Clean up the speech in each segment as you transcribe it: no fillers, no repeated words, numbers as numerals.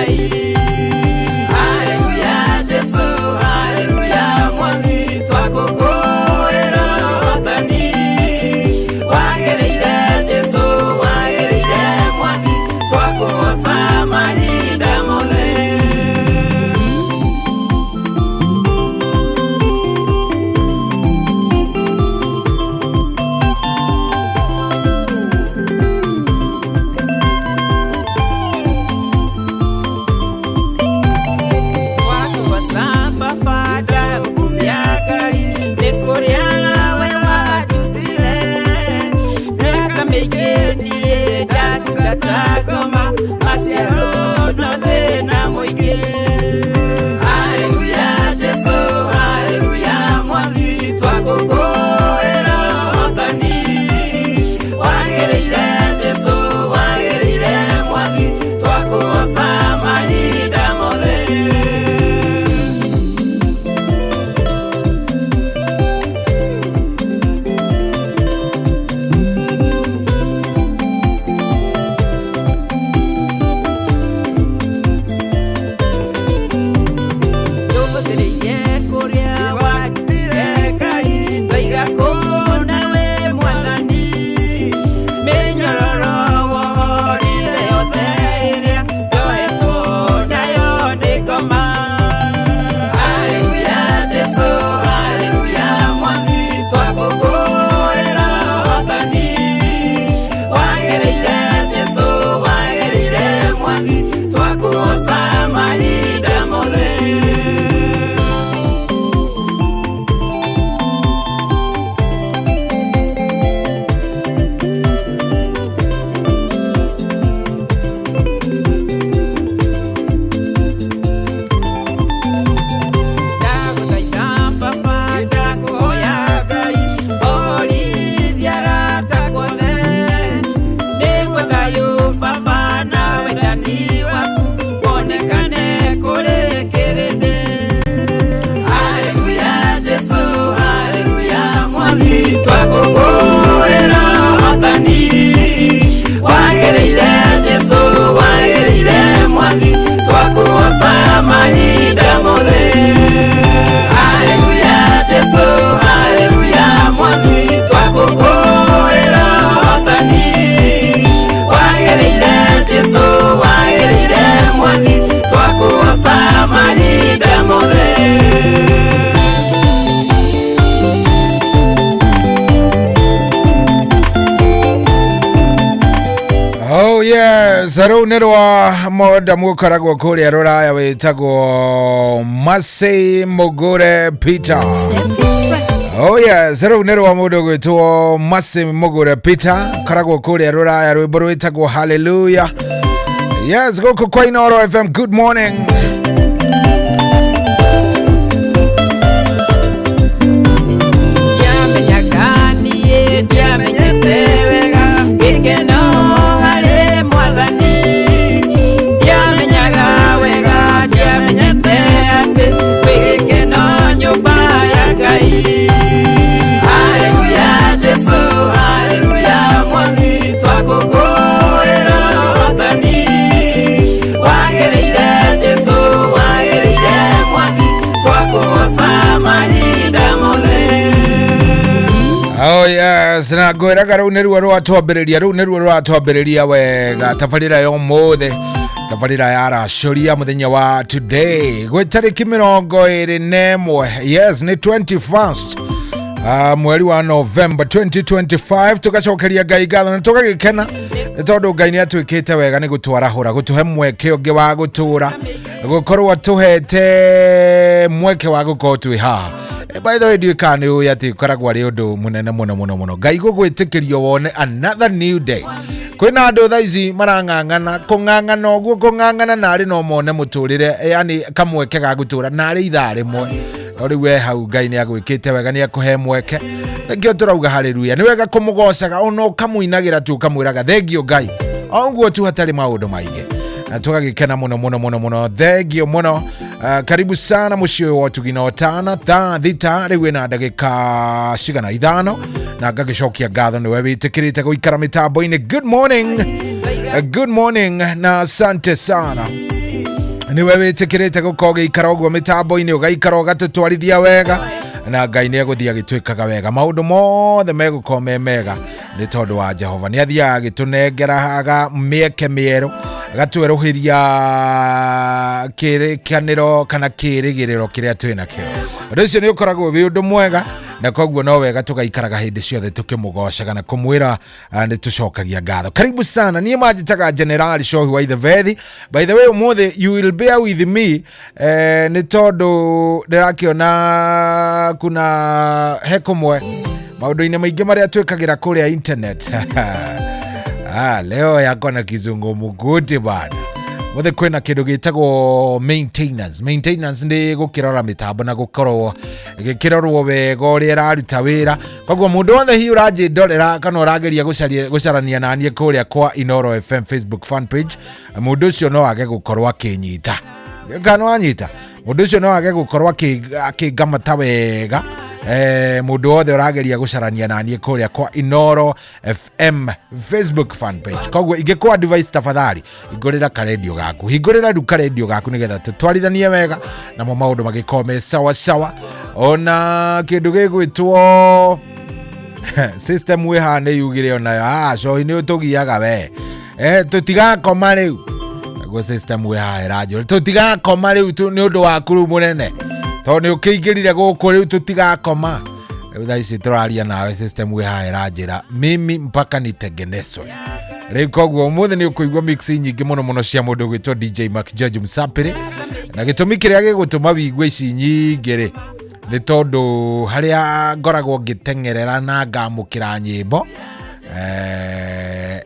Ngai. Haleluya Jesu, haleluya Mwathi twakuhoera hothani. Wagereire Jesu, wagereire Mwathi twakugoca mahinda mothe. Zaro nerwa moda mukaragwa kuria roraya wetagwo Masei Mugure Peter. Oh yeah, zaro nerwa moda gwetwo Masei Mugure Peter karagwa kuria roraya rwimbo rwetagwo Hallelujah. Yes, go kwa Inoro FM. Good morning. Ya menyakani ya menyetewega ikeno Oh yes, na goeraga rau nerwa rwatwambiriria wega tabarira yo mothe tabarira ya rashoria muthenya wa today gwetariki 21. Yes, ni 21st mweri wa November 2025 tugacokeria Ngai ngatho na tugagikena tondu Ngai ni atwikite wega ni gutwarahura gutuhe mweke ungi wa gutura gukorwo tuhete mweke wa gukorwo twi haha. By the way, do you can you yati karagwa ri undu munene muno Ngai gugwitikirio wone another new day. Kwina andu thaici marangangana kungangana oguo kungangana nari no mone muturire yani kamweke ga gutura nari ithaa rimwe riu we hau Ngai ni agwikite wega ni akuhe mweke nikio turauga haleluya ni wega kumugocaga ono kamuinagira tu kamwiraga thengio Ngai oguo tu hatari maundu maingi na tugagikena muno thengio muno. Karibu sana mucio wa tugina otana tha thita riu na ndagika cigana ithano na ngagicokia ngatho ni we witikirite guikara mitambo-ini. Good morning na asante sana. niwe witikirite gukorwo giikara uguo mitambo-ini ugaikara ugatutwarithia wega na Ngai ni eguthia gitwikaga wega maundu mothe megukorwo me mega ni tondu wa Jehova ni athiaga agitunengeraga mieke mieru agatweruhiria kirikaniro kana kirigiriro kiria twina kio undu ucio ni ukoragwo wi undu mwega na koguo no wega tugaikaraga hindi ciothe tukimugocaga na kumwira ni tucokagia ngatho. Karibu sana, nie majitaga General Shohi wa Vethi. By the way, umuthi you will bear with me ni tondu ndirakiona kuna hekomwe maundu-ini maingi maria twikagira kuria internet. Leo yako na kizungu muguti bana. Muthe kwina kindu gitagwo maintenance ndi gukirora mitambo na gukorwo gikirorwo wega uria iraruta wira. Koguo mundu wothe hi uraji ndorera kana urageria gucarania na nie kuria kwa Inoro FM Facebook fan page, mundu ucio no age gukorwo akinyita kana wanyita mundu ucio no age gukorwo akigamata wega. Mundu wothe urageria gucarania na nie kuria kwa Inoro FM Facebook fan page. Koguo ingikwa device tafadhali igurira ka radio gaku, hingurira duka radio gaku nigetha tutwarithanie wega na mo maundu magikome sawa sawa. Ona kindu gigwitwo system we hane yugire ona so ni utugiaga we tutigakoma riu go system we ha radio tutigakoma riu ni undu waku ru munene to ni ukiingirire guku riu tutigakoma thaa ici turaria nawe system we ha ranjira mimi mpaka nitengeneswe riu. Koguo umuthi ni ukuigwa mix nyingi muno cia mundu gwitwo DJ Mark George Msapiri na gitumi kiria gigutuma wigwe ici nyingi ri ni tondu haria ngoragwo ngitengerera na ngamukira nyimbo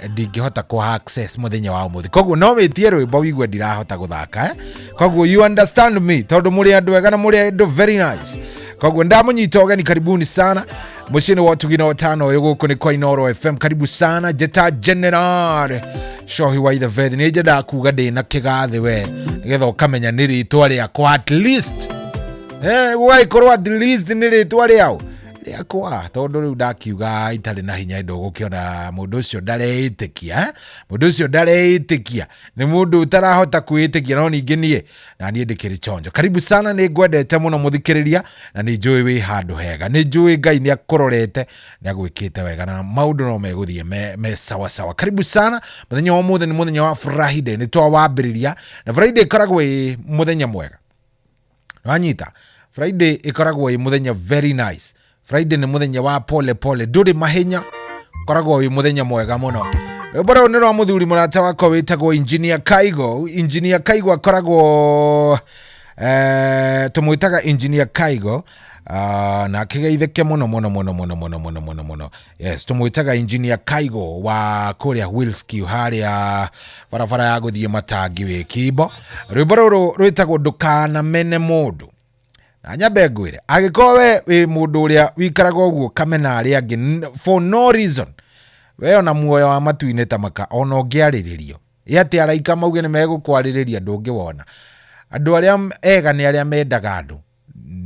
ndingihota ku access muthenya wa umuthi. Koguo no witie rwimbo wigwe ndirahota guthaka koguo you understand me tondu muri andu wega na muri andu very nice. Koguo ndamunyita ogeni, karibuni sana mucini wa tugina watano uyu guku ni kwa Inoro FM. Karibu sana Jeta General Shohi wa Vethi. Ni njenda kuga ndina kigathi we nigetha ukamenya ni ritwa riakwa at least gugaikorwo at least ni ritwa riao riakwa tondu riu ndakiuga itari na hinya ndo gukiona mundu ucio ndareitikia mundu ucio ndareitikia ni mundu utarahota kuitikia no ningi nie na nie ndikiri chonjo. Karibu sana, ni ngwendete muno muthikiriria na ni njui wi handu hega, ni njui Ngai ni akurorete ni agwikite wega na maundu no meguthie me sawa sawa. Karibu sana muthenya wa muthe ni muthenya wa Friday, ni twa wambiriria na Friday ikoragwo i muthenya mwega wanyita. Friday ikoragwo i muthenya very nice. Friday ni muthenya wa pole pole nduri mahenya, koragwo wi muthenya mwega muno. Bora ni ro muthuri murata wako witagwo Engineer Kaigo. Engineer Kaigo akoragwo tumwitaga Engineer Kaigo na kigeitheke muno. Yes, tumwitaga Engineer Kaigo wa kuria Willski haria barabara ya guthie Matangi wi Kibo. Rwimbo rwitagwo ndukana mene mundu na nyambe ngwire agikowe wi mundu uria wikaraga uguo kamena ari angi for no reason we ona muoyo wa matuine tamaka ona ungiariririo yati araika mauge ni megukwaririria ndungi wona andu aria ega ni aria mendaga andu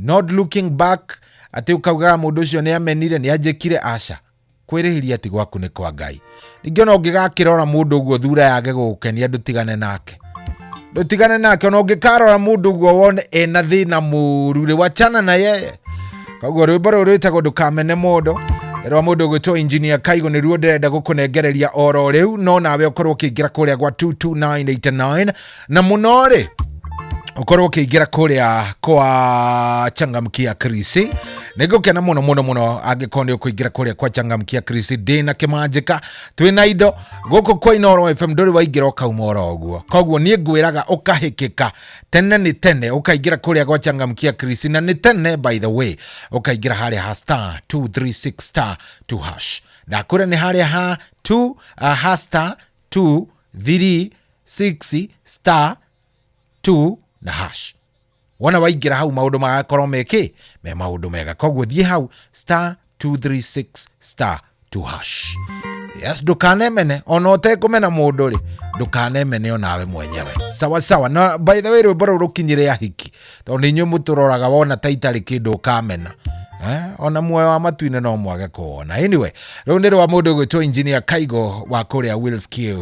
not looking back ati ukauga mundu ucio ni amenire ni anjekire aca kwirihiria ati gwaku ni kwa Ngai. Ningi ona ungigakirora mundu uguo thura yage gukenia andu tigane nake ona ungikarora mundu uguo wone ena thina murure wachana na yeye. Koguo rwimbo rwitagwo ndukamene mundu rwa mundu gwitwo Engineer Kaigo ni ruo ndirenda gukunengereria oro riu no nawe ukorwo ukiingira kuria gwa 22989 na munori ukorwo ukiingira kuria kwa Changamkia Krisi. Nigukena muno angikonde ukuingira kuria kwa Changamkia Krisi ndina kimanjika twina indo guku kwa Inoro FM nduri waingira ukaumora oguo. Koguo nie ngwiraga ukahikika tene ni tene ukaingira kuria kwa Changamkia Krisi na ni tene by the way ukaingira haria ha star 236 2 hash ndakura ni haria ha 2 star 236 star 2 na hash. Wana waingira hau maundu magakorwo meki me maundu mega. Koguo thie hau star 236 star 2 hash. Yes, ndukanemene ona utekumena mundu ri ndukanemene onawe mwenyewe sawa sawa. Na by the way rwimbo rukinyire ya hiki tondu inyu muturoraga wona taitari kindu ukamena ona muoyo wa matuine no mwage kuona. Anyway, riu ndi rwa mundu gwitwo Engineer Kaigo wa kuria Willski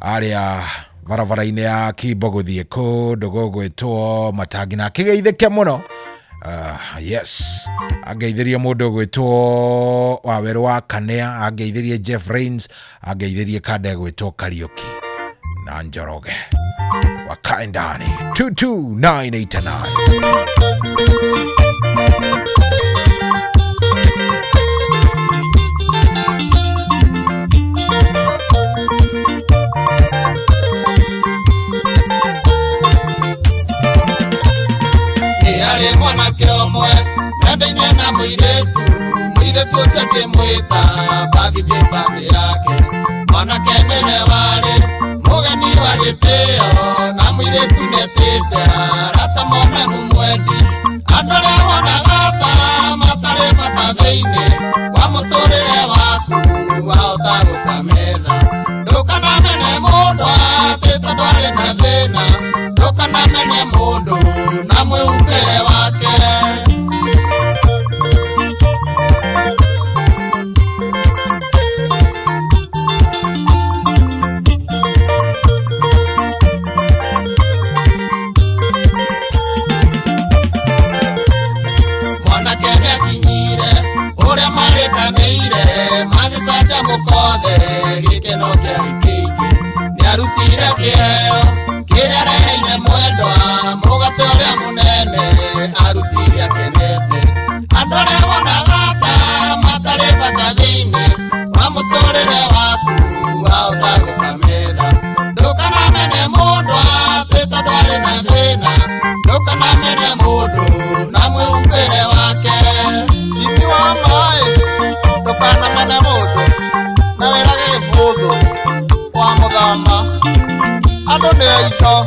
aria barabara-inĩ ya Kimbo gũthiĩ kũndũ gũgwĩtwo Matangi, na akĩgeithĩke mũno. Yes, angeithĩrie mũndũ gwĩtwo Waweru wa Kanea, angeithĩrie Jeff Rains, angeithĩrie kanda gwĩtwo Kariuki na Njoroge. Wakae ndani 22989. Na mwiretu ucio kimwita bathi yake mwanake niwe wari mugeni wa gitio na mwiretu netite arata mone mumwendi andu aria wonaga ta matari bata thiini wa muturire waku wahota gukametha ndukanamene mundu ati tondu ari na thina ndukanamene mundu na mwihumbire wake. Mukothe gikeno kia gikiki ni arutire kiheo kiria reheire mwendwa mugate uria munene arutire akenete andu aria wonaga ta matari bata thiini wa muturire waku wahota gukametha ndukanamene mundu ati tondu ari na thina ndukanamene mundu na mwihumbire wake imi wa mai ndukanamene mundu na wirage muthu wa muthama andu ni aito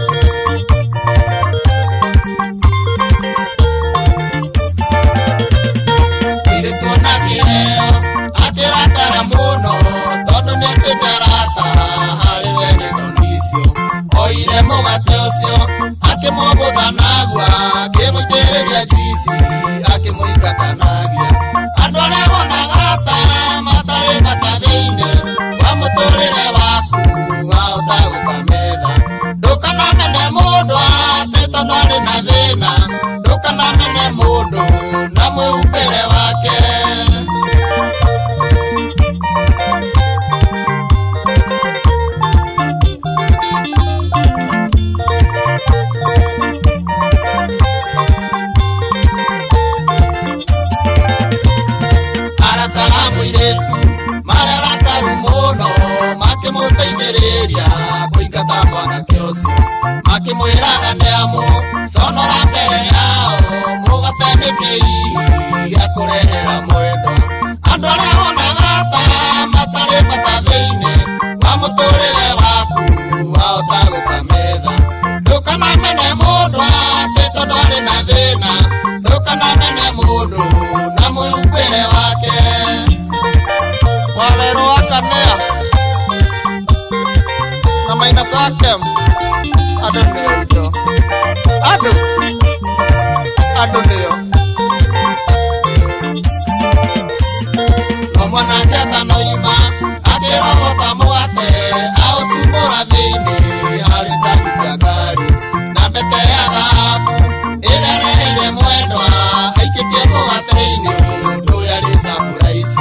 irituona kiheo akirakara muno tondu nititarata hariwe ni thonicio oire mugate ucio akimugutha nagua akimwitiriria juici akimuingatanagia andu aria wonaga ta matari bata thiini wa muturire waku wahota gukametha ndukanamene mundu ati tondu ari na thina ndukanamene mundu na mwihumbire wake. Arata mwiretu mararakaru muno makimuteithiriria kuingata mwanake ucio makimwiraga niamu sonora mbere yao mugate ni kiihi gia kurehera mwendwa andu aria wonaga ta matari bata thiini wa muturire waku wahota gukametha ndukanamene mundu ati tondu ari na thina ndukanamene mundu na mwihumbire wake. Waweru wa Kanea na Maina Sakem andu niyo ito andu niyo no mwanake atanoima akirogota mwate autumura thiini hari saki cia ngari na mbete ya thahabu iria reheire mwendwa aikitie mugate-ini undu yari surprise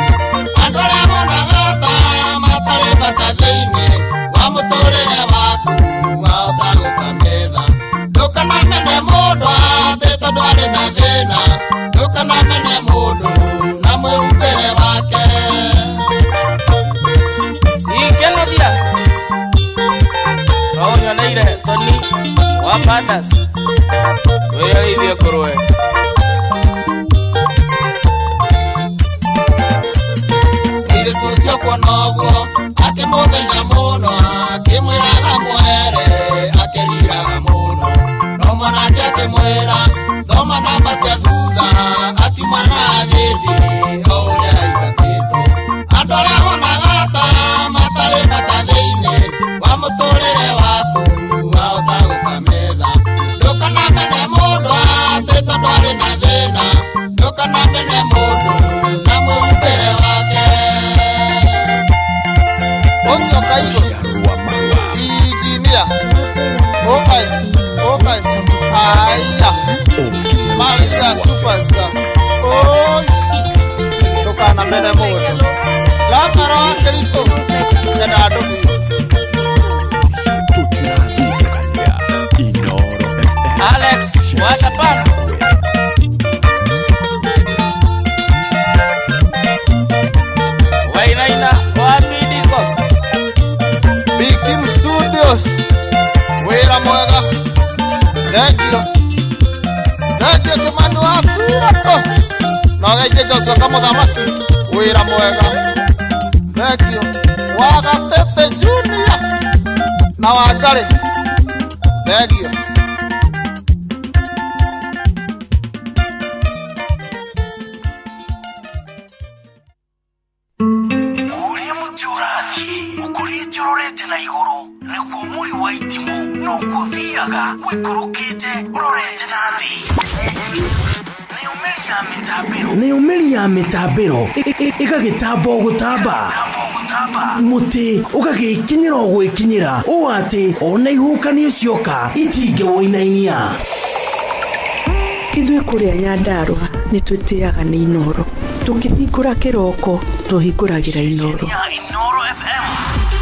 andu aria monaga ta matari bata thiini wa muturire waku wahota gukametha ndukanamene mundu ati tondu ari na thina ndukanamene mundu na mwihumbire wake. Sikenethia nonyoneire Tony wa Pandas wĩarĩithie ngũrwe irĩtu ũcio kuona ũguo akĩmũthenya mũno akĩmwĩraga mwere akĩriraga mũno no mwanake akĩmwĩra thoma namba cia thutha akiuma na agĩthiĩ o ũrĩa aigatĩtwo andũ arĩa wonaga ta matarĩ bata thĩinĩ wa mũtũrĩre waku wahota gũkametha ndũkanamene mũndũ atĩ tondũ arĩ na thĩna ndũkanamene mũndũ na mwĩhumbĩre wake ũcio kaigũ ingini Hapana. Wainaina wabidiko. Big Team Studios. Wira mwega. Thank you. Thank you Kimani wako. Nogeje Joshua Kamuthamaki. Wira mwega. Thank you. Wagatete Junior. Na Wangari. Thank you. Uria mutiurathi ukurite urorete na iguru niguo muri wa itimu no kuthiaga wikurukite urorete na thi ni umeri ya mitambiro igagitambo gutamba muti ugagikinyira gwikinyira o ati ona ihukani cioka itinge woinainia Ithuĩ kũrĩa Nyandarua nĩ twĩtĩaga nĩ Inoro. Tũkĩhingũra kĩroko tũhingũragĩra Inoro.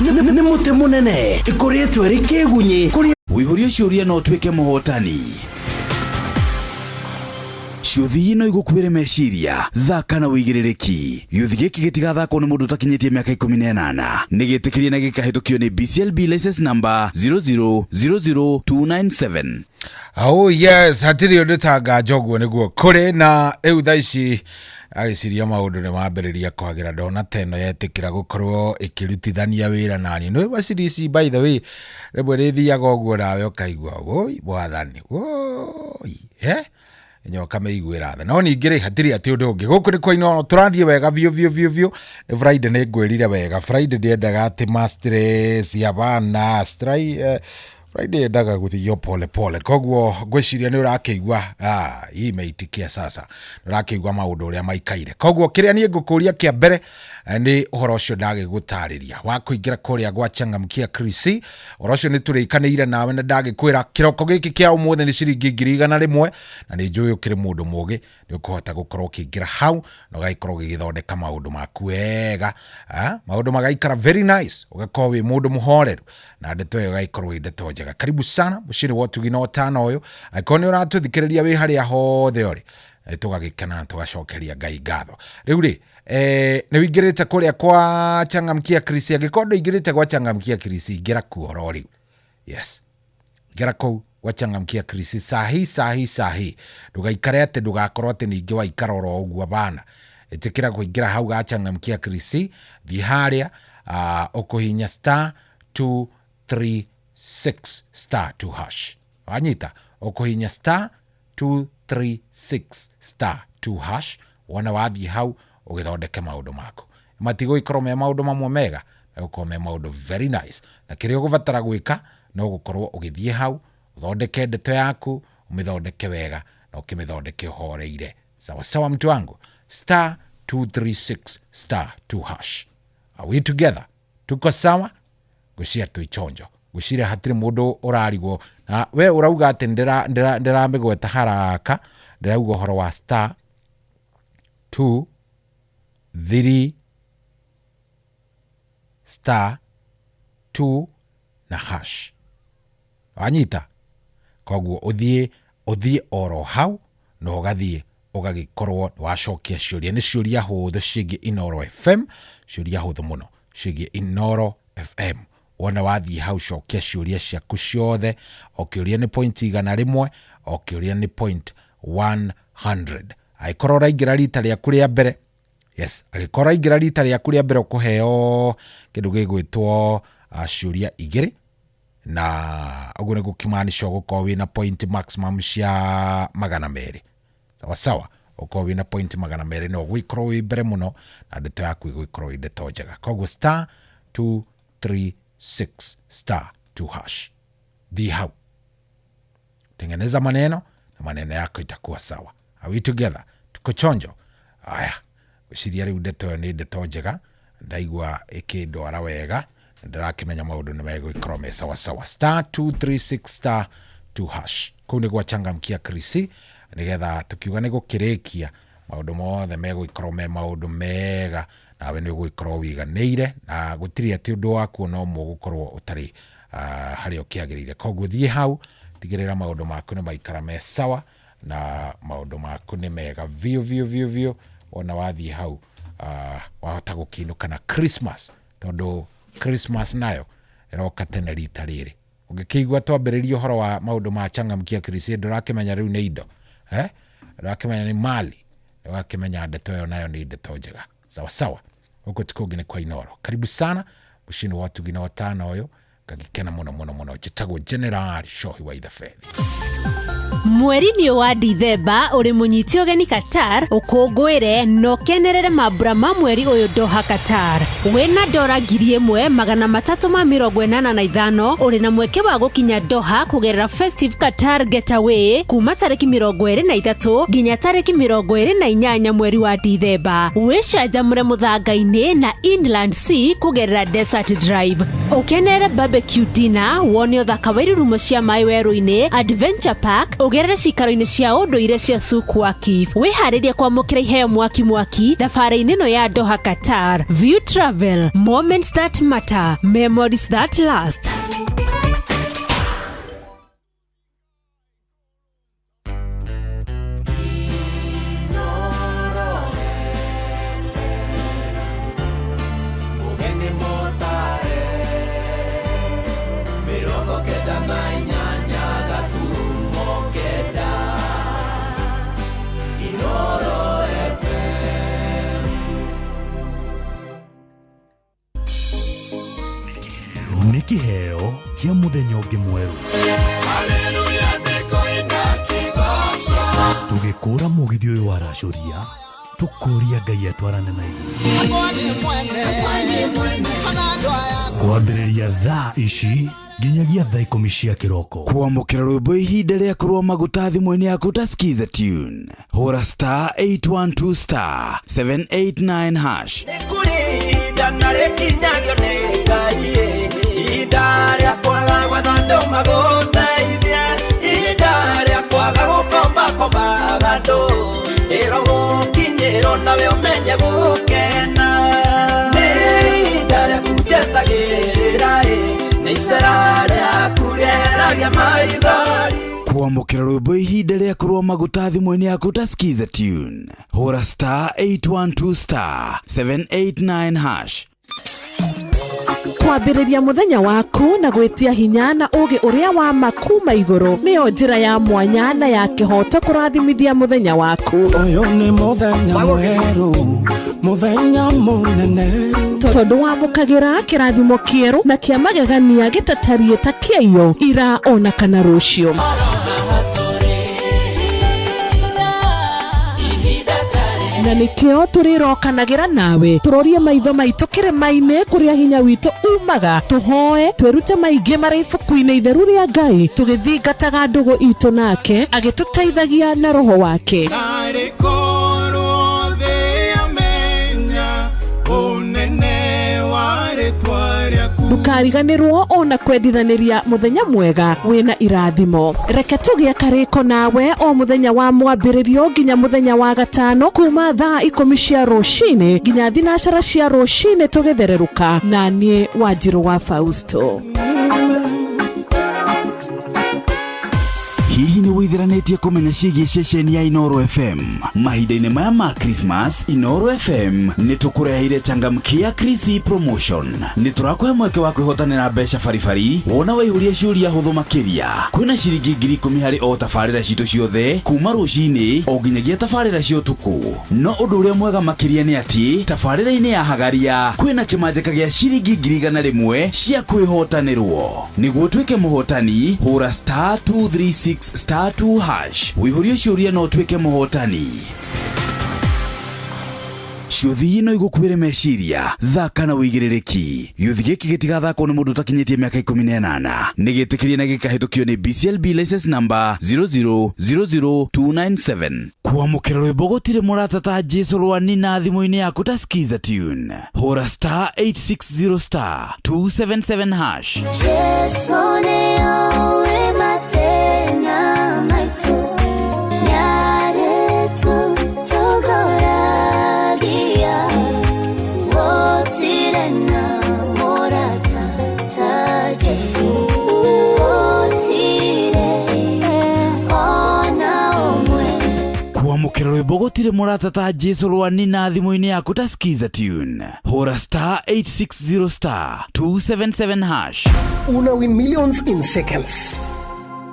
Nĩ mũtĩ mũnene ĩkoretwo ĩrĩ kĩgunyi wĩihũrie ciũria no tuĩke mũhotani. Ciũthi ino igũkuĩre meciria thaka na wĩigĩrĩrĩki. Gĩũthi gĩkĩ gĩtigathakwo nĩ mũndũ ũtakinyĩtie mĩaka 18 nĩ gĩtĩkĩrie na gĩkahĩtũkio nĩ BCLB license number 0000297. Oh yes, hatiri ndetanga njoguo niguo kuri na riu thaici agiciria maundu ni mambiriria kwagira ndona teno yetikira gukorwo ikirutithania wira nani no basirisi by the way rebwe rithiaga uguo nawe ukaigua oi bwathani oi nyoka meiguira tha no ningire hatiri ati undu ungi guku ni koino turathie wega vio ni Friday ni ngwirire wega Friday ndiendaga ati stress ya bana Friday ndaga guthio pole koguo ngwiciria ni urakeigua imeitikia sasa urakeigua maundu uria maikaire koguo kiria ni ngukuria kia mbere ni uhoro ucio ndage gutariria wa kuingira kuria gwa Changamkia Krisi uhoro ucio ni turikaniire nawe na ndage kwira kiroko giki kia umuthe ni ciringi 101 na ni njui ukiri mundu mugi ni ukuhota gukorwo ukiingira hau na gaikorwo gigithondeka maundu maku wega maundu magaikara very nice ugakorwo wi mundu muhoreru na ndeto yo gaikorwo ndeto njega karibu sana mushiri wotu gino tano uyu aikoni uratuthikiriria wi haria hothe ori tugagikana tugacokeria Ngai ngatho riu ri ni wingirite kuria kwa Changamkia Krisi agikondo ingirite kwa Changamkia Krisi ngira kuoro riu yes ngira ku wa Changamkia Krisi sahi ndugaikare ate ndugakorwo ate ningi wa ikaroro uguo bana etikira kuingira hau ga Changamkia Krisi thi haria ukuhinya *236 *2 wanyita ukuhinya *236 wana wathi hau ugithondeke maundu mako matigo ikorwo me maundu mamwe mega uko me maundu very nice na kirio gubatara gwika no gukorwo ugithie hau uthondeke ndeto yaku umithondeke wega na ukimithondeke horeire sawa mtu wangu *236 *2 are we together tuko sawa gucia tuichonjo gucire hatiri mundu urarigwo na we urauga ati ndira migweta haraka ndirauga horo wa *2 3 *2 na hash wanyita koguo uthie oro hau no gathie ugagikorwo wacokia ciuria ni ciuria huthu cigie Inoro FM ciuria huthu muno cigie Inoro FM wona wathie hau cokia ciuria ciaku ciothe okiuria ni point igana rimwe okiuria ni point 100 aikorwo raingira rita ria kuria mbere yes agikora ingira rita ria kuria mbere ukuheo kindu gigwitwo ciuria igiri na uguo ni gukimanisha gukorwo wina point maximum cia 200 sawa ukorwo wina point 200 no gwikorwo wi mbere muno na ndeto yaku igwikorwo ndeto njega koguo *236 *2 thi hau tengeneza maneno na maneno yako itakuwa sawa. Are we together? Tuko chonjo. Aya uciria riu ndeto ni ndeto njega ndaigua ikindwara wega ndirakimenya maundu ni mego ikrome sawa *236 *2 kuu ni gwa Changamkia Krisi nigetha tukiuga ni gukirikia maundu mothe mego ikrome maundu mega nawe ni guikorwo wiganire na gutiri ati undu waku no mu gukorwo utari hari okiagirire koguo thie hau tigirira maundu maku ni maikara me sawa na maundu maku ni mega vio ona wathi hau wahota gukinuka na Christmas tondu Christmas nayo iroka tene rita riri ungikigwa twambiririe horo wa maundu ma changamkia crusade rakimenya riu ni indo rakimenya ni mali rakimenya ndeto yo nayo ni ndeto njega sawa huko tukogi ni kwa Inoro. Karibu sana mushini watu gina watano oyo ngagikena muno jitagwo General Shohi wa Ithafethi. Mweri-inĩ wa Dithemba uri munyiti ugeni Qatar ukungwire no kenerere mambura ma mweri uyu Doha Qatar wina $1,385 uri na mweke wa gukinya Doha kugerera Festive Qatar Getaway kuma tariki 23 nginya tariki 28 mweri wa Dithemba. Wichanjamure muthanga-ini na Inland Sea kugerera Desert Drive ukenere barbecue dinner wone uthaka wa irurumo cia mai weru-ini Adventure Park ugerere cikaro-ini cia unduire cia Suku Akif. Wiharirie kwamukira iheo mwaki thabari-ini no ya Doha Qatar. View Travel, moments that matter, memories that last. Nikiheo kia muthenya ungi mweru. Haleluya nikoina kigoso. Tugikura mugithi uyu wa racoria tukuria Ngai atwarane na iguru. Kwambĩrĩria thaa ici nginyagia thaa 10 cia kiroko. Kwamũkĩra rwĩmbo ihinda rĩa kũrũa maguta thimũ-inĩ yaku ta skiza tune. Hũra star 812 star 789 hash. Dana rekinyagio nĩ Ngai ihinda rĩa kwaga gwetha magũteithie ihinda rĩa kwaga gũkomba andũ ĩrogũkinyĩrwo nawe ũmenye gũkena nĩ ihinda rĩa kũnjetagĩrĩra nĩ icera rĩaku rĩeragia maithori. Kwamũkĩra rwĩmbo ihinda rĩa kũrũa maguta thimũ-inĩ yaku ta skiza tune. Hũra star 812 star 789 hash. Kwambĩrĩria muthenya waku na gwitia hinya na ũgĩ ũrĩa wa makuma igũrũ nĩyo njĩra ya mwanya na ya kĩhoto kũrathimithia muthenya waku. Ũyũ nĩ mũthenya mwerũ, muthenya mũnene, tondũ wamũkagĩra kĩrathimo kĩerũ na kĩa magegania gĩtatariĩ ta kĩayo ira ona kana rũciũ. Na nikio turirokanagĩra nawe turorie maitho maitũ kĩrĩma-inĩ kũrĩa hinya witũ umaga tuhoe twĩrute maingĩ marĩ ibuku-inĩ itheru rĩa Ngai tũgĩthingataga ndũgũ itũ nake agĩtũteithagia na roho wake. Ndukariganĩrwo ona kwendithanĩria muthenya mwega wĩna irathimo. Reke tũgĩe karĩko nawe o muthenya wa mwambĩrĩrio nginya muthenya wa gatano kuma thaa 10 cia rũcinĩ nginya thinacara cia rũcinĩ tũgĩthererũka na niĩ Wanjirũ wa Fausto. Hihi nĩ wĩthiranĩtie kũmenya ciĩgiĩ ceceni ya Inoro FM? Mahinda-inĩ maya ma Christmas, Inoro FM nĩ tũkũreheire changamkia Chrissy promotion. Nĩ tũrakũhe mweke wa kwĩhotanĩra mbeca baribari wona waihũria ciũria hũthũ makĩria. Kwĩna ciringi 10,000 harĩ o tabarĩra citũ ciothe kuma rũcinĩ o nginyagia tabarĩra cia ũtukũ. No ũndũ ũrĩa mwega makĩria nĩ atĩ tabarĩra-inĩ ya Hagaria kwĩna kĩmanjĩka gĩa ciringi 100,000 cia kwĩhotanĩrwo. Nĩguo ũtuĩke mũhotani, hũra star 236 star 2 hash. Wĩihũrie ciũria no ũtuĩke mũhotani. Ciũthi ino igũkuĩre meciria, thaka na wĩigĩrĩrĩki. Gĩũthi gĩkĩ gĩtigathakwo nĩ mũndũ ũtakinyĩtie mĩaka 18. Nĩ gĩtĩkĩrie na gĩkahĩtũkio nĩ BCLB license number 0000297. Kwamũkĩra rwĩmbo gũtirĩ mũrata ta Jesũ rwani na thimũ-inĩ yaku ta skiza tune. Hũra star 860 star 277 hash. Jesũ nĩoĩ matenya maitũ, nĩarĩtũtongoragia, gũtirĩ na mũrata ta Jesũ, gũtirĩ ona ũmwe. bogotire murata ta Jesu Lwani na thimũ-inĩ yaku ta skiza tune. Hora star 860 star 277 hash. Una win millions in seconds.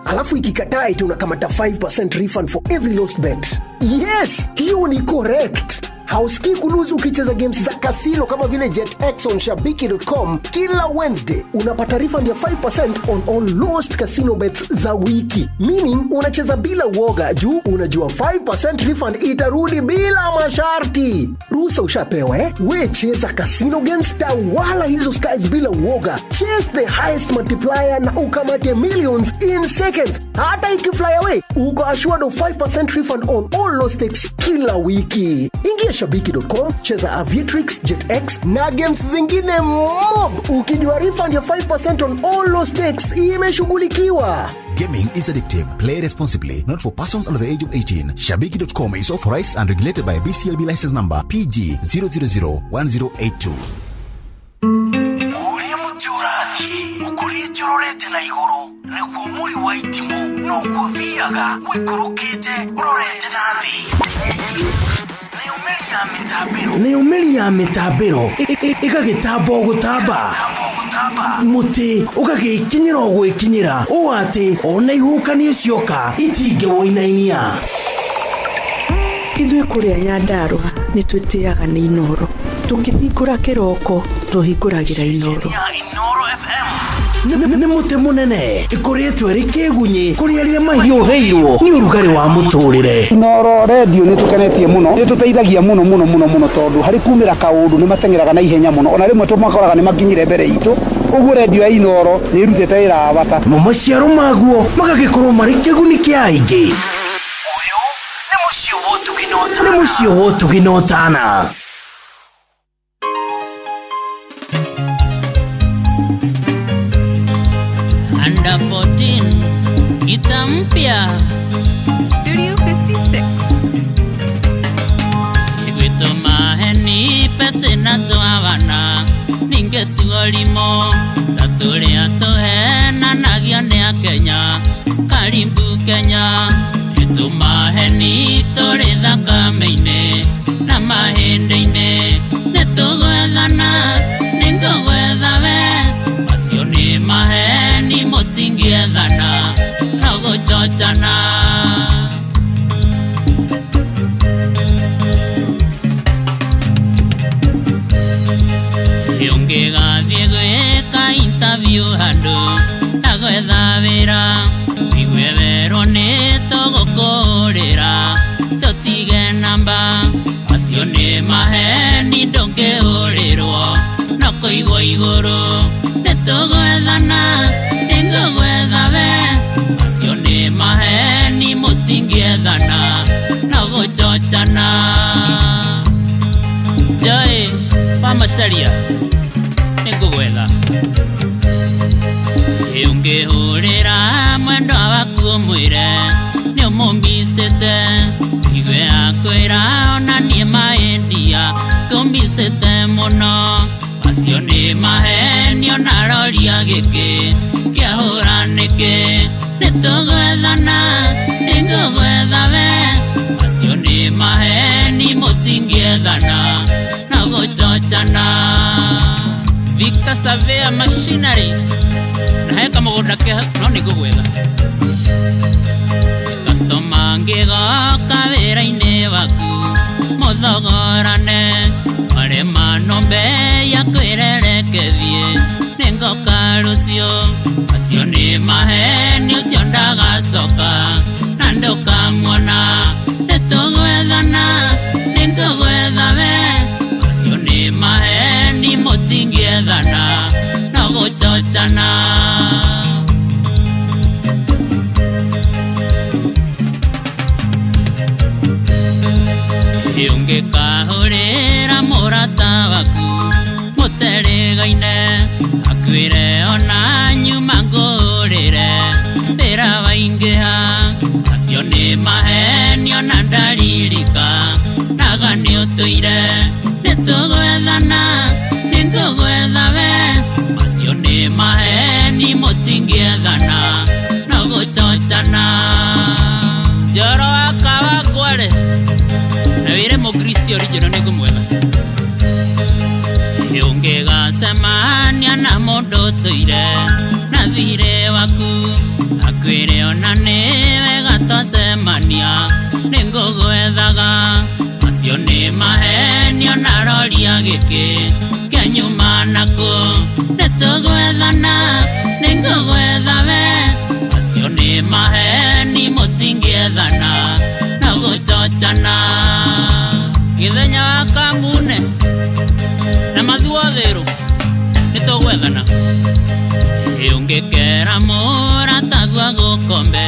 Alafu ikikataa eti unakamata 5% refund for every lost bet. Yes, hiyo ni correct. Hausikii kuluzu ukicheza games za casino kama vile JetX on Shabiki.com. Kila Wednesday unapata refund ya 5% on all lost casino bets za wiki. Meaning unacheza bila uoga juu unajua 5% refund itarudi bila masharti. Ruhusa ushapewa We cheza casino games wala hizo skies bila uoga. Chase the highest multiplier na ukamate millions in seconds. Hata ikifly away, uko assured of 5% refund on all lost stakes kila wiki. Ingia Shabiki.com, cheza Aviatrix, JetX na games zingine mob. Ukijua refund ya 5% on all lost stakes imeshughulikiwa. Gaming is addictive. Play responsibly. Not for persons under the age of 18. Shabiki.com is authorized and regulated by BCLB license number PG 0001082. Uria mutiurathi ukurite urorete na iguru niguo muri wa itimu no guthiaga wikurukite urorete nathi. Nĩ umeri ya mitambiro ĩgagĩtamba gũtamba muti ũgagĩkinyĩra gwĩkinyĩra o atĩ ona ihũkanio cioka itingĩwoinainia. Ithuĩ kũrĩa Nyandarua nĩ twĩtĩaga nĩ Inoro. Tũkĩhingũra kĩroko tũhingũragĩra Inoro. Nĩ mũtĩ mũnene ĩkoretwo ĩrĩ kĩgunyi kũrĩ arĩa mahiũhĩirwo nĩ ũrugarĩ wa mũtũrĩre. Inoro radio nĩ tũkenetie mũno, nĩ tũteithagia mũno tondũ harĩ kumĩra kaũndũ nĩ matengeraga na ihenya mũno, ona rĩmwe tũmakoraga nĩ makinyire mbere itũ. Ũguo radio ya Inoro nĩ irutĩte wĩra wa bata. Maciaro maguo magagĩkorwo marĩ kĩguni kĩa aingĩ. Ũyũ nĩ mũciĩ wa Ũtugi na Ũtana. Under 14 Gita mpya Studio 56 Igwito maheni pete na tuavana Ningetuo limo Tatule atohena nagione ya Kenya Karimbu Kenya Itu maheni tole thakameine Na mahendeine Netugwethana Ningogwethawe Pasioni maheni motingiethana Na gochochana Yongegathie gwĩka interview handũ Na gwetha wĩra Igwe werwo nĩ tũgũkũrĩra Tũtige namba Acio nĩ maheni ndũngĩũrĩrwo Na kũigwo igũrũ Nĩtũgwethana Nĩngũgwetha we Acio nĩ maheni mũtingĩethana Na gũchochana Joy Pamacaria Nĩngũgwetha Ũngĩhũrĩra mwendwa waku ũmwĩre Nĩũmũmbicĩte Igwe akwĩra ona niĩ maendia Ngũmbicĩte mũno Acio nĩ maheni ona roria gĩkĩ Kĩahũra nĩkĩ Nĩtũgwethana Nĩngũgwetha we Acio nĩ maheni mũtingĩethana Na gũchochana Victor Savea Machinery Na heka mũgũnda ke no nĩngũgwetha Customer ngĩgoka wĩra-inĩ waku Mũthogorane Marema nombe ya kwĩrerekethie Nĩngoka rũciũ Acio nĩ maheni ũcio ndagacoka Na ndũkamuona Nĩtũgwethana Nĩngũgwetha we Acio nĩ maheni mũtingĩethana Na gũchochana Ũngĩkahũrĩra mũrata waku Mũteregaine Akwĩre ona nyuma ngũrĩre Wĩra waingĩha Acio nĩ maheni ona ndaririka Naga nĩũtũire Nĩtũgwethana Nĩngũgwetha we Acio nĩ maheni mũtingĩethana Na gũchochana Njoro waka wakware wire mo Kristo original ni kumwega yongega semania na mondo toire na thire waku akwire onane wega tosemania ningogwethaga acio ni maheni onaroria giki kenyuma nako netogwethana ningogwetha we acio ni maheni mutingiethana na guchochana githenya wa kambune na mathuothiru nitogwethana ungikera mora tagwa gukombe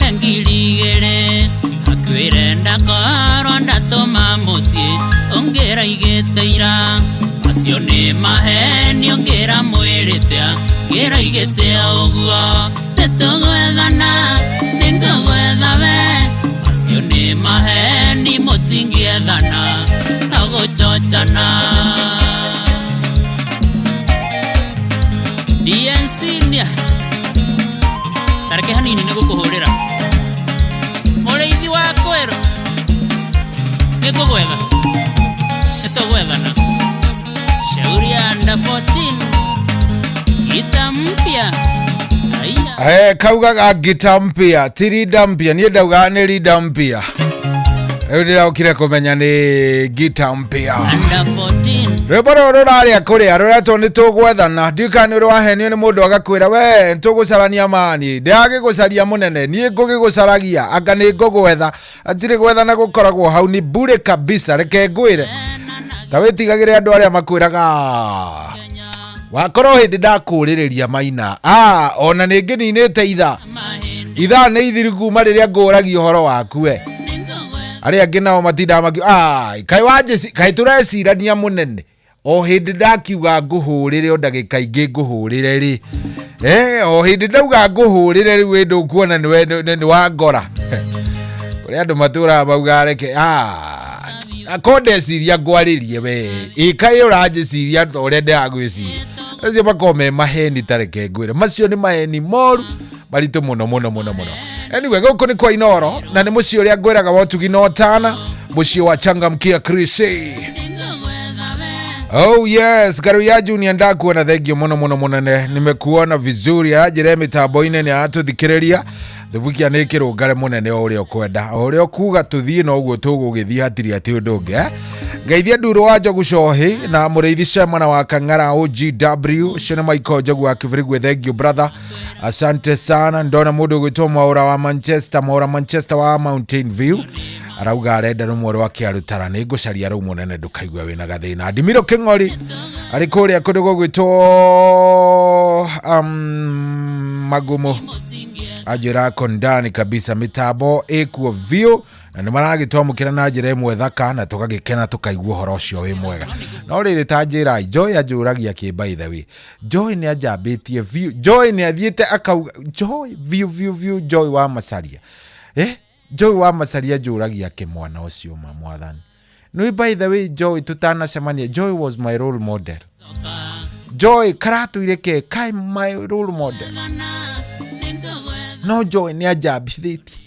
engirigere akwire ndakoro ndatoma mucie ongera igeteira acio ni maheni ongera mwiritea gira igetea uguo nitogwethana ningogwetha we acio ni maheni mutingiethana na guchochana DNC tareke hanini nigukuhurira mureithi wa kwero nikugwetha nitogwethana shauri ya under 14 gita mpya kaugaga gita mpya tirida mpya nie ndauga ni rida mpya ndiraukire kumenya ni gita mpya under 14 Rebaro roraria kuria rorato ni tugwethana ndikani rwahenio ni mundu agakwira we tugucarania mani ndiage gucaria munene nie ngugigucaragia anga ni ngugwetha atiri gwethana gukoragwo hau ni bure kabisa reke ngwire ta witigagire andu aria makwiraga wakorwo hindi ndakuririria maina ona ningi ninite itha ni ithiru kuma riria nguragia uhoro waku we aria angi nao matinda maki kai wanje kai turecirania munene o hindi ndakiuga nguhurire ndagika ingi nguhurire ri o hindi ndauga nguhurire ri we ndukuona ni wa ngora uri andu matura bauga reke akondeciria ngwaririe we ikai urangiciria ore ndagwiciria acio bakome maheni tareke ngwire macio ni maheni moru baritu muno anyway guku ni kwa Inoro na ni mucio ria ngwiraga wotugi no tana mucio wa Changamkia Chris. Oh yes, Karuya Junior ndakuona thengio muno nimekuona vizuri ajire mitambo ine ni atuthikireria thubukia ni kirungare munene o uri okwenda o uri okuga tuthie no uguo tugugithia hatiri ati undunge Geithia Nduro wa Njogu Cohi na Mureithi Shemana wa Kang'ara OGW Shene Michael Njogu wa Kivurigwe thengio brother asante sana ndona mundu gwitwo Mwaura wa Manchester wa Mountain View arauga arenda rumwe wa Kiarutara ni ngucaria ru munene ndukaigwa wina gathina Dimiro King'ori ari kuria kundu gwitwo Magumu ajira kondani kabisa mitabo ekuo view na ni maragitwamukira na njira imwe thaka na tukagikena tukaigua horo ucio wi mwega no riri ta njira Joy ajuragia ki by the way Joy ni ajambitie view Joy ni athiete akauga Joy view Joy wa Masaria Joy wa Masaria juragia ki mwana ucio mwathani no by the way Joy tutana semania Joy was my role model Joy karatu ireke kai my role model no Joy ni ajabithiti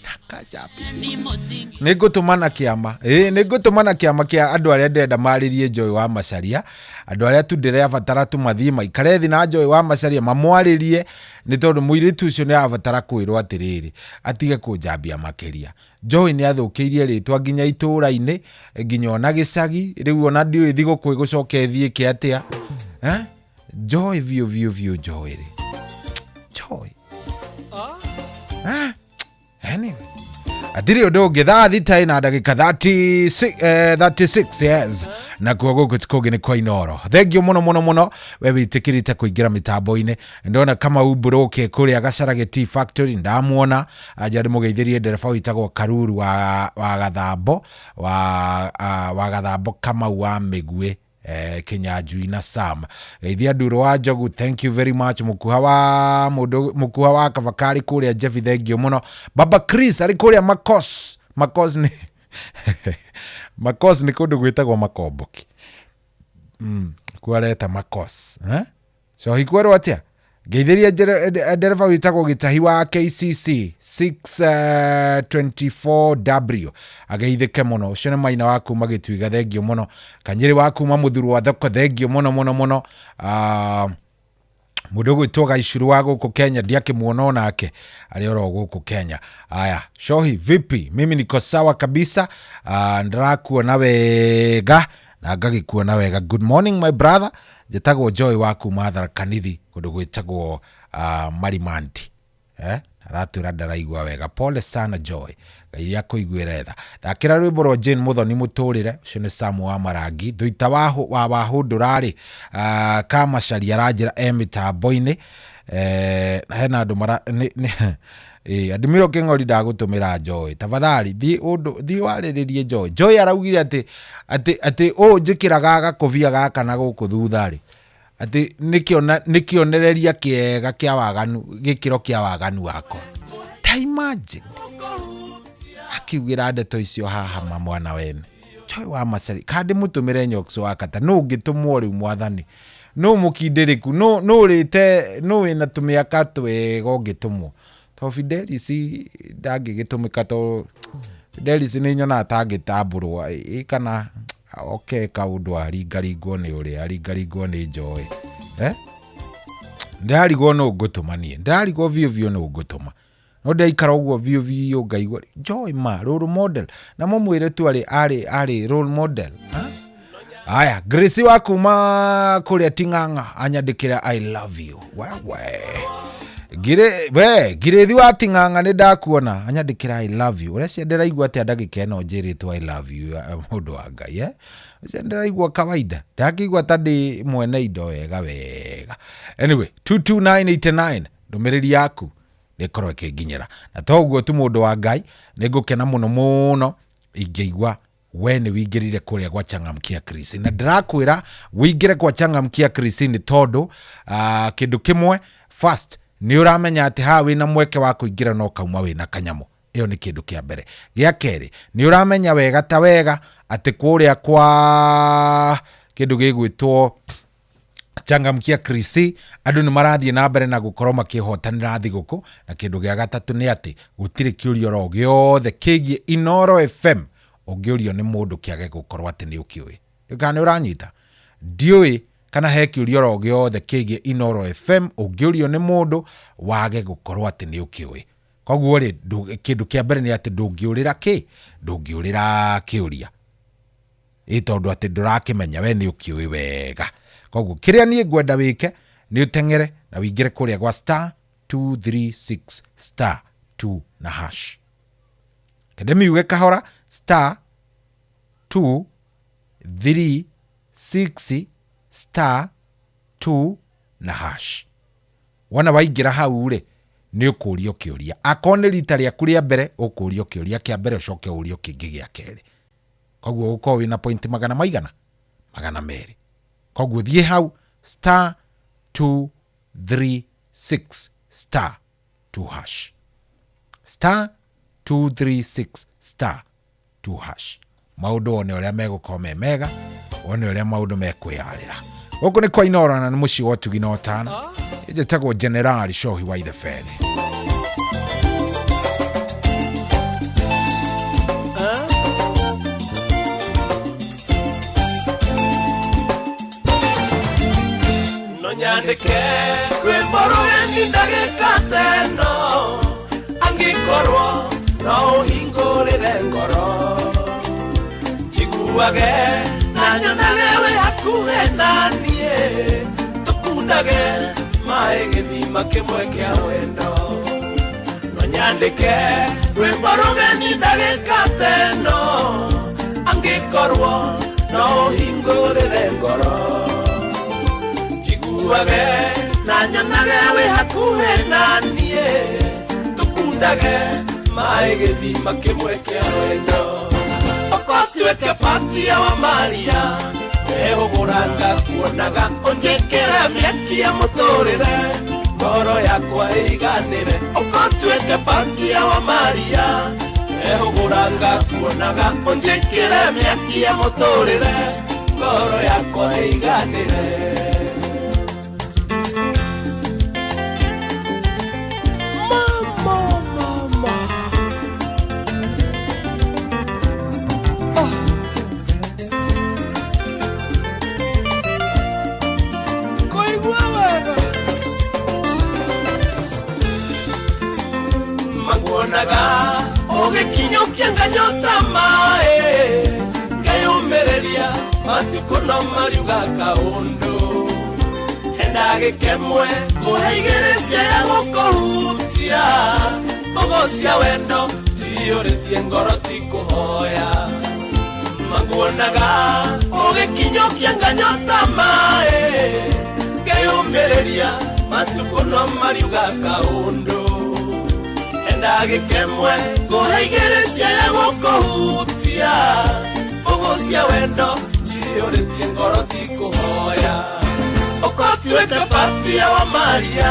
nigutumana kiama nigutumana kiama kia andu aria ndenda maririe Joy wa Masaria andu aria tu ndirebatara tu mathima ikarethi na Joy wa Masaria mamwaririe ni tondu muiritu ucio ni abatara kwirwo atiriri atige kunjambia makiria Joy ni athukiirie ritwa nginya itura-ini nginya ona gicagi riu ona ndiu thigo kwigucoke thie ki atia Joy view Joy Joy anyway atiri odonge thitha na ndagika 36 yes na kuogo kutikoge ni kwa Inoro thengio muno we witikirite kuingira mitambo-ini ndona kama ubroke kuri agacaraga Tea Factory ndamuona ajari mugeithirie ndereba witagwo Karuru wa Gathambo wa Gathambo kama wa Migwe Kinyanjui na Sam Geithia Nduro wa Njogu thank you very much mukuha wa Kavakari kuria Jeff thengio muno Baba Chris ari kuria Makos ni Makos ni kundu gwitagwo Makomboki kuareta Makos so hikwerwo atia Geithiria ndereba witagwo Gitahi wa KCC 624W ageithike muno. Ucio nĩ Maina wa kuma Gĩtuiga, thengio muno. Kanyiri wa kuma Mũthuru wa Thoko, thengio muno. Mũndũ gwĩtwo Icuru wa gũkũ Kenya, ndiakĩmuona nake arĩ oro gũkũ Kenya. Aya, Shohi vipi? Mimi niko sawa kabisa. Ndirakuona wega na ngagĩkuona wega. Good morning my brother. Njĩtagwo Joy wa kuma Tharaka-Nithi, kũndũ gwĩtagwo Marimanti. Aratwĩra ndaraigua wega. Pole sana Joy, Ngai akũiguĩre tha. Ndakĩra rwĩmbo rwa Jane Muthoni Mũtũrĩre, ũcio nĩ Samu wa Marangi. Thuita wa Wahũndũrarĩ Kamacari aranjĩra mĩtambo-inĩ. Na hena andũ Adimiro King'ori ndagũtũmĩra Joy. Tafadhali thi warĩrĩrie Joy. Joy araugire atĩ njĩkĩraga gakobia gaka na gũkũ thutha-rĩ, atĩ nĩkĩonereria kĩega kĩa waganu, gĩkĩro kĩa waganu wako. Ta imagine akiugĩra ndeto icio haha mwana wene. Joy wa Macari kandi mũtũmĩre Nyoxo wakata no ũngĩtũmwo rĩu mwathani, no mũkindĩrĩku, no ũrĩte, no wĩna tũmĩaka twega ũngĩtũmwo. To Fidelis ndangĩgĩtũmĩka, to Fidelis nĩ nyonaga ta angĩtambũrwo kana okay kaũndũ aringaringwo nĩ ũrĩa aringaringwo nĩ Joy. Ndarigwo no ngũtũmanie, ndarigwo vio no ngũtũma, no ndaikara ũguo vio ngaigua Joy role model, na mũmwĩre tu arĩ role model. Aya, Grace wa kuma kũrĩa Ting'ang'a anyandĩkĩra I love you. Girethi wa Ting'ang'a nĩ ndakuona anyandĩkĩra I love you. Ũrĩa ndĩraigua atĩ ndagĩka ĩno njĩrĩtwo I love you mũndũ wa Ngai. Ũrĩa ndĩraigua kawaida, ndakĩigua ta ndĩ mwene indo wega. Anyway, 22989 ndũmĩrĩri yaku nĩkorwo ĩkĩnginyĩra, na to ũguo tu mũndũ wa Ngai, nĩngũkena mũno ingĩigua we nĩ wĩingĩrire kũrĩa gwa Changamkia Chris. Na ndĩrakwĩra wĩingĩre kwa Changamkia Chris nĩ tondũ kĩndũ kĩmwe first nĩ ũramenya atĩ haha wĩna mweke wa kũingĩra no kauma wĩna kanyamũ. Ĩyo nĩ kĩndũ kĩa mbere. Gĩa kerĩ, nĩ ũramenya wega ta wega atĩ kũrĩa kwa kĩndũ gĩgwĩtwo Changamkia Chris andũ nĩ marathiĩ na mbere na gũkorwo makĩhotanĩra thigũkũ. Na kĩndũ gĩa gatatũ nĩ atĩ gũtirĩ kĩũrio ro gĩothe kĩgiĩ Inooro FM ũngĩũrio nĩ mũndũ kĩage gũkorwo atĩ nĩ ũkĩũĩ. Nĩ ũranyita? Ndiũĩ kana he kĩũrio ro gĩothe kĩgiĩ Inooro FM ũngĩũrio nĩ mũndũ wage gũkorwo atĩ nĩ ũkĩũĩ. Koguo rĩ, kĩndũ kĩa mbere nĩ atĩ ndũngĩũrĩra kĩũria tondũ atĩ ndũrakĩmenya we nĩ ũkĩũĩ wega. Koguo kĩrĩa niĩ ngwenda wĩke nĩ ũteng'ere na wĩingĩre kũrĩa gwa *236*2 na hash. Kende miuge kahora *236*2 na hash. Wana waingĩra hau rĩ, nĩ ũkũũrio kĩũria. Akorwo nĩ rita rĩaku rĩa mbere ũkũũrio kĩũria kĩa mbere, ũcoke ũũrio kĩngĩ gĩa kerĩ. Koguo ũkorwo wĩna point magana 200. Koguo thiĩ hau *236*2 hash. *236*2 hash. Maũndũ one ũrĩa megũkorwo me mega, one ũrĩa maũndũ mekwĩyarĩra. Gũkũ nĩ kwa Inooro na nĩ mũciĩ wa Ũtugi na Ũtana. Njĩtagwo General Shohi wa Ithebeni. Nyandĩke rwĩmbo rũgeni ndagĩka teno, angĩkorwo no ũhingũrĩre ngoro, njiguage na nyonage wĩ hakuhĩ na niĩ, tũkundage maĩ gĩthima kĩmwe kĩa wendo. No nyandĩke rwĩmbo rũgeni ndagĩka teno, angĩkorwo no ũhingũrĩre ngoro, njiguage na nyonage wĩ hakuhĩ na niĩ, tũkundage maĩ gĩthima kĩmwe kĩa wendo. Ũkotuĩke patia wa Maria, wehũgũranga kuonaga ũnjĩkĩre mĩakia mũtũrĩre, ngoro yakwa ĩiganĩre. Ũkotuĩke patia wa Maria, wehũgũranga kuonaga ũnjĩkĩre mĩakia mũtũrĩre, ngoro yakwa ĩiganĩre. maguonaga ũgĩkinyũkia nganyota maĩ ngeyũmĩrĩria matukũ no mariuga kaũndũ henda gĩkemwe ngũhe igĩrĩ ciaya gũkũhutia mbogo cia wendo ciyũrĩtie ngoro ti kũhoya maguonaga ũgĩkinyũkia nganyota maĩ ngeyũmĩrĩria matukũ no mariuga kaũndũ henda gĩkemwe ngũhe igĩrĩ ciaya gũkũhutia mbogo cia wendo ciyũrĩtie ngoro ti kũhoya ũkotuĩke patia wa Maria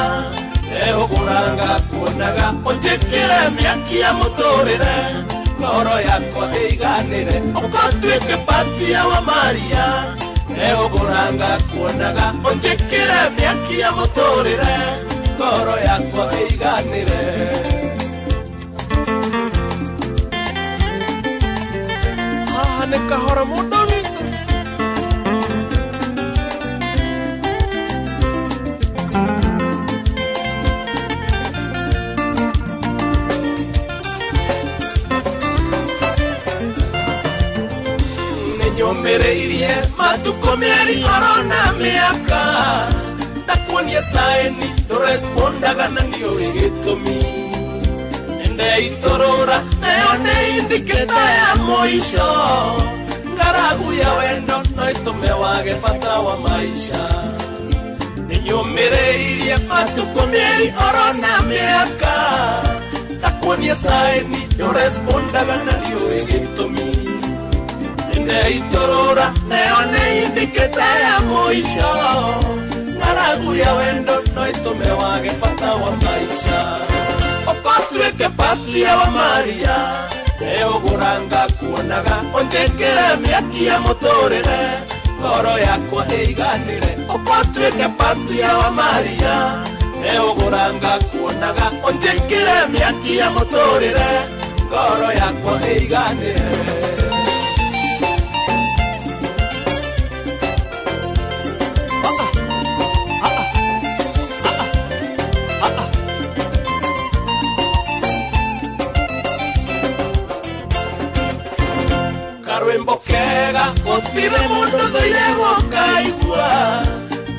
ehũgũranga kuonaga ũnjĩkĩre mĩaki ya mũtũrĩre ngoro yakwa ĩiganĩre ũkotuĩke patia wa Maria ehũgũranga kuonaga ũnjĩkĩre mĩaki ya mũtũrĩre ngoro yakwa ĩiganĩre haha nĩ kahora mũndũ witũ nyũmĩrĩirie matukũ mĩeri orona mĩaka ndakuonia saĩni ndũrespondaga na nĩũĩ gĩtũmi nĩndeitũrũra nayo nĩ indikĩta ya mũico ngaragu ya wendo no ĩtũme wage bata wa maica nĩnyũmĩrĩirie matukũ mĩeri orona mĩaka ndakuonia saĩni ndũrespondaga na nĩũĩ gĩtũmi nĩndeitũrũra nayo nĩ indikĩta ya mũico ngaragu ya wendo no ĩtũme wage bata wa maica ũkotuĩke patia wa Maria ehũgũranga kuonaga ũnjĩkĩre mĩaki ya mũtũrĩre ngoro yakwa ĩiganĩre ũkotuĩke patia wa Maria ehũgũranga kuonaga ũnjĩkĩre mĩaki ya mũtũrĩre ngoro yakwa ĩiganĩre rwĩmbo kega gũtirĩ mũndũ thũire gũkaigua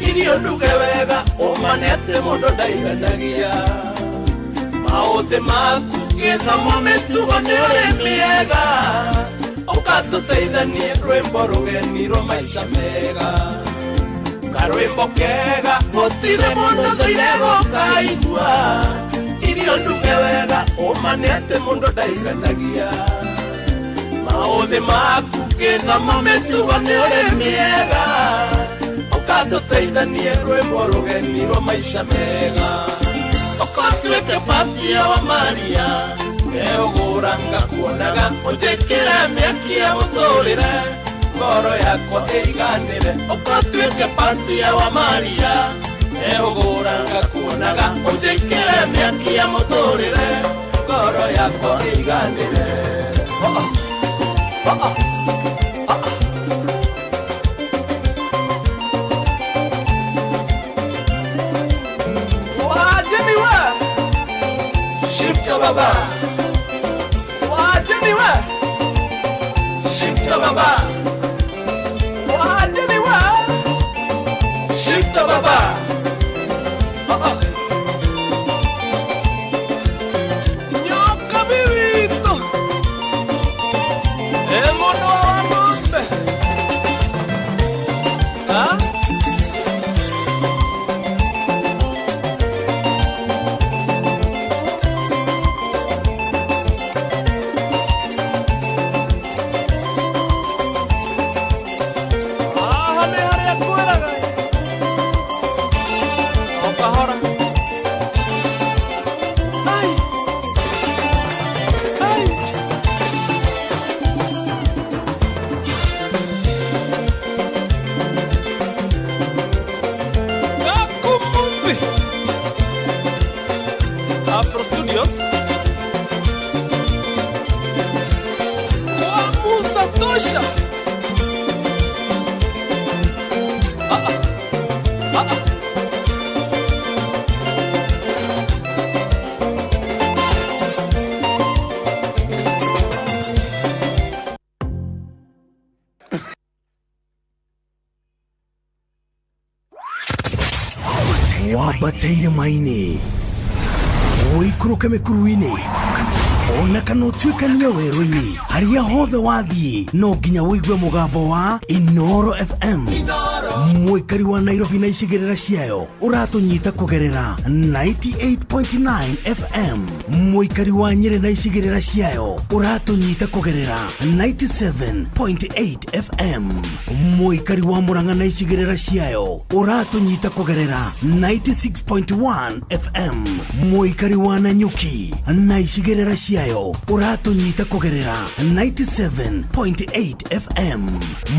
irio nduge wega ũmanete mũndũ ndaiganagia maũthĩ maku gĩthomo mĩtugo nĩ ũrĩ mĩega ũkatũteithanie rwĩmbo rũgeni rwa maica mega karwĩmbo kega gũtirĩ mũndũ thũire gũkaigua irio nduge wega ũmanete mũndũ ndaiganagia maũthĩ maku gĩthomo mĩtugo nĩ ũrĩ mĩega ũkatũteithanie rwĩmbo rũgeni rwa maica mega ũkotuĩke patia wa Maria ehũgũranga kuonaga ũnjĩkĩre mĩaki ya mũtũrĩre ngoro yakwa ĩiganĩre ũkotuĩke patia wa Maria ehũgũranga kuonaga ũnjĩkĩre mĩaki ya mũtũrĩre ngoro yakwa ĩiganĩre wajeni we shifta baba wajeni we shifta baba wajeni we shifta baba nyoka bibito mono wa ng'ombe wambateire maini oikuruke mikuruini ona kana utuikania werũ-inĩ harĩa hothe wathiĩ no nginya wĩigue mũgambo wa Inoro FM mũikari wa Nairobi na icigĩrĩra ciayo ũratũnyita kũgerera 98.9 FM mũikari wa Nyĩrĩ na icigĩrĩra ciayo ũratũnyita kũgerera 97.8 FM mũikari wa Murang'a na icigĩrĩra ciayo ũratũnyita kũgerera 96.1 FM mũikari wa Nanyuki na icigĩrĩra ciayo ũratũnyita kũgerera 97.8 FM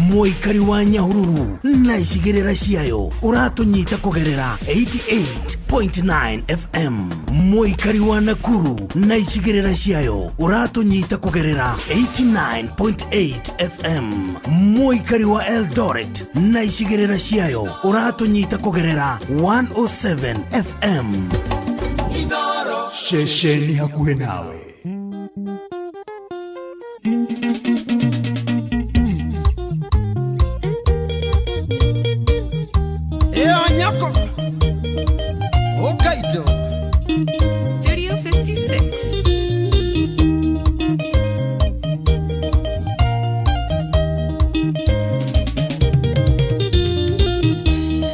mũikari wa Nyahururu na icigĩrĩra ciayo ũratũnyita kũgerera 88.9 FM mũikari wa Nakuru na icigĩrĩra ciayo ũratũnyita kũgerera 89.8 FM mũikari wa Eldoret na icigĩrĩra ciayo ũratũnyita kũgerera 107 FM Shesheni hakuhe nawe. Nyako Hokkaido Studio 56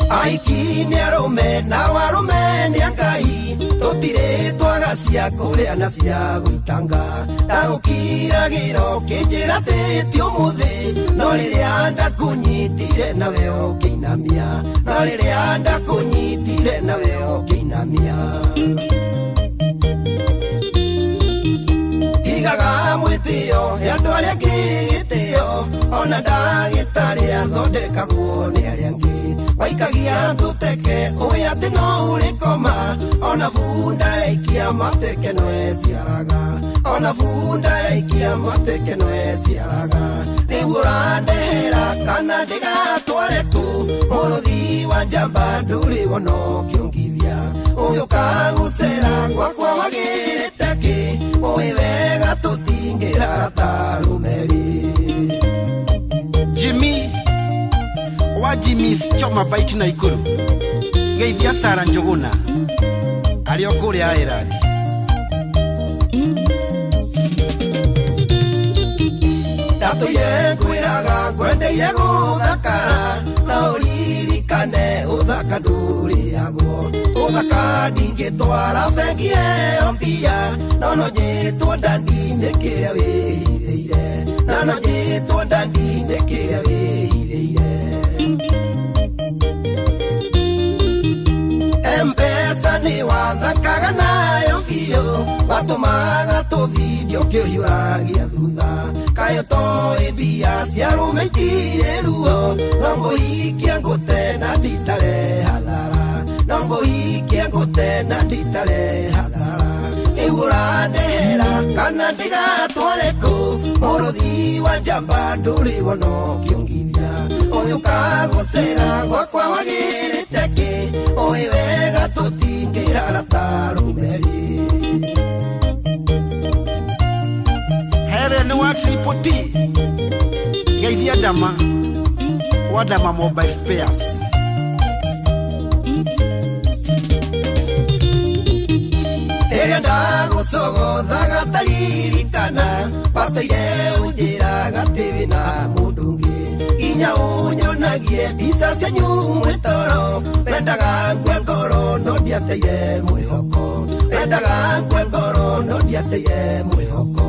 Aiki ni arume na warume ni Ngai tutire twagacia kuria na cia guitanga ndagukiragiro kinjira titi umuthi no riria ndakunyitire nawe ukinamia no riria ndakunyitire nawe ukinamia igaga mwitio yandu aria ngigitio ona ndagitari athondekagwo ni aria ngi waikagia tuteke uya tino urikoma ona funda ikia mateke no esiaraga ona funda ikia mateke no esiaraga nigura ndehera kana ndiga twareku muruthi wa jamba nduri wono kiongithia uyu kagucera gwakwa wagirite ki uwega tutingira tarumeri Jimmy wa Jimmy's Choma Bite na Ikuru geithia Sara Njuguna ario kuria Ireland tatuye kwiraga kwendeire guthakara na uririkane uthaka nduriagwo uthaka ndingitwara bengi ĩyo mbia nono njĩtwo ndandine kĩrĩa wĩhithĩire nono njĩtwo ndandine kĩrĩa wĩhithĩire M-Pesa ni wathakaga nayo biũ watũmaga tũvidio kĩhiũragia thutha kayo toĩ mbia cia rũme itirĩ ruo no ngũhikia ngũte na nditare hathara no ngũhikia ngũte na nditare hathara nĩguo ndehera kana ndigatware kũ mũrũthi wa njamba ndũrĩ wono kĩongithia ũyũ kagũcera gwakwa wagĩrĩte kĩ ũĩ wega tũtingĩrara ta rũmeri Helen wa Triple T geithia Dama wa Dama Mobile Spares Ĩrĩa ndagũcogothaga taririkana bataire ũnjĩraga tĩrĩ na mũndũ ũngĩ nginya ũnyonagie mbica cianyu mwĩtoro wendaga ngwe ngoro no ndiateire mwĩhoko wendaga ngwe ngoro no ndiateire mwĩhoko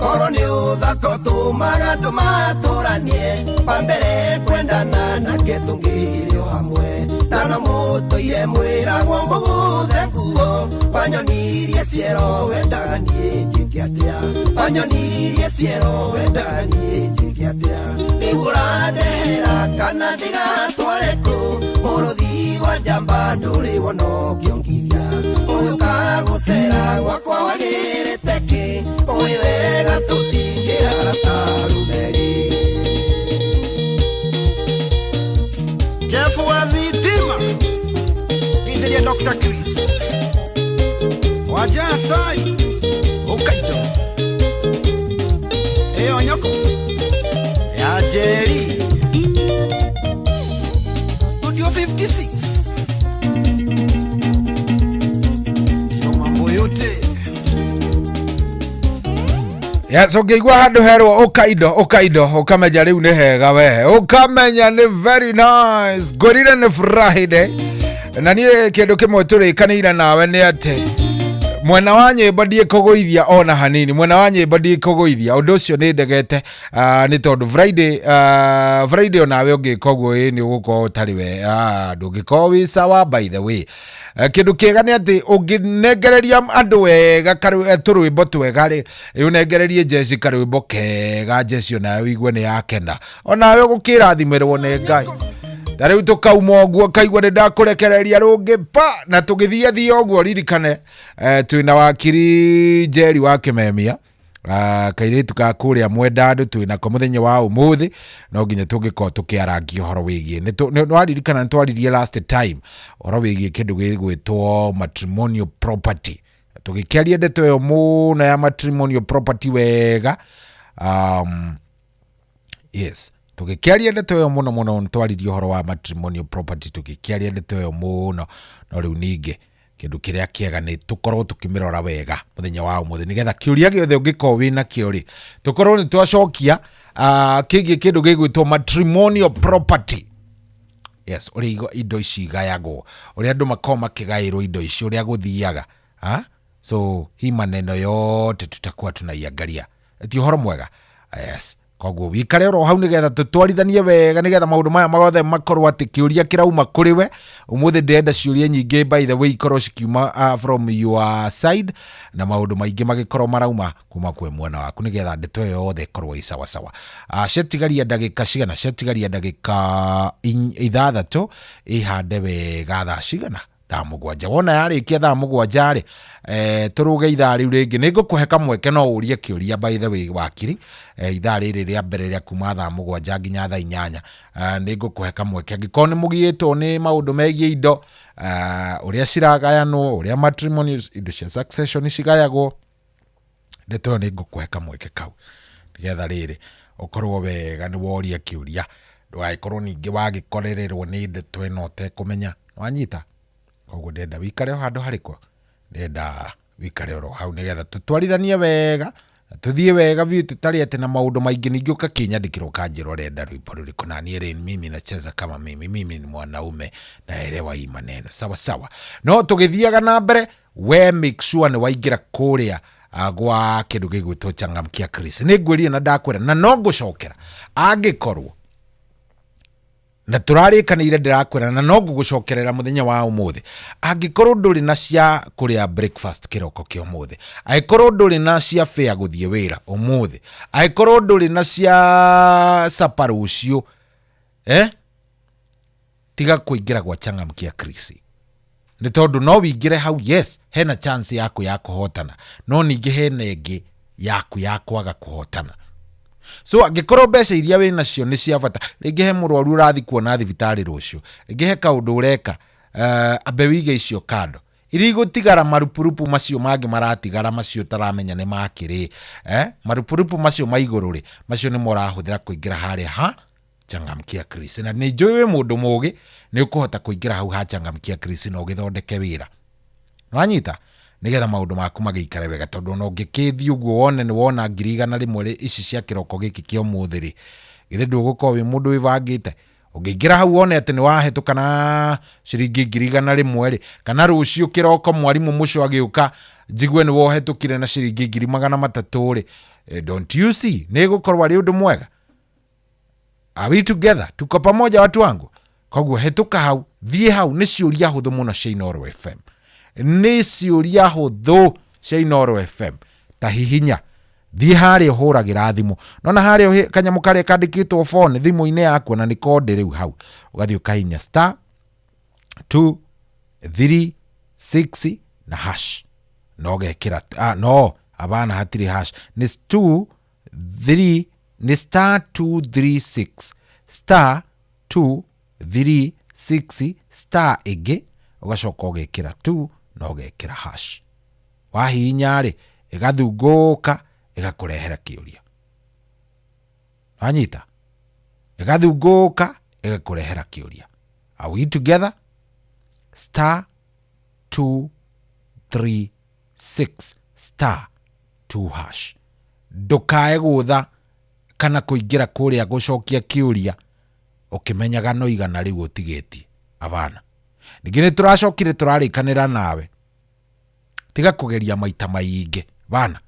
Koro ni uthaka ũtũmaga andũ matũranie pambere kwendana na ketungĩrio hamwe na no mũtũire mwĩragwo mũgũthe nguo wanyonirie ciero wendaga niĩ njĩke atĩa wanyonirie ciero wendaga niĩ njĩke atĩa nĩguo ũrandehera kana ndigatware kũ mũrũthi wa njamba ndũrĩ wono kĩongithia ũyũ kagũcera gwakwa wagĩrĩte kĩ ũĩ wega tũtingĩrara ta rũmeri Jeff wa thitima githĩria Dr. Chris waja asali Hokkaido ĩyo nyoko ya Jerry Yes, ukigwa handu herwo ukaido ukamenya riu ni hega we ukamenya ni very nice gorire ni Friday na nie kindu kimwe turikanire nawe ni ati mwena wa nyimbo ndie kuguithia ona hanini mwena wa nyimbo ndie kuguithia undu ucio ni ndegete ni tondu Friday onawe ungikoguo ni ugukorwo utari we ndungikowo wi sawa by the way kindu kiega ni ati unginengereria andu wega turwimbo twega ri unengererie Jesse karwimbo kega Jesse onawe wigue ni yakenda onawe ugukirathimirwo ni Ngai Dariu tukauma oguo kaigwa ni ndakurekereria rungi pa na tugithia oguo ririkane twina wakiri Jerry wa Kimemia kairitu ka kuria mwenda andu twina ko muthenya wa umuthi no nginya tungiko tukiarangia horo wigie no aririkana ntwaririe last time horo wigie kindu gigwitwo matrimonial property tugikiaria ndeto yo muno ya matrimonial property wega yes tugikiaria ndeto yo muno ntwaririe horo wa matrimonial property tugikiaria ndeto yo muno no riu ninge kindu kiria kiega ni tukorwo tukimirora wega muthenya wa umuthi nigetha kiuria giothe ungiko wina kiori tukorwo ni twacokia kigi kindu gigwitwo matrimonial property yes uri indo ici gayagwo uri andu makoma kigairwo indo ici uri aguthiaga so hi maneno yote tutakuwa tunaiangalia ti horo mwega yes koguo wikare ro hau nigetha tutwarithanie wega nigetha maundu maya magothe makorwo ati kiuria kirauma kuri we umuthi ndenda ciuria nyingi by the way ikorwo cikiuma from your side na maundu maingi magikorwo marauma kuma kwe mwena waku nigetha ndeto yothe ikorwo i sawa sawa cetigaria ndagika cigana cetigaria ndagika ithathatu ihande wega thaa cigana thaa mugwanja wona yarikia thaa mugwanja ri turuge ithaa riu ringi ningukuhe kamweke no urie kiuria by the way wakiri ithaa riri ria mbere ria kuma thaa mugwanja nginya thaa inyanya ningukuhe kamweke angiko ni mugiitwo ni maundu megie indo uria ciragayanwo uria matrimonial indo cia succession cigayagwo ndeto ningukuhe kamweke kau nigetha riri ukorwo wega ni woria kiuria ndugaikorwo ningi wagikorererwo ni ndeto ino utekumenya wanyita koguo ndenda wikare handu harikwo ndenda wikare ro hau nigetha tutwarithanie wega tuthie wega vi tutari ate na maundu maingi ningi ukakinyandikirwo kanjiro renda rwimbo ruriko na nie ri mimi nacheza kama mimi ni mwanaume na elewa hii maneno sawa sawa no tugithiaga na mbere we make sure ni waingira kuria gwa kindu gigwitwo Changamkia Chris ni ngwirie na ndakwira na no ngucokera angikorwo na turarikanire ndirakwira na no ngugucokerera muthenya wa umuthi angikorwo nduri na cia kuria breakfast kiroko ki umuthi aikorwo nduri na cia fare guthie wira umuthi aikorwo nduri na cia supper ucio tiga kuingira gwa Changamkia Chris ni tondu no wingire hau yes hena chance yaku ya kuhotana no ningi hena ingi yaku ya kwaga kuhotana so angikorwo mbeca iria wina cio ni cia bata ringi he murwaru urathi kuona thibitari rucio ringi he kaundu ureka abe wige icio kando iri gutigara marupurupu macio mangi maratigara macio taramenya ni makiri marupurupu macio maigururi macio ni morahuthira kuingira haria Changamkia Chris na ni njui we mundu mugi ni ukuhota kuingira hau Changamkia Chris no githondeke wira nwanyita nigetha maundu maku magiikare wega tondu no ngikithio guo wone ni wona 100 rimwe ici cia kiroko giki kio muthiri githe ndugukorwo wi mundu wivangite ungiingira hau wone ati ni wahetukana ciringi 100 rimwe ri kana rucio kiroko mwarimu mucio agiuka njigwe ni wohetukire na ciringi 300 ri don't you see ni gukorwo ari undu mwega are we together tuko pamoja watu wangu koguo hetuka hau thie hau ni ciuria huthu muno cia Inooro FM ni ciuria huthu cia Inooro FM tahihinya thie haria huragira thimu nona haria kanyamu karia kandikitwo phone thimu-ini yaku na ni kode riu hau ugathi ukahinya *236 na hash no gekira no abana hatiri hash ni *236 *236 ege ugacoka ugekira 2 no gekira hash wahinya ri igathunguka igakurehera kiuria wanyita igathunguka igakurehera kiuria are we together *236 *2#. Ndukae gutha kana kuingira kuria gucokia kiuria ukimenyaga no igana riu utigetie abana. Ningine turacokire turarikanira nawe tiga kugeria maita maingi bana,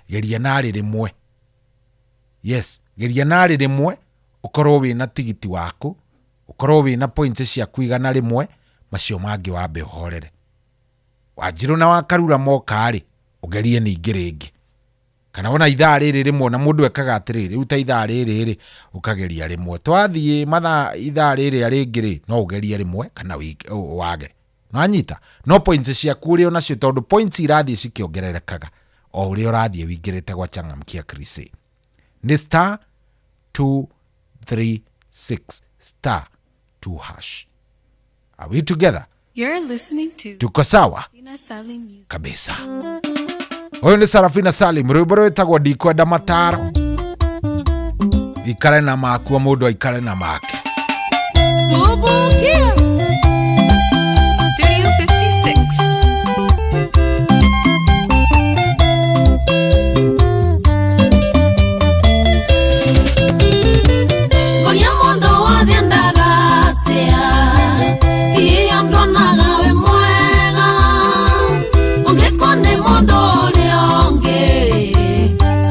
geria nari rimwe. Yes, geria nari rimwe ukorwo wina tigiti waku, ukorwo wina points cia kuigana rimwe, macio mangi wambe uhorere. Wajiru na wakarura mokari ugerie ningi ringi. Kana ona ithaa riri rimwe na mundu ekaga atiriri uta ithaa riri ukageria rimwe. Twathie matha ithaa riri aringiri no ugerie rimwe kana wage. No anyita no points cia kuri ona cio tondu points irathie cikiongererekaga o uri urathie wingirite gwa Changamkia Chris. Ni *236 *2#. Are we together? You're listening to Tuko sawa Salim Music. kabisa. Oyo ni Sarafina Salim, rwimbo rwetagwo Ndikwenda Mataro. Ikare na maku, mundu aikare na make. Subukia Studio 56. Konya mondo wathiendagatea iya ndonaga we mwega ungikone mondo rionge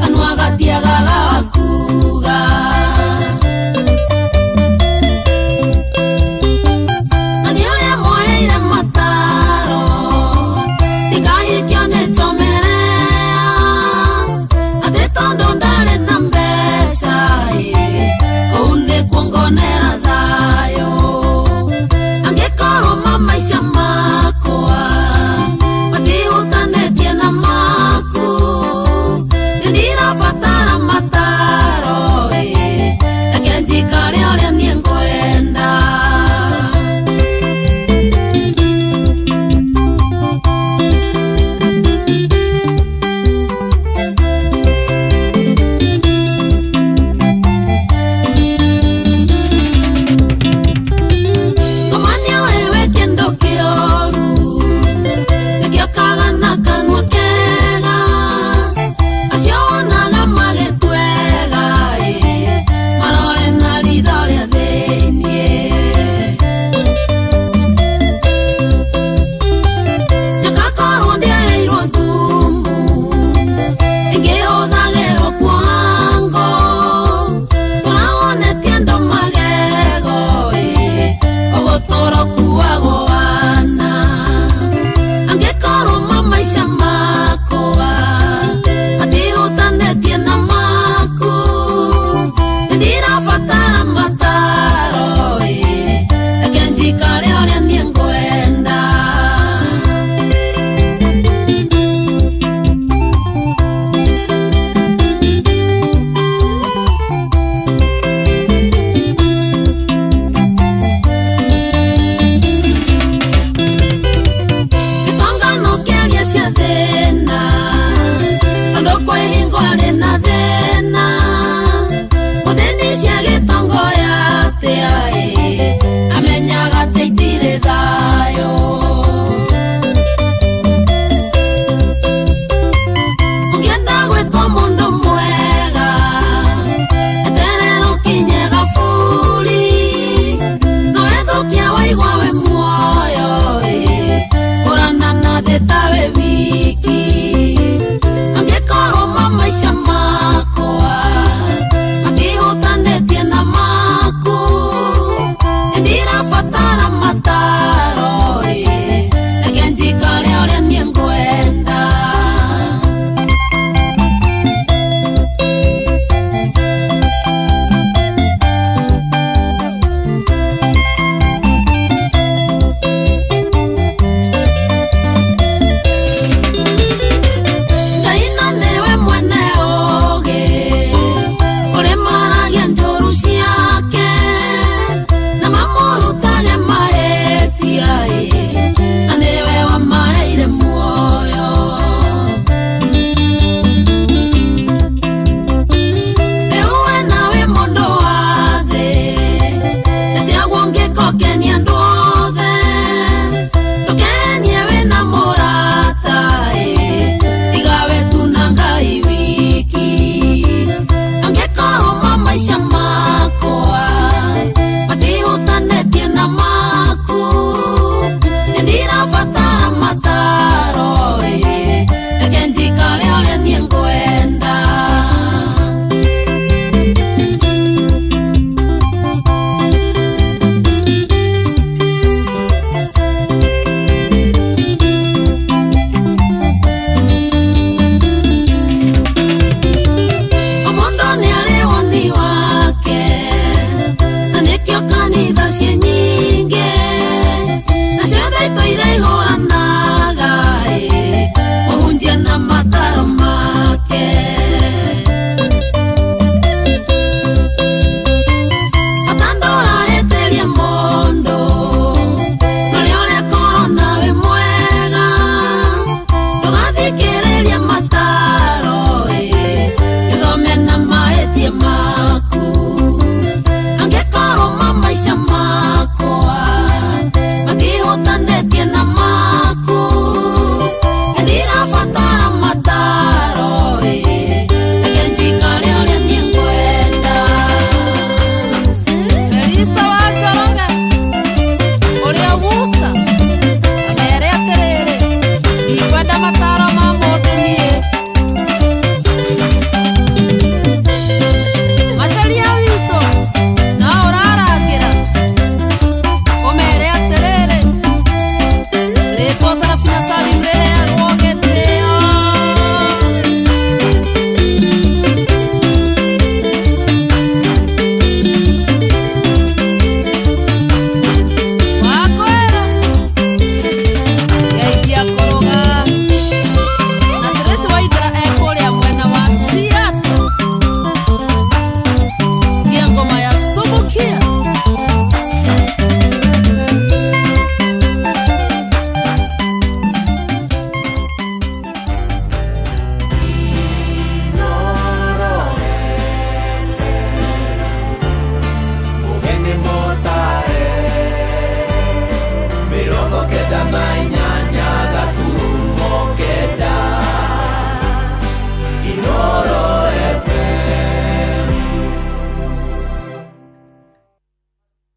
kanwa gatiagaga wakuga na ni uria mweire mataro ndikahikio chomerea ati tondu ndari na mbeca une kuongonera thayo angikorwo mamaisha makwa matihutanĩtie na maku nĩndirabatara mataro reke njikare ũrĩa niĩ ngwenda. Komania wewe kendo kioru nikio kagana kanwa kega acionaga magĩtwega marore na ritho rĩa thĩiniĩ nyakakorwo ndĩaheirwo thumu ĩngĩhũthagĩrwo kwango tũrawonetie ndo magego ũgũtũũro kuagwo wana angĩkorwo mamaisha makwa matihutanĩtie na maku nĩndirabatara mataro reke njikare ũrĩa niĩ ngwenda. Gĩtongano kĩaria cia thĩna tondũ kwĩhingwo arĩ na thĩna mũthĩni cia gĩtongo yatea amenyaga atĩ itirĩ thayũ ũngĩenda gwĩtwo mũndũ mwega eterera ũkinye gaburi no wethũkia waigua we muoyo ũrana na thĩ tawe wiki angĩkorwo mamaisha makwa matihutanĩtie na maku nĩndirabatara mataro reke njikare ũrĩa niĩ ngwenda. Ngai na nĩwe mwene ũũgĩ ũrĩ maragia njũru cia njikare ũrĩa niĩ ngwenda.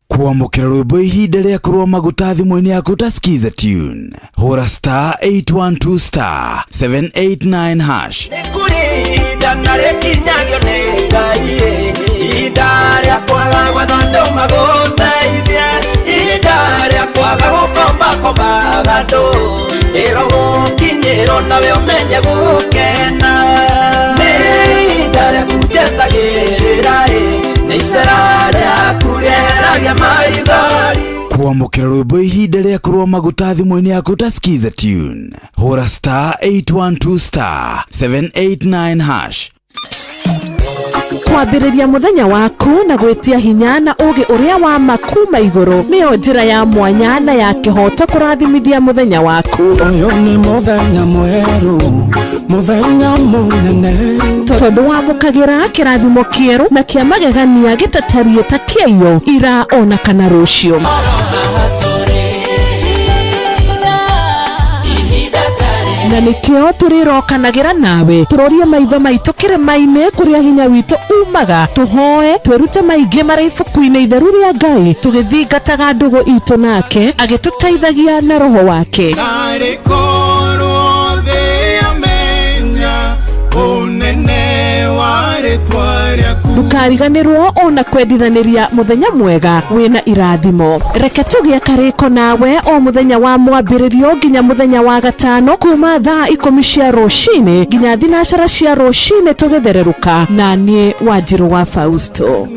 Kuamukira rwimbo ihinda rĩa kurwa maguta thimũ-inĩ yaku ta skiza tune. Hũra star 812 star 789 hash. Nĩkũrĩnda na rĩkinyagio nĩ Ngai, ihinda rĩa kwaga gwetha andũ magũteithie, ihinda rĩa kwaga gũkombakombaga andũ, ĩro gũkinyĩrwo nawe ũmenye gũkena. Nĩ ihinda rĩa kũnjetagĩrĩra nĩ icera rĩaku rĩeragia maithori. Kuamukira rwimbo ihinda rĩa kurwa maguta thimũ-inĩ yaku ta skiza tune. Hũra star 812 star 789 hash. Kwambĩrĩria mũthenya waku na gwĩtia hinya na ũgĩ ũrĩa wa makuma igũrũ nĩyo njĩra ya mwanya na ya kĩhoto kũrathimithia mũthenya waku. Ũyũ nĩ mũthenya mwerũ, mũthenya mũnene, tondũ wamũkagĩra kĩrathimo kĩerũ na kĩa magegania gĩtatarie ta kĩayo ira ona kana rũciũ. Na nĩkĩo tũrĩrokanagĩra nawe tũrorie maitho maitũ kĩrĩma-inĩ kũrĩa hinya witũ umaga, tũhoe twĩrute maingĩ marĩ ibuku-inĩ itheru rĩa Ngai, tũgĩthingataga ndũgũ itũ nake agĩtũteithagia na roho wake. Ndũkariganĩrwo ona kwendithanĩria mũthenya mwega wĩna irathimo. Reke tũgĩe karĩko nawe o mũthenya wa mwambĩrĩrio nginya mũthenya wa gatano kuma thaa 10 cia rũcinĩ nginya thinacara cia rũcinĩ tũgĩthererũka na niĩ Wanjirũ wa Fausto.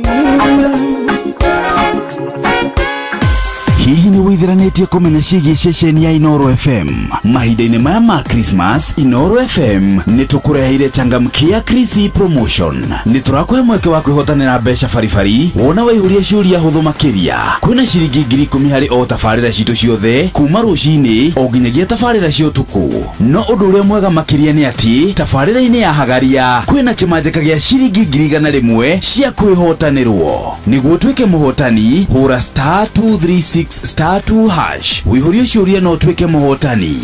Hihi nĩ wĩtheranĩtie kũmenya ciĩgiĩ ceceni ya Inoro FM? Mahinda-inĩ maya ma Christmas, Inoro FM nĩ tũkũreheire changamkia Chrissy promotion. Nĩ tũrakũhe mweke wa kwĩhotanĩra mbeca baribari wona waihũria ciũria hũthũ makĩria. Kwĩna ciringi 10,000 harĩ o tabarĩra citũ ciothe kuma rũcinĩ o nginyagia tabarĩra cia ũtukũ. No ũndũ ũrĩa mwega makĩria nĩ atĩ tabarĩra-inĩ ya Hagaria kwĩna kĩmanjĩka gĩa ciringi 100,000 cia kwĩhotanĩrwo. Nĩguo tuĩke mũhotani, hũra star 236 star 2 hash. Wĩihũrie ciũria no tuĩke mũhotani.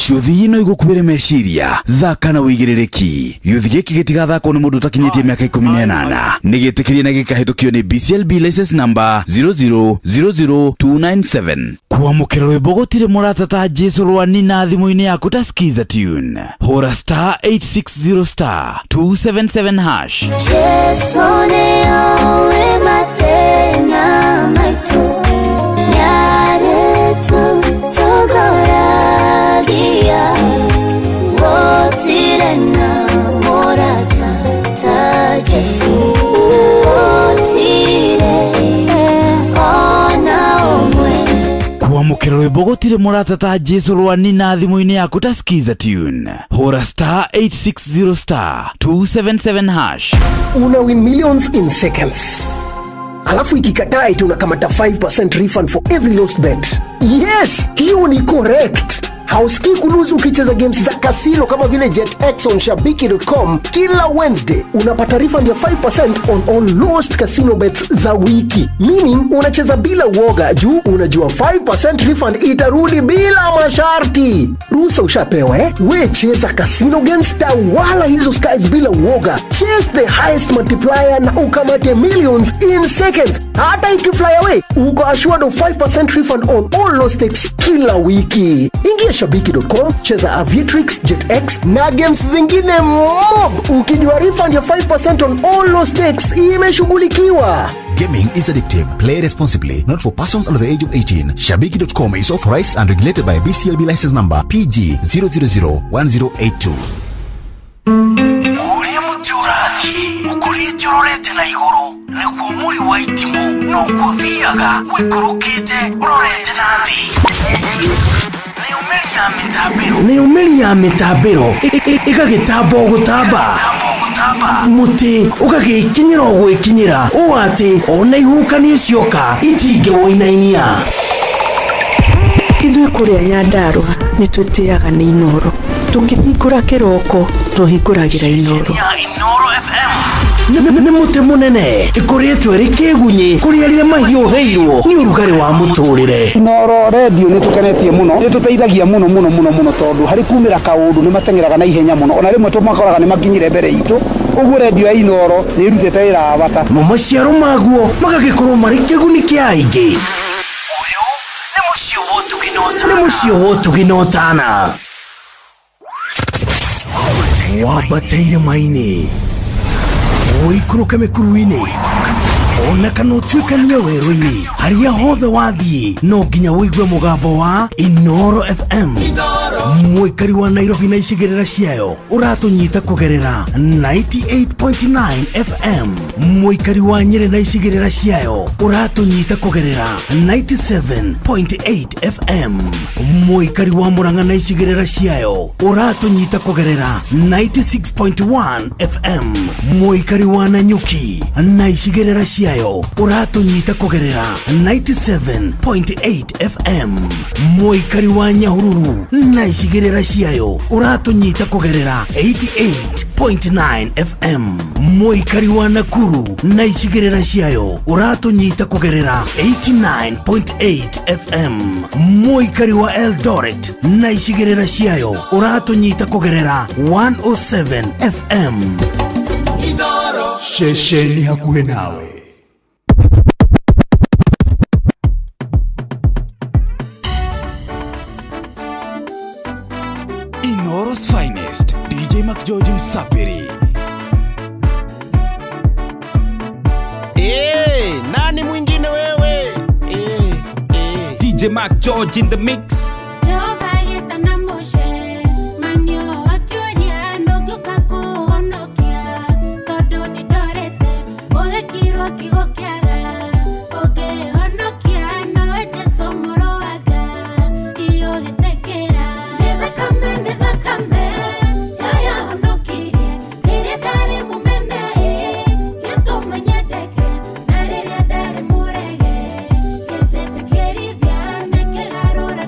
ciuthi no igukubire meciria thaka na wigirereki yuthi giki gitigathakwo ni mundu utakinyitie miaka 18 nigitikirie na gikahitukio ni BCLB license number 0000297 kuamukira rwimbo gutire muratata Jesu rwani na thimu-ini yaku ta skiza tune hora *860*277# Jesu niwe matena maitu yaretu togoragia wotire na muratata Jesu wotire ona omwe kuamukira rwimbo gutire muratata Jesu rwani na thimu-ini yaku ta skiza tune hora *860*277# Una win millions in seconds. Alafu ikikataa eti unakamata 5% refund for every lost bet. Yes, hiyo ni correct. Hausikii kuluzu ukicheza games za casino kama vile JetX on Shabiki.com. Kila Wednesday unapata refund ya 5% on all lost casino bets za wiki. Meaning unacheza bila uoga juu unajua 5% refund itarudi bila masharti. Ruhusa ushapewa We cheza casino games wala hizo skies bila uoga. Chase the highest multiplier na ukamate millions in seconds. Hata ikifly away, uko assured of 5% refund on all lost stakes kila wiki. Ingia Shabiki.com, cheza Aviatrix, JetX na games zingine mob. Ukijua refund ya 5% on all lost stakes imeshughulikiwa. Gaming is addictive. Play responsibly. Not for persons under the age of 18. Shabiki.com is authorized and regulated by BCLB license number PG 0001082. Uria mutiurathi ukurite urorete na iguru niguo muri wa itimu no guthiaga wikurukite urorete na thi ni umeri ya mitambiro ikagitambo gutamba muti ukagikinyira gwikinyira uati ona ihukanie cioka itinge woinainia Ithuĩ kũrĩa Nyandarua nĩ twĩtĩaga nĩ Inoro. Tũngĩhingũra kĩroko tũhingũragĩra Inoro. Nĩ mũtĩ mũnene ĩkoretwo ĩrĩ kĩgunyi kũrĩ arĩa mahiũhĩirwo nĩ ũrugarĩ wa mũtũrĩre. Inoro radio nĩ tũkenetie mũno, nĩ tũteithagia mũno tondũ harĩ kumĩra kaũndũ nĩ matengeraga na ihenya mũno, ona rĩmwe tũmakoraga nĩ makinyire mbere itũ. Ũguo radio ya Inoro nĩ ĩrutĩte wĩra wa bata. Maciaro maguo magagĩkorwo marĩ kĩguni kĩa aingĩ. Nĩ mũciĩ wotũginotana wabateire maini ũikũrũke mĩkuru-inĩ ona kana ũtuĩkanie werũ-inĩ harĩa hothe wathiĩ no nginya wĩigue mũgambo wa Inoro FM. Mũikari wa Nairobi na icigĩrĩra ciayo ũratũnyita kũgerera 98.9 FM. Mũikari wa Nyeri na icigĩrĩra ciayo ũratũnyita kũgerera 97.8 FM. Mũikari wa Murang'a na icigĩrĩra ciayo ũratũnyita kũgerera 96.1 FM. Mũikari wa Nanyuki na icigĩrĩra ciayo ũratũnyita kũgerera 97.8 FM. Mũikari wa Nyahururu na icigĩrĩra ciayo ũratũnyita kũgerera 88.9 FM. Mũikari wa Nakuru na icigĩrĩra ciayo ũratũnyita kũgerera 89.8 FM. Mũikari wa Eldoret na icigĩrĩra ciayo ũratũnyita kũgerera 107 FM. Shesheni hakuhe nawe. Inoro's finest, DJ Mac George Msapiri. Nani mwingine wewe? DJ Mac George in the mix.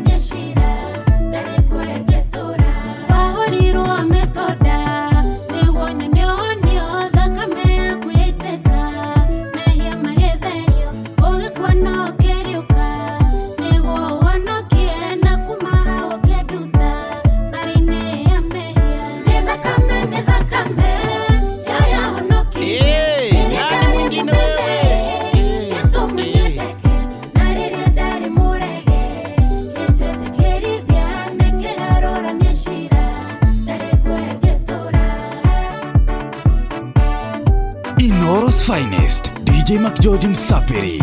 Yes. Inoro's finest, DJ McGeorge Msapiri.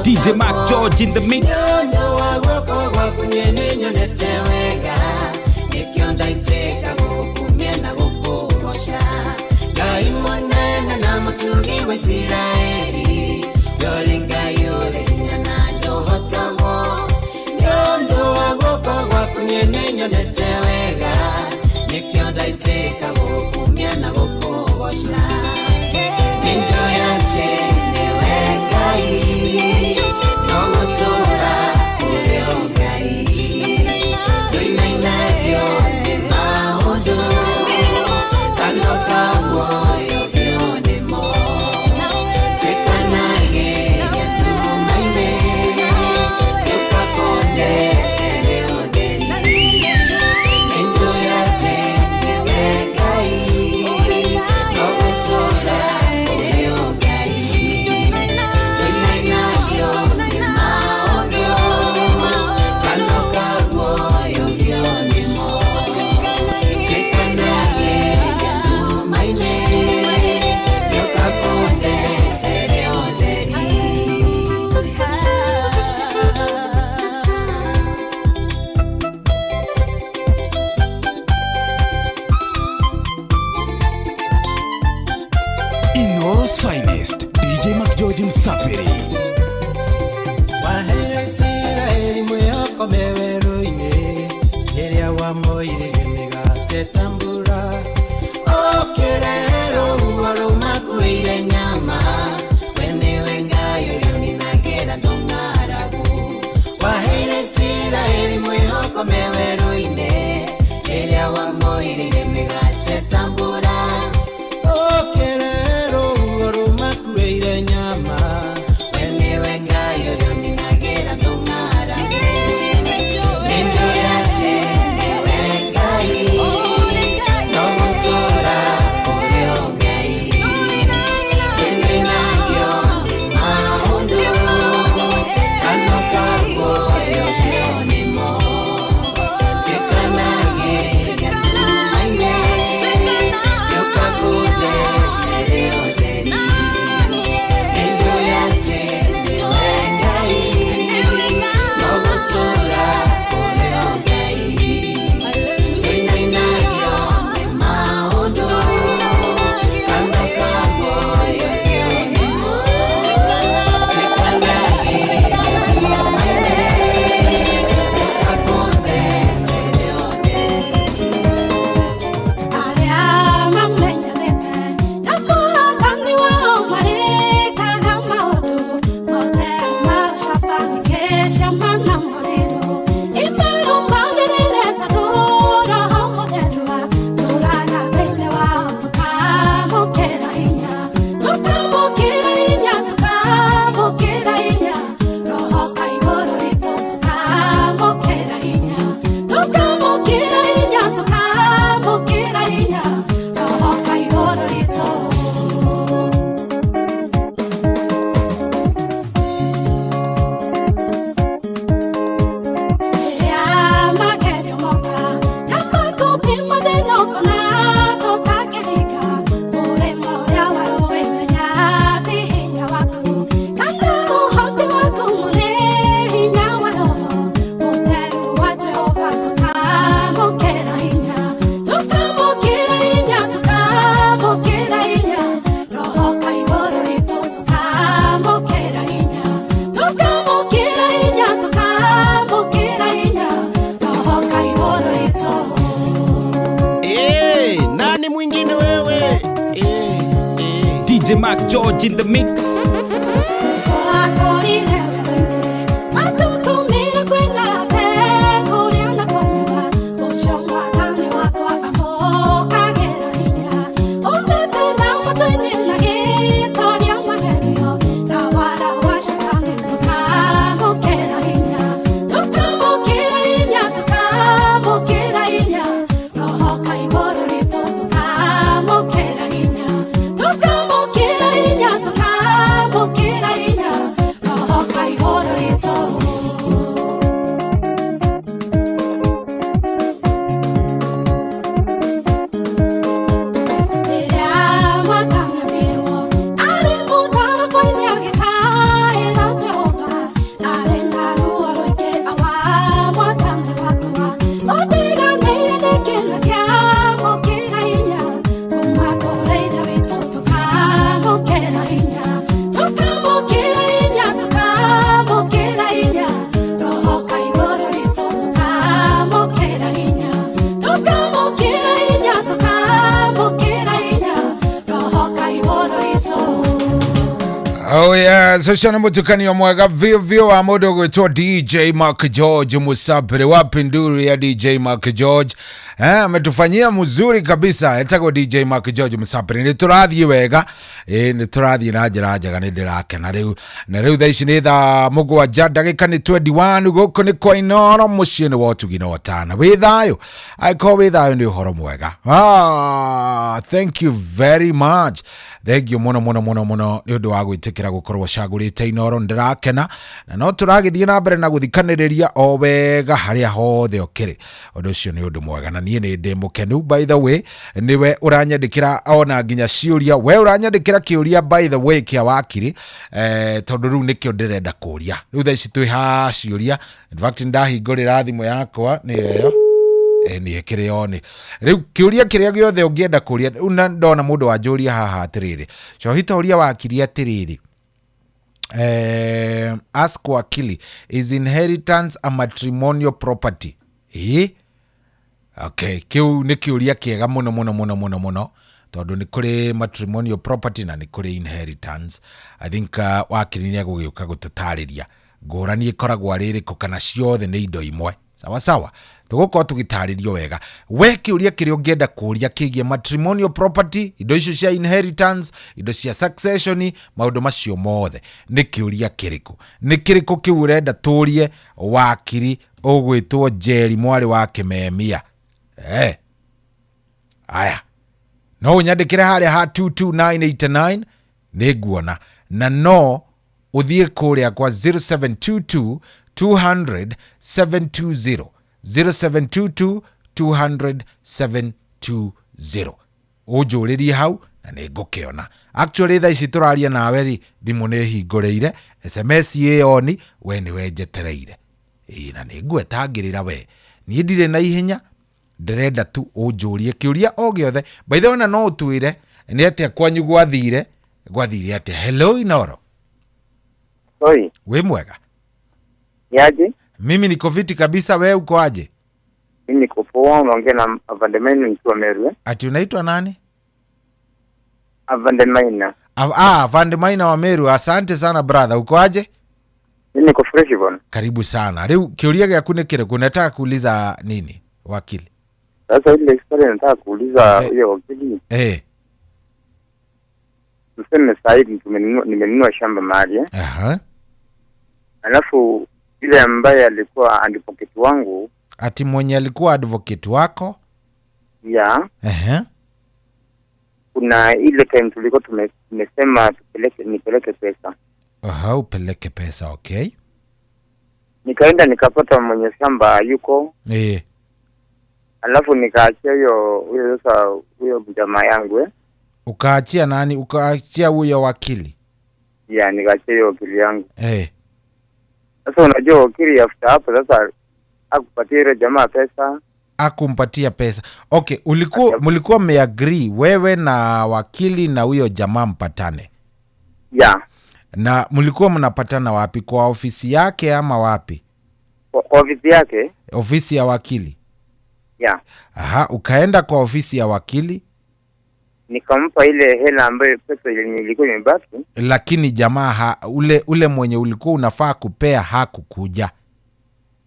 DJ McGeorge in the mix. Inoro's finest, DJ McGeorge Msapiri. Wahera Israeli mwehoko meweru-ini, iria wamoire migate tambura. Okerero uoro makuire nyama, wenewe ngayo yoninagera ndongaragu. Wahera Israeli mwehoko meweru-ini, iria wamoire DJ Mark George in the mix. Oh yeah, sasa mutukanio mwega vio wa modo gwitwa DJ Mark George Musapere wa Pinduru ya DJ Mark George. Ametufanyia mzuri kabisa. Etagwo DJ Mark George Musapere. Niturathie wega. Niturathie na njira njega nindirake na riu thaa ici ni thaa mugwanja ndagika ni 21 guku ni kwa Inoro mucii ni wotugina watana. Wi thayo. Aiko wi thayo ni uhoro mwega. Thank you very much. Thank you muno ni undu wa gwitikira gukorwo cagurite Inoro ndirakena na no turagithie na mbere na guthikaniriria o wega haria hothe okiri undu ucio ni undu mwega na nie ni ndi mukenu. By the way niwe uranyandikira ona nginya ciuria we uranyandikira kiuria by the way kia wakiri tondu ru nikio ndirenda kuria riu thaici twi ha ciuria. In fact ndahingurira thimu yakwa ni yo ni ekire yone riu kiuria kiria giothe ungienda kuria una ndona mundu wanjuria haha atiriri cohita uria wakiri atiriri ask wakili, is inheritance a matrimonial property? Okay, kiu ni kiuria kiega muno tondu ni kuri matrimonial property na ni kuri inheritance. I think wakiri ni agugiuka gututariria ngurani ikoragwo aririku kana ciothe ni indo imwe. Sawa tugukorwo tugitaririo wega. We kiuria kiria ungienda kuria kigie matrimonial property, indo icio cia inheritance, indo cia succession, maundu macio mothe ni kiuria kiriku? Ni kiriku kiu urenda turie wakiri ugwitwo Jerry mwari wa Kimemia? Aya no unyandikire haria ha 22989 ni guona na no uthie kuria kwa 0722 200 720 0722 200 720 ujuririe hau na ni ngukiona. Actually thaa ici turaria nawe ri thimu ni hingureire, SMS yoni we ni wenjetereire na ni ngwetangirira we ni ndire na ihenya ndirenda tu ujurie kiuria o giothe. By the way na no utwire ni atia kwanyu gwathire atia. Hello Inoro. Oi, we mwega? Yaje? Mimi niko fiti kabisa, wewe uko aje? Mimi niko poa, unaongea na Avandemaina nikiwa Meru. Ati unaitwa nani? Avandemaina. Avandemaina wa Meru. Asante sana brother. Uko aje? Mimi niko fresh bwana. Karibu sana. Leo kiuria gyaku ni kire kunataka kuuliza nini wakili? Sasa ile story nataka kuuliza hiyo wakili. Tuseme Said nimenunua shamba mahali. Alafu ile ambaye alikuwa advocate wangu. Ati mwenye alikuwa advocate wako? Ya. Kuna ile time tulikuwa tumesema nipeleke pesa. Upeleke pesa, okay. Nikaenda nikapata mwenye shamba yuko. Alafu nikaachia huyo sasa huyo jamaa yangu Ukaachia nani? Ukaachia huyo wakili? Ya, nikaachia huyo wakili yangu. Sasa unajua wakili after hapo sasa akupatia ile jamaa pesa. Akumpatia pesa. Okay, mlikuwa mmeagree wewe na wakili na huyo jamaa mpatane? Ya. Na mlikuwa mnapatana wapi? Kwa ofisi yake ama wapi? Kwa ofisi yake. Ofisi ya wakili? Ya. Ukaenda kwa ofisi ya wakili? nikampa ile hela ambayo pesa ile ilikuwa imebaki. Lakini jamaa ule mwenye ulikuwa unafaa kupea hakukuja.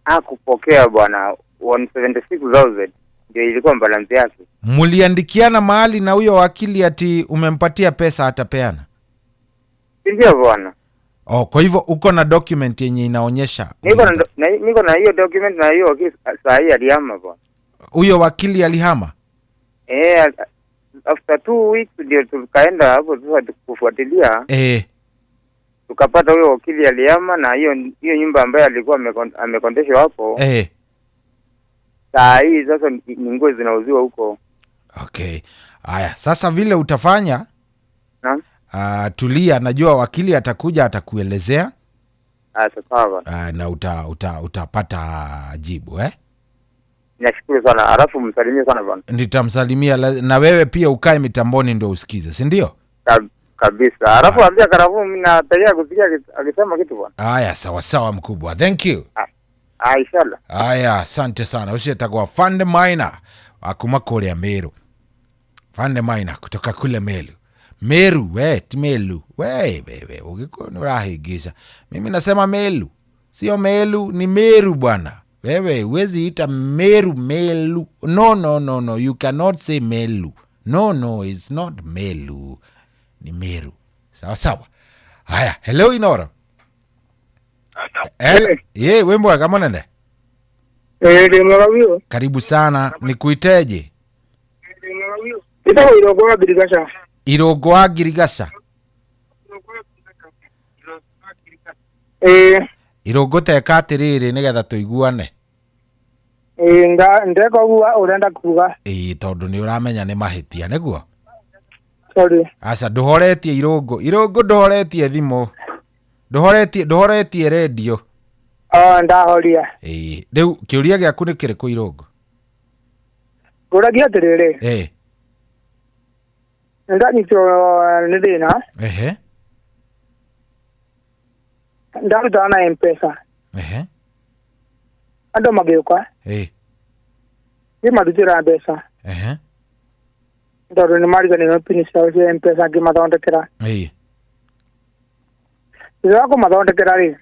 Hakupokea bwana. 176,000 ndio ilikuwa balance yake. Muliandikiana mahali na huyo wakili ati umempatia pesa atapeana? Ndio bwana. Kwa hivyo uko na document yenye inaonyesha? Niko na hiyo document na hiyo saa hii alihama bwana. Huyo wakili alihama? After 2 weeks ndio tukaenda hapo sasa kufuatilia. Tukapata huyo wakili alihama na hiyo nyumba ambayo alikuwa amekondeshwa hapo. Saa hii sasa ni nguo zinauziwa huko. Okay. Haya, sasa vile utafanya? Naam. Tulia, najua wakili atakuja atakuelezea. Sawa. Na utapata jibu Nashukuru sana. Alafu msalimie sana bwana. Nitamsalimia na wewe pia ukae mitamboni ndio usikize, si ndio? Kabisa. Alafu ambia Karavu mimi nataka kusikia akisema kitu bwana. Haya, sawa mkubwa. Thank you. Inshallah. Haya, asante sana. Usitakwa Fande Maina akuma kule Meru. Fande Maina kutoka kule Meru, Melu. Wewe, ukikono rahigisha. Mimi nasema Melu. Sio Melu, ni Meru bwana. Wewe, huwezi ita Meru. No, you cannot say Melu. No, it's not Melu. Ni Meru. Sawa. Haya, hello Inoro. Wembo kama nende? Mwaravio. Karibu sana, nikuiteje? Ito Irogoa Girigasa. Irogoa Girigasa. Irogo teka atiriri nigetha tuiguane. Ndeko gua urenda kuga. Tondu ni uramenya ni mahitia niguo. Sorry. Asa nduhoretie Irogo nduhoretie thimo. Nduhoretie radio. Ndahoria. Riu kiuria giaku ni kiriku Irogo? Guragia atiriri. Ndanyitwo ni thina. Ndaruta na M-Pesa. Ando mageuka. Marutira mbeca. Ndoro ni mariga ni pini cia M-Pesa ngimathondekera. Ndio ko mathondekera ri.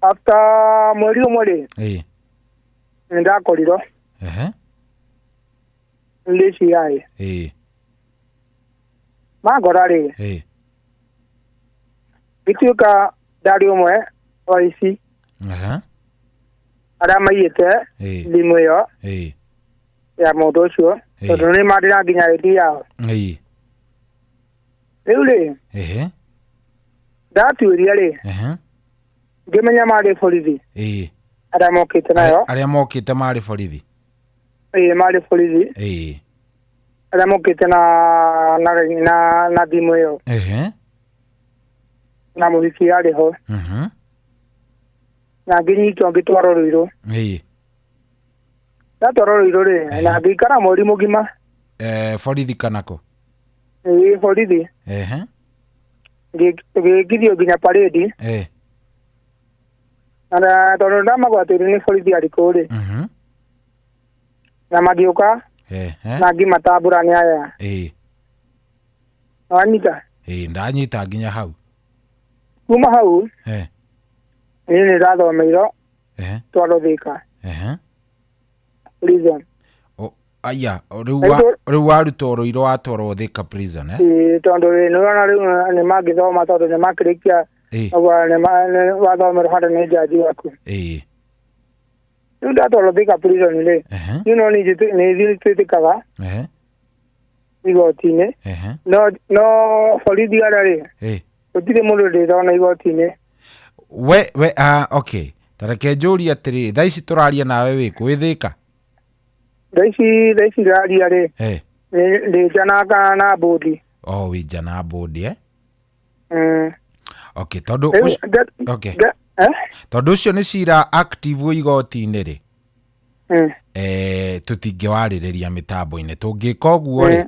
After mweri umwe ri. Ndakoriro. Lisi yai. Magora ri. Gituka dari umwe wa ici. Ara mayite limwe yo. Ya mundu ucio. Tondu ni marira nginya idi yao. Riu ri. Ndatuiria ri. Ngimenya mari borithi. Aria mokite nayo. Aria mokite mari borithi. Mari borithi. Aria mokite na thimu yo. Na muhiki yari ho. Na nginyitwo ngitwaro Ruiru. Ndatwaro Ruiru ri na ngikara mweri mugima. Borithi kanako. Borithi. Ngigithio nginya parade. Na tondu ndamagwatĩire nĩ borithi ariko ri. Na magĩũka. Na ngimatambũra nĩ aya. Wanyita? Ndanyita nginya hau. Kuma hau. Ni ndathomeirwo. Twaro Thika. Prison. Aya, riu warutwo Ruiru watwarwo Thika prison tondu nĩ ũrona rĩu nĩ mangĩthoma tondu nĩ makĩrĩkia wathomerwo harĩa nĩ jaji waku. Rĩu ndatwarwo Thika prison rĩ. No nĩ twĩtĩkaga igoti-inĩ. No borithi arĩa rĩ gũtirĩ mũndũ ndĩrona igoti-inĩ. Okay. Tareke njũria atĩrĩ, thaa ici tũraria nawe wĩkũ wĩ Thika? Thaa ici ndĩraria rĩ. Ndĩ Janaka na Bodi. Wĩ Jana Bodi Okay, tondu ucio nĩ cira active wĩ igoti-inĩ rĩ. Tũtingĩwarĩrĩria mĩtambo-inĩ. Tũngĩka ũguo rĩ.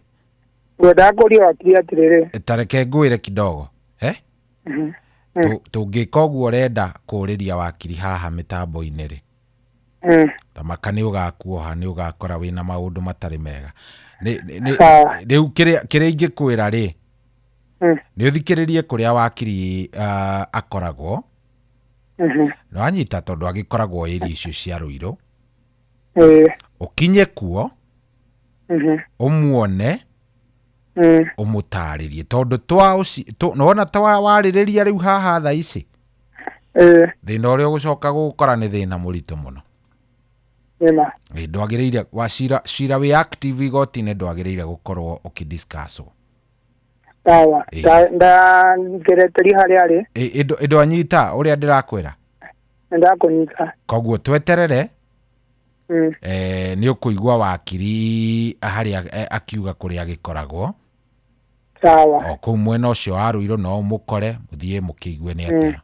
Ngwenda kũria wakiri atĩrĩrĩ. Tareke ngwĩre kidogo. Tũngĩka ũguo renda kũrĩria wakiri haha mĩtambo-inĩ rĩ. Tamaka nĩ ũgakuoha, nĩ ũgakora wĩna maũndũ matarĩ mega. Rĩu kĩrĩa ingĩkwĩra rĩ nĩ ũthikĩrĩrie kũrĩa wakiri akoragwo no anyita tondũ agĩkoragwo ĩri icio cia Rũirũ ũkinye kuo ũmuone ũmũtarĩrie tondũ nona warĩrĩria rĩu haha thaa ici thĩna ũrĩa ũgũcoka gũkora nĩ thĩna mũritũ mũno ndwagĩrĩire cira wĩ active igoti-inĩ ndwagĩrĩire gũkorwo ũkĩdiscusswo sawa ngereteria harĩa arĩ ĩndo anyita ũrĩa ndĩrakwĩra ndakũnyita koguo tweterere nĩ ũkũigua wakiri harĩa akiuga kũrĩa gĩkoragwo sawa o kũu mwena ũcio wa Rũirũ no mũkore mũthiĩ mũkĩigue nĩ atĩa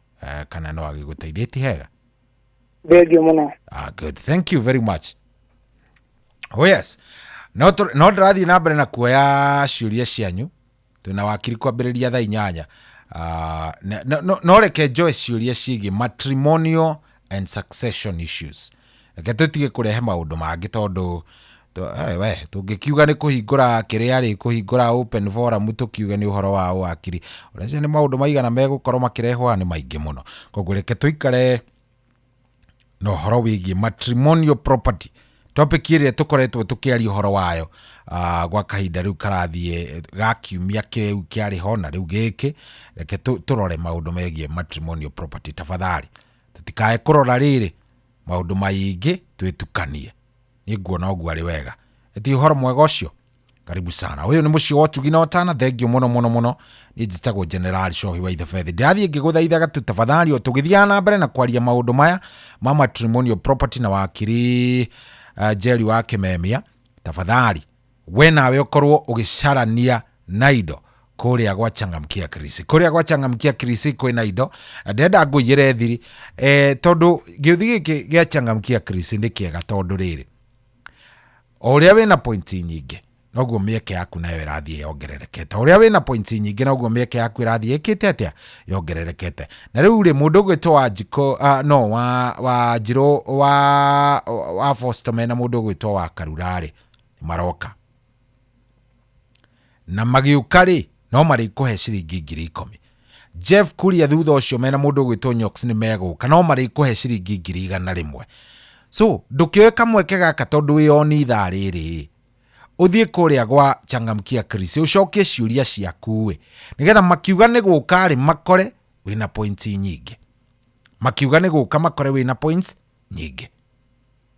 kana no agĩgũteithĩtie hega thank you muno good thank you very much oh yes no ndĩrathiĩ na mbere na kuoya ciũria cianyu twĩna wakiri kwambĩrĩria thaa 8 no reke njoe ciũria ciĩgiĩ matrimonial and succession issues reke tũtige kũrehe maũndũ mangĩ tondũ tũngĩkiuga nĩ kũhingũra kĩrĩa rĩ kũhingũra open forum tũkiuga nĩ ũhoro wa wakiri ũrece nĩ maũndũ maigana megũkorwo makĩrehwo nĩ maingĩ mũno koguo reke tũikare no horo wĩgiĩ matrimonial property topic ĩrĩa tũkoretwo tũkĩaria ũhoro wayo gwa kahinda rĩu karathiĩ gakiumia kĩu kĩarĩ ho na rĩu gĩkĩ reke tũrore maũndũ megiĩ matrimonial property tafadhali tũtikae kũrora rĩrĩ maũndũ maingĩ twĩtukanie nĩ nguona ũguo arĩ wega eti ũhoro mwega ũcio karibu sana ũyũ nĩ mũciĩ wa Tugi na Otana thengio mũno niĩ njĩtagwo General Shohi wa Ithafethi ndathiĩ ngĩgũthaithaga tu tafadhali o tũgĩthiana na mbere na kwaria maũndũ maya ma matrimonial property na wakiri Jerry wa Kimemia tafadhali we nawe ũkorwo ũgĩcarania na indo kũrĩa gwa Changamkia Krisi kwĩna indo ndenda ngũigĩre thiri tondũ gĩũthi gĩkĩ gĩa Changamkia Krisi nĩ kĩega tondũ rĩrĩ o ũrĩa wĩna point nyingĩ noguo mĩeke yaku nayo ĩrathiĩ yongererekete ũrĩa wĩna point nyingĩ noguo mĩeke yaku ĩrathiĩ ĩkĩte atĩa yongererekete na rĩu rĩ mũndũ ũgwĩtwo wa Njiko wa Njirũ wa Foster mena mũndũ ũgwĩtwo wa Karurarĩ maroka na magĩũka rĩ no marĩkũhe ciringi 10,000 Jeff Kuria thutha ũcio mena mũndũ ũgwĩtwo Nyox nĩ megũka no marĩkũhe ciringi 100,000 so ndũkĩoe kamweke gaka tondũ wĩoni ithaa rĩrĩ ũthiĩ kũrĩa gwa Changamkia Krisi ũcokie ciũria ciaku nĩgetha makiuga nĩ gũka rĩ makore wĩna points nyingĩ makiuga nĩ gũka makore wĩna points nyingĩ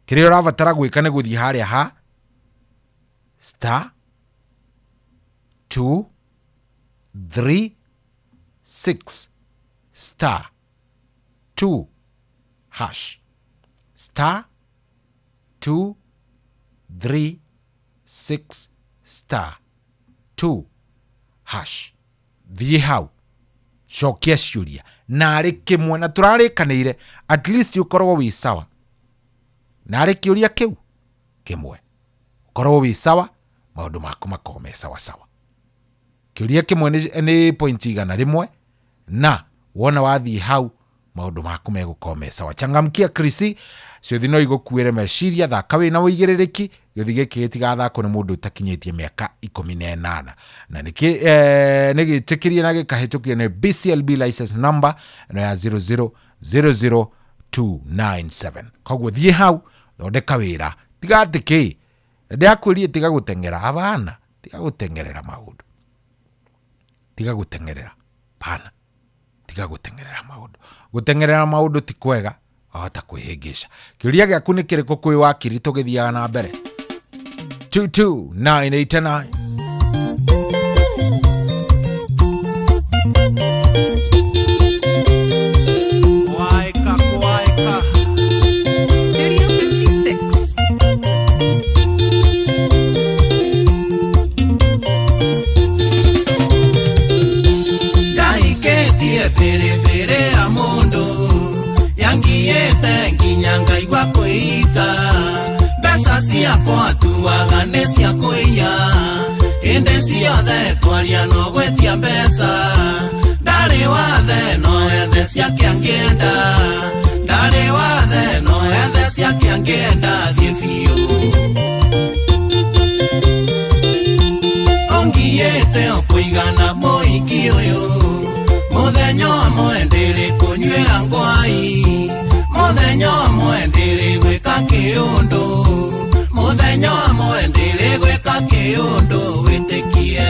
kĩrĩa ũrabatara gwĩka nĩ gũthiĩ harĩa ha *236 *2 hash *236 *2 hash thiĩ hau cokia ciũria narĩ kĩmwe na tũrarĩkanĩire at least ũkorwo wĩ sawa narĩ kĩũria kĩu kĩmwe ũkorwo wĩ sawa maũndũ maku makorwo me sawa kĩũria kĩmwe nĩ point igana rĩmwe na wona wathiĩ hau maũndũ maku megũkorwo me sawa Changamkia Krisi ciũthi no igũkuĩre meciria thaka wĩna ũigĩrĩrĩki gĩũthi gĩkĩ gĩtigathakwo nĩ mũndũ ũtakinyĩtie mĩaka 18 na nĩ gĩtĩkĩrie na gĩkahĩtũkia nĩ BCLB license number no ya 00297 koguo thiĩ hau thondeka wĩra tigatĩkĩ ndĩakwĩrie tiga gũteng'era abana tiga gũteng'erera maũndũ tiga gũteng'erera pana tiga gũteng'erera maũndũ ti kwega ahota kwĩhĩngĩca kĩũria gĩaku nĩ kĩrĩkũ kwĩ wakiri tũgĩthiaga na mbere 22989 ciakwa tuaga nĩ cia kũiya hĩndĩ ciothe twaria no gwĩtia mbeca ndarĩ wathe no ethe ciake angĩenda ndarĩ wathe no ethe ciake angĩenda thiĩ biũ mwendele gweka kiundu witikie.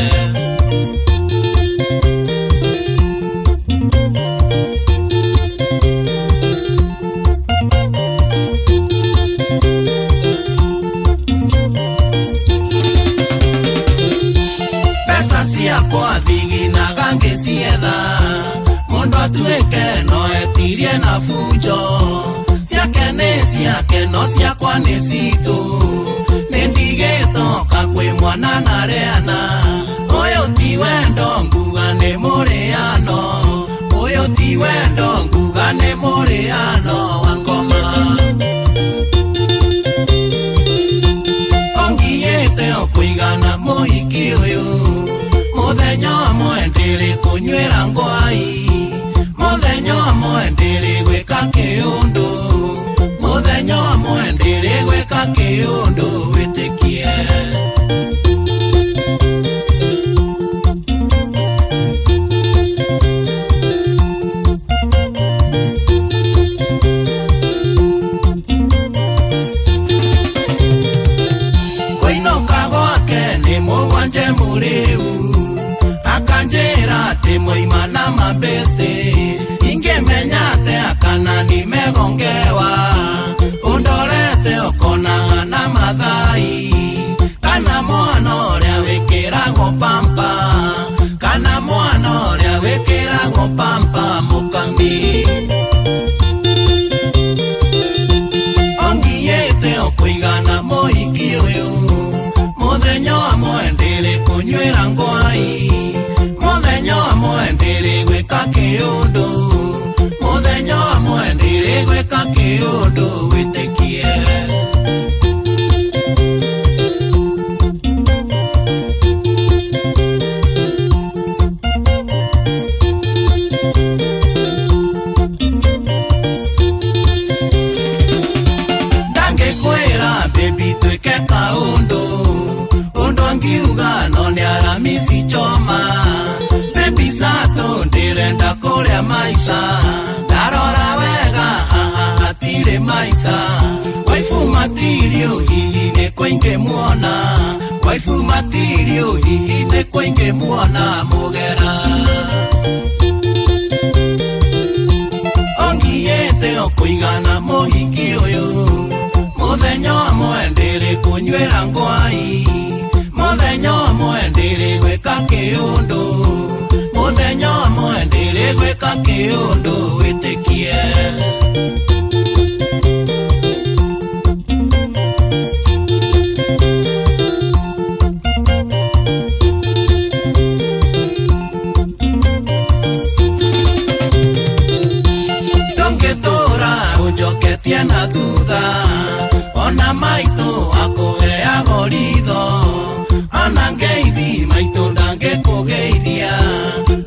Pesa ciakwa thiginaga ngĩcietha, mũndũ atuĩke no etirie na fujo. Ciake nĩ ciake no ciakwa nĩ citũ, nĩ ndigĩtoka kwĩ mwana na rĩana. Ũyũ ti wendo nguga nĩ mũrĩano, ũyũ ti wendo nguga nĩ mũrĩano wa ngoma. Ongiyĩte o kũigana mũhiki ũyũ, mũthenya ũmwe ndĩrĩ kũnyuĩra ngwai, mũthenya ũmwe ndĩrĩ gwĩka kĩũndũ, mũthenya ũmwe ndĩrĩ gwĩka kĩũndũ wĩtĩkie. Kũinũka gwake nĩ mũgwanje mũrĩu, akanjĩra atĩ mwaima na mabeste, ingĩmenya atĩa kana nimegongewa. Ũndorete ũkonaga na mathai, kana mwana ũrĩa wĩkĩragwo pampa, kana mwana ũrĩa wĩkĩragwo pampa mũkami. Ongiyĩte o kũigana mũhiki ũyũ, mũthenya ũmwe ndĩrĩ kũnyuĩra ngwai, mũthenya ũmwe ndĩrĩ gwĩka kĩũndũ, mũthenya ũmwe ndĩrĩ gwĩka kĩũndũ wĩtĩkie. Ndangĩkwĩra baby twĩke kaũndũ, ũndũ angiuga no nĩ aramisi choma. Baby sato ndĩrenda kũrĩa maica, ndarora wega hatirĩ maica. Waifu matirio hihi nĩ kũingĩ muona, waifu matirio hihi nĩ kũingĩ muona mũgera. Ongiyĩte o kũigana mũhiki ũyũ, mũthenya ũmwe ndĩrĩ kũnyuĩra ngwai, mũthenya ũmwe ndĩrĩ gwĩka kĩũndũ, mũthenya ũmwe ndĩrĩ gwĩka kĩũndũ wĩtĩkie. Ndũngĩtũra ũnjoketie na thutha, ona maitũ akũheaga ritho, ona ngeithi maitũ ndangĩkũgeithia,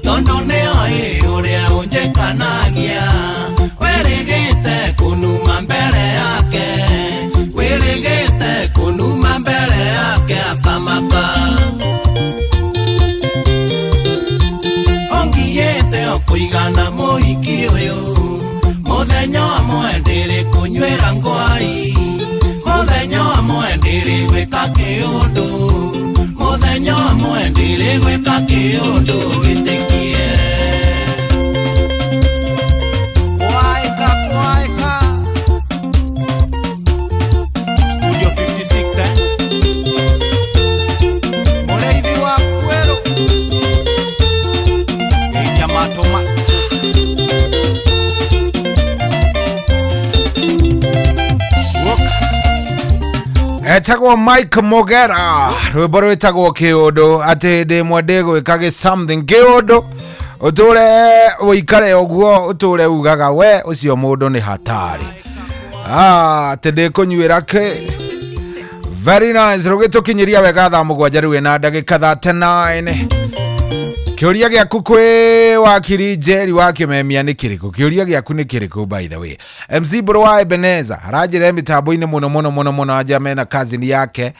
tondũ nĩoĩ ũrĩa ũnjĩkanagia. Wĩrĩgĩte kũnuma mbere yake, wĩrĩgĩte kũnuma mbere yake akamaka. Ongiyĩte o kũigana mũhiki ũyũ, mũthenya ũmwe ndĩrĩ kũnyuĩra ngwai, mũthenya ũmwe ndĩrĩ gwĩka kĩũndũ, mũthenya ũmwe ndĩrĩ gwĩka kĩũndũ wĩtĩkie. Kwaĩka kwaĩka Studio 56 mũrĩithi wa Kwero Nyamatoma. Etagwo Mike Mogera, rwĩmbo rwĩtagwo kĩũndũ, atĩ ndĩ mwende gwĩkage something kĩũndũ, ũtũre ũikare ũguo, ũtũre ugaga we ũcio mũndũ nĩ hatari. Atĩ ndĩkũnyuĩra kĩ. Very nice, rũgĩtũkinyĩria wega thaa mũgwanja rĩu na ndagĩka 39. Kĩũria gĩaku kwĩ wakiri Njeri wa Kĩmemia nĩ kĩrĩkũ? Kĩũria gĩaku nĩ kĩrĩkũ by the way? MC Bro wa Ebeneza aranjĩra mĩtambo-inĩ mũno anja mena cousin yake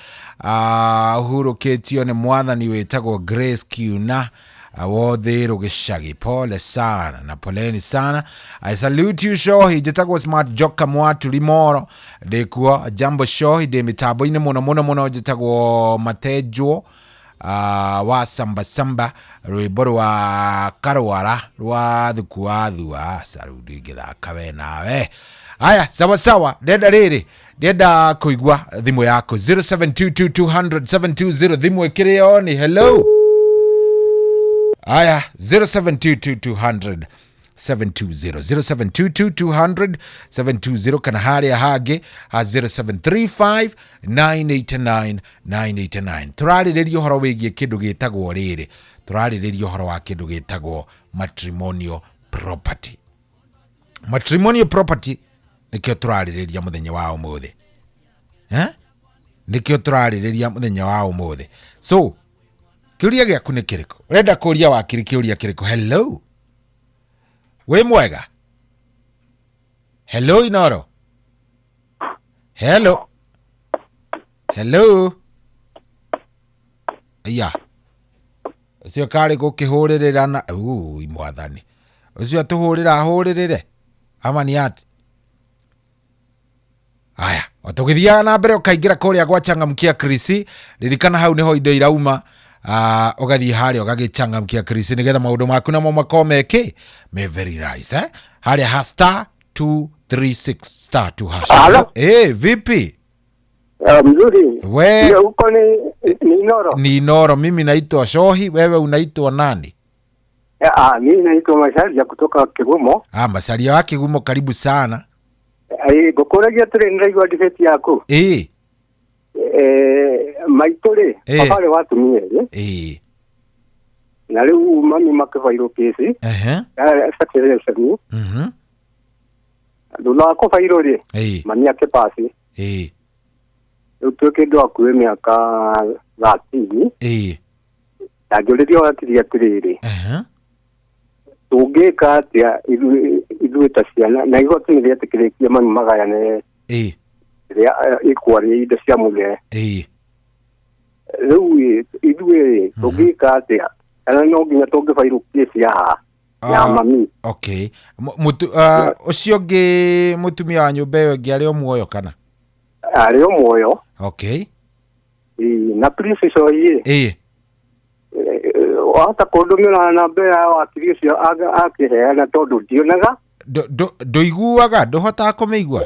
hurũkĩtio nĩ mwathani wĩtagwo Grace Kiuna, wothe rugishagi. Pole sana na poleni sana. I salute you Shohi. Jitagwo Smart Joka Mwatu Limoro. Ndikuo Jambo Shohi de mitabo ine muno jitagwo Matejwo wa samba rwiboro wa karwara rwa thukuathua sarudi githaka we nawe. Aya sawa deda riri deda kuigwa thimu yako 0722200720 thimu ikireo ni hello. Aya 0722200720 0722200720 kana haria hage 0735989989. Turarirerio horo wigie kindu gitagwo riri. Turarirerio horo wa kindu gitagwo matrimonial property. Matrimonial property nikio turarireria muthenya wa umuthi. Nikio turarireria muthenya wa umuthi. So kiuria giaku ni kiriko? Urenda kuria wakiri kiuria kiriko? Hello. We mwega. Hello Inoro. Hello. Aya. Ucio kari gukihurira na imwathani. Ucio atuhurira ahuririre. Ama ni ati. Aya, otugithia na mbere ukaingira kuria gwa Changamkia Krisi, ririkana hau niho indo irauma. Ugathi hari ugagichangamkia Krisi nigetha maundu maku namo makomeke me very nice hari *236 *2 hash. Vipi? Mzuri. We uko ni Inoro? Ni Inoro. Mimi naitwa Shohi, wewe unaitwa nani? Mimi naitwa Masalia kutoka Kigumo. Masalia wa Kigumo, karibu sana. Gokoragia tule ndio difeti yako. Maitore pale watu mie na leo mami makevairo kesi successful dula ko fairo le mami yake pasi utoke ndo akwe miaka 30 ajole dio atiria tirire tugeka atia idu etasiana na igo tinire tekirekia mami magaya ne ikwari ida cia mule rĩu ithuĩ tũngĩka atĩa kana no nginya tũngĩbairwo kesi ya mami. Okay. Ũcio ũngĩ mũtumia wa nyũmba ĩyo ĩngĩ arĩ o muoyo kana? Arĩ o muoyo. Okay. Na police Shohi wahota kũndũmĩra namba ya wakiri ũcio akĩheana tondũ ndionaga. Ndoiguaga, ndohotaga kũmĩigua?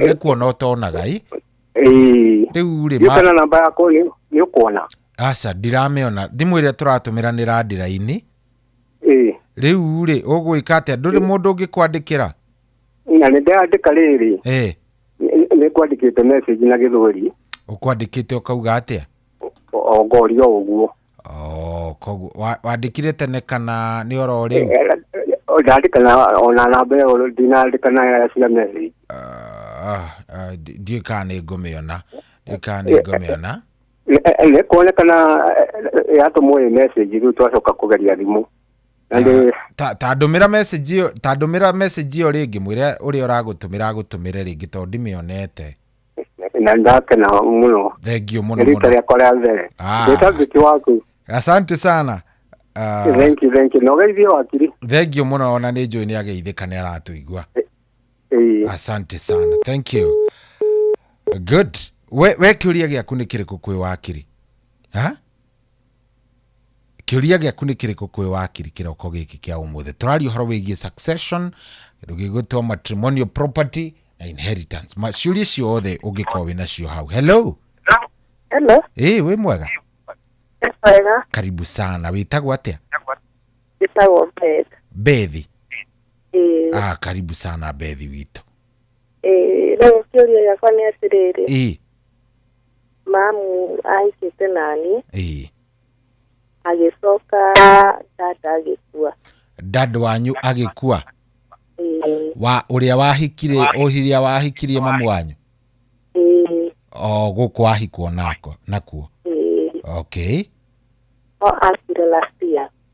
Nĩkuo no tonaga rĩu rĩ kana namba yako nĩ ũkuona? Aca ndiramĩona. Thimũ ĩrĩa tũratũmĩra nĩ radiraini. Rĩu rĩ ũgwĩka atĩa? Ndũrĩ mũndũ ũngĩkwandĩkĩra? Na nĩ ndandĩka rĩrĩ nĩ kwandĩkĩte message na gĩthweri. Ũkwandĩkĩte ũkauga atĩa? Ngorio ũguo. Koguo wandĩkire tene kana nĩ oro rĩu? Ndandĩka ona namba ĩyo ndinandĩka cia message. Ndiĩ kana nĩ ngũmĩona. Nĩ kuonekana yatũmwo message rĩu twacoka kũgeria thimũ. Tandũmĩra message ĩyo rĩngĩ, mwĩre ũrĩa ũragũtũmĩra agũtũmĩre rĩngĩ tondũ ndimĩonete. Na ndakena mũno. Thengio mũno. Rita rĩakwa rĩa mbere. Ndĩtambĩki waku. Asante sana. Thank you. No geithio wakiri. Thengio mũno, ona nĩ njũĩ nĩ ageithĩka nĩ aratũigua. Asante sana. Thank you. Good. We kiuria gĩaku nĩ kĩrĩkũ kwĩ wakiri? Kiuria gĩaku nĩ kĩrĩkũ kwĩ wakiri kĩroko gĩkĩ kĩa ũmũthĩ? Tũraria ũhoro wĩgiĩ succession, kĩndũ gĩgwĩtwo matrimonial property na inheritance. Maciũria ciothe ũngĩkorwo wĩna cio hau. Hello. Wĩ mwega? Mwega. Karibu sana. Wĩtagwo atĩa? Wĩtagwo Beth. Bethi. Karibu sana Bethi witũ. Rĩu kiuria gĩakwa nĩ atĩrĩrĩ. Mamu ahikĩte nani. Agĩcoka dada agĩkua. Dad wanyu agĩkua? Wa ũrĩa wahikirie mamu wanyu? Gũkũ ahikwo nakuo. Okay.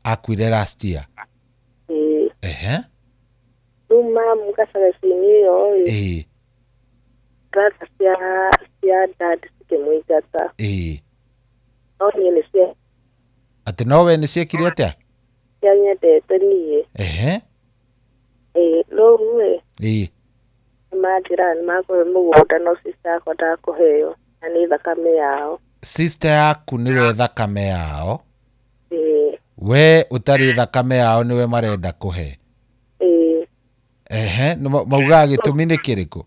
Akuire last year. Rĩu mamu gacagaci-inĩ ĩyo data cia dad cikĩmũingata. No niĩ nĩ cia Ati nowe ni ciekire atia? Ya nyendete nie. No we. Majirani mako mugunda no sister yako ndakuheo. Na ni thakame yao. Sister yaku niwe thakame yao? We utari thakame yao niwe marenda kuhe? Mauga gitumi ni kiriku?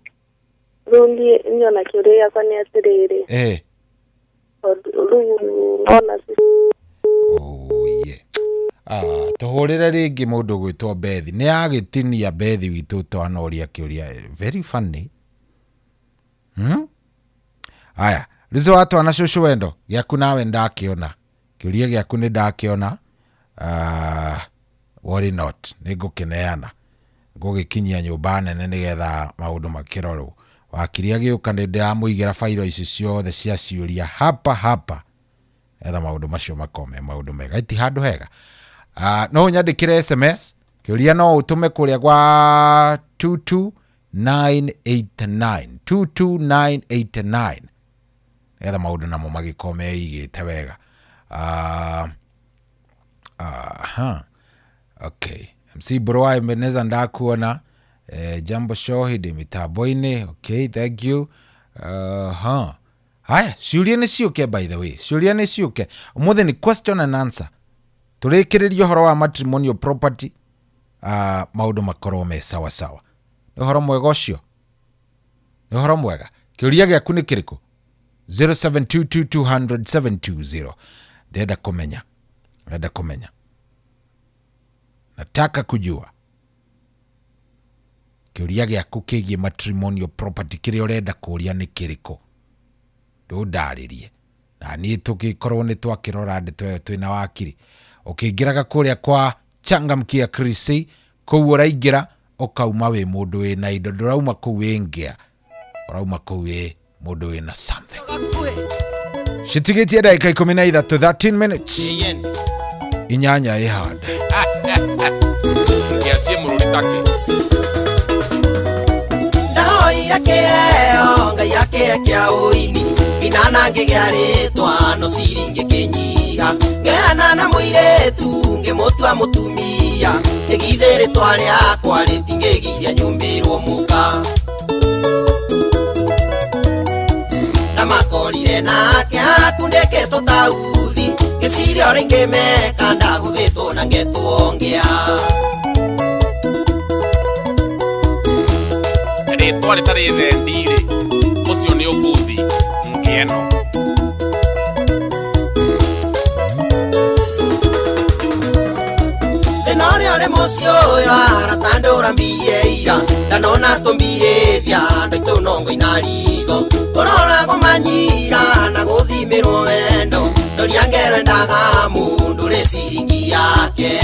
Rundi niona kiuria kwa ni atiriri. Ona tuhurire ringi mundu gwitwo Bethi ni agitinia Bethi witu twanoria kiuria very funny. Aya rizo watu ana shushu wendo giaku nawe ndakiona kiuria giaku ni ndakiona. Worry not nigukineana ngugikinyia nyumba nene nigetha maundu makirorwo wakiria giuka ndi ndamuigira failo ici ciothe cia ciuria hapa etha maundu macio makome maundu mega iti handu hega. No nyandikire SMS kiuria no utume kuria gwa 22989 etha maundu namo magikome igite wega. Okay. MC Bro Ebeneza ndakuona. Jambo Shohidi mitambo-ini. Okay, thank you. Haya, ciuria ni ciuke by the way. Ciuria ni ciuke. Umuthi ni question and answer. Turikiririo horo wa matrimonial property. Maundu makorwo me sawa sawa. Ni horo mwega ucio. Ni horo mwega. Kiuria giaku ni kiriku? 0722200720. Ndenda kumenya. Nataka kujua kiuria giaku kigie matrimonial property kiria urenda kuria ni kiriko. Ndundaririe na ni tugikorwo ni twakirora ndeto twina wakiri ukingiraga kuria kwa Changamkia Chris kou uraingira ukauma we mundu wina indo ndurauma kou wingia urauma kou we mundu wina something. Shitigitie dakika 13 13 minutes inyanya ihanda ngiacie mururi take ndahoira kiheo ngai yake kia uini inana ngigiaritwa no ciringi kinyiha ngeana na muiretu ngimutua mutumia ngigithere twaria kwari tingigiria nyumbirwo muka na makorire nake akundeke totauthi ngiciria uri ngimeka ndaguthitwo na ngetwongea ritwa ritari thendire ucio ni ubuthi ngieno Nore mucio yara tandura mbirie ira ndanona tumbihevia ndoito nongo inarigo korora gomanyira na guthimirwo wendo ndoria ngero ndaga mundu reciringi yake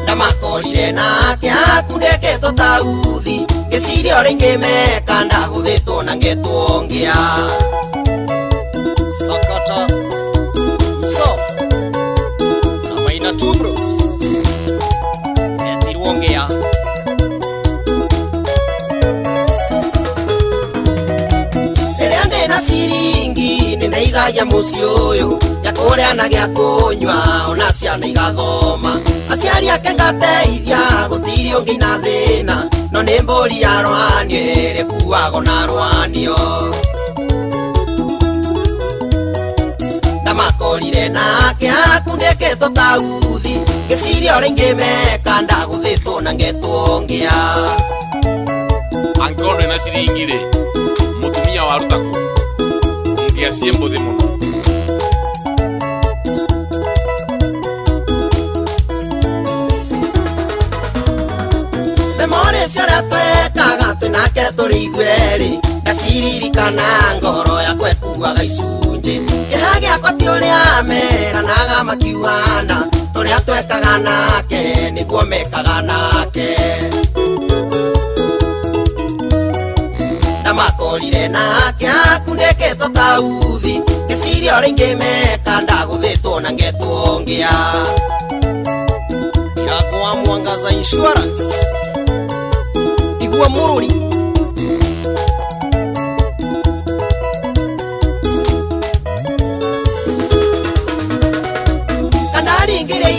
ndamakorire nake akundeke totauthi ngiciria uri ngimeka ndaguthitwo na ngetwongea sakata so na tubros etirwongea Neriande na siringi nindeithagia muci uyu yakuria na gia kunywa ona ciana igathoma aciari ake ngateithia gutiri ungi na thina no ni mburi ya rwanio iri kuago na rwanio ndamakorire nake akundeke totauthi ngiciria uri ngimeka ndaguthitwo na ngetwongea angono na ciringire mutumia warutaku ngiacie mbuthi muno memore ciaria twekaga twinake turi ithueri ngaciririkana ngoro yakwa ekuaga icunji kiha giakwa ti uria meranaga makiuana turia twekaga nake niguo mekaga nake ndamakorire nake akundeke totauthi ngiciria uri ngimeka ndaguthitwo na ngetwongea irakwa Mwangaza Insurance igua mururi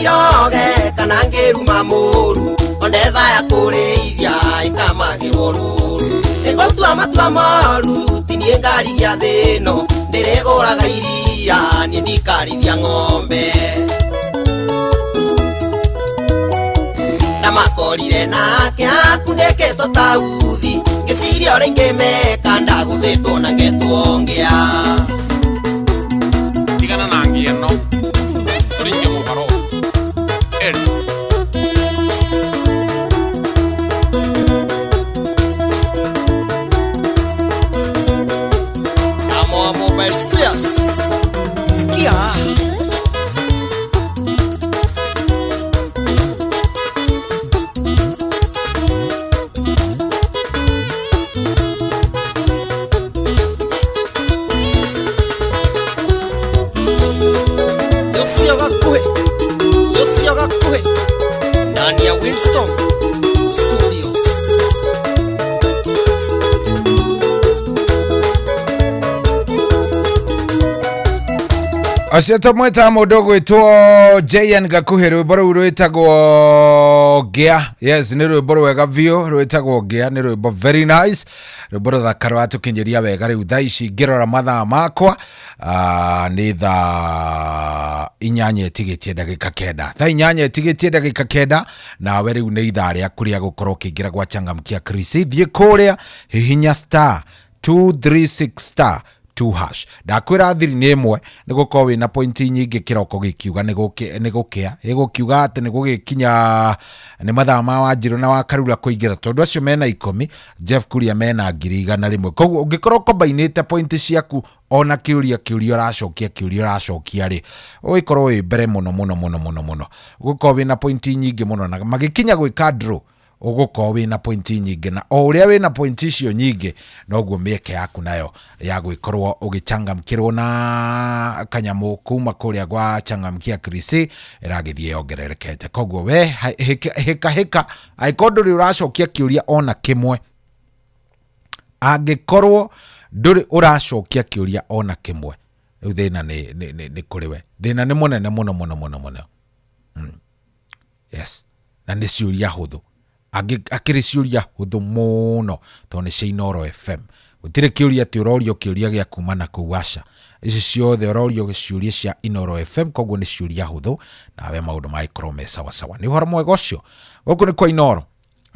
iroge kana ngiruma muru ondetha ya kurithia ikamagirwo ruru ngotua matua maru tinie ngari ya thino ndireguraga iria ni ndikarithia ng'ombe na makorire nake akundeketwo tauthi ngiciria uria ingimeka ndaguthitwo na ngetwongea tigana na ngieno uringe mubaro Amo mobile skia Yosioga kuhe ndani ya Winston Studios. Aciata mweta mundu gwitwo JN Gakuhe rwimbo ruu rwitagwo Gea. Yes, ni rwimbo rwega biu rwitagwo Gea, ni rwimbo very nice, rwimbo ruthaka rwatukinyiria wega riu thaa ici ngirora mathaa makwa ni thaa inyanya itigitie ndagika kenda, thaa inyanya itigitie ndagika kenda, nawe riu ni ithaa riaku ria gukorwo ukiingira gwa Changamkia Chris. Thie kuria hihinya star 236 star 2 hash. Ndakwira thiri ni imwe ni gukorwo wina pointi nyingi kiroko gikiuga ni gukia igukiuga ati ni gugikinya ni mathaa ma Wanjiru na wa Karura kuingira tondu acio mena 10 Jeff Kuria mena 101. Koguo ungikorwo kombainite pointi ciaku ona kiuria uracokia ri uikorwo wi mbere muno gukorwo wina pointi nyingi muno na magikinya gwika draw ugukorwo wina pointi nyingi, na o uria wina pointi icio nyingi noguo mieke yaku nayo ya gwikorwo ugichangamkirwo na kanyamu kuma kuria gwa Changamkia Chris iragithie ongererekete. Koguo we hika aikorwo nduri uracokia kiuria ona kimwe, angikorwo nduri uracokia kiuria ona kimwe, riu thina ni kuri we, thina ni munene muno. Yes, na ni ciuria huthu akiri ciuria huthu muno tondu ni cia Inoro FM. Gutire kiuria ti urorio kiuria gia kuma na kuwasha, ici ciothe urorio ciuria cia Inoro FM, koguo ni ciuria huthu nawe maundu maikorwo me sawa. Ni uhoro mwega ucio guku ni kwa Inoro,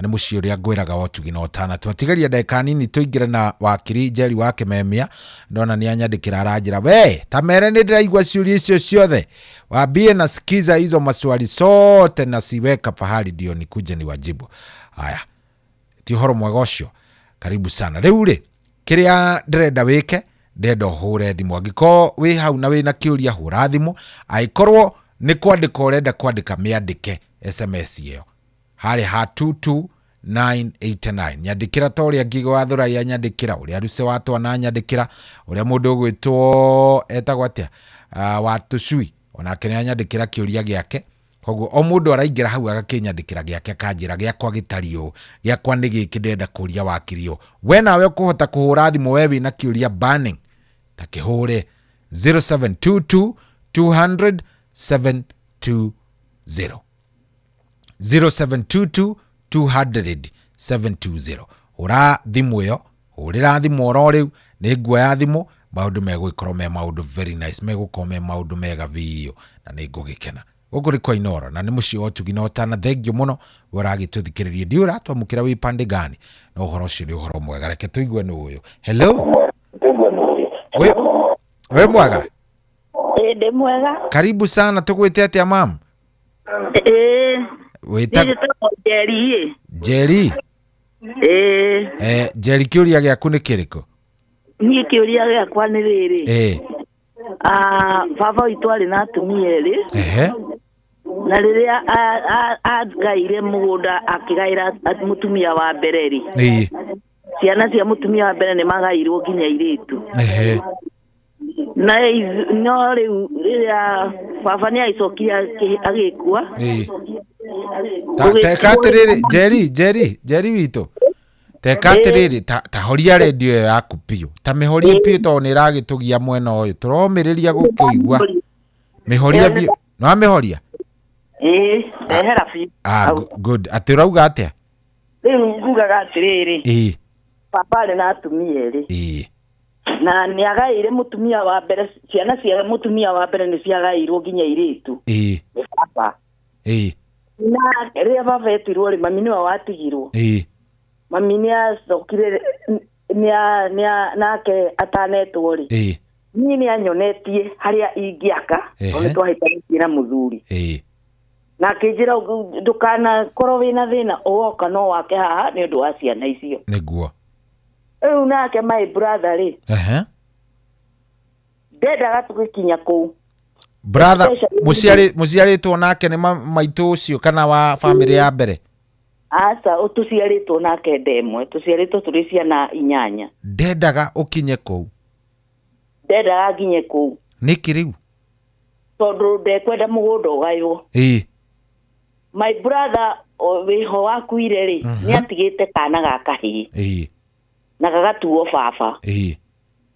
ni muciĩ uria ngwiraga wotugi no tana twatigaria ndagika nini tuingire na wakiri Njeri wa Kimemia. Ndona ni anyandikira aranjira we tamere ni ndiraigua ciuria icio ciothe, wambie na sikiza hizo maswali sote na siweka pahali ndio nikuje ni wajibu. Haya, ti uhoro mwega ucio, karibu sana. Riu ri kiria ndirenda wike ndenda hure thimu, angiko wi hau na wina kiuria hura thimu, aikorwo ni kwandika urenda kwandika miandike SMS iyo hari ha 22989 nyandikira to uria Ngigo wa Thuraia nyandikira, uria Ruse watwa na nyandikira, uria mundu ugwitwo etagwo atia wa Tucui onake ni anyandikira kiuria giake. Koguo o mundu araingira hau agakinyandikira giake akanjira giakwa gitario giakwa ni giki ndenda kuria wakirio. We nawe ukuhota kuhura thimu we wina kiuria burning ta kihure 0722 200 720 0722 200 720. Ura thimu yo urira thimu oro riu ni nguoya thimu, maundu megwikorwo me maundu very nice, megũkorwo me maundu mega biũ na ni ngũgĩkena. Gũkũ nĩ kwa Inoro na nĩ mũciĩ wa ũtugi no tana. Thengio mũno ũragĩtũthikĩrĩria, ndi ũratwamũkĩra wĩ pande gani na ũhoro ũcio nĩ ũhoro mwega. Reke tũigue nĩ ũyũ. Hello, we mwega? Ndi mwega. Karibu sana, tũgwĩte atĩa mam? Wita Njeri. Njeri? Njeri, kiuria gĩaku nĩ kĩrĩkũ? Niĩ kiuria gĩakwa nĩ rĩrĩ. Baba witũ arĩ na atumia erĩ. Na rĩrĩa agaire mũgũnda akĩgaĩra mũtumia wa mbere rĩ, ciana cia mũtumia wa mbere nĩ magairwo nginya airĩtu. Na no rĩu rĩrĩa baba nĩ aicokire agĩkua. Teka atĩrĩrĩ Njeri witũ, teka atĩrĩrĩ, ta horia redio yaku piũ, ta mĩhorie piũ tondũ nĩ ĩragĩtũgia mwena ũyũ, tũromĩrĩria gũkĩigua. Mĩhoria piũ, no mĩhoria? Ndehera fi. Good. Atirauga atia? Riu ngugaga atiriri. Papa ari na atumia eri. Na ni agaire mutumia wa mbere, ciana cia mutumia wa mbere ni ciagairwo nginya iritu. Papa. Na ria baba etirwo ri mami niwe watigirwo. Mami ni acokire nake atanetwo ri. Ni anyonetie haria ingiaka, oni twahitania muthuri. Na kijira ndukana korwo wina thina ugoka no wake haha ni undu wa ciana icio. Niguo. Nake my brother ri. Ndendaga tugikinya kuu. Brother muciaritwo nake ni maitu ucio kana wa family ya mbere? Asa utuciaritwo nake ndemwe, tuciaritwo turi ciana 8. Ndendaga ukinye kuu. Ndendaga nginye kuu. Niki riu? Tondu ndekwenda mugunda ugayo. My brother wiho wakuire ri ni atigite kana gakahi. Na gagatuo baba.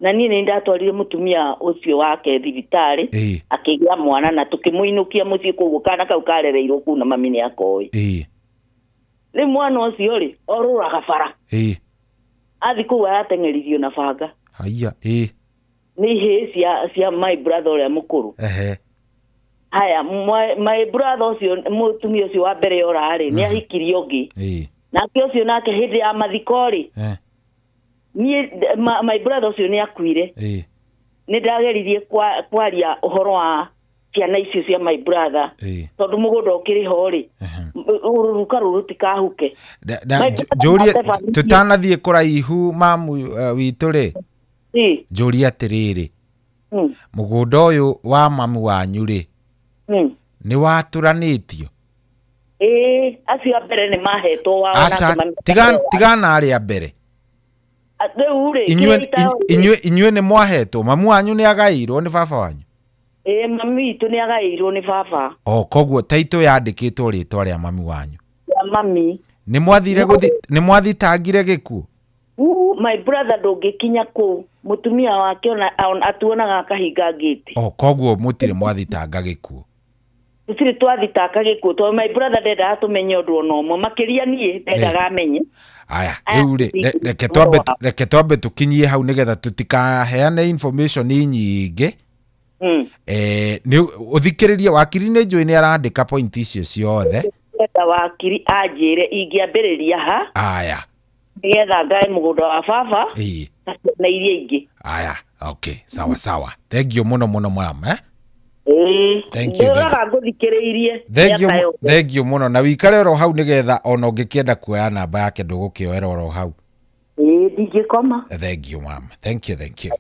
Na niĩ nĩ ndatwarire mutumia ucio wake thibitari akigia mwana na tukimuinukia mucii koguo kana kau karereirwo kuna mami ni akoi. Ni mwana ucio ri oruraga bara. Athi kuu arateng'erithio na banga. Haya. Ni he cia my brother uria mukuru. Haya my brother ucio mutumia ucio wa mbere orari ni ahikirio ngi. Na kio ucio nake hindi ya mathikori. My brother ucio ni akuire. Ni ndageririe kwaria uhoro wa ciana icio cia my brother. Tondu mugunda ukiri ho ri. Ururuka rutikahuke. Julia tutanathie kuraihu mamu witu ri. Julia atiriri. Mugunda uyu wa mamu wanyu ri. Ni waturanitio. Acio mbere ni mahetwo wao na tigana ari mbere. Inyue ni mwahetwo mamu wanyu ni agairwo ni baba wanyu? Mami itu ni agairwo ni baba. Koguo taito yandikitwo ritwa ria mami wanyu. Ya mami. Ni mwathitangire gikuo? My brother ndungikinya ku mutumia wake atuonaga kahinga ngiti. Koguo mutire mwathitanga gikuo? Tutire twathitanga gikuo to my brother ndenda atumenye undu ono mo makiria nie ndendaga amenye. Aya, riu reke twambe tukinyie hau nigetha tutikaheane information nyingi. Ni uthikiririe wakiri ni njui ni arandika point icio ciothe. Wakiri anjire ingiambiriria ha. Aya. Nigetha ngae mugunda wa baba. Na iria ingi. Aya, okay, sawa. Thank you muno mama. Thank you muno na wikare ro hau nigetha ona ungikienda kuoya namba yake ndugukioera ro hau. Ndingikoma. Thank you mama. Thank you.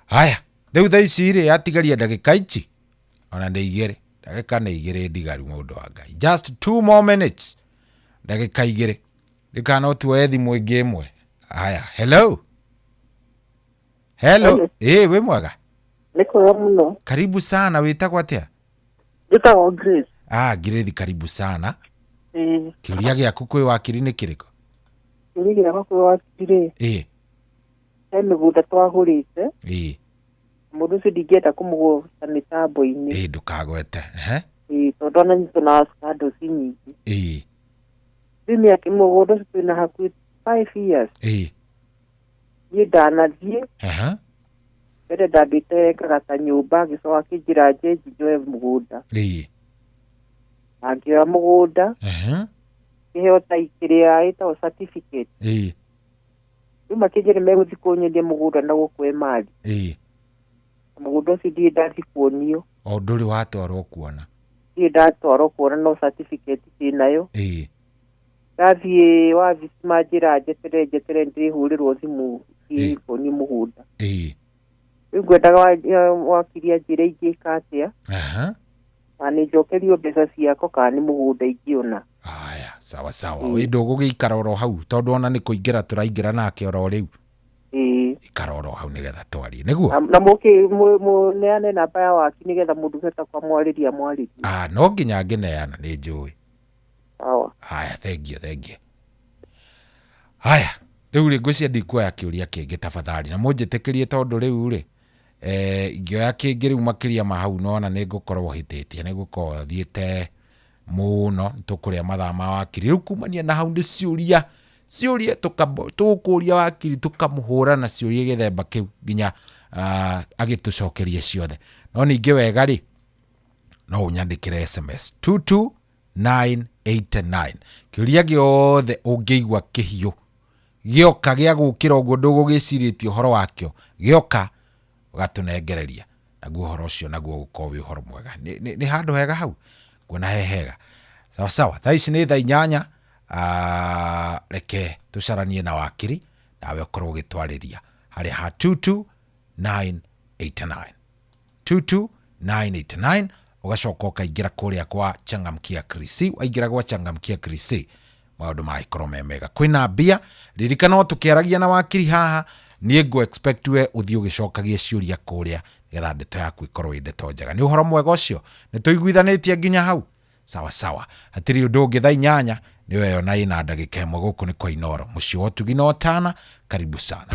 Haya, riu thaa ici ri atigaria ndagika ici ona ndigire ndagika nĩ igĩrĩ ndigaru mũndũ wa Ngai. Just 2 more minutes. Ndagika igĩrĩ. Ndikana tuoye thimũ ĩngĩ ĩmwe. Haya, hello. We mwega? Niko muno. Karibu sana, witagwo atia? Njĩtagwo Grace. Grace, karibu sana. Kĩũria gĩaku kwĩ wakiri nĩ kĩrĩkũ? Kĩũria gĩakwa kwĩ wakiri. He mĩgũnda twagũrĩte. Mũndũ ũcio ndingĩenda kũmũgũta mĩtambo-inĩ. Ndũkagwete. Tondũ ona nyitwo na scandals nyingĩ. Rĩu mĩaka mũgũnda ũcio twĩna hakuhĩ 5 years. Niĩ ndanathiĩ. Mbere ndambĩte ngagata nyũmba ngĩcoka kĩnjĩra njenji njoe mũgũnda. Ngĩoya mũgũnda. Kĩheo kĩrĩa ĩtagwo certificate. Rĩu makĩnjĩra megũthiĩ kũnyendia mũgũnda na gũkũ mali. Mũgũnda ũcio ndirĩ ndathiĩ kuonio. Ndũrĩ watwarwo kuona? Ndirĩ ndatwarwo kuona no certificate ndĩnayo. Ndathiĩ wabici manjĩra njetere ndĩhũrĩrwo thimũ kuonio mũgũnda. Rĩu ngwendaga wakiri anjĩre ingĩka atĩa. Na nĩ njokerio mbeca ciakwa kana nĩ mũgũnda ingĩona. Aya, sawa. Wĩ ndũgũgĩikara oro hau tondũ ona nĩ kũingĩra tũraingĩra nake oro rĩu. Ikara oro hau nĩgetha twarie nĩguo. Na mũneane namba ya waki nĩgetha mũndũ ũngĩhota kwamwarĩria. No nginya ngĩneana nĩ njũĩ. Sawa. Haya, thank you. Haya, rĩu ngwĩciria ndikuoya kĩũria kĩngĩ tafadhali na mũnjĩtĩkĩrie tondũ rĩu ingioya kingiri umakiria mahau nona ningukorwo hititie nigukorwo thiete muno tukuria mathaa ma wakiri riu kumania na hau ndi ciuria tukuria wakiri tukamuhura na ciuria githemba kiu ginya agitucokerie ciothe no ningi wega ri no unyandikire SMS 22989 kiuria giothe ungiigwa kihiu gioka gia gukira uguo ndugugiciritie uhoro wakio gioka ugatunengereria naguo uhoro ucio naguo gukorwo uhoro mwega ni handu hega hau kuona hehega sawa thaici ni thaa 8 reke tucaranie na wakiri nawe ukorwo ugitwariria hari ha 22989 ugacoka ukaingira kuria kwa Changamkia Krisi waingira kwa Changamkia Krisi maundu maikorwo memega kwina mbia ririkana no tukiaragia na wakiri haha nie go expect we uthio gicokagie ciuria kuria getha ndeto yaku ikorwo indeto njega ni uhoro mwega ucio ni tuiguithanitie nginya hau sawa hatiri undu ungi thaa 8 ni weyo na ina ndagika imwe guku ni kwa Inoro muci wa Tugi no Tana karibu sana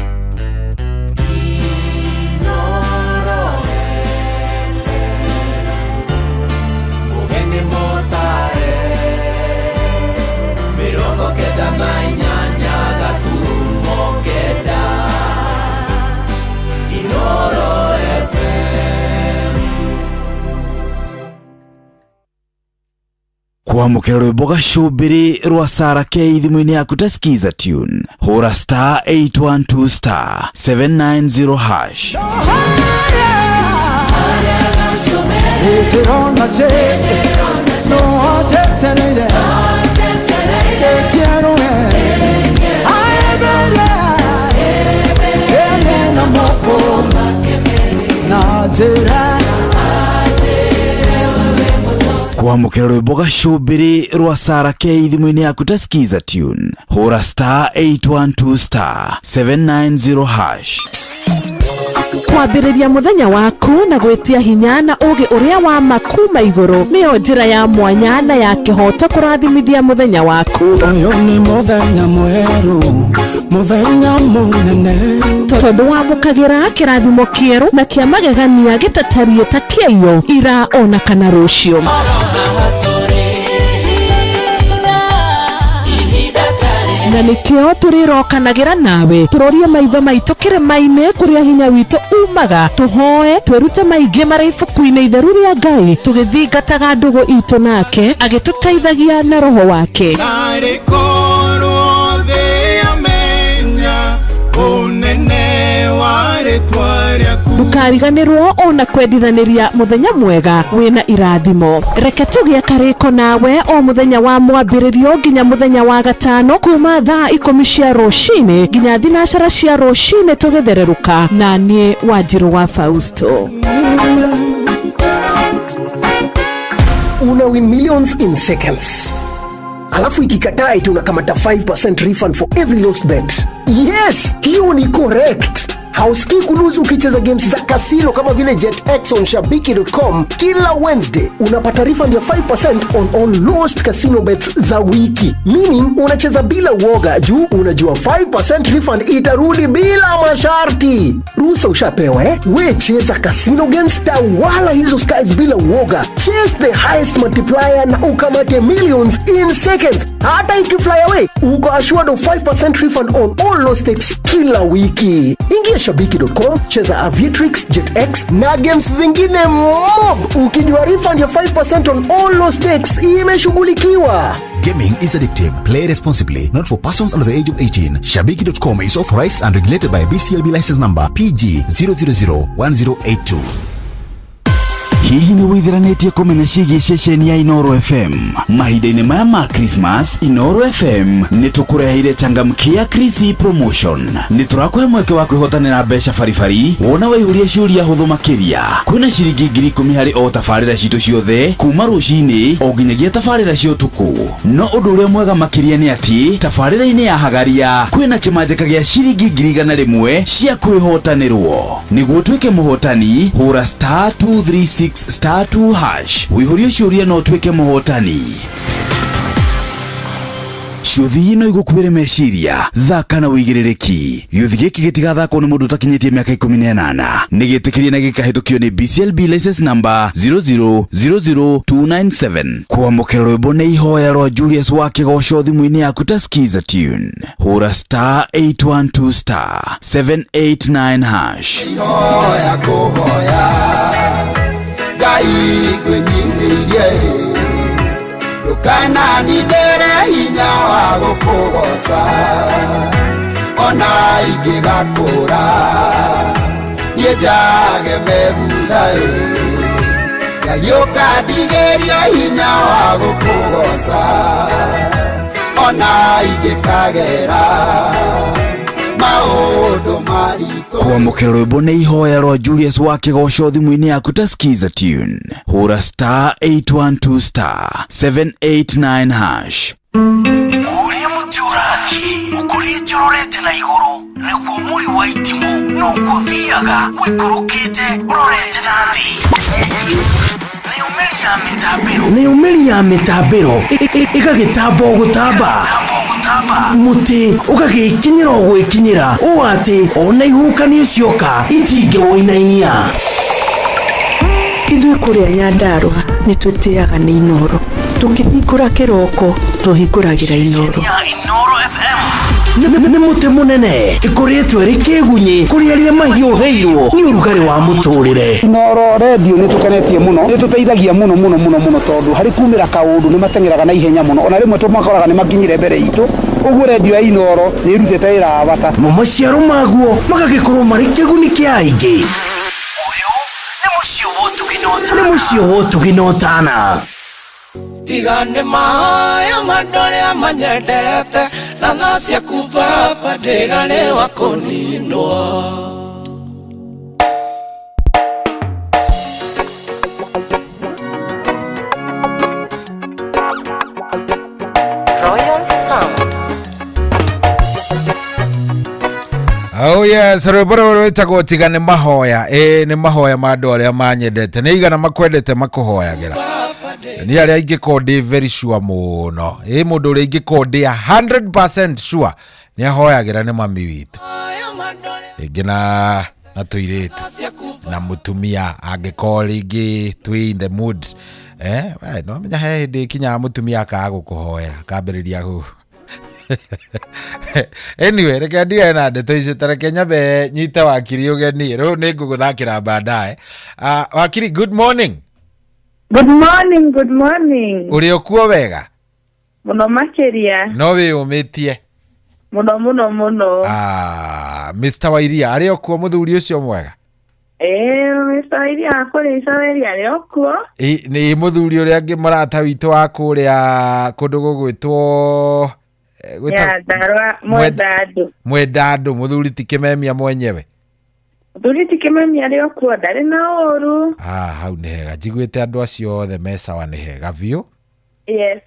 kwamukira rwimbo gacumbiri rwa Sarah K thimu-ini yaku tasikiza tune hura star 812 star 790 hash Ikirona Jesu no jetereire Ekiaruhe Aebele Eme na moko Na jera kwamukira rwimbo gacumbiri rwa Sarah K thimu-ini yaku tasikiza tune hura star 812 star 790 hash kwambĩrĩria mũthenya waku na gwĩtia hinya na ũgĩ ũrĩa wa makuma igũrũ nĩyo njĩra ya mwanya na ya kĩhoto kũrathimithia mũthenya waku ũyũ nĩ mũthenya mwerũ mũthenya mũnene tondũ wamũkagĩra kĩrathimo kĩerũ na kĩa magegania gĩtatarie ta kĩayo ira ona kana rũciũ na nikio turirokanagĩra nawe tũrorie maitho maitũ kĩrĩma-inĩ kũrĩa hinya witũ umaga tũhoe twĩrute maingĩ marĩ ibuku-inĩ itheru rĩa Ngai tũgĩthingataga ndũgũ itũ nake agĩtũteithagia na roho wake ndukariganĩrwo ona kwendithanĩria mũthenya mwega wĩna irathimo reke tũgĩe karĩko nawe o mũthenya wa mwambĩrĩrio nginya mũthenya wa gatano kuma thaa 10 cia rũcinĩ nginya thinacara cia rũcinĩ tũgĩthererũka na niĩ Wanjiru wa Fausto. Una win millions in seconds. Alafu ikikataa eti unakamata 5% refund for every lost bet. Yes, hiyo ni correct. Hausikii kuluzu ukicheza games za casino kama vile JetX on Shabiki.com. Kila Wednesday unapata refund ya 5% on all lost casino bets za wiki. Meaning unacheza bila uoga juu unajua 5% refund itarudi bila masharti. Ruhusa ushapewa we cheza casino games wala hizo skies bila uoga. Chase the highest multiplier na ukamate millions in seconds. Hata ikifly away uko assured of 5% refund on all lost stakes kila wiki. Ingia Shabiki.com, cheza Aviatrix, JetX na games zingine mob. Ukijua refund ya 5% on all lost stakes imeshughulikiwa. Gaming is addictive. Play responsibly. Not for persons under the age of 18. Shabiki.com is authorized and regulated by BCLB license number PG 0001082. hihi ni withiranetie kumenya ciĩgiĩ ceceni ya Inoro FM mahinda-inĩ maya ma Christmas. Inoro FM nĩ tũkũreheire Changamkia Krisi Promotion. Nĩ tũrakũhe mweke wa kwĩhotanĩra mbeca baribari wona waihũria ciũria hũthũ makĩria. Kwĩna ciringi 10,000 harĩ o tabarĩra citũ ciothe kuma rũcinĩ o nginyagia tabarĩra cia ũtukũ. No ũndũ ũrĩa mwega makĩria nĩ atĩ tabarĩra-inĩ ya Hagaria kwĩna kĩmanjĩka gĩa ciringi 100,000 cia kwĩhotanĩrwo. Nĩguo tuĩke mũhotani hũra star 236 star 2 hash wihũrie ciũria no tuĩke mũhotani. ciuthi no igukubire meciria thaka na wigiririki yuthi giki gitigathakwo ni mundu utakinyitie miaka 18 nigitikirie na gikahitukio ni BCLB license number 0000297 kuamukira rwimbo ni ihoya rwa Julius wa Kigoco thimu-ini yaku ta skiza tune hura star 812 star 789 hash ihoya kuhoya gai kwenyihirie dukana nidere hinya wa gukugoca ona ingigakura nienjage meguthae ngagioka ndigeria hinya wa gukugoca ona ingikagera maundu maritu kuamukira rwimbo ni ihoya rwa Julius wa Kigoco thimu-ini yaku ta skiza tune hura star 812 star 789 hash uria muti urathi ukurite urorete na iguru niguo muri wa itimu nuguo thiaga wikurukite urorete na thi ni umeri ya mitambiro igagitamba gutamba muti ugagikinyira gwikinyira u ati ona ihukanie cioka itinge woinainia ithuĩ kũrĩa Nyandarua nĩ twĩtĩaga nĩ Inoro tũkĩhingũra kĩroko tũhingũragĩra Inoro nĩ muti munene ikoretwo ri kigunyi kuri aria mahiũhĩirwo ni urugari wa muturire Inoro radio nĩ tukenetie muno nĩ tuteithagia muno tondu hari kumira kaundu nĩ matengeraga na ihenya muno ona rimwe tumakoraga nĩ makinyire mbere itu uguo radio ya Inoro nĩ irutĩte wĩra wa bata mo maciaro maguo magagikorwo mari kiguni kia aingĩ nĩ mucio wotuginotana igane maya madoria manyendete na thacia kubaba ndĩrarĩ wa kũninwo Oh yes, rwĩmbo rwĩtagwo tiga nĩ mahoya nĩ mahoya ma andũ arĩa manyendete nĩ igana makwendete makuhoyagĩra ni aria ingĩkorwo ndĩ very sure mũno mũndũ ũrĩa ingĩkorwo ndĩ 100% sure nĩ ahoyagĩra nĩ mami witũ ĩngĩ na tũirĩtu na mũtumia angĩkorwo rĩngĩ twĩ in the mood no menya he hĩndĩ ĩkinyaga mũtumia akaga gũkũhoera akambĩrĩria hũ anyway reke ndigane na ndeto icio tareke nyambe nyite wakiri ũgeni rĩu nĩ ngũgũthakĩra baadaye wakiri good morning. Good morning. Uri okuo wega? Muno makeria. No we umetie. Muno. Mr. Wairia, ari okuo muthuri ucio mwega? Mr. Wairia akore isaweria ari okuo. Ni muthuri uria angi marata witu wa kuria kundu gugwitwo Darwa Mwendadu muthuri tikimemia mwenyewe. Muthuri tikimemia ari okuo ndari na oru. Hau nĩ hega njiguĩte andũ acio othe mesawa nĩ hega biũ. Yes.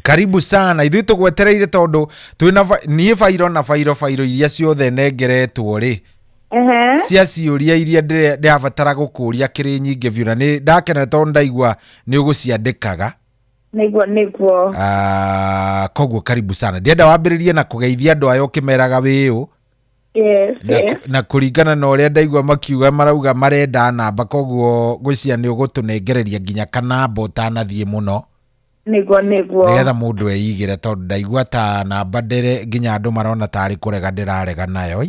Karibu sana ithuĩ tũgwetereire tondũ twĩna niĩ bairo iria ciothe nengeretwo rĩ cia ciũria iria ndĩrabatara gũkũria kĩrĩ nyingĩ biũ na nĩ ndakena tondũ ndaigua nĩ ũgũciandĩkaga. Nĩguo. Koguo karibu sana ndienda wambĩrĩrie na kũgeithia andũ aya ũkĩmeraga wĩũ. Yes. Na kuringana na uria ndaigua makiuga marauga marenda namba koguo gwicia ni ugutunengereria nginya kanamba utanathie muno niguo nigetha mundu eigire tondu ndaigua ta namba ndere nginya andu marona tari kurega ndirarega nayo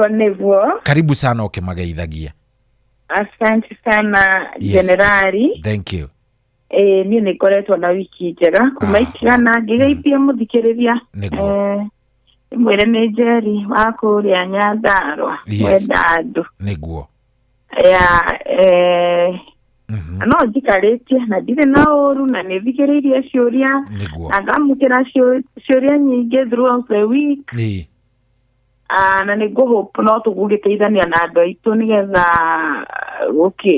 niguo karibu sana ukimageithagia. Asante sana generali. Thank you. Ni nikoretwo na wiki njega kuma itigana ngigeithia muthikiriria mwere nĩ Njeri wa kũrĩa Nyandarua Mwendadu nĩguo no njikarĩtie na ndirĩ na ũru na nĩ thikĩrĩirie ciũria na ngamũkĩra ciũria nyingĩ throughout the week na nĩ ngũhope no tũgũgĩteithania na andũ aitũ nĩgetha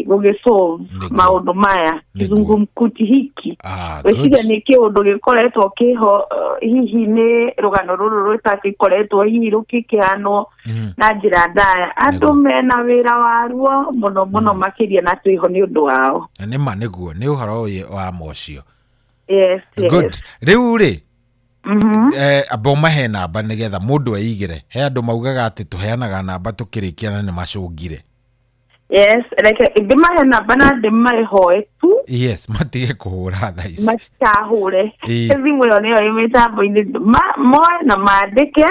gũgĩsolve maũndũ maya kizungumkuti hiki wĩciria nĩ kĩũndũ gĩkoretwo kĩho hihi nĩ rũgano rũrũ rũtakĩkoretwo hihi rũkĩkĩhanwo na njĩra ndaya andũ mena wĩra waruo mũno makĩria na twĩho nĩ ũndũ wao nĩma nĩguo nĩ ũhoro ũyũ wa mocio. Yes. Good. Rĩu rĩ aboma he namba nigetha mundu eigire he andu maugaga ati tuheanaga namba tukirikia na ni macungire. Yes, like ndimahe namba na ndimahe hoe tu. Yes, matige kuhura thaa ici. Machahure. Thimu yo niyo imitambo-ini moe na maandike.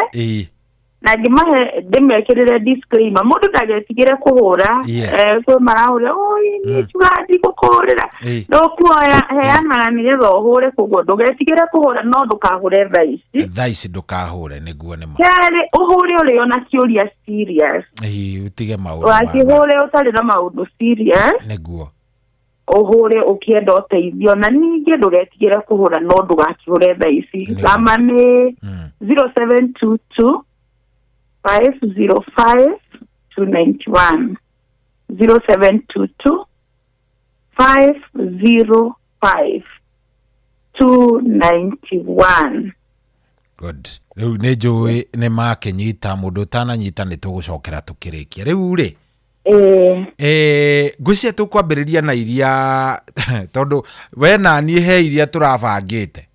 Na ndimahe ndimekirire disclaimer mundu ndagetigire kuhura kwi marahura ni chugadi kukurira no kuoya heana nigetha uhure kugo ndugetigire kuhura no ndukahure thaa ici ndukahure niguo ni ma kare uhure uri ona kiuria serious utige maundu wakihure utari na maundu serious niguo uhure ukienda uteithio na ningi ndugetigire kuhura no ndugakihure thaa ici kama ni 0722 505-291 0722 505-291. Good. Riu ni njui ni makenyita mundu tananyita ni tugucokera tukirikia riu ri ngucia tukwambiriria na iria tondu we na ni he iria turabangite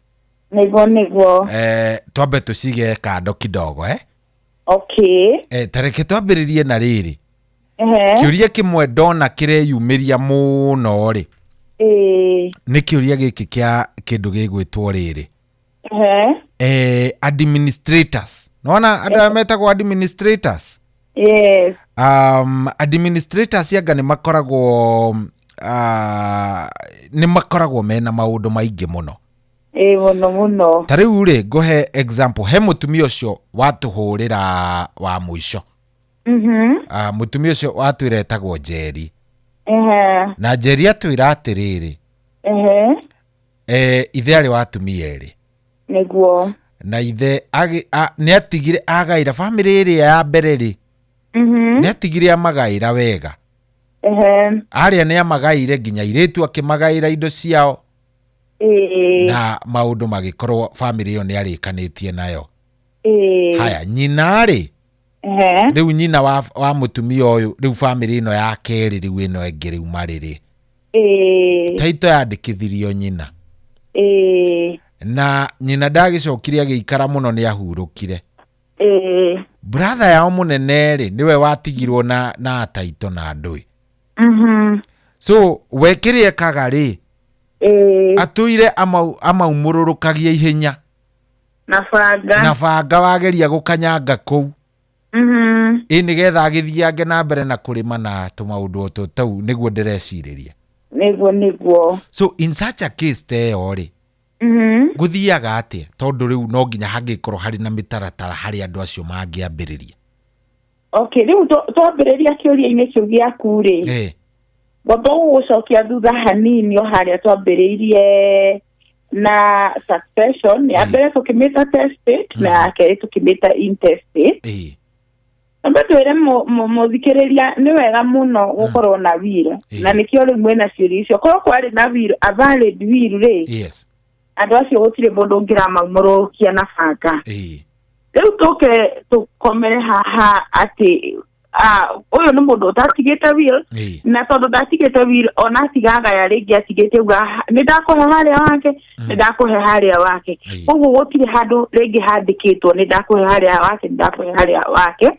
niguo twambe tucige kando kidogo Okay. Tareke twambiririe na riri. Kiuria kimwe ndona kireyumiria muno ri. Ni kiuria giki kia kindu gigwitwo riri. Administrators. Naona ada metagwo administrators. Yes. Administrators yaga ni makoragwo mena maundu maingi muno. Muno. Tariu ri nguhe example he mutumia ucio watuhurira wa mwisho. Mutumia ucio watwira etagwo Jerry. Na Jerry atwira atiriri. Ithe ari watumia eri. Niguo. Na ithe ni atigire agaira family iri ya mbere ri. Ni atigire amagaira wega. Aria ni amagaire nginya iretu akimagaira indo ciao. Na maundu magikorwo family yo ni arikanitie nayo. Haya nyina ri riu nyina wa mutumia uyu riu family ino ya keri riu ino engi riu mariri taito yandikithirio nyina na nyina ndagicokire agiikara muno ni ahurukire brother yao munene ri niwe watigirwo na taito na ndui so wekirie kagari atuire amaumururukagia ihenya na banga wageria gukanyanga kou nigetha agithiange na mbere na kurima na tumaundu tau niguo ndireciiriria niguo so in such a case teo ri guthiaga atia tondu riu no nginya hangikorwo hari na mitaratara hari andu acio mangiambiriria. Okay, riu twambiriria kiuria-ini kiu giaku ri Wamba gucokia thutha hanini o haria twambiriirie na succession ya mbere tukimita testate na keri tukimita intestate. Namba twere muthikiriria ni wega muno gukorwo na will na nikio ri mwena ciuri icio korwo kwari na will a valid will ri andu acio gutire mundu ngira maumurukia na banga. Riu tukomere haha ati uyu ni mundu utatigite will na tondu ndatigite will ona tigaga ya ringi atigite uga ni ndakuhe haria wake ni ndakuhe haria wake koguo gutire handu ringi handikitwo ni ndakuhe haria wake ni ndakuhe haria wake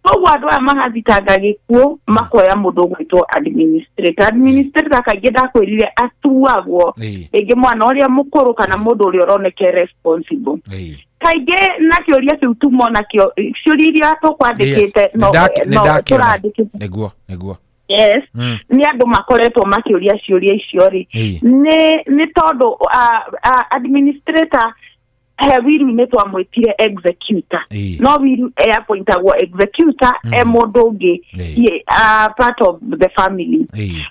koguo andu aya magathitanga gikuo makoya mundu gwitwo administrator kaingĩ ndakwirire atuagwo ringi mwana uria mukuru kana mundu uria uroneke responsible kaige na kiuria kiu tumona kio ciuria tukwandikite no niguo yes ni andu makoretwo makiuria ciuria icio ri ni tondu administrator wiru ni twamwitire executor no wiru appointagwo executor mundu ungi part of the family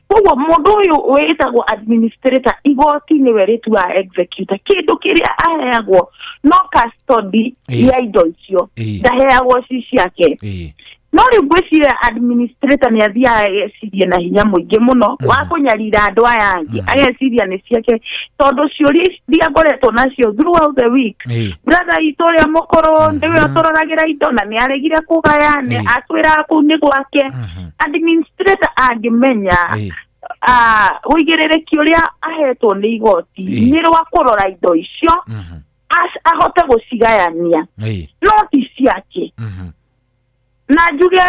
koguo mundu uyu witagwo administrator igoti ni weritu wa executor kindu kiria aheagwo no custody ya indo icio ndaheagwo ciake no riu gwiciria administrator ni athia ecirie na hinya muingi muno wa kunyarira andu aya angi ageciria ni ciake tondu ciuria dia ngoretwo nacio throughout the week brother itoria mukoro ndiwe atororagira indo na ni aregire kugaya ni atwira ku ni gwake administrator angimenya wigirire kiuria ahetwo ni igoti ni rwa kurora indo icio ahote gucigayania no ti ciake na njuge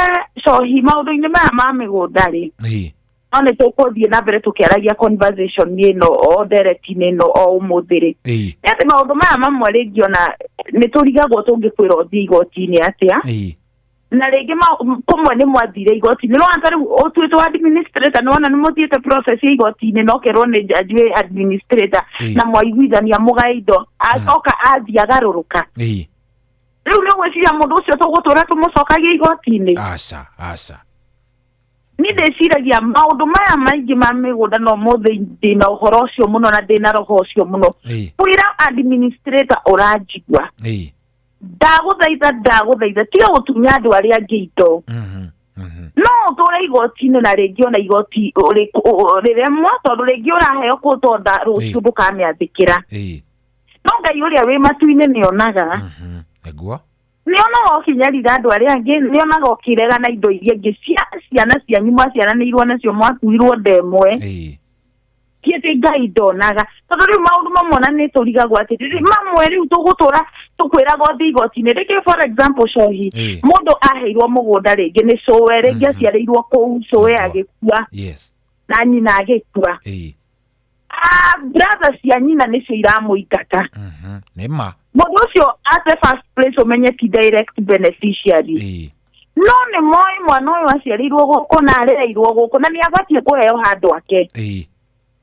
cohi maundu-inĩ maya ma mĩgũnda rĩ no nĩ tũkũthiĩ na mbere tũkĩaragia conversation ĩno o ndereti-inĩ ĩno o ũmũthĩ rĩ nĩ atĩ maũndũ maya mamwe rĩngĩ ona nĩ tũrigagwo tũngĩkwĩra ũthiĩ igoti-inĩ atĩa na rĩngĩ kũmwe nĩ mwathire igoti-inĩ no anta rĩu ũtuĩtwo administrator nĩwona nĩ mũthiĩte process ya igoti-inĩ no kerwo nĩ judge wĩ administrator na mwaiguithania mũgae indo acoka athiĩ agarũrũka rĩu nĩ gwĩciria mũndũ ũcio tũgũtũra tũmũcokagia igoti-inĩ aca nĩ ndĩciragia maũndũ maya maingĩ ma mĩgũnda no mũthĩ ndĩna ũhoro ũcio mũno na ndĩna roho ũcio mũno kwĩra administrator ũranjigua ndagũthaitha tiga gũtunya andũ arĩa angĩ indo no ũtũre igoti-inĩ na rĩngĩ ona igoti rĩremwo tondũ rĩngĩ ũraheo kũtonda rũciũ ndũkamĩathĩkĩra no Ngai ũrĩa wĩ matu-inĩ nĩonaga nĩonaga ũkinyarira andũ arĩa angĩ nĩonaga ũkĩrega na indo iria ingĩ ciana cianyu mwaciaranĩirwo nacio mwakuirwo ndemwe tiĩtĩ Ngai ndonaga tondũ rĩu maũndũ mamwe na nĩ tũrigagwo atĩrĩrĩ mamwe rĩu tũgũtũra tũkwĩraga ũthiĩ igoti-inĩ rĩngĩ for example cohi mũndũ aheirwo mũgũnda rĩngĩ nĩ cũwe rĩngĩ aciarĩirwo kũu cũwe agĩkua na nyina agĩkua brother cia nyina nĩcio iramũingata mũndũ ũcio at the first place ũmenye ti direct beneficiary no nĩ moĩ mwana ũyũ aciarĩirwo gũkũ na arereirwo gũkũ na nĩ abatiĩ kũheo handũ ake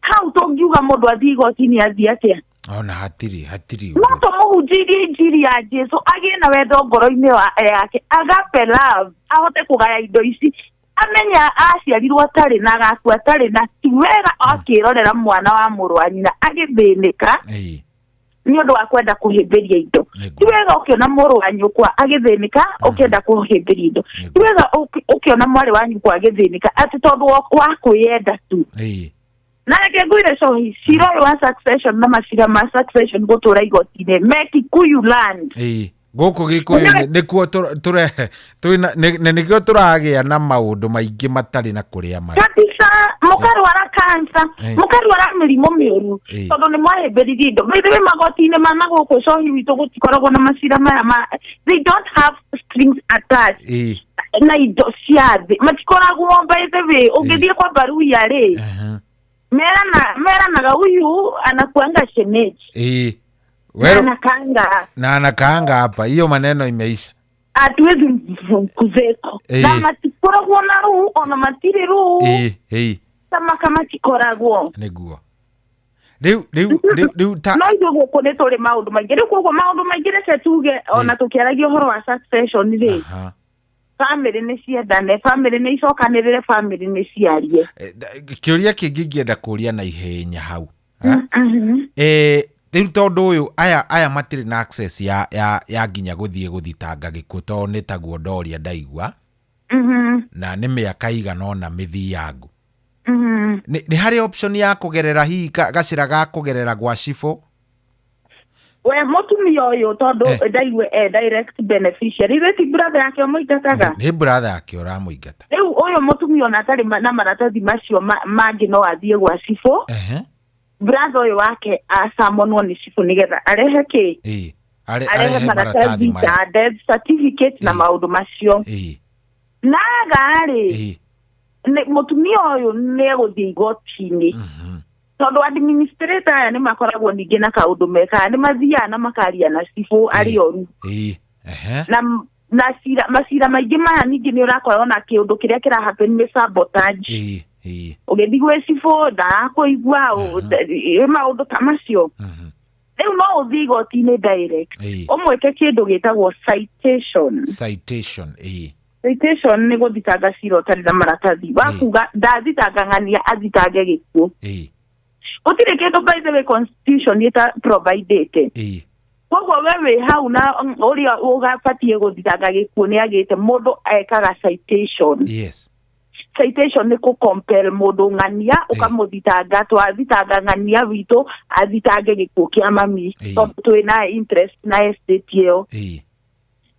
hau tũngiuga mũndũ athiĩ igoti-inĩ athiĩ atĩa ona hatirĩ no tũmũhunjĩirie injiri ya Jesu agĩe na wendo ngoro-inĩ yake agape love ahote kũgaya indo ici amenya aciarirwo atarĩ na agakua atarĩ na ti wega akĩrorera mwana wa mũrũ wa nyina agĩthĩnĩka nĩ ũndũ wa kwenda kũhĩmbĩria indo ti wega ũkĩona mũrũ wa nyũkwa agĩthĩnĩka ũkĩenda kũhĩmbĩria indo ti wega ũkĩona mwarĩ wa nyũkwa agĩthĩnĩka atĩ tondũ wa kwĩenda tu na reke ngwĩre cohi cira ũyũ wa succession na macira ma succession gũtũra igoti-inĩ Kikuyu land gũkũ Gĩkũyũ nĩkuo nĩkĩo tũragĩa na maũndũ maingĩ matarĩ na kũrĩa marĩ kabisa mũkarwara cancer mũkarwara mĩrimũ mĩũru tondũ nĩ mwahĩmbĩririe indo wĩ magoti-inĩ ma nagũkũ cohi witũ gũtikoragwo na macira maya they don't have strings attached na indo cia thĩ matikoragwo by the way ũngĩthiĩ kwa Baruya rĩ meranaga huyu anakuanga shemeji na anakaanga hapa hiyo maneno imeisha hatuwezi kuzeko na matikoragwo na ruu ona matiri ruu kama tikoragwo nĩguo rĩu no ithuĩ gũkũ nĩ tũrĩ maũndũ maingĩ rĩu koguo maũndũ maingĩ reke tuge ona tũkĩaragia ũhoro wa succession rĩ family nĩ ciendane family nĩ icokanĩrĩre family nĩ ciarie kĩũria kĩngĩ ingĩenda kũria na ihenya hau rĩu tondũ ũyũ aya matirĩ na access ya nginya gũthiĩ gũthitanga gĩkuũ tondũ nĩ taguo ndoria ndaigua na nĩ mĩaka igana ona mĩthiangu nĩ harĩ option ya kũgerera hihi gacĩra ga kũgerera gwa cibũ we mũtumia ũyũ tondũ ndaigue direct beneficiary rĩti brother yake mũingataga nĩ brother yake ũramũingata rĩu ũyũ mũtumia ona atarĩ na maratathi macio mangĩ no athiĩ gwa cibũ brother ũyũ wake asamonwo nĩ cibũ nĩgetha arehe kĩ arehe maratathi ta death certificate na maũndũ macio nagarĩ mũtumia ũyũ nĩ egũthiĩ igoti-inĩ tondũ administrator aya nĩ makoragwo ningĩ na kaũndũ mekaga nĩ mathiaga na makaria na cibũ arĩ oru na macira maingĩ maya ningĩ nĩ ũrakorwo na kĩũndũ kĩrĩa kĩrahappen nĩ sabotage ũgĩthiĩ gwĩ cibũ ndarakũigua maũndũ ta macio rĩu no ũthiĩ igoti-inĩ direct ũmwĩke kĩndũ gĩtagwo citation nĩ gũthitanga cira ũtarĩ na maratathi wakuga ndathitanga ng'ania athitange gĩkuũ gũtirĩ kĩndũ by the way constitution ĩta provided koguo we wĩ hau na ũrĩa ũgabatiĩ gũthitanga gĩkuũ nĩ agĩte mũndũ ekaga citation nĩ kũ-compel mũndũ ng'ania ũkamũthitanga twathitanga ng'ania witũ athitange gĩkuũ kĩa mami tondũ twĩ na interest na estate ĩyo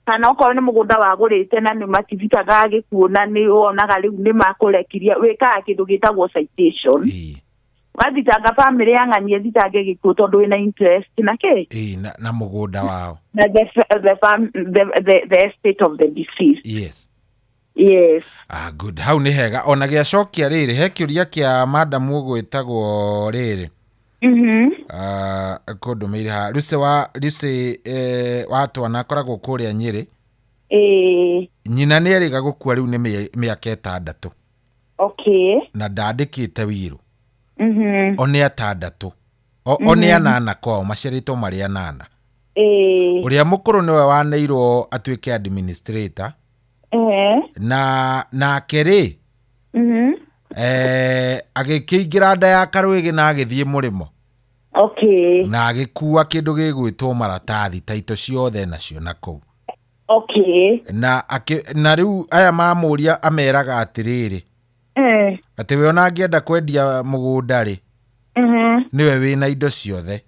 kana okorwo nĩ mũgũnda wagũrĩte na nĩ matithitangaga gĩkuũ na nĩ wonaga rĩu nĩ makũrekirie wĩkaga kĩndũ gĩtagwo citation wathitanga family yang'anie thitange gikuo tondu wina interest nake na mugunda wao na the estate of the deceased. Yes. Good. Hau ni hega ona gia cokia riri he kiuria kia madam ugwitagwo riri kundu meire ha Lucy watu anakoragwo kuria Nyeri nyina ni eriga gukua riu ni miaka 6. Na ndandikite wiru one 6 one 8 kwao maciarĩtwo marĩ 8 uria mukuru niwe waneirwo atuike administrator na keri agĩkĩingira nda ya Karwĩgĩ na agĩthiĩ mũrĩmo na agĩkua kĩndũ gĩgwĩtwo maratathi taito ciothe nacio na kũu na rĩu aya mamũria ameraga atĩrĩrĩ atĩ we ona angĩenda kwendia mũgũnda rĩ niwe wĩna indo ciothe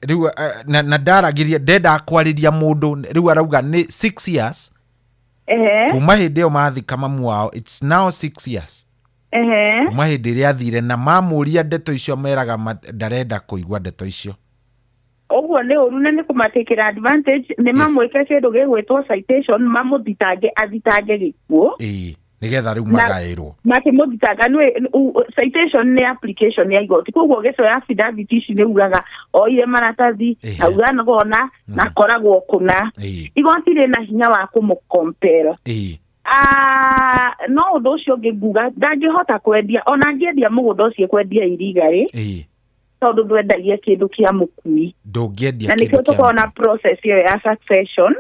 rĩu na ndaragiria ndenda kwarĩria mũndũ rĩu arauga nĩ 6 years kuma hĩndĩ ĩyo mathika mamu wao it's now 6 years kuma hĩndĩ ĩrĩa athire na mamũria ndeto icio meraga ndarenda kũigua ndeto icio oguo nĩ ũru na nĩ kũmatakĩra advantage nĩ mamwĩke kĩndũ gĩgwĩtwo citation mamũthitange athitange gĩkuo nigetha riu magairwo makimũthitanga citation nĩ application ya igoti koguo gĩcoya affidavit ici nĩ ugaga oire maratathi auga ngona na koragwo kuna igoti rĩna hinya wa kũmũcompare no ũndũ ũcio ngĩguga ndangĩhota kwendia ona angĩendia mũgũnda ũcio kwendia irigarĩ tondũ ndwendagia kĩndũ kĩa mũkui ndũngĩendia na nĩkĩo tũkorwo na process ĩyo ya succession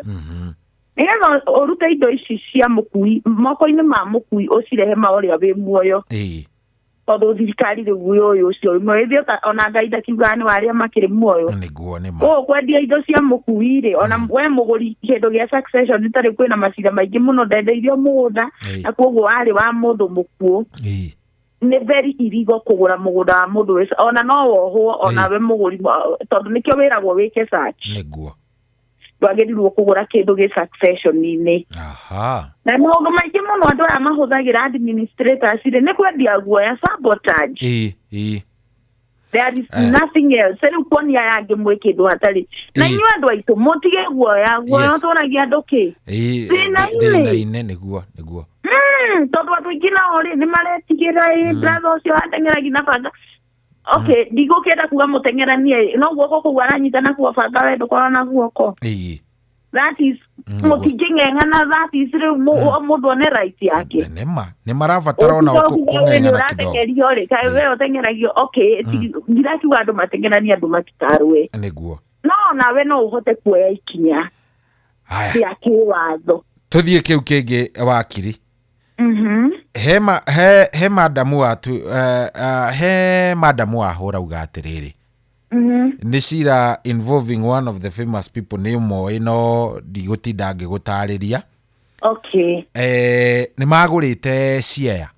nigetha ũrute indo ici cia mũkui moko-inĩ ma mũkui ũcirehe maũrĩa wĩ muoyo tondũ thirikari rĩu ũyũ ũcio mwĩthio ona Ngai ndakiuga nĩ warĩa makĩrĩ muoyo ũũ kwendia indo cia mũkui rĩ ona we mũgũri kĩndũ gĩa succession nĩtarĩ kwĩna macira maingĩ mũno ndendeirio mũgũnda na koguo warĩ wa mũndũ mũkuũ nĩ very illegal kũgũra mũgũnda wa mũndũ ona no wohwo ona we mũgũri tondũ nĩkĩo wĩragwo wĩke search nĩguo ndwagĩrĩirwo kũgũra kĩndũ gĩ succession-inĩ na maũndũ maingĩ mũno andũ aya mahũthagĩra administrators rĩ nĩ kwendia guoya sabotage there is nothing else rĩu kuonia yangĩ mwĩ kĩndũ hatarĩ na inyuĩ andũ aitũ mũtige guoya ũtũragia andũ kĩ thĩna-inĩ nĩguo tondũ andũ aingĩ nao rĩ nĩ maretigĩra brother ũcio ateng'eragia na banga ndigũkĩenda kuga mũteng'eranie no guoko kũu aranyitana kuo banga we ndũkorwo na guoko that is mũtingĩng'eng'ana that is rĩu mũndũ one right yake nĩ marabatara ona kũng'eng'ana ũratengerio rĩ kaĩ we ũteng'eragio ndirakiuga andũ mateng'eranie andũ matikarwe nĩguo no nawe no ũhote kuoya ikinya cia kĩwatho tũthiĩ kĩu kĩngĩ wakiri he madamu watu he madamu ahora uga atiriri ni cira involving one of the famous people ni mo ino ndigutinda ngigutariria ni magurite share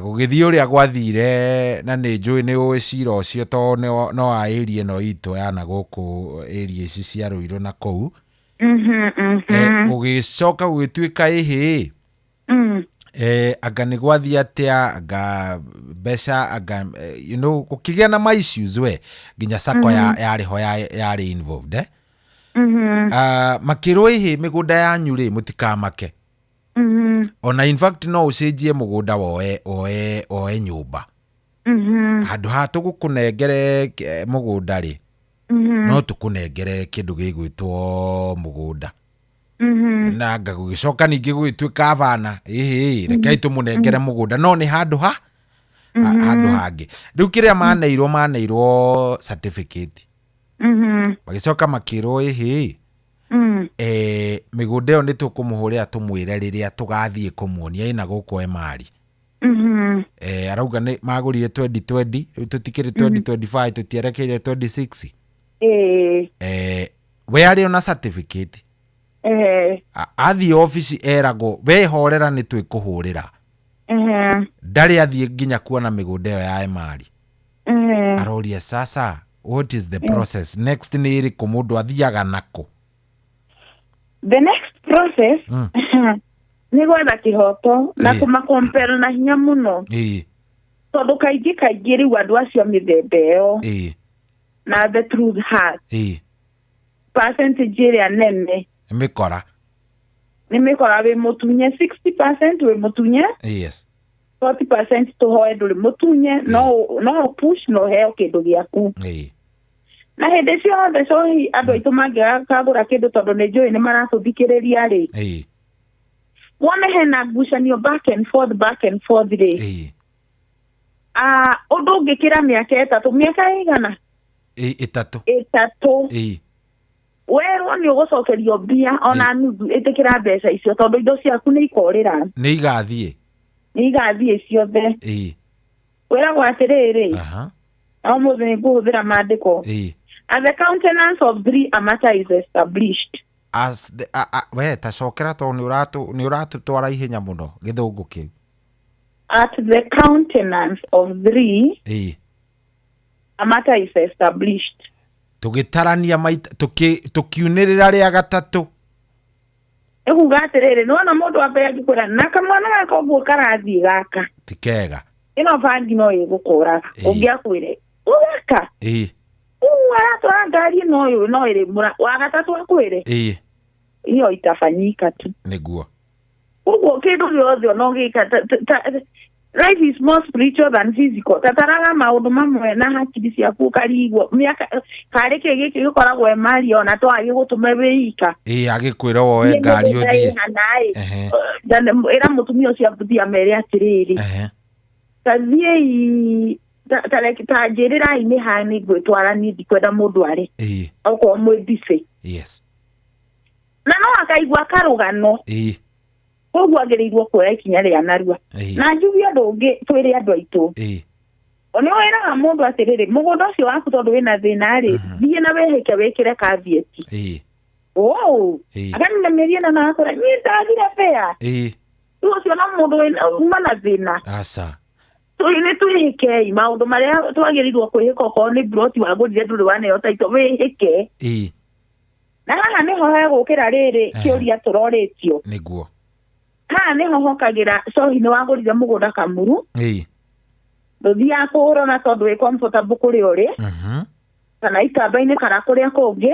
gugithii uria gwathire na ni njui ni uwi cira ucio to no a area no ito yana guku area ici cia Ruiru na kou gugicoka gugituika ihi anga nĩ gwathi atia anga mbeca anga gũkĩgĩa na ma issues we nginya sako yarĩho yarĩ involved makĩrwo ihi mĩgũnda yanyu rĩ mũtikamake ona in fact no ũcenjie mũgũnda woe nyũmba handũ ha tũgũkũnengere mũgũnda rĩ no tũkũnengere kĩndũ gĩgwĩtwo mũgũnda na gũgicoka ningĩ gwĩtuĩka bana rekei tũmũnengere mũgũnda no nĩ handũ hangĩ rĩu kĩrĩa maneirwo certificate magĩcoka makĩrwo mĩgũnda ĩyo nĩ tũkũmũhũrĩra tũmwĩre rĩrĩa tũgathiĩ kũmuonia ĩna gũkũ Emari arauga nĩ magũrire 2020 rĩu tũtikĩrĩ 2025 tũtierekeire 26 we arĩ ona certificate athi office eragwo wehorera nĩ twĩkũhũrĩra ndarĩ athiĩ nginya kuona mĩgũnda ĩyo ya Emari aroria sasa what is the process next nĩ ĩrĩkũ mũndũ athiaga nako the next process nĩ gwetha kĩhoto na kũmakompera na hinya mũno tondũ kaingĩ rĩu andũ acio mĩthemba ĩyo na the truth heart percentage ĩrĩa nene nĩ mĩkora wĩ mũtunye 60% wĩ mũtunye 40% tũhoe ndũrĩ mũtunye no push no heo kĩndũ gĩaku na hĩndĩ ciothe cohi andũ aitũ mangĩkagũra kĩndũ tondũ nĩ njũĩ nĩ maratũthikĩrĩria rĩ wone hena ngucanio back and forth rĩ ũndũ ũngĩkĩra mĩaka mĩaka ĩigana ĩtatũ werwo nĩ ũgũcokerio mbia ona nuthu ĩtĩkĩra mbeca icio tondũ indo ciaku nĩ ikorĩra nĩ igathiĩ ciothe wĩragwo atĩrĩrĩ no mũthĩ nĩ ngũhũthĩra maandĩko as the countenance of 3 amateur is established as the we tacokera to nĩ ũratũtwara ihenya mũno gĩthũngũ kĩu at the countenance of 3 amateur is established tũgĩtarania tũkiunĩrĩra rĩa gatatũ ekuga atĩrĩrĩ nĩwona mũndũ wa mbere angĩkwĩra na kamwana gaka ũguo karathiĩ gaka ti kega ĩno bangi no ĩgũkũraga ũngĩakwĩre ũgaka aratwara ngari ĩno ũyũ no ĩrĩ wa gatatũ akwĩre hiyo itafanyika tu nĩguo ũguo kĩndũ gĩothe no gĩka life is more spiritual than physical tataraga maũndũ mamwe na hakiri ciaku ũkarigwo mĩaka karĩ gĩkĩ gĩkoragwo mari ona to agĩgũtũme wĩika agĩkwĩra woe ngari ũthiĩ ĩra mũtumia ũcio abuthia mere atĩrĩrĩ tathiĩ tanjĩrĩrai nĩ ha nĩ ngwĩtwara niĩ ndikwenda mũndũ arĩ okorwo mwĩmbice na no akaigua karũgano koguo agĩrĩirwo kuoya ikinya rĩa narua na njugi andũ ũngĩ twĩrĩ andũ aitũ nĩ wĩraga mũndũ atĩrĩrĩ mũgũnda ũcio waku tondũ wĩna thĩna rĩ thiĩ na wĩhĩke wĩkĩre kavieti akanĩmĩrie na nakũra niĩ ndathire bea rĩu ũcio no mũndũ uma na thĩna nĩ twĩhĩkei maũndũ marĩa twagĩrĩirwo kwĩhĩka okorwo nĩ broti wagũrire ndũrĩ waneo taito wĩhĩke na haha nĩho hegũkĩra rĩrĩ kĩũria tũrorĩtio nĩguo haha nĩho hokagĩra cohi nĩ wagũrire mũgũnda Kamuru ndũthiaga kũũrona tondũ wĩ comfortable kũrĩa ũrĩ kana itamba-inĩ kana kũrĩa kũngĩ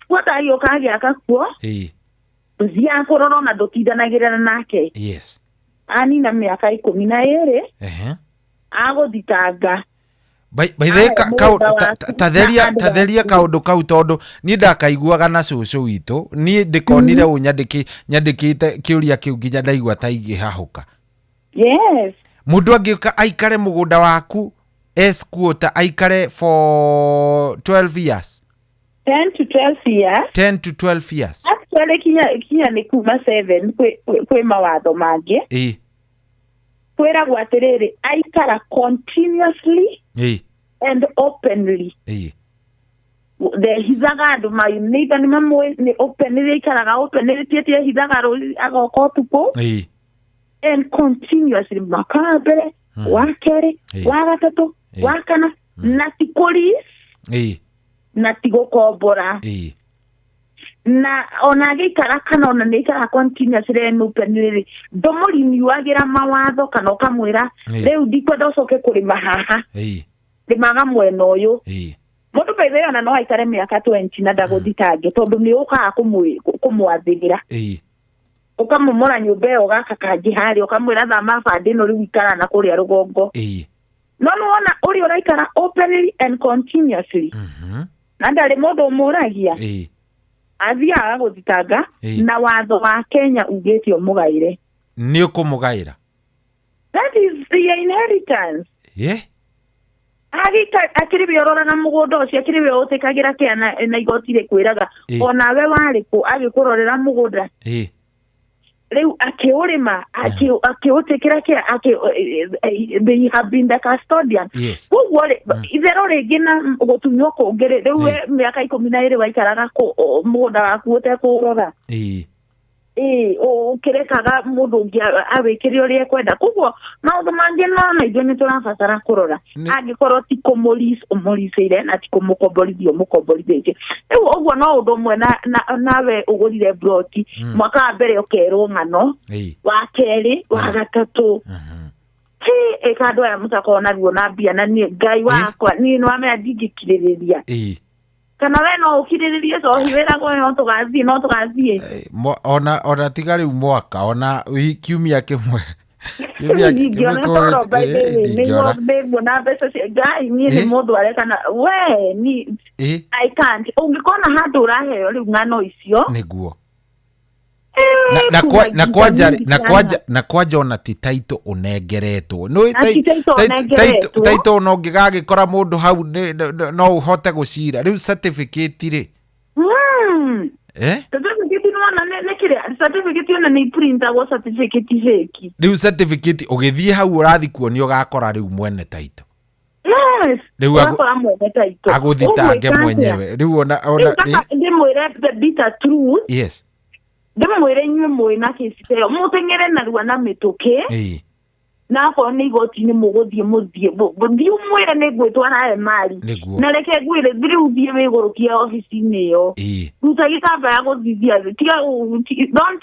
guotari ũkagĩaka kuo ndũthiaga kũrora na ndũtindanagĩrĩra nake anina mĩaka 12 agũthitanga tatheria kaũndũ kau tondũ niĩ ndakaiguaga na cũcũ witũ niĩ ndĩkonire nyandĩkĩte kĩũria kĩu nginya ndaigua ta ingĩhahũka mũndũ angĩũka aikare mũgũnda waku esquota aikare for 12 years 10 to 12 years 10 to 12 years actually kinya nĩ kuma 7 kwĩ mawatho mangĩ kwĩragwo atĩrĩrĩ aikara continuously and openly hithaga andũ mayunĩitha nĩ mamwe nĩ openly aikaraga openly tietie hithaga rũĩ agoka ũtukũ and continuously mwaka wa mbere wa kerĩ wa gatatũ wa kana na ti police na ti gũkombora na ona agĩikara kana ona nĩ aikara continuously and openly ndũmũriniuagĩra mawatho kana ũkamwĩra rĩu ndikwenda ũcoke kũrĩma haha rĩmaga mwena ũyũ mũndũ baithe ona no aikare mĩaka 20 na ndagũthitange tondũ nĩ ũkaga kũmwathĩgĩra ũkamũmora nyũmba ĩyo gaka kanji harĩa ũkamwĩra thama bande ĩno rĩu ikara na kũrĩa rũgongo no nĩwona ũrĩa ũraikara openly and continuously na ndarĩ mũndũ ũmũragia athiaga gũthitanga na watho wa Kenya ugĩte ũmũgaĩre nĩ ũkũmũgaĩra that is the inheritance akĩrĩ biorora na mũgũnda ũcio akĩrĩ we ũtĩkagĩra kĩana na igoti rĩkwĩraga onawe warĩ kũ agĩkũrorera mũgũnda rĩu akĩũrĩma akĩũtĩkĩra they have been the custodian koguo itherũ rĩngĩ na gũtunywo kũngĩ rĩu mĩaka 12 waikaraga mũgũnda waku ũtekũrora ukirekaga mundu ungi awikire uria kwenda kuguo maundu mangi na ithuĩ nĩ tũrabatara kũrora angĩkorwo ti kũmũricĩire na ti kũmũkomborithia mũkomborithĩtie rĩu ũguo no ũndũ ũmwe nawe ũgũrire broti mwaka wa mbere ũkerwo ng'ano wa kerĩ wa gatatũ ĩkandũ aya mũtakorwo naruo na mbia na niĩ Ngai wakwa niĩ nĩwamenya ndingĩkirĩrĩria kana we no ukirĩrĩrie so hiwĩragwo no tũgathiĩ ona tiga rĩu mwaka ona kiumia kĩmwe na mbeca cia Ngai niĩ nĩ mũndũ arekana we ni I can't ungĩkona handũ ũraheo rĩu ng'ano icio nĩguo na kwanja ona ti taito unengeretwo no taito no ngigagikora mũndũ hau no uhote gucira riu certificate ri certificate no nekire certificate ona ni printer wa certificate fake riu certificate ugithie hau urathi kuonio gakora riu mwene taito riu aguthitange mwenyewe riu ona ndimwire the bitter truth yes ndimwire inyuĩ mwĩ na kĩci ĩyo mũteng'ere narua na mĩtũkĩ na akorwo nĩ igoti-inĩ mũgũthiĩ thiĩ mwĩre nĩ ngwĩtwara mari na reke ngwĩre rĩu thiĩ wĩgũrũkie ofici-inĩ ĩyo ruta gĩtambaya gũthithia don't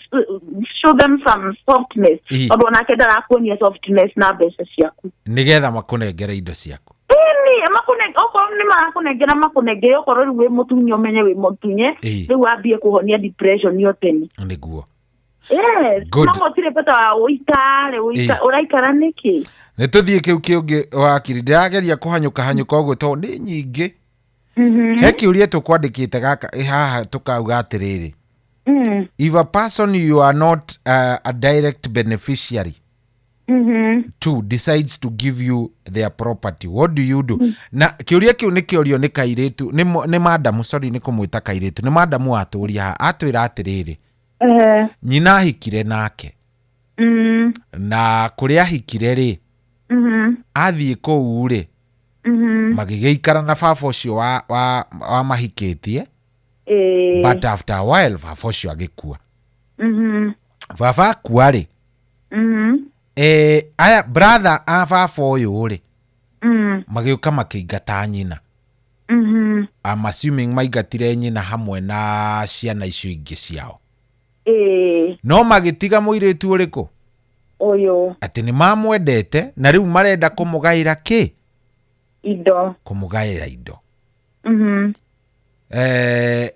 show them some softness tondũ onake ndarakuonia softness na mbeca ciaku nĩgetha makũnengere indo ciaku okorwo nĩ marakũnengera makũnengere okorwo rĩu wĩ mũtunye ũmenye wĩ mũtunye rĩu wambie kũhonia depression yo tene nĩguo no gũtirĩ bata wa ũikare ũraikara nĩkĩ nĩ tũthiĩ kĩu kĩngĩ wakiri ndĩrageria kũhanyũka ũguo tondũ nĩ nyingĩ he kĩũria tũkwandĩkĩte gaka haha tũkauga atĩrĩrĩ if a person you are not a direct beneficiary two decides to give you their property, what do you do? Na kiuria kiu ni kiorio ni kairitu ni madamu, sorry ni kumwita kairitu, ni madamu aturia atwira atiriri nyina hikire nake na kuria hikire ri athie kou ri magigeikara na baba ucio wa mahikitie but after a while baba ucio agikua baba akua ri aya brother a baba uyu ri magiuka makingata nyina I'm assuming maigatire nyina hamwe na ciana icio ingi ciao no magitiga muiritu uriku uyu ati ni mamwendete na riu marenda kumugaira ki indo kumugaira indo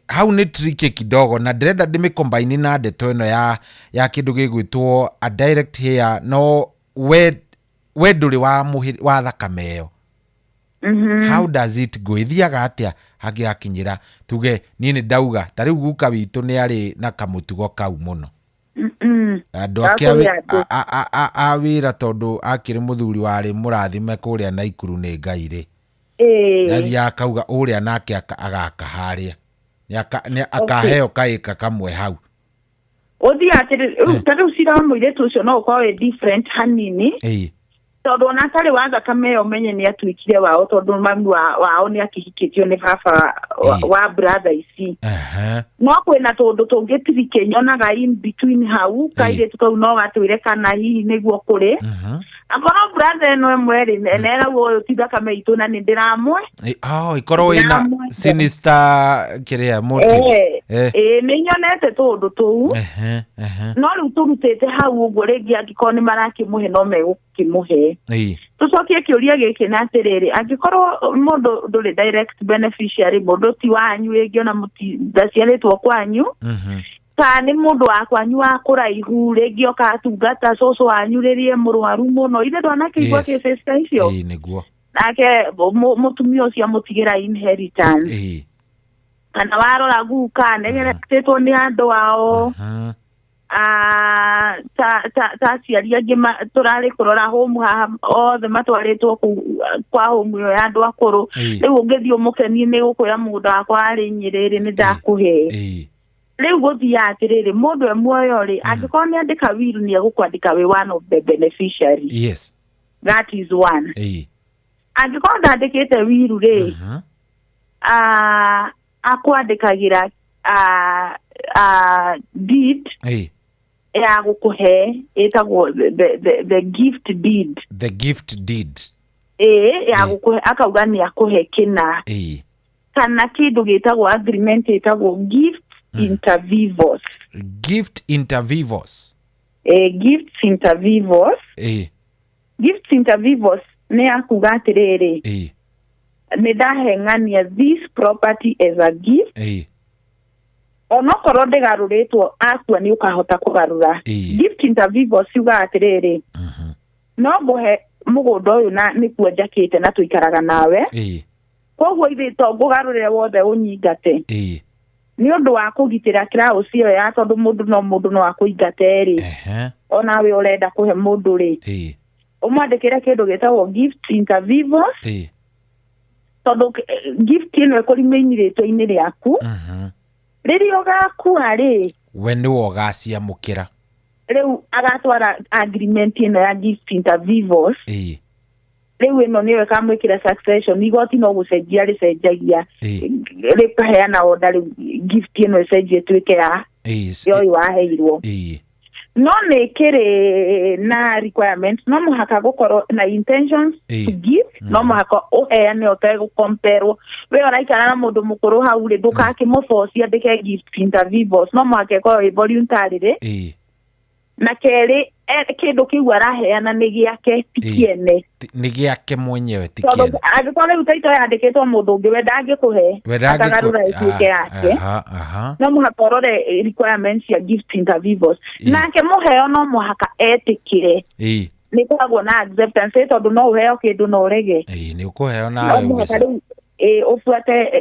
hau ni tricky kidogo na ndĩrenda ndĩmĩcombine na ndeto ĩno ya kĩndũ gĩgwĩtwo a direct here no we ndũrĩ wa thakame ĩyo how does it go ithiaga atĩa hangĩakinyĩra tuge niĩ nĩ ndauga ta rĩu guka witũ nĩ arĩ na kamũtugo kau mũno andũ ake a wĩra tondũ akĩrĩ mũthuri warĩ mũrathime kũrĩa Naikuru nĩ Ngai rĩ yathia akauga ũrĩa nake agakaharĩa akaheo kaĩka kamwe hau uthi atĩrĩ tondũ cira mũirĩtu ũcio no ũkorwo different hanini tondũ ona atarĩ wa thakame ĩyo menye nĩ atuĩkire wao tondũ mami wao nĩ akĩhikĩtio nĩ baba wa brother ici no kwĩna tondũ tũngĩtirike nyonaga in between hau kairĩtu kau no gatwĩre kana hihi nĩguo kũrĩ akorwo brother ĩno ĩmwe rĩ neragwo ũyũ ti thakame itũ na nĩ ndĩramwe ikorwo wĩna sinister kĩrĩa motive nĩ nyonete tondũ tũu no rĩu tũrutĩte hau ũguo rĩngĩ angĩkorwo nĩ marakĩmũhe no megũkĩmũhe tũcokie kĩũria gĩkĩ na atĩrĩrĩ angĩkorwo mũndũ ndũrĩ direct beneficiary mũndũ ti wanyu rĩngĩ ona mũtindaciarĩtwo kwanyu ka nĩ mũndũ wa kwanyu wa kũraihu rĩngĩ okatungata cũcũ wanyu rĩrĩa mũrwaru mũno ithe ndwanakĩigua cases ta icio nake mũtumia ũcio amũtigĩra inheritance kana warora guka negeretĩtwo nĩ andũ ao ta aciari angĩ tũrarĩ kũrora home haha othe matwarĩtwo kwa home ĩyo ya andũ akũrũ rĩu ũngĩthiĩ ũmũkenie nĩ gũkwĩra mũndũ wakwa arĩ nyĩrĩrĩ nĩ ndakũhe rĩu gũthiĩ atĩrĩrĩ mũndũ muoyo rĩ angĩkorwo nĩ andĩka will nĩ egũkwandĩka wĩ one of the beneficiaries that is one angĩkorwo ndandĩkĩte will rĩ akwandĩkagĩra deed ya gukuhe etagwo the gift deed. The gift deed. Ya gukuhe akauga ni akuhe kina. Kana kindu gitagwo agreement etagwo gift inter vivos. Gift inter vivos. Gifts inter vivos. Gifts inter vivos ne akuga atiriri. Ni ndahengania this property as a gift. Onokorwo ndigaruritwo akua ni ukahota kugarura. Gift inter vivos uga atiriri. No nguhe mugunda uyu na ni kuonjakite na tuikaraga nawe. Koguo ithito ngugarurire wothe unyingate. Ni undu wa kugitira kirao cio ya tondu mundu no akuingate ri. Ona we urenda kuhe mundu ri. Umwandikire kindu gitagwo gift inter vivos. Tondu gift ino ikurimenyiritwo ini riaku. Riria ugakua ri. We ni wogacia mukira. Riu agatwara agreement ino ya gift inter vivos. Riu ino niwe kamwikira succession igoti no gucenjia ricenjagia. Rikaheana order gift ino icenjie tuike ya yo waheirwo. No nekere na requirements no muhaka gukoro na intentions to give no muhaka uheane otego compare we oraikara na mundu mukuru hau ri ndukake mufoci andike gift inter vivos no muhaka ko voluntarily na keri kindu kiu araheana ni giake tikiene ni giake mwenyewe tikiene agikore utaito yandikitwo mundu ungi we ndangikuhe akagarura ituike yake no muhaka orore requirements ya gift inter vivos nake muheo no muhaka etikire ni kwagwo na acceptance tondu no uheo kindu no urege ni ukuheo na ufuate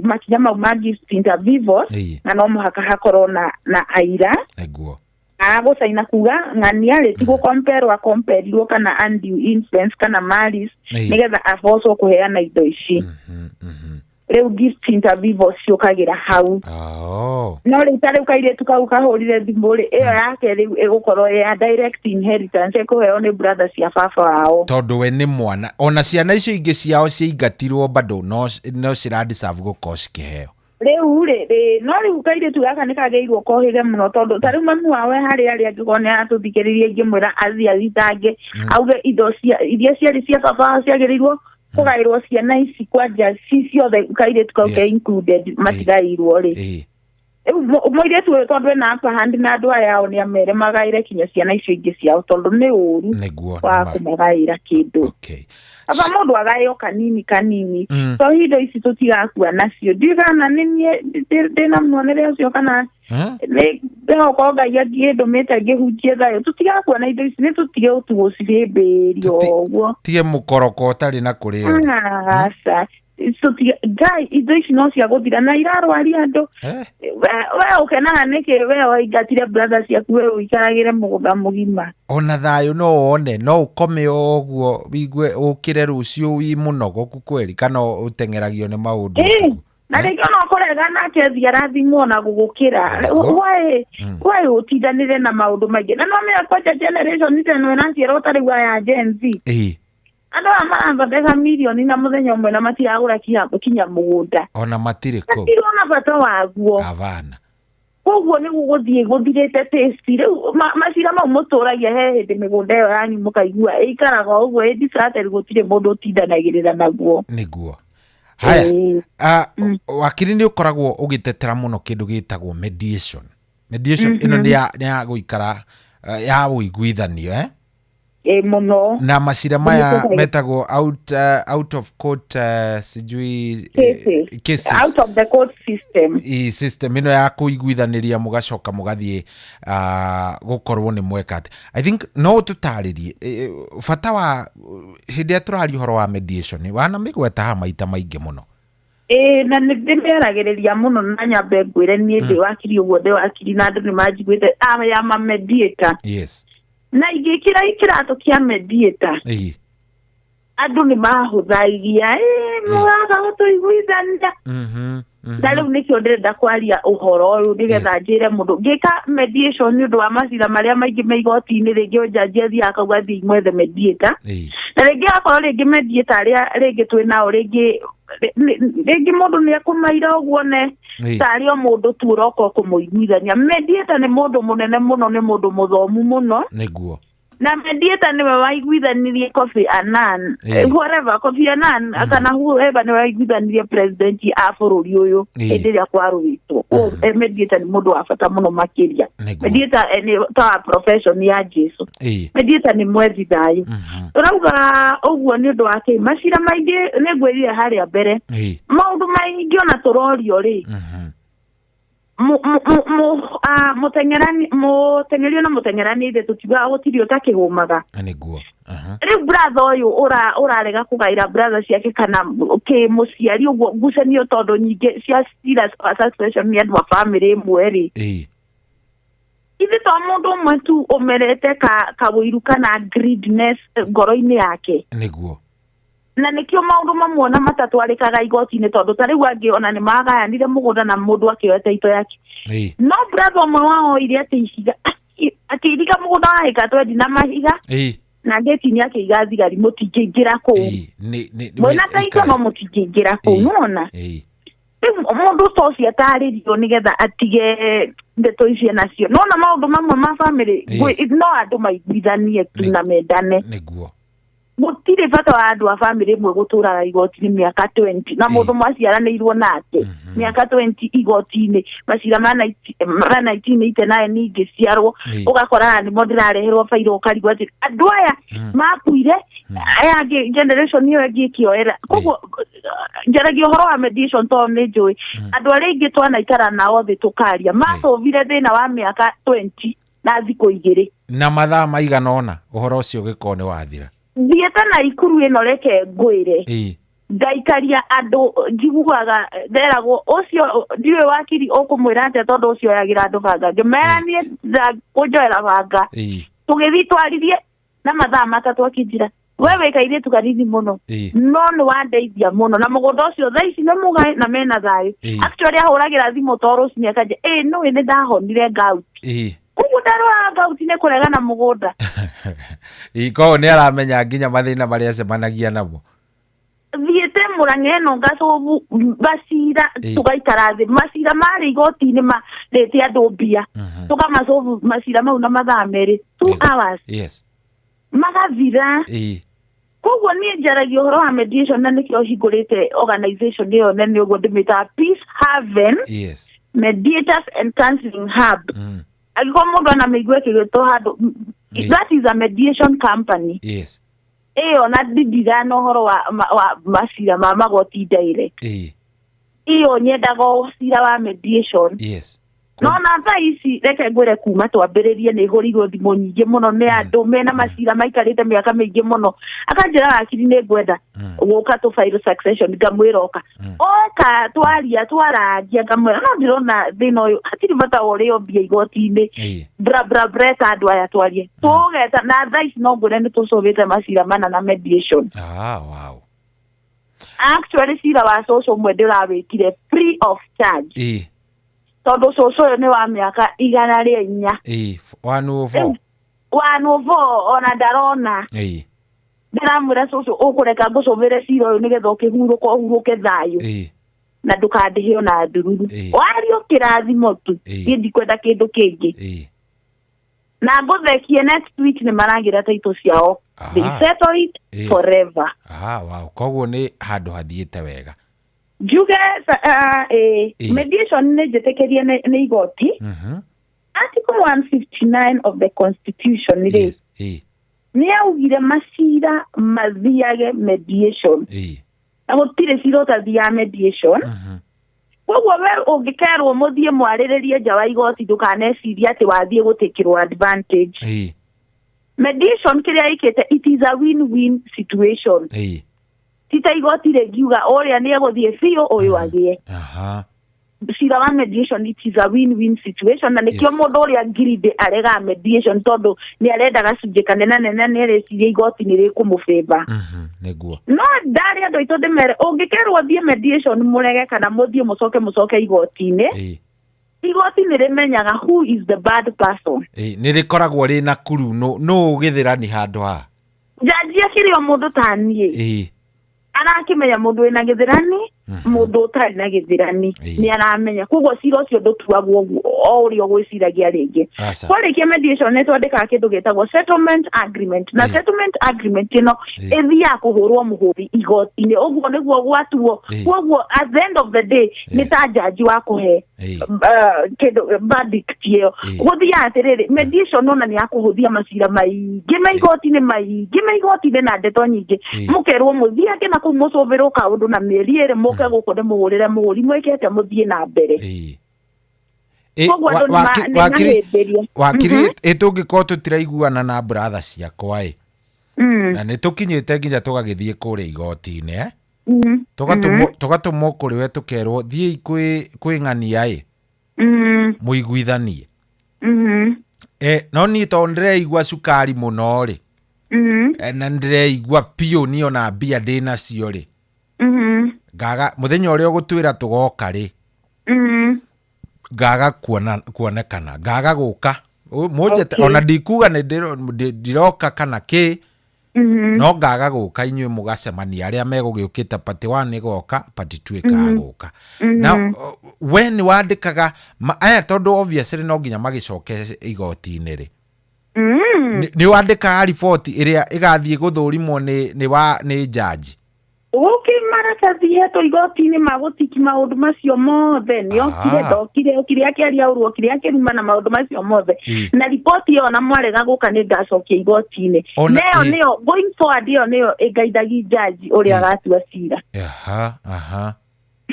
makinya mau ma gift inter vivos na no muhaka hakorwo na aira eguo agosaina kuga ng'ania retigo compare kana undue influence kana malice nigetha avoso kuheana indo ici reu gift inter vivos ciukagira hau no ritare ukaire tukahurire thimburi iyo yake reu egukorwo ya direct inheritance kuheo ni brothers ya baba wao tondu we ni mwana ona ciana icio ingi ciao ciingatirwo bado no ciradiserve gukosi kiheo reu no riu kaire tu gaka nikageirwo kohire muno tondu tari mamu wawe hari angikone atuthikiririe ngimwira athia thitange auge indo iria ciari cia baba ciagirirwo kugairwo ciana ici kwanja ciothe kaire tukauke included matigairwo ri moire tu tondu na apa handi na andu aya oni amere magaire kinya ciana icio ingi ciao tondu ni uru wa kumagaira kindu aba mundu agayo kanini so hindo ici tutigakua nacio ndigana ninie ndina mwonere ucio kana leo koga yagie dometa gehujie thayo tutigakua na indo ici ni tutige utuguciremberio ogwo tige mukoroko utari na kurio asa so guy indo ici no cia guthira na irarwari andu we ukenaga niki we waigatire brothers yaku we uikaragire mugutha mugima ona thayo no one no ukome ogwo wigue ukire rucio wi munogoku kweli kana utengeragio ni maundu na rĩngĩ no kũrega nake thiarathimwo na gũgũkĩra why ũtindanĩre na maũndũ maingĩ na no menya kwaja generation ĩno ĩraciarwo ta rĩu aya Gen Z andũ aya marathondeka mirioni na mũthenya ũmwe na matiragũra kinya mũgũnda ona matirĩ kũ matirona bata waguo avana koguo nĩ gũgũthiĩ gũthirĩte taste rĩu macira mau mũtũragia he hĩndĩ mĩgũnda ĩyo yanyu mũkaigua ĩikaraga ũguo ĩndicateri gũtirĩ mũndũ ũtindanagĩrĩra naguo nĩguo haya wakiri ni ukoragwo ugitetera muno kindu gitagwo mediation ino ni ya guikara ya uiguithanio muno na macira maya metagwo out of court sijui cases out of the court system ino ya kuiguithaniria mugacoka mugathie gukorwo ni mwekate I think no tutaririe fata wa hindi ya turari horo wa mediation wana migweta ha maita maingi muno na nĩndĩmeragĩrĩria mũno na nyambe ngwĩre niĩ ndĩ wakiri ũguo ndĩ wakiri na andũ nĩmanjiguĩte ya ma mediator na ingĩkĩra kĩratũ kĩa mediator andũ nĩmahũthagia mũraga gũtũiguithania na rĩu nĩkĩo ndĩrenda kwaria ũhoro ũyũ nĩgetha njĩre mũndũ ngĩka mediation nĩ ũndũ wa macira marĩa maingĩ me igoti-inĩ rĩngĩ ũnjanji athiĩ akauga thiĩ mwethe mediator na rĩngĩ akorwo rĩngĩ mediator arĩa rĩngĩ twĩ nao rĩngĩ mũndũ nĩ ekũmaira ũguo tari o mundu tu roko kumuiguithania. Mediator ni mundu munene muno, ni mundu muthomu muno niguo, na mediator ni waiguithanirie Kofi Annan whatever Kofi Annan kana whoever ni waiguithanirie president a bururi uyu endelea kwa ruito. Mediator ni mundu wa bata muno makiria. Mediator ni ta profession ya Jesu. Mediator ni mwethi thayu. Urauga uguo ni undu wake macira maingi ni ngwirire haria mbere maundu maingi ona turorio ri mutengerio na mutengerani ithe tutiga gutirio takihumaga niguo. Riu brother uyu urarega kugaira brother ciake kana muciari uguo ngucanio tondu nyingi cia serious succession ni andũ a family imwe ri ithe to mundu umwe tu umerete kawiru kana greediness ngoro-ini yake niguo, na nikio maundu mamwe na matatwarikaga igoti-ini tondu tariu angi ona ni magayanire mugunda na mundu akioete ito yake. No brother umwe wao ile atiiga akiriga mugunda wa eka twendi na mahiga na ngeti-ini yake igathigari mutingira ku mwena taito no mutingira ku nona mundu ucio ataririo nigetha atige ndeto icio nacio. Nona maundu mamwe ma family no andu maiguithanie tu na mendane niguo. Gutire bata wa andu a family imwe guturaga igoti-ini miaka 20 na mundu mwaciaranĩirwo nake miaka 20 igoti-ini macira ma 1989 ningi ciarwo ugakora ni modirareherwo fairo ukarigwa ati andu aya makuire aya generation iyo ngikioera. Koguo njaragia uhoro wa mediation to ni njui andu aria ingi twanaikara nao thi tukaria mathovire thina wa miaka 20 na thikũ igĩrĩ na mathaa maigana ona uhoro ucio gikone wathira thiete na ikuru ino reke ngwire ngaikaria andu njiguaga nderagwo ucio ndiwe wakiri ukumwira ate tondu ucio yagira andu banga ngemeranie kunjoera banga tugithi twaririe na mathaa matatu akinjira wewe kaire tukarithi muno no ni wandeithia muno na mugunda ucio thaici ni mugae na mena thayu actually ahuragira thimu toro cinya kaje no ene ndahonire gout kugundara gout ne kurega na mugunda iko ni aramenya nginya mathina maria cemanagia namo thiete murange no gacobu basira tugaikara thi masira mari igoti-ini marete andu mbia tukamacobu masira mau na mathaa meri 2 hours magathira koguo ni njaragia uhoro wa mediation na nikio hingurite organization iyo nene uguo ndimita Peace Haven Mediators and Counseling Hub. Alikuwa mundu anamigwe kigeto hado that is a mediation company. Ona didira uhoro wa masira ma magoti direct. Iyo nyendaga usira wa mediation. No na thaisi reke ngwire kuma twambiririe ni hurigo thimo nyingi muno ni andu mena masira maikarite miaka mingi muno akanjira akiri ni ngwenda guka tu file succession ngamwiroka oka twaragia ngamwira no ndirona thina uyu hatiri bata urio mbia igoti-ini breta andu aya twarie tugeta na thaisi no ngwire ni tucovite masira mana na mediation. Wow. Actually sira wa social mwendera wikire free of charge tondu coco ni wa miaka 104 ona ndarona ndiramwira coco ukureka ngucovire cira uyu nigetha uhuruke thayu na ndukandihe ona ndururu wario kirathimo tu ndikwenda kindu kingi na nguthekie next week ni marangira taito ciao they settle it forever. Wow, koguo ni handu hathiite wega Juga mediation ne jetekeria ne igoti. Article 159 of the Constitution ni augire masira mathiage mediation. Na gutire cirota thia mediation. Koguo we ungikerwo muthie mwariririe nja wa igoti ndukaneciria ati wathie gutikirwo advantage. Mediation kiria ikete it is a win-win situation. Tita igoti regiuga oria ni eguthie bio uyu agie cira wa mediation it is a win-win situation na nikio mundu uria ngiride arega mediation tondu ni arenda gacunje kanene nene ereciria igoti ni rikumufeva niguo no ndari andu itu ndimere ungikerwo thie mediation murege kana muthie mucoke igoti-ini igoti ni rimenyaga who is the bad person ni rikoragwo ri na kuru no ugithirani handu ha jaji akirio mundu tanie arakimenya mundu ina githirani mundu utari na githirani ni aramenya koguo cira ucio ndutuagwo o urio gwiciragia ringi kwarikia mediation ne twandika kindu gitagwo settlement agreement na settlement agreement ino ithia kuhurwo muhuri igoti-ini uguo niguo gwatuo koguo at the end of the day ni ta jaji wa kuhe kindu verdict iyo guthia atiriri mediation nona ni akuhuthia macira maingi me igoti-ini na ndeto nyingi mukerwo muthia kina kumucubirwo kaundu na mieri iri muke gukode muhurire muhuri mwekete muthie na mbere wakiri itungiko tutiraiguana na brother ciakwa na nitukinyite nginya tugagithie kuri igoti-ini tugatumwo kuri we tukerwo thii kwi ng'ania muiguithanie no ni to ndireigua cukari muno ri na ndireigua pio ni ona mbia ndina cio ri ngaga muthenya uria gutwira tugoka ri ngaga kuonekana ngaga guka mujete ona ndikuga ndiroka kana ki no ngaga guka inywe mugacemania aria megugiukita pati 1 goka pati 2 kaguka na we ni wandikaga aya tondu obviously no nginya magicoke igoti-ini ri ni wandika report iria igathie guthurimwo ni judge maratathi yetu igoti-ini magutiki maundu macio mothe ni okire akiaria urwo kire akiruma na maundu macio mothe na report iyo na mwarega guka ni ngacokia igoti-ini neo going forward iyo neo igaidagi judge uria gatua cira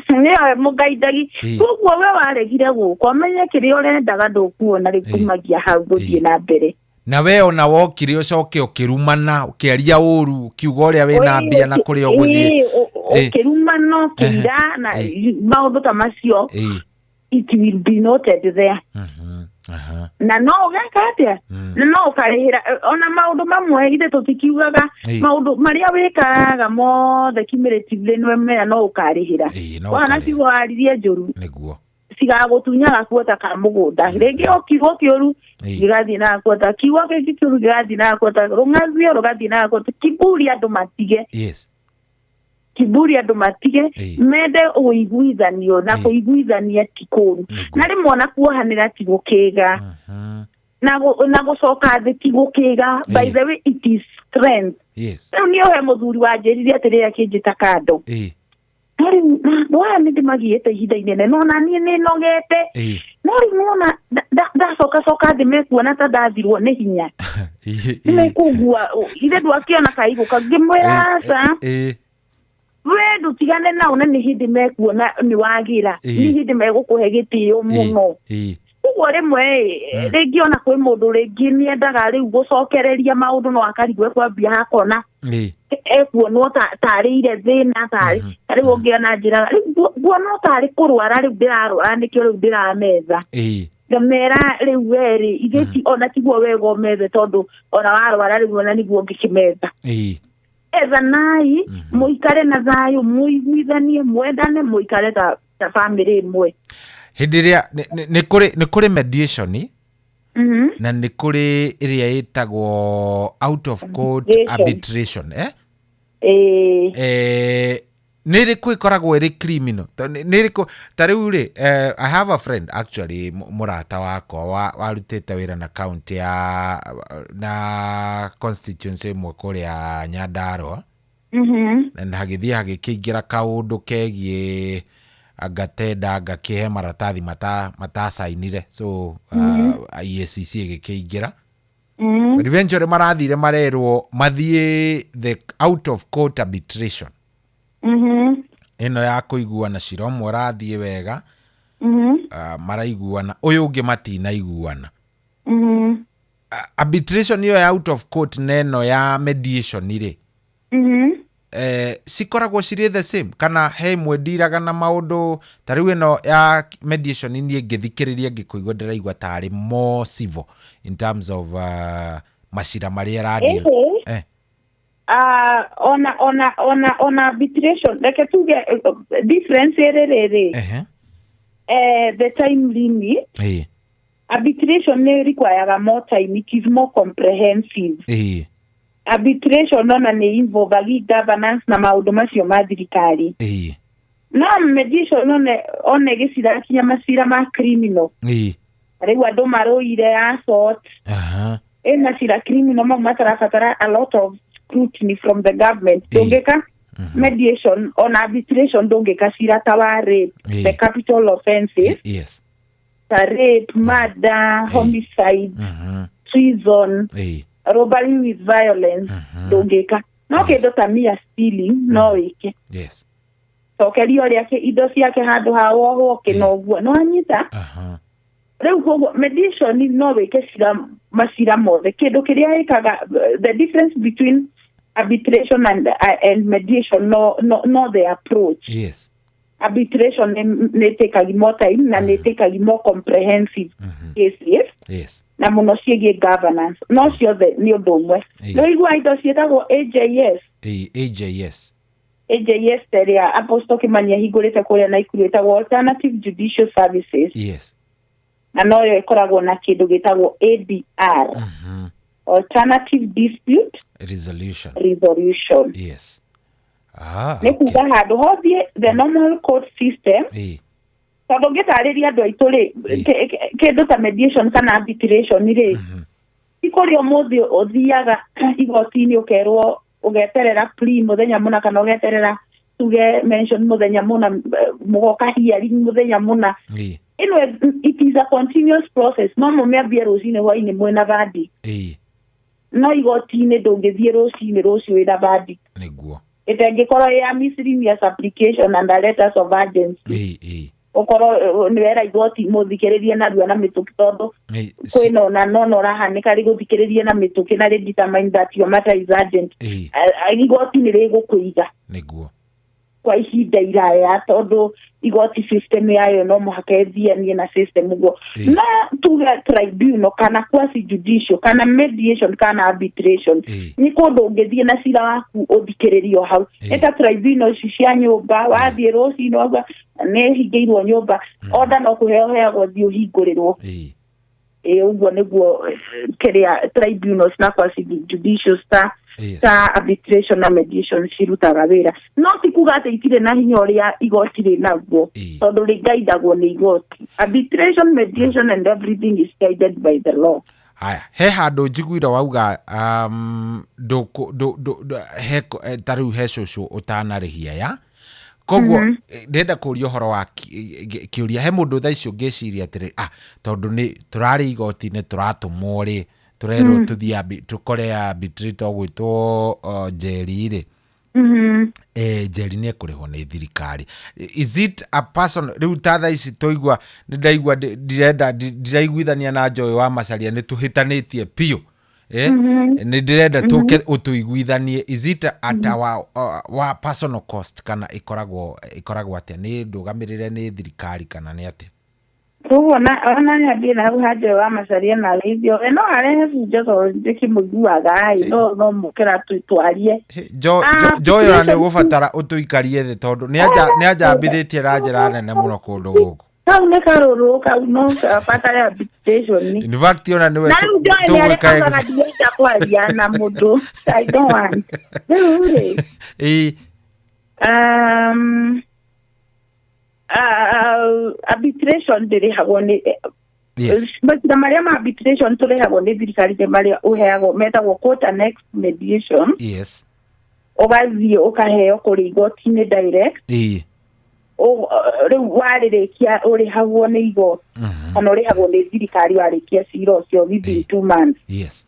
neo mugaidagi koguo we waregire guko menye kiria urendaga ndukuona rikumagia hau guthie na mbere na we ona wokire ucoke ukirumana ukiaria uru kiugo uria wina mbia na kuria uguthie ukirumana kira na maundu ta macio it will be noted there na no gakatia no karihira ona maundu mamwe ide tutikiugaga maundu maria wikaga mothe cumulatively no mera no ukarihira wana cigwaririe njuru niguo cigagutunyaga kuota ka mugunda ringi okigo kiuru gigathi na kuota kiwa ke kiuru gigathi na kuota rungazio rugathi na kuota kiburi andu matige kiburi andu matige mende uiguithanio na kuiguithania tikuru na rimwe na kuohanira tigukiga na gucoka thi tigukiga by the way it is strength niyo he muthuri wanjiririe atiriria kinjita kando ni ndimagiete ihinda inene no na ni nogete nona ndacoka thi mekuona ta ndathirwo ni hinya nimekugua ile ndwakiona kaigu kangimwirasa we ndutigane nao na ni hindi mekuona ni wagira ni hindi megukuhe gitio muno uguo rimwe ringi ona kwi mundu ringi ni endaga riu gucokereria maundu no akarigwe kwambia hakona ekuonwo tarire thina riu ungiona njira guona tari kurwara riu ndirarwara nikio riu ndirametha ngamera riu weri igeti ona tiguo wega umethe tondu ona warwara riu ona niguo ngikimetha ethanai muikare na thayu muiguithanie mwendane muikare ta family imwe hindi ria ni kuri mediation na ni kuri iria itagwo out of court arbitration niri kwikoragwo iri criminal niri tariu ri I have a friend actually murata wako warutite wira na county na constituency imwe kuria Nyandarua na hagithia hagikingira kaundu kegie agatenda gakihe maratathi matasainire so IECC gikingira but eventually marathire marerwo mathie the out of court arbitration ino ya kuiguana cira umwe rathie wega maraiguana uyu ungi matinaiguana arbitration iyo ya out of court neno ya mediation ire sikoragwo ciri the same kana he mwendiraga na maundu tariu ino ya mediation ni ngithikiriria ngikuigwa ndiraigwa tari more civil in terms of macira maria radio on arbitration like to get difference the time limit arbitration ne require more time, it is more comprehensive arbitration nona ne involve governance na maundu macio ma thirikari no mediation one gicira kinya macira ma criminal rĩu andũ marũire assault macira criminal mau matarabatara a lot of scrutiny from the government ndũngĩka mediation on arbitration ndũngĩka cira ta wa rape the capital offenses ta rape, murder, homicide, treason, robbery with violence ndũngĩka no kĩndũ ta mere stealing no wĩke cokerio rĩake indo ciake handũ ha wohwo kĩnoguo no anyita rĩu koguo mediation no wĩke macira mothe kĩndũ kĩrĩa ĩkaga the difference between arbitration and mediation no the approach arbitration nĩ ĩtĩkagia more time na nĩ ĩtĩkagia more comprehensive cases na mũno ciĩgiĩ governance no ciothe nĩ ũndũ ũmwe rĩu igua indo ciĩtagwo AJS ĩrĩa Apostle Kimani ahingũrĩte kũrĩa Naikuru ĩtagwo Alternative Judicial Services na noyo ĩkoragwo na kĩndũ gĩtagwo ADR Alternative Dispute Resolution nĩ kuga handũ hothiĩ the normal court system tondũ ngĩtarĩria andũ aitũ rĩ kĩndũ ta mediation kana arbitration rĩ ikũrĩ ũmũthĩ ũthiaga igoti-inĩ ũkerwo ũgeterera plea mũthenya mũna kana ũgeterera tuge mention mũthenya mũna mũgoka hearing mũthenya mũna it is a continuous process no mũmĩambie rũcinĩ hwainĩ mwĩna verdict no igoti-inĩ ndũngĩthiĩ rũcinĩ rũciũ wĩna verdict nĩguo ĩtangĩkorwo ya miscellaneous application and a letters of urgency ukorwo nĩ wera igoti mũthikĩrĩrie narua na mĩtũkĩ tondũ kwĩna ona nono rahanĩka rĩgũthikĩrĩrie na mĩtũkĩ na determine that your matter is urgent igoti nĩ rĩgũkũiga nĩguo kwa ihinda iraya tondũ igoti system yayo no mũhaka ĩthianie na system ũguo na tuge tribunal kana quasi judicial kana mediation kana arbitration nĩ kũndũ ũngĩthiĩ na cira waku ũthikĩrĩrio hau eta tribunal cia nyũmba wathiĩ rũcinĩ wauga nĩ hingĩirwo nyũmba order no kũheoheagwo thiĩ ũhingũrĩrwo ũguo nĩguo kĩrĩa tribunals na quasi judicial ta arbitration na mediation cirutaga wĩra no ti kuga atĩ itirĩ na hinya ũrĩa igoti rĩ naguo tondũ rĩgaidagwo nĩ igoti arbitration mediation and everything is guided by the law haya he handũ njiguire wauga tarĩu he cũcũ ũtanarĩhia ya koguo ndenda kũria ũhoro wa kĩũria he mũndũ thaa icio ngĩciria atĩrĩ tondũ nĩ tũrarĩ igoti-inĩ tũratũmwo rĩ turero tukore arbitrator gwitwo njeri-rĩ njeri nĩ kũrĩhwo nĩ thirikari is it a person rĩu ta thaa ici tũigua nĩndaigua ndiraiguithania na Joy wa Macharia nĩ tũhĩtanĩtie piũ nĩ ndĩrenda tũke ũtũiguithanie is it at wa personal cost kana ĩkoragwo atĩa nĩ ndũgamĩrĩre nĩ thirikari kana nĩ atĩa Tuo na nĩ na Joy wa Macharia na rĩthio no arehe bunjo tondũ ndĩkĩmũiguaga no mũkĩra twarie Joy ona nĩ gũbatara ũtũikarie thĩ tondũ nĩ anjambithĩtie na njĩra nene mũno kũndũ gũkũ kau nĩ karũrũ kau no batare arbitration in fact ona nĩwe tũgwĩka kwaria na mũndũ I don't want arbitration ndĩrĩhagwo nĩ macira marĩa ma arbitration tũrĩhagwo nĩ thirikari marĩa ũheagwo metagwo court annexed mediation ũgathiĩ ũkaheo kũrĩ igoti-inĩ direct rĩu warĩrĩkia ũrĩhagwo nĩ igoti kana ũrĩhagwo nĩ thirikari warĩkia cira ũcio within 2 months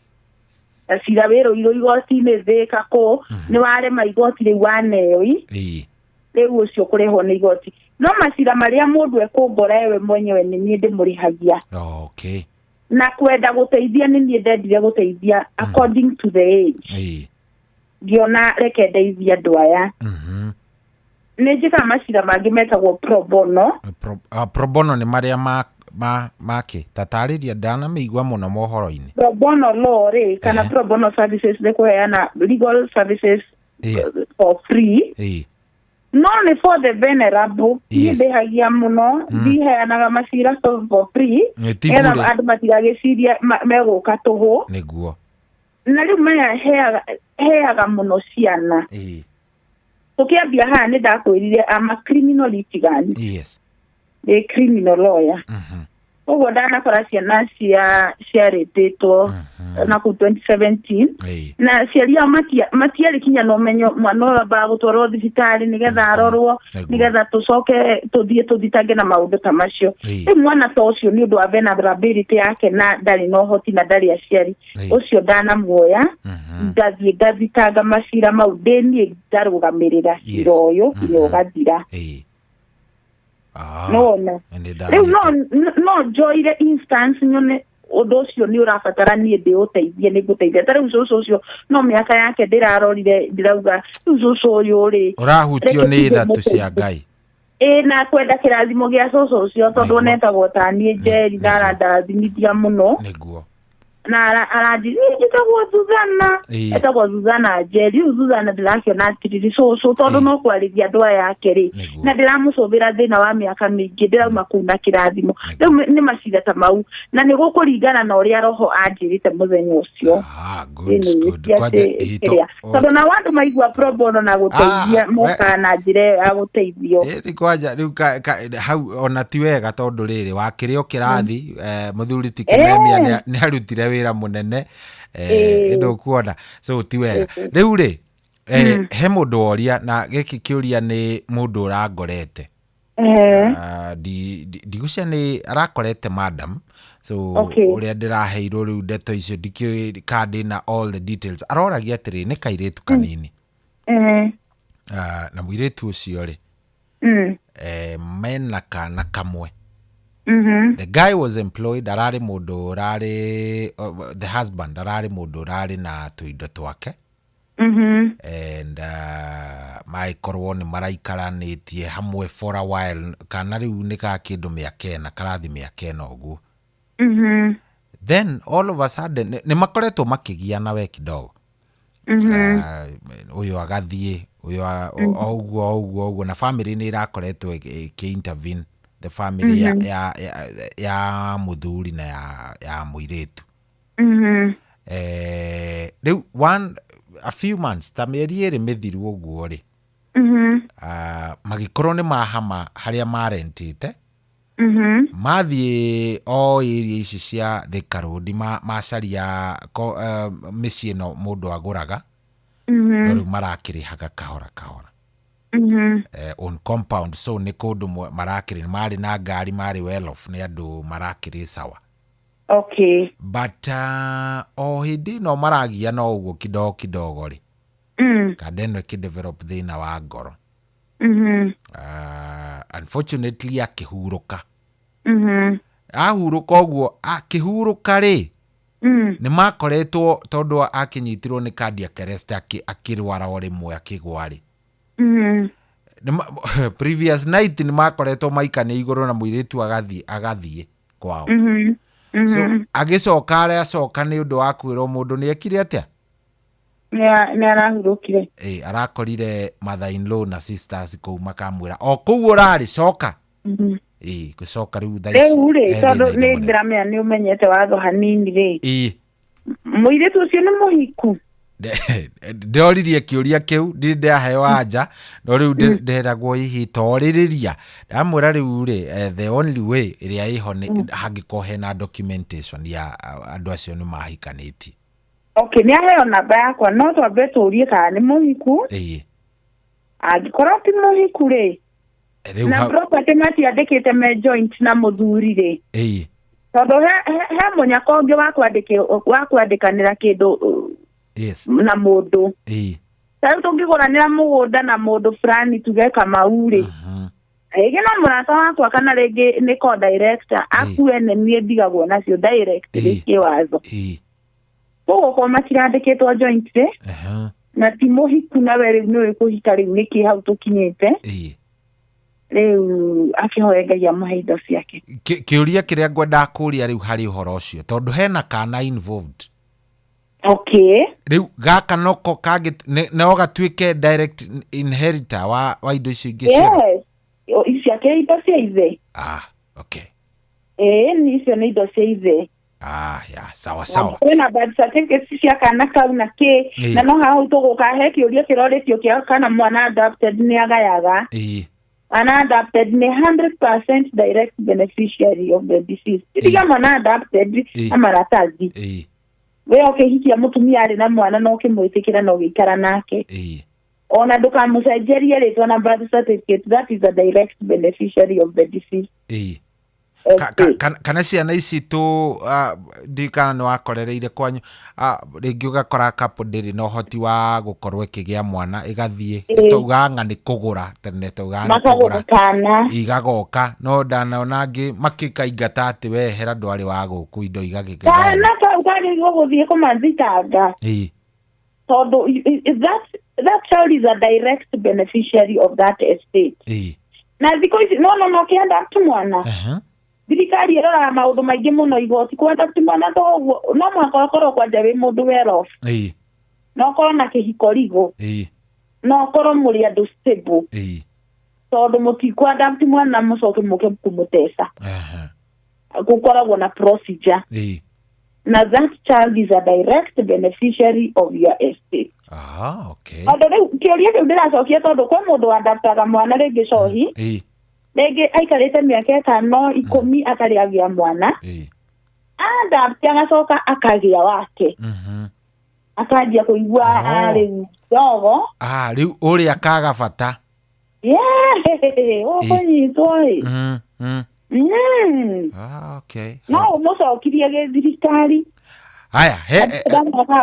na cira wĩrũirwo igoti-inĩ thĩka kũ nĩ warema igoti rĩu waneo rĩu ũcio kũrĩhwo nĩ igoti no macira marĩa mũndũ ekũmbora we mwenyewe nĩ niĩ ndĩmũrĩhagia na kwenda gũteithia nĩ niĩ ndendire gũteithia according to the age ndiona reke ndeithia andũ aya nĩ njĩkaga macira mangĩ metagwo pro bono nĩ marĩa make tatarĩria ndanamĩigua mũno mohoro-inĩ pro bono law rĩ kana pro bono services nĩ kũheana legal services for free no nĩ for the venerable niĩ ndĩhagia mũno ndiheanaga macira for free nĩgetha andũ matigagĩciria megũka tũhũ nĩguo na rĩu maya heaga mũno ciana tukiambia haha nĩ ndakwĩrire ama criminal litigant. Yes. The criminal lawyer. Ũguo ndanakora ciana ciarĩtĩtwo na ku 2017 na ciaria matiarĩ kinya no menyo mwana ũyũ ambaga gũtwarwo thibitarĩ nĩgetha arorwo nĩgetha tũcoke tũthitange na maũndũ ta macio. Rĩu mwana ta ũcio nĩ ũndũ wa vulnerability yake na ndarĩ na ũhoti na ndarĩ aciari ũcio ndanamuoya ndathiĩ ngathitanga macira mau ndĩniĩ ndarũgamĩrĩra cira ũyũ nĩ ũgathira. No. No njoire instance nyone ũndũ ũcio nĩ ũrabatara niĩ ndĩũteithie nĩngũteithia. Ta rĩu cũcũ ũcio no mĩaka yake ndĩrarorire ndĩrauga rĩu cũcũ ũyũ rĩ ũrahutio nĩ ithatũ cia Ngai. Na kwenda kĩrathimo gĩa cũcũ ũcio tondũ netagwo ta niĩ Njeri na arandathimithia mũno nĩguo na aranjĩra njĩtagwo Suzana etagwo Suzana Njeri. Suzana ndĩrakĩona atĩrĩrĩ cũcũ tondũ no kwarĩria andũ aya ake rĩ na ndĩramũcũbĩra thĩna wa mĩaka mĩingĩ ndĩrauma kuna kĩrathimo. Rĩu nĩ macira ta mau na nĩ gũkũringana na ũrĩa roho anjĩrĩte mũthenya ũcio. Tondũ na andũ maigua pro bono na gũteithia moka na njĩra ya gũteithio. Ĩrĩ kwanja rĩu hau ona ti wega tondũ rĩrĩ wakĩrĩ o kĩrathi mũthuri ti Kĩmemia nĩ arutire wĩra mũnene ĩndũ kuona so ti wega. Rĩu rĩ he mũndũ woria na gĩkĩ kĩũria nĩ mũndũ ũrangorete ndigũcia nĩ arakorete madam so ũrĩa ndĩraheirwo rĩu ndeto icio ndikĩũĩ kandi na all the details. Aroragia atĩrĩ nĩ kairĩtu kanini na mũirĩtu ũcio rĩ mena kana kamwe. The guy was employed arari mundu urari the husband arari mundu urari na tuindo twake and maikorwo ni maraikaranĩtie hamwe for a while kana riu ni ka kindu mĩaka karathi mĩaka ũguo. Then all of a sudden ni makoretwo makigiana we kidogo uyu agathie uyu oguo na family ni irakoretwo ki-intervene the family ya muthuri na ya muiretu. Rĩu a few months ta mĩeri ĩrĩ mĩthiru ũguo rĩ magĩkorwo nĩ mahama harĩa marentĩte mathiĩ o area ici cia Thika Road macaria mĩciĩ ĩno mũndũ agũraga no rĩu marakĩrĩhaga kahora kahora on compound so nĩ kũndũ marakĩrĩ marĩ na ngari marĩ well off nĩ andũ marakĩrĩ sawa. Okay. But o hĩndĩ no maragia no ũguo kidogo rĩ kadeno kidevelop thĩna wa ngoro. Unfortunately akĩhurũka. Ahurũka ũguo akĩhurũka rĩ nĩ makoretwo tondũ akĩnyitirwo nĩ cardiac arrest akĩrwara o rĩmwe akĩgwa rĩ. Previous night ni makoretwo maikane igũrũ na mũirĩtu agathiĩ kwao. So agĩcoka arĩa acoka nĩ ũndũ wa kwĩrwo mũndũ nĩ ekire atĩa nĩ arahurũkire. Arakorire mother-in-law na sisters kũu makamwĩra o kũu ũrarĩ coka. Gũcoka rĩu thaa ici rĩu tondũ nĩ ndĩramenya nĩ ũmenyete watho hanini rĩ mũirĩtu ũcio nĩ mũhiku. Ndoririe kĩũria kĩu ndĩraheo anja no rĩu nderagwo hihi torĩrĩria ndamwĩra rĩu rĩ the only way ĩrĩa ĩho nĩ hangĩkorwo hena documentation ya andũ acio nĩ mahikanĩtie. Okay, nĩ aheo namba yakwa no twambe tũrie kana nĩ mũhiku. Angĩkorwo ti mũhiku rĩ na property matiandĩkĩte me joint na mũthuri rĩ tondũ he mũnyaka ũngĩ wa kwandĩkanĩra kĩndũ na mũndũ. Tarĩu tũngĩgũranĩra mũgũnda na mũndũ fulani tuge Kamau rĩ ĩgĩ no mũrata wakwa kana rĩngĩ nĩ co-director akue nĩ niĩ ndigagwo nacio direct rĩkĩ watho ũguo matirandĩkĩtwo joint rĩ na ti mũhiku na we rĩu nĩ kũhika rĩu nĩkĩ hau tũkinyĩte rĩu akĩhoya Ngai amũhe indo ciake. Kĩũria kĩrĩa ngwenda kũria rĩu harĩ ũhoro ũcio tondũ hena kana involved. Okay. Rĩu gaka noko kangĩ no gatuĩke direct inheritor wa indo icio ingĩ cia. Yes. Icio ake indo cia ithe. Okay. Ni icio nĩ indo cia ithe. ya sawa sawa na birth certificate cia kana kau na ke na no ha utuguka he kiuria kiroretio kia kana mwana adopted ni agayaga unadopted ni 100% direct beneficiary of the deceased. Ikiga mwana adopted amaratazi we okihikia mutumia ari na mwana no kimwitikira no gikara nake ona ndukamucenjerie ritwa na birth certificate, that is a direct beneficiary of the deceased. Kana ciana ici tu ndikana no akorereire kwanyu ringi ugakora couple ndiri no hoti wa gukorwo ikigia mwana igathie tuganga ni kugura tene tuganga kugura igagoka no ndanaona ngi makikaingata ati we hera ndwari wa guku indo igagika kana ugari guthie kumanzitanga todo that child is a direct beneficiary of that estate na because no kienda mwana thirikari irora maundu maingi muno igoti kwenda mwana thoguo no mwaka korwo kwanja wi mundu werof no korwo na kihiko rigo no korwo muri andu stable tondu mutikwenda mwana mucoke muke kumutesa gukoragwo na procedure na that child is a direct beneficiary of your estate. Okay. Ado kiuria kiu ndiracokia tondu kwa mundu adaptaga mwana ringi cohi ringi aikarite miaka 5 10 atari agia mwana adapti agacoka akagia wake akajia kuigua ari dogo riu uri akaga bata okonyitoi okay no mucokirie githirikari haya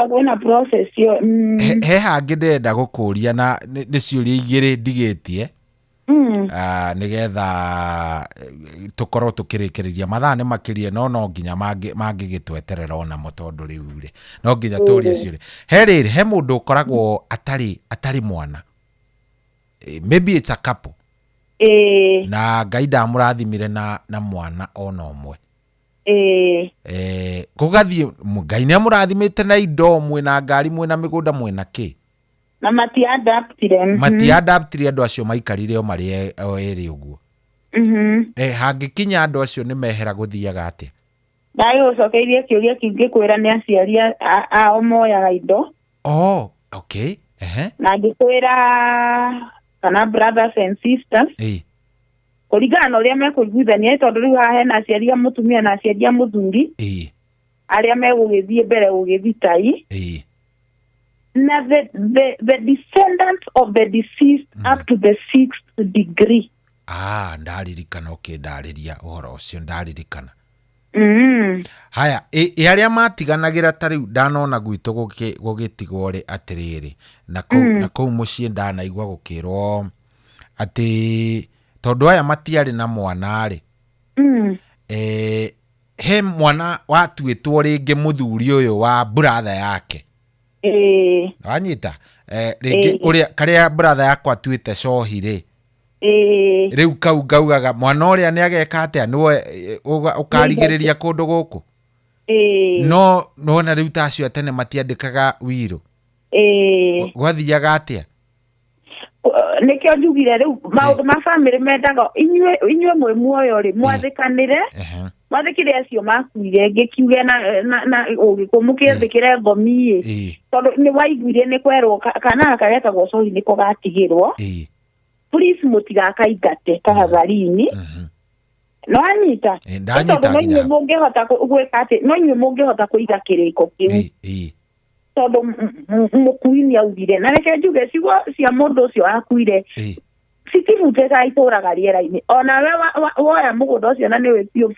kwena process yo he hangi ndenda gukuria na ni ciuria igiri ndigitie nigetha tukorwo tukirikiria mathaa ni makirie no nginya mangigitweterera ona mutondu riu ri no nginya turie ciuria he mundu ukoragwo atari mwana maybe it's a couple na Ngai ndamurathimire na mwana ona umwe kugathie Ngai ni amurathimite na indo mwe na ngari mwe na migunda mwe na ki na mati adaptire andu acio maikarire o mari eri uguo hangikinya andu acio ni mehera guthiaga atia dai ucokeirie kiuria kingi kwira ni aciaria ao moyaga indo okay na ngikwira kana brothers and sisters kuringana uria mekuiguithania tondu riu haha hena aciaria mutumia na aciaria muthuri aria megugithie mbere gugithitai na the descendants of the deceased up to the 6th degree ndaririkana ukindariria uhoro ucio ndaririkana haya aria matiganagira tari ndanona gwitu gugitigwo ri atiriri na kou mucii ndanaigua gukirwo ati tondu aya matiari na mwana ri he mwana watuitwo ringi muthuri uyu wa brother yake wanyita ringi uria karia brother yakwa atuite cohi ri riu kau ngaugaga mwana uria ni ageka atia niwe ukarigiriria kundu guku no na riu tacio tene matiandikaga wiru gwathiaga atia nikio njugire riu maundu ma family mendaga inywe mwe muoyo ri mwathikanire mwathikire acio makuire ngikiuge na ugikumukiethikire ngomi tondu ni waiguire ni kwerwo kana kagetagwo cohi ni kugatigirwo please mutigakaingate tahadharini no anyita tondu no mungihota gwika ati no mungihota kuiga kiriko kiu tondu mukui ni augire na reke njuge cigwo cia mundu ucio akuire citivutega ituraga riera-ini ona we woya mugunda ucio na niwe biu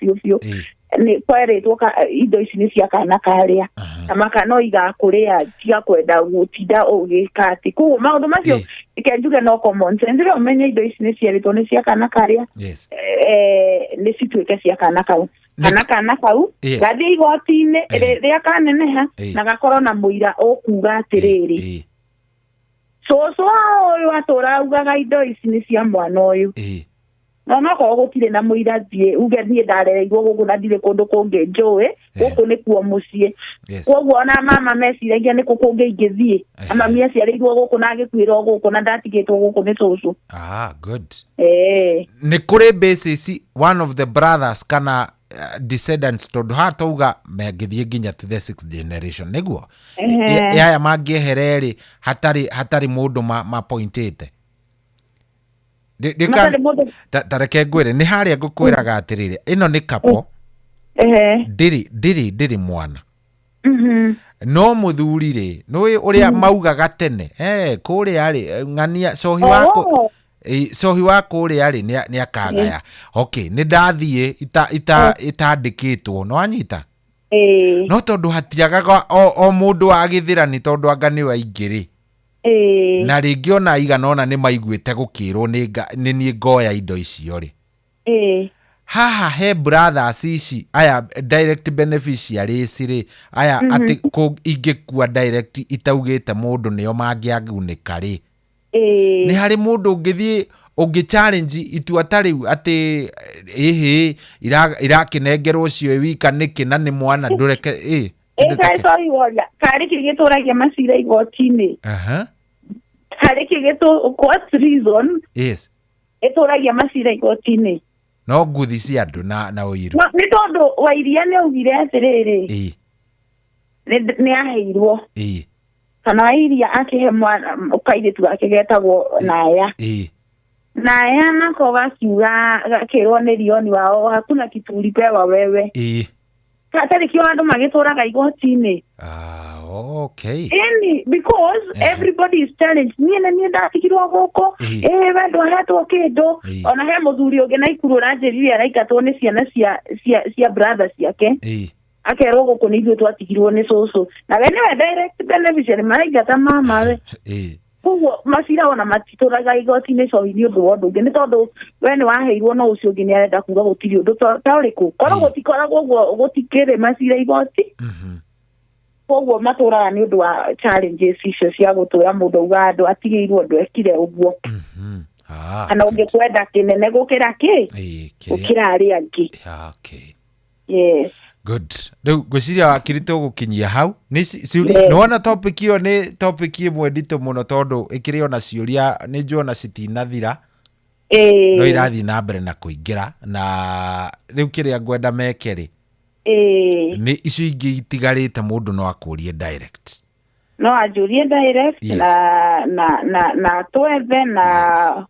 ni kweretwo indo ici ni cia kana karia na makano igakuria cia kwenda gutinda ugika ati kuguo maundu macio ikenjuge no common sense ri umenye indo ici ni cieretwo ni cia kana karia ni cituike cia kana kau kana kau gathie igoti-ini ria kaneneha na gakorwo na muira ukuga atiriri coco uyu atura ugaga indo ici ni cia mwana uyu no ko gutire na muira thie uge thie ndarereirwo gugu na ndire kundu kungi njui guku ni kuo mucie koguo na mama meciragia ni kukungi ingithie ama mia ciareirwo guku na agikwirwo guku na ndatigitwo guku ni cucu good ni kuri basis one of the brothers kana descendants tondu hatauga mengithie nginya to the 6th generation niguo yaya mangiehereri hatari mundu mapointite tareke ngwire ni haria ngukwiraga atiriri ino ni kapo ndiri mwana no muthuri no uria maugaga tene kuria ri ng'ania sohi wako uria ri ni akagaya okay ni ndathie itandikitwo no anyita no tondu hatiraga o mundu agithirani tondu anga ni waingiri na ringi ona iganona ni maiguite gukirwo ni ni ngoya indo icio ri haha he brothers ici aya direct beneficiaries ri aya ati ingikua direct itaugite mundu nio mangiagunika ri ni hari mundu ungithie challenge itua tariu ati irakinengerwo cio wika niki na ni mwana ndureke kari kigituragia macira igoti-ini kari kigitu what reason ituragia macira igoti-ini no nguthi cia andu na uiru ni tondu Wairia ni augire atiriri ni aheirwo kana Wairia akihe mwana kairitu gake getagwo Naya nako gakiuga gakirwo ni Rioni wao hakuna kitu ulipewa wewe katari kio andu magituraga igoti-ini okay because everybody is challenged ni ndatikirwo guko wendo ahetwo kindu ona he muthuri ungi na ikuru ranjeri araikatwo ni ciana cia brothers yake akerwo guko ni ithuĩ twatigirwo ni cucu na we niwe direct beneficiary maraigata mama we koguo macira ona matituraga igoti-ini cohi ni undu wa undu ungi ni tondu we ni waheirwo no ucio ungi ni arenda kuga gutiri undu ta uriku korwo gutikoragwo guo gutikire macira igoti koguo maturaga ni undu wa challenges icio cia gutura mundu uga andu atigirwo andu ekire uguo kana ungikwenda kinene gukira gukira aria angi yes good riu gwiciria wakiritu gukinyia hau ni wona topic iyo ni topic imwe ndito muno tondu ikiri ona ciuria ni njona citinathira no irathi na mbere na kuingira na riu kiria ngwenda mekeri ni icio ingi itigarite mundu no akurie direct no ajurie direct na twethe na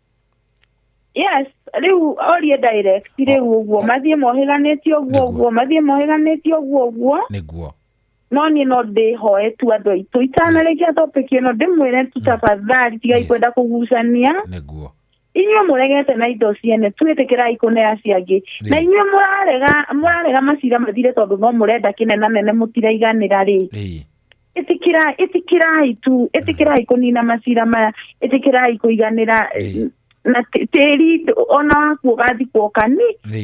yes riu orie direct riu uguo mathie mohiganitio uguo mathie mohiganitio uguo niguo no ni no ndihoe tu andu aitu itanarikia topic ino ndimwire tutafadhali tigai kwenda kugucania niguo inyuĩ mũregete na indo ciene twĩtĩkĩrai kũnea ciangĩ na inyuĩ mũrarega macira mathire tondũ no mũrenda kĩnenanene mũtiraiganĩra rĩ ĩtĩkĩrai kũnina macira maya ĩtĩkĩrai kũiganĩra na tĩri ona waku ũgathikwo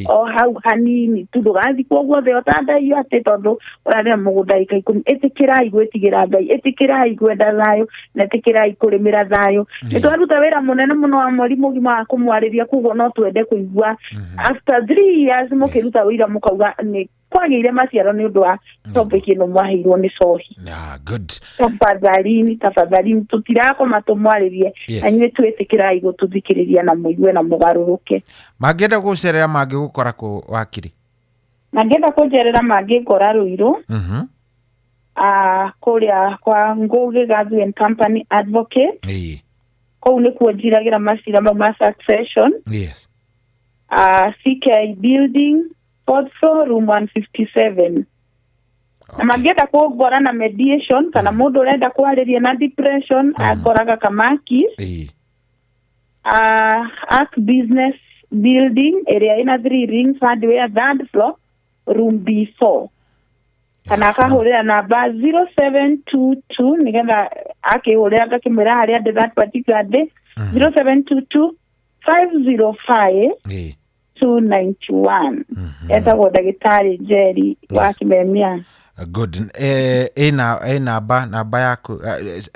o hau hanini tu ndũgathikwo guothe ũtandaio atĩ tondũ ũrarĩra mũgũnda ika 10 ĩtĩkĩrai gwĩtigĩra Ngai ĩtĩkĩrai kwenda thayũ na ĩtĩkĩrai kũrĩmĩra thayũ nĩtwaruta wĩra mũnene mũno wa mweri mũgima wa kũmwarĩria koguo no twende kũigua after 3 years mũkĩruta wĩra mũkauga nĩ kwagĩire maciaro nĩ ũndũ wa topic ĩno mwaheirwo nĩ cohi good tafadhalini tutirakoma tũmwarĩrie na inyuĩ twĩtĩkĩrai gũtũthikĩrĩria na mũigue na mũgarũrũke mangĩenda gũcerera mangĩgũkora kũ wakiri mangĩenda kũnjerera mangĩkora Ruiru kũrĩa kwa Ngugi Gathu and Company Advocate kũu nĩkuo njiragĩra macira mau ma succession CK Building 4th floor room 157 na mangĩenda kũngora na mediation kana mũndũ ũrenda kwarĩria na depression akoraga Kamaki Arc Business Building area ina 3 rings hardware 3rd floor room B4 kana akahũrĩra namba 0722 nĩgetha akĩhũrĩra ngakĩmwĩra harĩa ndĩ that particular day 0722 505 291 etagwo ndagĩtarĩ Jerry wa Kimemia good namba yaku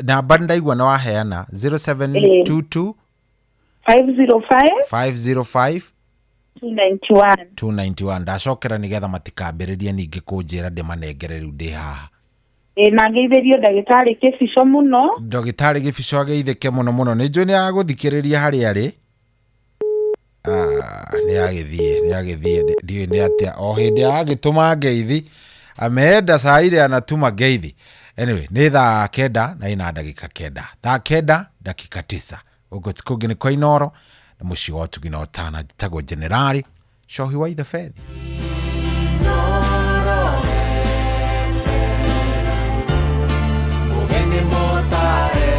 namba ndaigua na waheana 0722 505 291 ndacokera nigetha matikambĩrĩrie ningĩ kũnjĩra ndĩmanengere rĩu ndĩ haha na ngeithĩrio ndagĩtarĩ Kĩbico mũno ndagĩtarĩ Kĩbico ageithĩke mũno nĩ njũĩ nĩ agũthikĩrĩria harĩa arĩ Nĩ agĩthiĩ ndiũ nĩ atia o hĩndĩ agĩtũma ngeithi ameenda saa ile anatuma ngeithi. Anyway, nĩ thaa 9:09 thaa 9:09 ugo tikugi ni kwa Inoro na muci wa tugina tana tagwo generali Shohi wa Ithafethi. Mugeni motare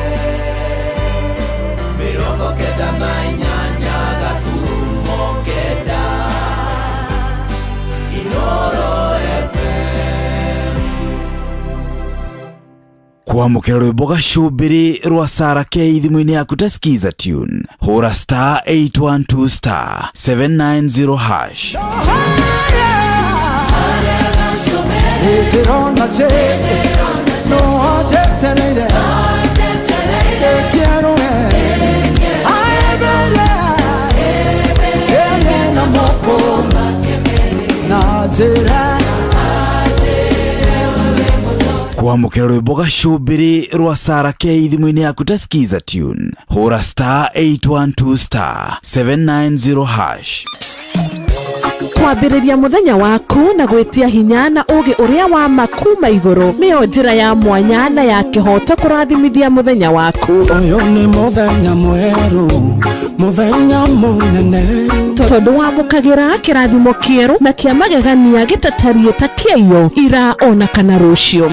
mirongo kenda na inyanya gaturumo kenda Inoro FM. Kwamukira rwimbo gacumbiri rwa Sara K thimu-ini yaku tasikiza tune hura star 812 star 790 hash. Ikirona Jesu no ajetereire quiero ay na moko na jera. Kwamukira rwimbo gacumbiri rwa Sara K thimu-ini yaku tasikiza tune hura star 812 star 790 hash. Kwambĩrĩria mũthenya waku na gwĩtia hinya na ũgĩ ũrĩa wa makuma igũrũ nĩyo njĩra ya mwanya na ya kĩhoto kũrathimithia mũthenya waku. Ũyũ nĩ mũthenya mwerũ, mũthenya mũnene, tondũ wamũkagĩra kĩrathimo kĩerũ na kĩa magegania gĩtatarie ta kĩayo ira ona kana rũciũ.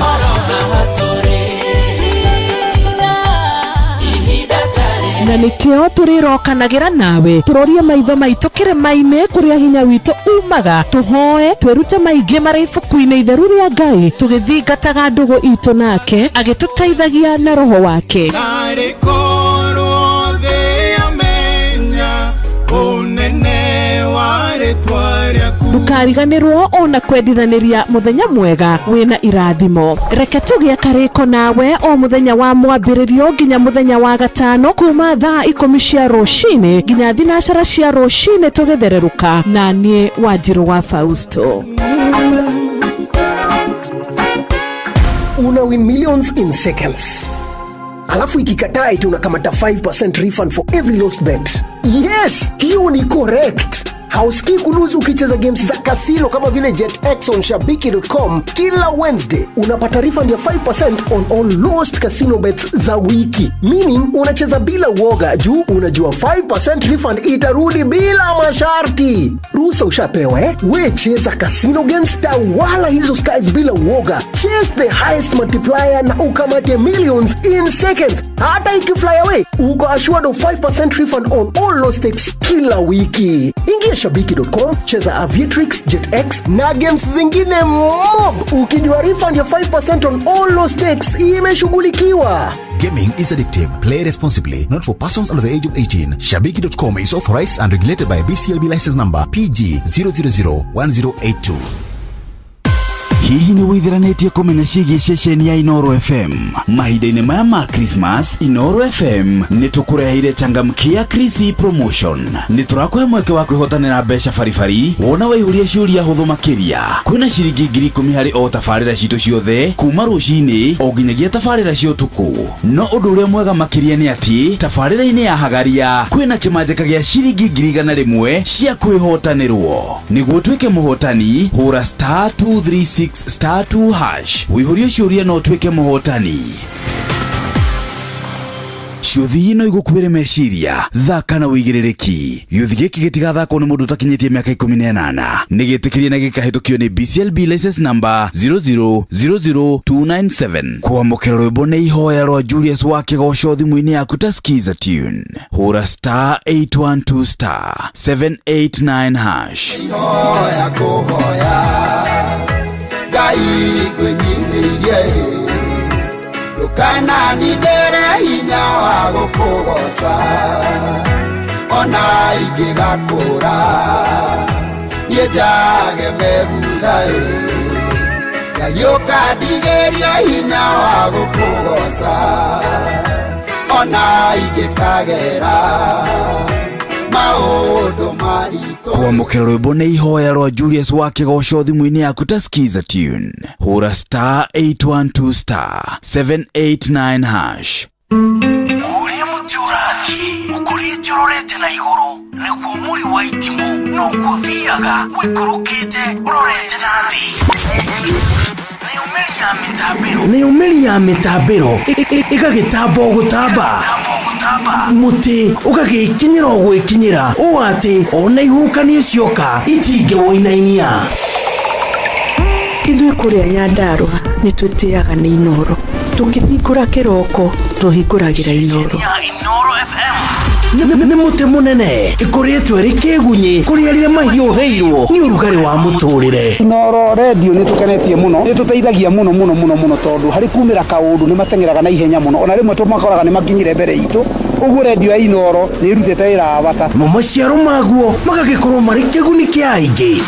Na nikio turirokanagĩra nawe turorie maitho maitũ kĩrĩma-inĩ kũrĩa hinya witũ umaga tuhoe twĩrute maingĩ marĩ ibuku-inĩ itheru rĩa Ngai tũgĩthingataga ndũgũ itũ nake agĩtũteithagia na roho wake. Ndukariganĩrwo ona kwendithanĩria mũthenya mwega wĩna irathimo. Reke tũgĩe karĩko nawe o mũthenya wa mwambĩrĩrio nginya mũthenya wa gatano kuma thaa 10 cia rũcinĩ nginya thinacara cia rũcinĩ tũgĩthererũka na niĩ Wanjiru wa Fausto. Una win millions in seconds. Alafu ikikataa eti unakamata 5% refund for every lost bet. Yes, hiyo ni correct. Hausikii kuluzu ukicheza games za kasino kama vile JetX on Shabiki.com. Kila Wednesday unapata refund ya 5% on all lost casino bets za wiki. Meaning unacheza bila uoga juu unajua 5% refund itarudi bila masharti. Ruhusa ushapewa We cheza casino games wala hizo skies bila uoga. Chase the highest multiplier na ukamate millions in seconds. Hata ikifly away, uko assured of 5% refund on all lost stakes kila wiki. Ingia Shabiki.com, cheza Aviatrix, JetX na games zingine mob. Ukijua refund ya 5% on all low stakes imeshughulikiwa. Gaming is addictive. Play responsibly. Not for persons under the age of 18. Shabiki.com is authorized and regulated by BCLB license number PG 0001082. Hihi ni withiranĩtie kũmenya ciĩgiĩ ceceni ya Inoro FM. Mahinda-inĩ maya ma Christmas, Inoro FM nĩ tũkũreheire changamkia Krisi promotion. Nĩ tũrakũhe mweke wa kwĩhotanĩra mbeca baribari wona waihũria ciũria hũthũ makĩria. Kwĩna ciringi 10,000 harĩ o tabarĩra citũ ciothe kuma rũcinĩ o nginyagia tabarĩra cia ũtukũ. No ũndũ ũrĩa mwega makĩria nĩ atĩ tabarĩra-inĩ ya Hagaria kwĩna kĩmanjĩka gĩa ciringi 100,000 cia kwĩhotanĩrwo. Nĩguo tuĩke mũhotani, hũra star 236 star 2 hash. Wihũrie ciũria no tuĩke mũhotani. Ciũthi ino igũkuĩre meciria, thaka na wĩigĩrĩrĩki. Gĩũthi gĩkĩ gĩtigathakwo nĩ mũndũ ũtakinyĩtie mĩaka 18. Nĩ gĩtĩkĩrie na gĩkahĩtũkio nĩ BCLB license number 0000297. Kwamũkĩra rwĩmbo nĩ ihoya rwa Julius wa Kĩgoco thimũ-inĩ yaku tasikiza tune. Hũra star 812 star 789 hash. Ihoya kũhoya Ngai ngwĩnyihĩrie ndũkana nindere hinya wa gũkũgoca ona ingĩgakũra niĩ njage megutha Ngai ũkandigĩria hinya wa gũkũgoca ona ingĩkagera maũndũ maritũ. Kwamũkĩra rwĩmbo nĩ ihoya rwa Julius wa Kĩgoco thimũ-inĩ yaku tasikiza tune. Hũra star 812 star 789 hash. Ũrĩa mũti ũrathiĩ ukurite urorete na iguru niguo muri wa itimu no guthiaga wikurukite urorete nathi nä umeri ya mitabiro ikagitambo gutamba muti ukagikinyira gwikinyira u ati ona ihukanie cioka itinge woinainia ithuĩ kũrĩa Nyandarua nĩ twĩtĩaga nĩ Inoro tũkĩhingũra kĩroko tũhingũragĩra Inoro nĩ muti munene ikoretwo rĩ kĩgunyi kũrĩa rĩrĩa mahiũhĩirwo nĩ ũrugarĩ wa mũtũrĩre. Inoro radio nĩ tũkenetie mũno nĩ tũteithagia mũno tondũ harĩ kumĩra kaũndũ nĩ matengeraga na ihenya mũno ona rĩmwe tũmakoraga nĩ makinyire mbere itũ. Ũguo radio ya Inoro nĩ irutĩte wĩra wa bata. Maciaro maguo magagĩkorwo marĩ kĩguni kĩa aingĩ.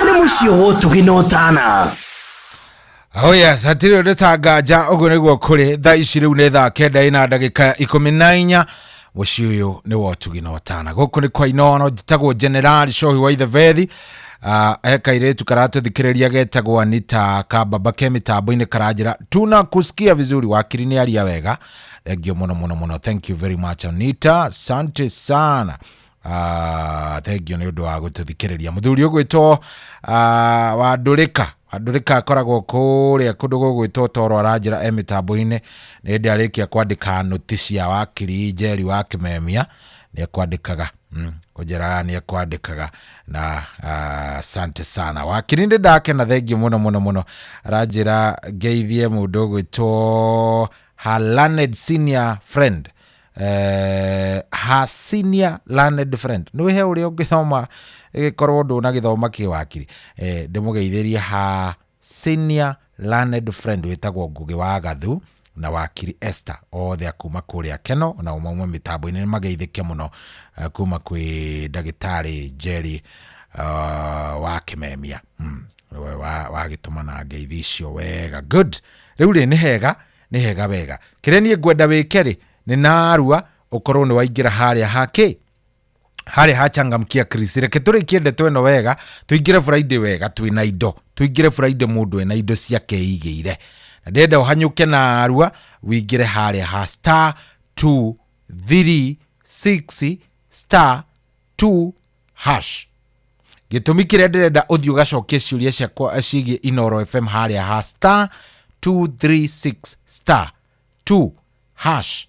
Nĩ mũciĩ wotũginotana. Oh yes, hatiri ndetanganja ugo niguo kuri thaa ici riu ni thaa 9:14 muci uyu ni wotuginotana guku ni kwa Inono jitagwo General Shohi wa Ithevethi ekairetu karatu thikiriria getagwo Anita Kababa kemitambo-ini karajira tuna kusikia vizuri wakiri aria wega egio muno thank you very much Anita asante sana thank you ni undu wa gututhikiriria muthuri ugwitwo Wadurika akoragwo kuria kundu gugwitwo Toro arajira emitambo-ini ni ndiarikia kwandika notisia wakiri Njeri wa Kimemia ni kwandikaga kujera ni kwandikaga na asante sana wakiri ndi ndake na thank you muno arajira geithie mundu gwitwo Learned senior friend senior learned friend no he uri ungithoma igikorwo ndu na githoma kiwakiri ndimugeithirie senior learned friend witagwo Ngugi wa Gathu na wakiri Esther othe akuma kuria Keno na umwe mitambo-ini mageithike muno kuma kwi ndagitari Njeri wa Kimemia wa gitumana ngeithi icio wega good riu ri ni hega wega kiria nie ngwenda wikeri ni narua ukorwo ni waingira haria haria hachangamkia Chris reke turikie ndeto eno wega tuingire Friday wega twina indo tuingire Friday mundu ena indo ciake igire na ndenda uhanyuke narua wingire haria ha star 236 star 2 hash gitumi kiria ndenda uthio gacokie ciuria ciakwa cigie Inoro FM haria ha star 236 star 2 hash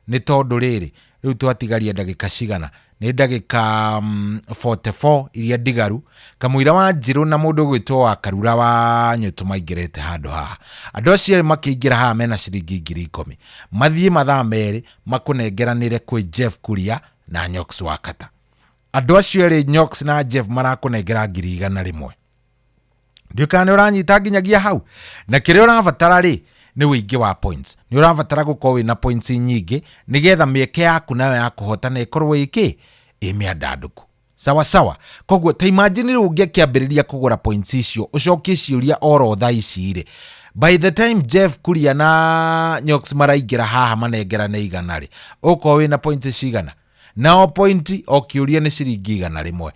ni tondu riri riu twatigaria ndagika cigana ni ndagika 44 iria ndigaru kamuira wa Njiru na mundu gwitwo wa Karura wa Nyutu maingirete handu ha andu acio makiingira ha mena ciringi 10,000 mathie mathaa meri makunengeranire kwi Jeff Kuria na Nyox Wakata andu acio ri Nyox na Jeff marakunengera 100,000 ndikane uranyita nginyagia hau na kiria urabatara ri ni wingi wa points ni urabatara gukorwo wina points nyingi nigetha mieke yaku nayo ya kuhotana ikorwo iki imiandanduku sawa koguo ta imagine unge kiambiriria kugura points icio ucokie ciuria oro thaa ici ri by the time Jeff Kuria na Nyox maraingira haha manengera ne igana ri uko wina points cigana nao point okiuria ni ciringi 100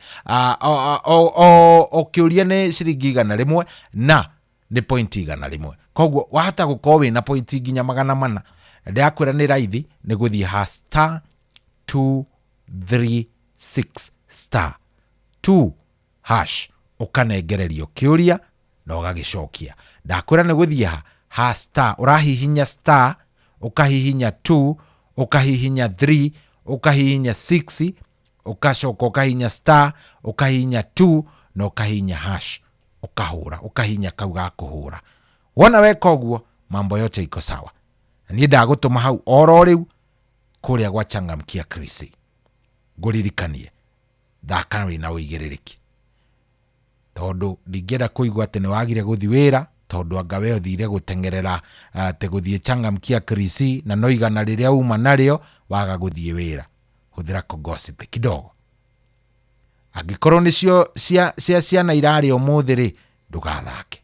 okiuria ni ciringi 100 na ni point 100 koguo wahata gukorwo wina point nginya 400 ndakwira ni raithi ni guthie ha star 236 star 2 hash ukanengererio kiuria na ugagicokia ndakwira ni guthie ha star urahihinya star ukahihinya 2 ukahihinya 3 ukahihinya 6 ukacoka ukahihinya star ukahihinya 2 na ukahihinya hash ukahura ukahihinya kauga kuhura wona weka uguo mambo yote iko sawa ni ndagutuma hau oro riu kuria gwa changamkia Chris nguririkanie thaka ri na uigiririki tondu ndingenda kuigwa ati ni wagire guthi wira tondu anga we uthire gutengerera te guthie changamkia Chris na no igana riria uma nario waga guthie wira huthira kogosite kidogo agikorwo nicio cia na irari omuthi ri ndugathake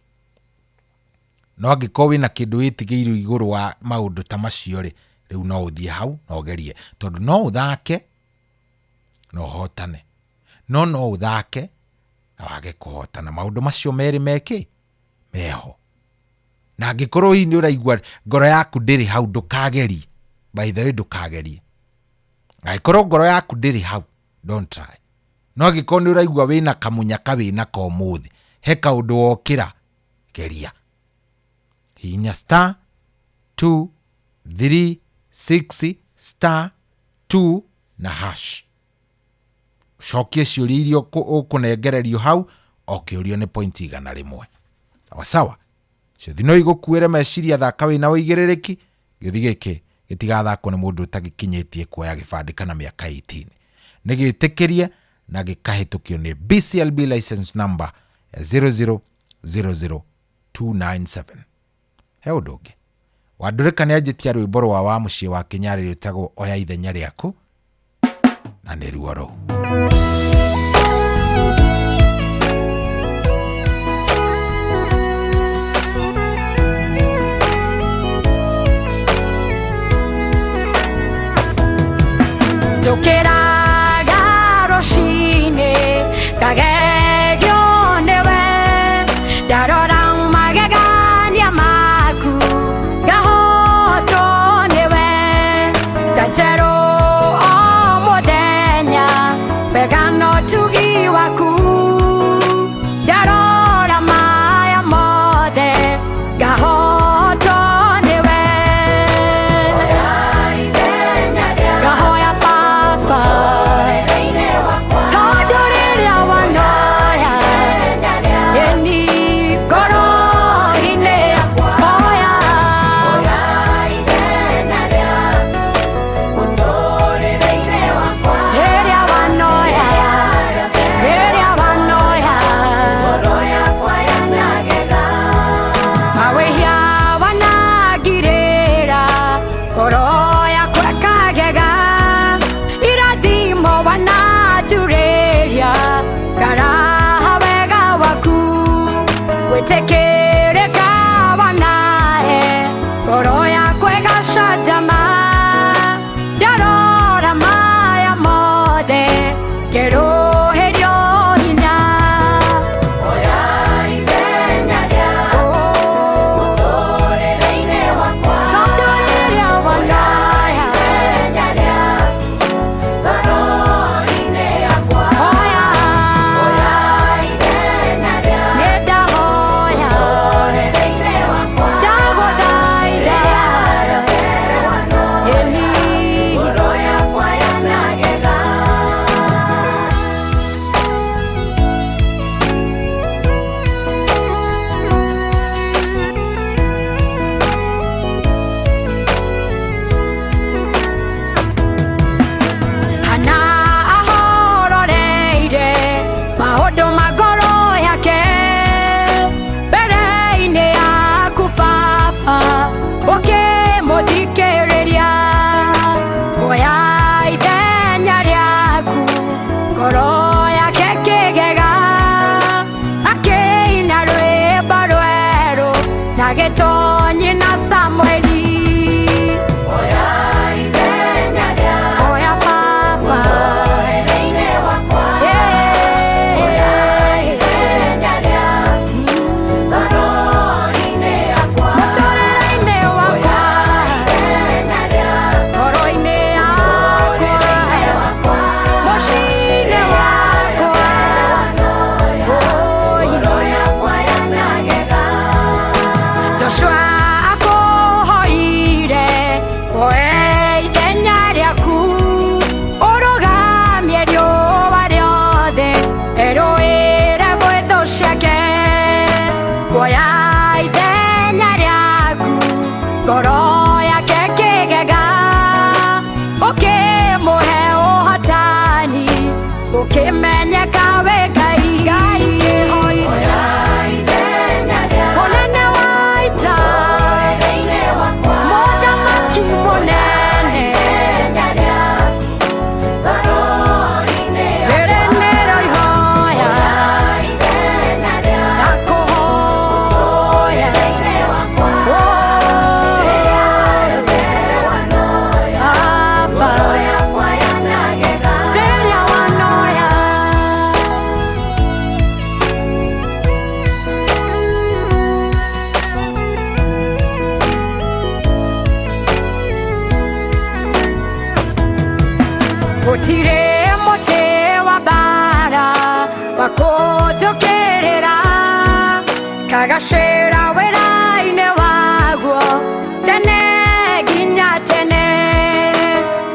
no agikorwo wina kindu itigiiru iguru wa maundu ta macio ri riu no uthie hau no gerie tondu no uthake no hotane no uthake na wage kuhotana maundu macio meri meki meho na agikorwo hi ni uraigwa ngoro yaku ndiri hau ndukageri by the way ndukagerie ngaikorwo ngoro yaku ndiri hau don't try no gikondi uraigwa wina kamunya kawina ka umuthi he kaundu wokira geria hinya star 236 star 2 na hash shokie ciuria irio ukunengererio hau okiurio ni point igana rimwe sawa sawa cithino igukuire meciria thaka wina uigirereki githi giki gitigathakwo ni mundu utagikinyetie kuoya gibandi kana miaka 18 nigitikirie na gikahitukio ni BCLB license number 0000297 he undugi wadurikane ajitia rwimbo rwa wa mucie wa Kinyari rutagwo oya ithenya riaku na ni ruoro Tukiraga roshine kagegyo newe darora magegania maku gahoto newe kachero omodenya pegano tugi waku darora maya mode gahoto newe gahoya gakutukerera kagacira wĩra-inĩ waguo tene nginya tene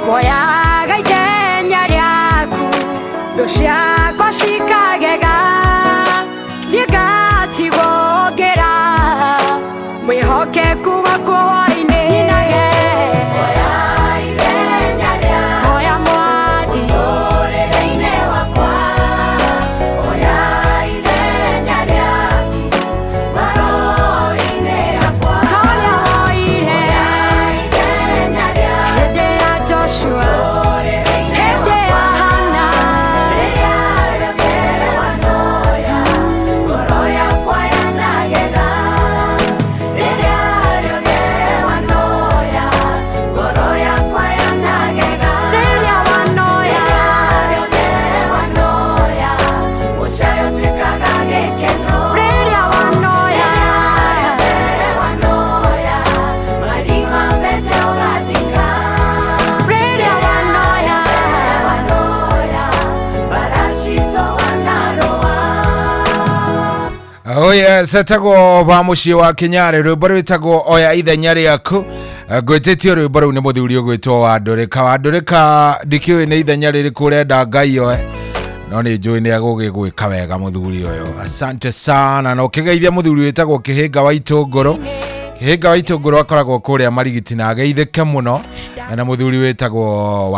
woyaga ithenya rĩaku thũ ciakwa cikagega gĩgatigwo ngĩra mwĩhokeku waku hwaĩ-inĩ nyinage woya ithenya rĩaku woya mwathi ũtũũrĩre-inĩ wakwa woya ithenya rĩaku ngoro-inĩ yakwa torĩa woire ithenya rĩaku hĩndĩ ya Joshua hĩndĩ ya Hana rĩrĩa rĩothe wanoya ngoro yakwa yanagega rĩrĩa rĩothe wanoya ngoro yakwa yanagega rĩrĩa wanoya rĩothe wanoya mũcayo tuĩkaga gĩkeno rĩrĩa wanoya rĩothe wanoya marima mbete ũgathika rĩrĩa wanoya baracito wanarũa. Oh yes, etagwo ba muciĩ wa Kinyarĩ rwĩmbo rwĩtagwo oya ithenya rĩaku. Ngwĩtĩtio rwĩmbo rũu nĩ mũthuri ũgwĩtwo Wandũrĩka ndikĩũĩ nĩ ithenya rĩrĩkũ ũrenda Ngai oe, no nĩ njũĩ nĩ agũgĩgwĩka wega mũthuri ũyũ. Asante sana. Na ũkĩgeithia mũthuri wĩtagwo Kĩhĩnga wa Itũngũrũ akoragwo kũrĩa Marigiti na ageithĩke mũno, na mũthuri wĩtagwo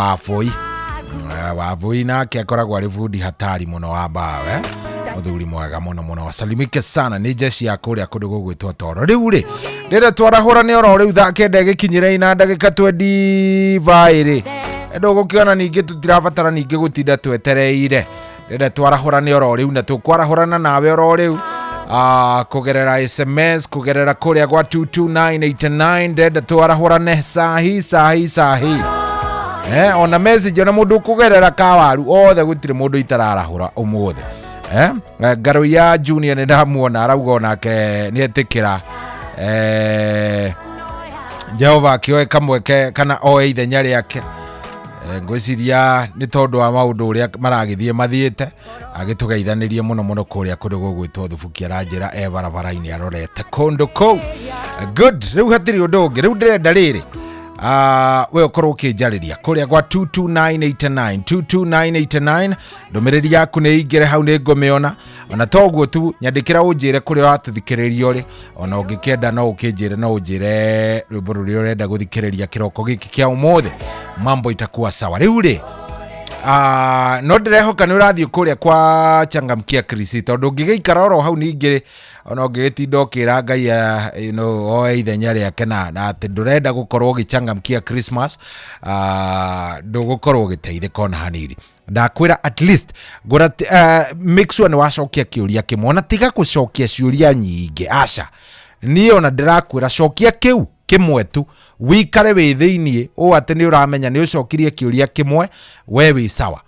Wavui nake akoragwo arĩ bundi hatari mũno wa mbawe. Mũthuri mwega mũno wasalimike sana nĩ jeshi ya kũrĩa kũndũ gũgwĩtwo Toro. Rĩu rĩ ndĩrenda twarahũrane oro rĩu thaa kenda ĩgĩkinyĩra ina ndagĩka 22 ndũgũkĩona ningĩ tutirabatara ningĩ gũtinda twetereire. Ndĩrenda twarahũrane oro rĩu na tũkwarahũrana nawe oro rĩu kugerera SMS kugerera kũrĩa gwa 22989. Ndĩrenda twarahũrane sahi ona message ona mũndũ kugerera kawaru othe gũtirĩ mũndũ itararahũra ũmũthĩ. Ngaro ya Junior ndamuona arauga onake nĩetĩkĩra Jehova akĩoe kamweke kana oe ithenya rĩake. Ngwĩciria nĩ tondũ wa maũndũ ũrĩa maragĩthiĩ mathiĩte agĩtũgeithanĩrie mũno kũrĩa kũndũ gũgwĩtwo Thubuki aranjĩra barabara-inĩ arorete kũndũ kũu. Good. Rĩu hatirĩ ũndũ ũngĩ. Rĩu ndĩrenda rĩrĩ we ũkorwo ũkĩnjarĩria kũrĩa gwa 22989 ndũmĩrĩri yaku nĩ ingĩre hau nĩ ngũmĩona. Ona toguo tu nyandĩkĩra ũnjĩre kũrĩa watũthikĩrĩria ũrĩ, ona ũngĩkenda no ũkĩnjĩre no ũnjĩre rwĩmbo rũrĩa ũrenda gũthikĩrĩria kĩroko gĩkĩ kĩa ũmũthĩ. Mambo itakuwa sawa. Rĩu rĩ no ndĩrehoka nĩ ũrathiĩ kũrĩa kwa Changamkia Krisi, tondũ ũngĩgĩikara oro hau ningĩ ona ũngĩgĩtinda ũkĩra Ngai oe ithenya rĩake na atĩ ndũrenda gũkorwo ũgĩchangamkia Christmas, ndũgũkorwo ũgĩteithĩka ona hanini. Ndakwĩra at least ngora make sure nĩ wacokia kĩũria kĩmwe, na tiga gũcokia ciũria nyingĩ. Aca niĩ ona ndĩrakwĩra cokia kĩu kĩmwe tu, wikare wĩ thĩiniĩ ũũ atĩ nĩ ũramenya nĩ ũcokirie kĩũria kĩmwe we wĩ sawa.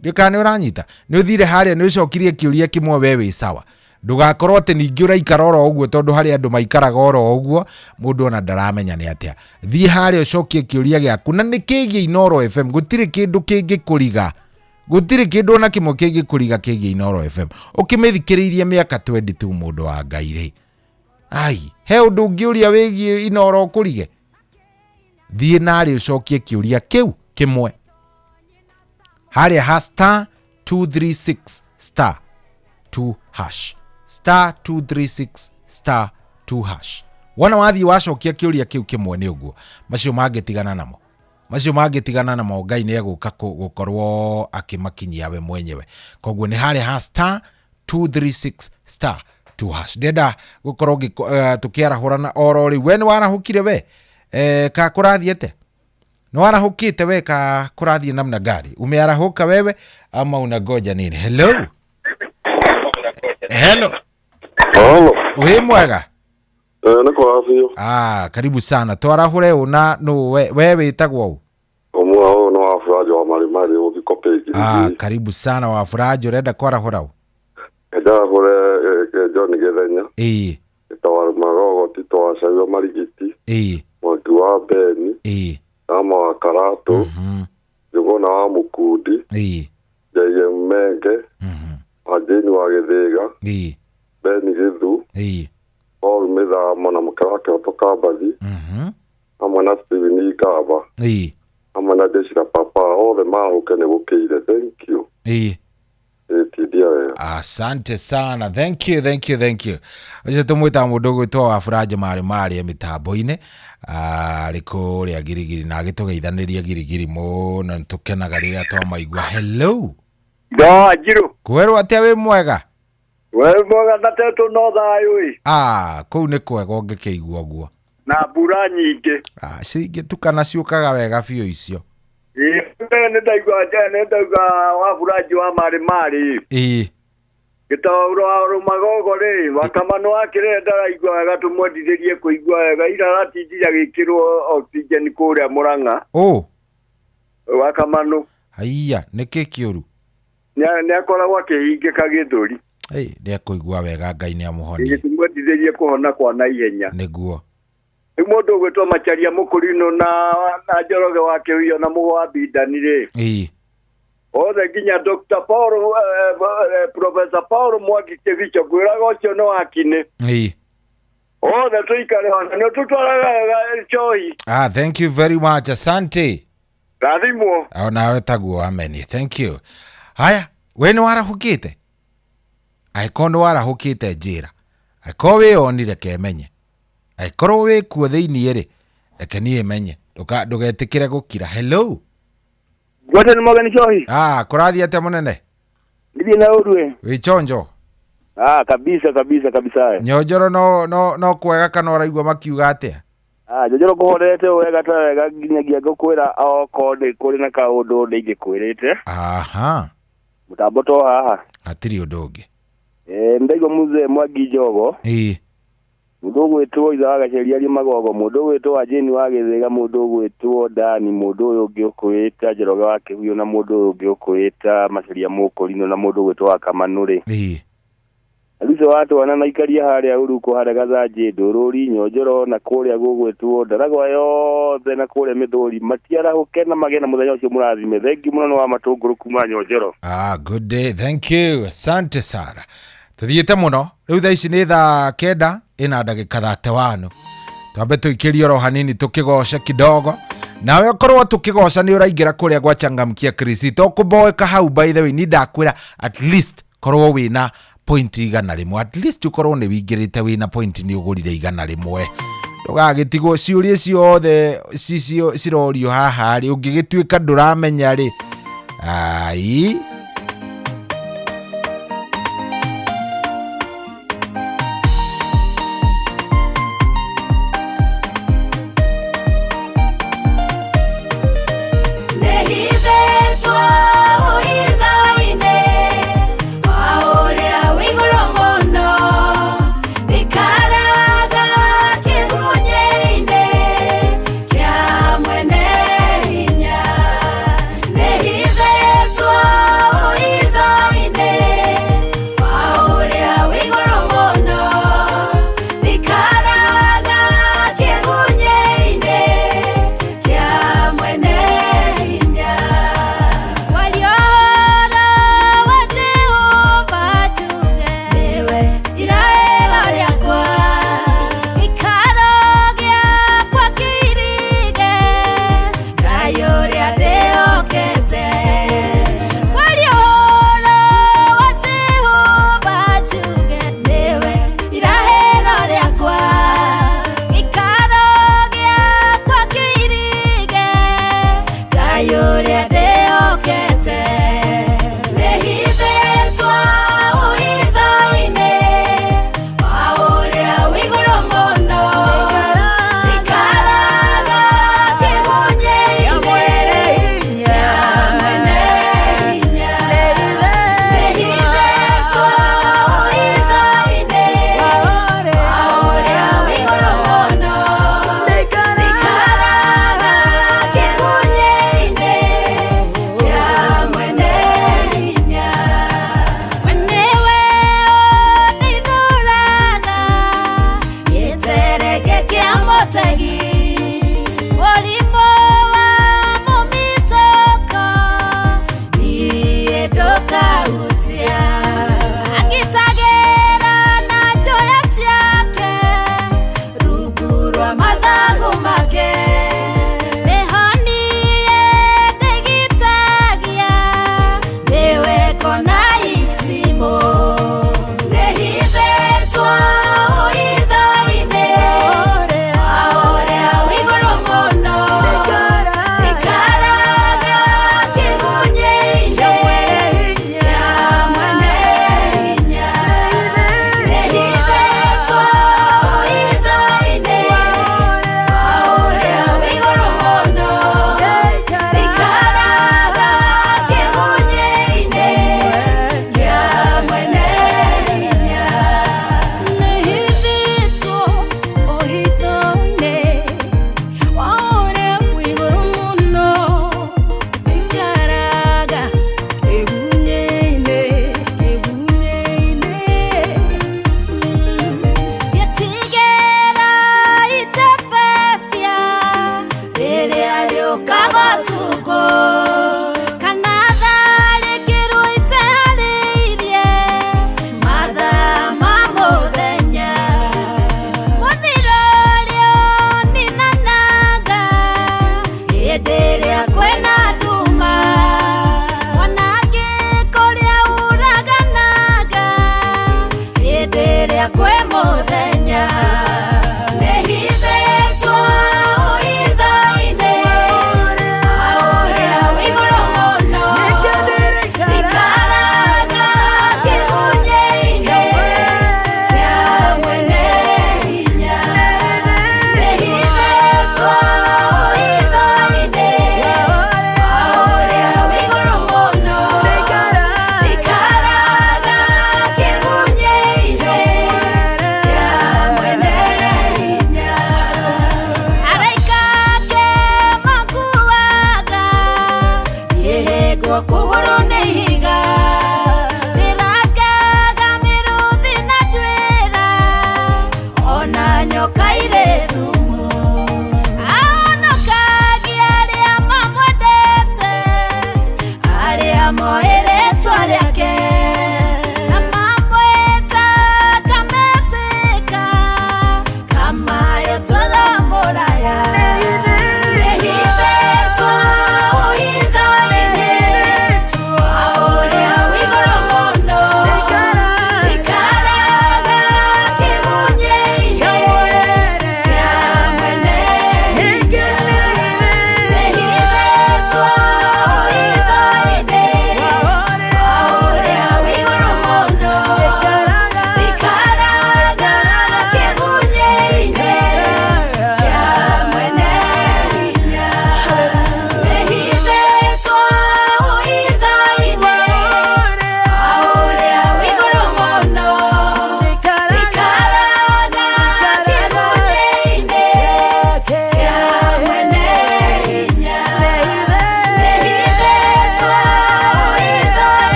Ndĩka nĩ ũranyita nĩ ũthire harĩa nĩ ũcokirie kĩũria kĩmwe we wĩ sawa. Ndũgakorwo atĩ ningĩ ũraikara oro ũguo, tondũ harĩ andũ maikaraga oro ũguo mũndũ ona ndaramenya nĩ atĩa. Thiĩ harĩa ũcokie kĩũria gĩaku, na nĩ kĩgiĩ Inoro FM. Gũtirĩ kĩndũ kĩngĩkũriga, gũtirĩ kĩndũ ona kĩmwe kĩngĩkũriga kĩgiĩ Inoro FM ũkĩmĩthikĩrĩirie mĩaka 22 mũndũ wa Ngai rĩ. Ai, he ũndũ ũngĩũria wĩgiĩ Inoro kũrige? Thiĩ narĩ ũcokie kĩũria kĩu kĩmwe harĩa *236 *236 Wona wathiĩ wacokia kĩũria kĩu kĩmwe nĩ ũguo, macio mangĩtigana namo Ngai nĩ egũka gũkorwo akĩmakinyia we mwenyewe. Koguo nĩ harĩa *236 ndenda gũkorwo tũkĩarahũrana oro rĩu. We nĩ warahũkire we ka kũrathiĩte? Nĩ warahũkĩte we ka kũrathiĩ namna gari? Umearahũka wewe ama unangoja nini? Hello. Wĩ mwega? Nĩkwa biũ. Karibu sana. Twarahũre ũna no we wĩtagwo ũũ? Ũmwe ũũ nĩ wa Furajo wa Marimari ũthiko page. Karibu sana wa Furajo. Ũrenda kwarahũra ũũ? Ndarahũre John Githenya. Tawar Magogo Tito wa Caio Marigiti. Mwangi wa Beni. Nama wa Karatu. Njũgũna wa Mũkundi. JM Menge. wa Githega. Beni Githu. Paul Mithamo na mke wake kutoka Bathi. Hamwe na Steven Igaba. Hamwe na Deshira Papa, othe mahukene gukire. Thank you. Asante sana. Thank you. Aje tumwita mundu gwitwa Furaja mari mitambo-ine. Ariko ria girigiri na agitugeithaniria girigiri muno ntukenaga riria twamaigua. Hello. Jiru. Kwerwo atia wi mwega? We mwega tatetu no thayu. Kuu ni kwega ngikigua guo. Na mbura nyingi. Cingĩtukana ciũkaga wega biũ icio. Nĩ ndaigua wa Furaji wa mari. Gĩtauro magogo rĩ, Wakamano akĩrĩa ndaraigua wega tũmwendithĩrie kũigua wega ira ratindira gĩkĩrwo oxygen kũrĩa Mũrang'a. Wakamano. Haiya, nĩkĩ kĩũru? Nĩ akoragwo akĩhingĩka gĩthũri. Nĩ akũigua wega, Ngai nĩ amũhonie. Tũmwendithĩrie kũhona kwa naihenya. Nĩguo. Mũndũ gwĩtwo Macharia Mũkũrinũ na Njoroge wake huyo na Mũgwambi Ndanire. Othe nginya Dr. Paul Professor Paul Mwangi Kĩbicho gwĩraga ũcio no akine. Othe tuikare hona no tutwaraga chohi. Thank you very much. Asante. Rathimo. Nawe taguo ameni. Thank you. Haya, we nĩ warahũkĩte? Aĩkorwo nĩ warahũkĩte njĩra. Aĩkorwo wĩonire kemenye. Aĩkorwo wĩ kuo thĩinĩ rĩ, reke niĩ menye. Ndũgetĩkĩre gũkira. Hello. Wote nĩ Morgan Chohi. Kũrathiĩ atĩa mũnene? Ndithĩ na ũrue. Wĩ chonjo? Kabisa. Nyonjoro no kwega kana ũraigua makiuga atĩa? Nyonjoro kũhorete wega ta wega nginyagia ngũkwĩra okorwo kũrĩ na kaũndũ ndĩngĩkwĩrĩte. Mũtambo to haha. Hatirĩ ũndũ ũngĩ. Ndaigua Mzee Mwangi Njogo. Mũndũ gwĩtwo Itha wa Gaceria Magogo, mũndũ gwĩtwo Jane wa Gĩthĩga, mũndũ gwĩtwo Dani, mũndũ ũyũ ũngĩ ũkwĩta Njoroge wa Kĩhuyo na mũndũ ũyũ ũngĩ ũkwĩta Macharia Mũkũrinũ na mũndũ gwĩtwo Wakamanu rĩ. Alice watwana na ikaria harĩa Uruku harĩa Gathanjĩ Ndũrũri Nyonjoro na kũrĩa gũgwĩtwo Ndaragwa yothe na kũrĩa Mĩthũri matiarahũke na magĩe na mũthenya ũcio mũrathime. Thengi mũno nĩ wa matũngũrũ kuma Nyonjoro. Good day. Thank you. Asante Sara. Tuthiĩte mũno rĩu thaa ici nĩ thaa 9 ina ndagĩka 31. Twambe tũikĩrie oro hanini tũkĩgoca kidogo. Nawe okorwo tũkĩgoca nĩ ũraingĩra kũrĩa gwa Changamkia Chris tũkũmboeka hau. By the way ni ndakwĩra at least korwo wĩna point 100. At least ukorwo nĩ wingĩrĩte wĩna point nĩ ũgũrire 100. Ndũgagĩtigwo ciũria ciothe cirorio haha rĩ ũngĩgĩtuĩka ndũramenya rĩ. Nehithĩtwo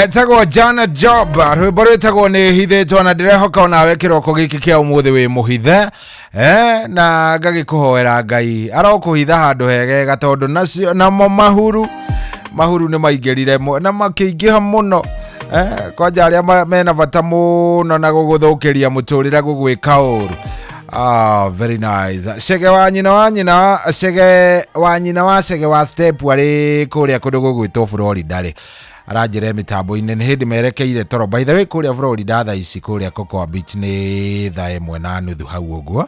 Etagwo Janet Job rwimbo rwitagwo ni hithetwo na ndirehoka nawe kiroko giki kia umuthi wi muhithe na ngagikuhoera Ngai arokuhitha handu hegega tondu nacio na mahuru ni maingirire na makiingiha muno kwanja aria mena bata muno na guguthukiria muturira gugwika uru. Very nice. Shege wa nyina wa step wari kuria kundu gugwitwo Florida ri arajire mitambo-ini ni hindi merekeire toro. By the way kuria Florida tha ici kuria Cocoa Beach ni tha 1:30 hau uguo.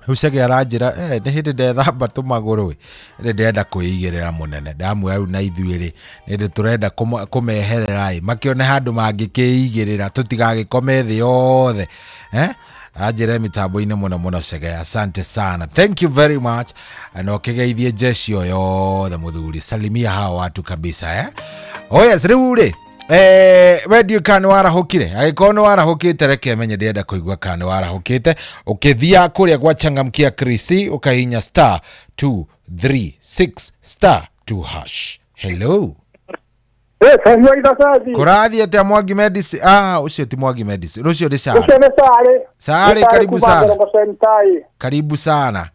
Ushege arajira ni hindi ndethamba tumaguru ni ndenda kuigirira munene ndamu au na ithuiri ni turenda kumeherera makione handu mangikiigirira tutigagikome thi yothe ajire mitambo-ini muno Shege. Asante sana, thank you very much. Na ukigeithie jeshi yothe muthuri, salimia hao watu kabisa Oh yes, riure wedio kana warahukire agikono warahukite reke menye ndienda kuigwa kana warahukite ukithia kuria gwa changamkia Krisi ukahinya *236*2#. Hello. Kurathi ati Mwangi Medicine. Ucio ti Mwangi Medicine. Ucio ni Sare. Sare, karibu sana. Karibu sana.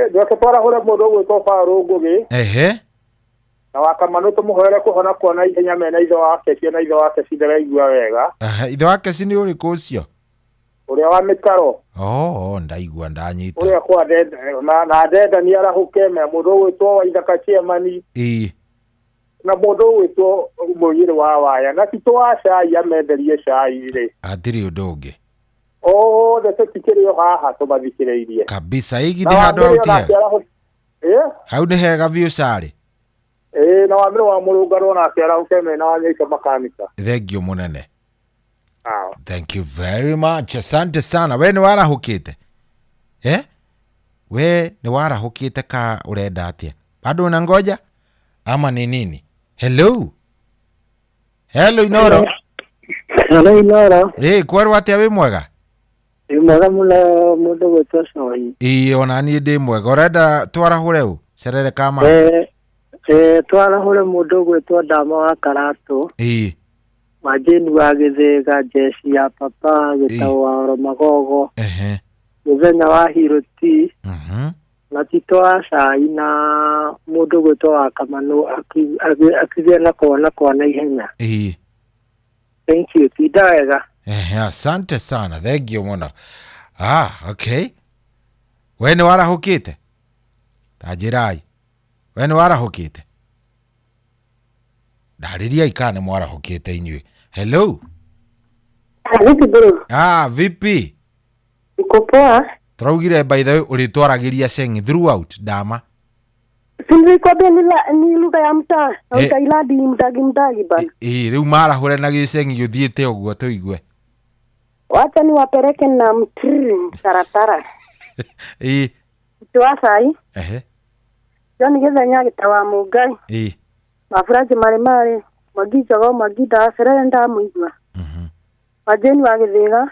Ndio twara hore mundu gwitwo Farugugi. Na wakamano tumuhoere kuhona kuona ihenya mena itho wake ciana itho wake cindiraigua wega. Itho wake cini uri kucio. Uria wa mikaro. Ndaigua ndanyita. Uria kwa deda na deda ni arahuke me mundu gwitwo wa ithaka ciemani. Na mundu gwitwo muyire wa waya na titwa cai amenderie cai ri. Atiri udungi. Ndete tikirio haha tumathikireirie. Kabisa igi ndi handu autia. Hau ni hega view Sare. Na wamiro wa murungaro na kiara ukeme na wanyika makanika. Thank you munene. Thank you very much. Asante sana. We ni warahukite? We ni warahukite ka urenda atia? Bado unangoja? Ama ni nini? Hello Inoro. Hello Inoro. Kwaru atia we mwega? Mwega mula mundu gwitwo Coi. Ona ni ndi mwega. Urenda twarahure u Serere kama? Twarahure mundu gwitwo Ndama wa Karatu. Majeni wa Githega, jeshi ya papa gitawa wa Magogo. Muthenya wa Hiroti. Na titwa cai na mundu gwitwo wa Kamano akithia na kona ihenya. Thank you. Tidawega. Asante sana. Thank you muno. Okay. We ni warahukite? Tajirai. We ni warahukite? Ndariria ikane mwarahukite inywe. Hello. Vipi bro? Vipi? Uko poa? Traugire by the way ulitwaragiria sengi throughout Ndama. Sindi kwa ni lugha ya mtaa. Utailadi mtagi bana. Riu marahure na gisengi yuthiite uguo tuigwe. Wacha ni wapereke na taratara. Twa sai. Joni Githenya gitawa Mungai. Mafuraji mare magijogo magida serenda muigwa. Majeni wa Githega.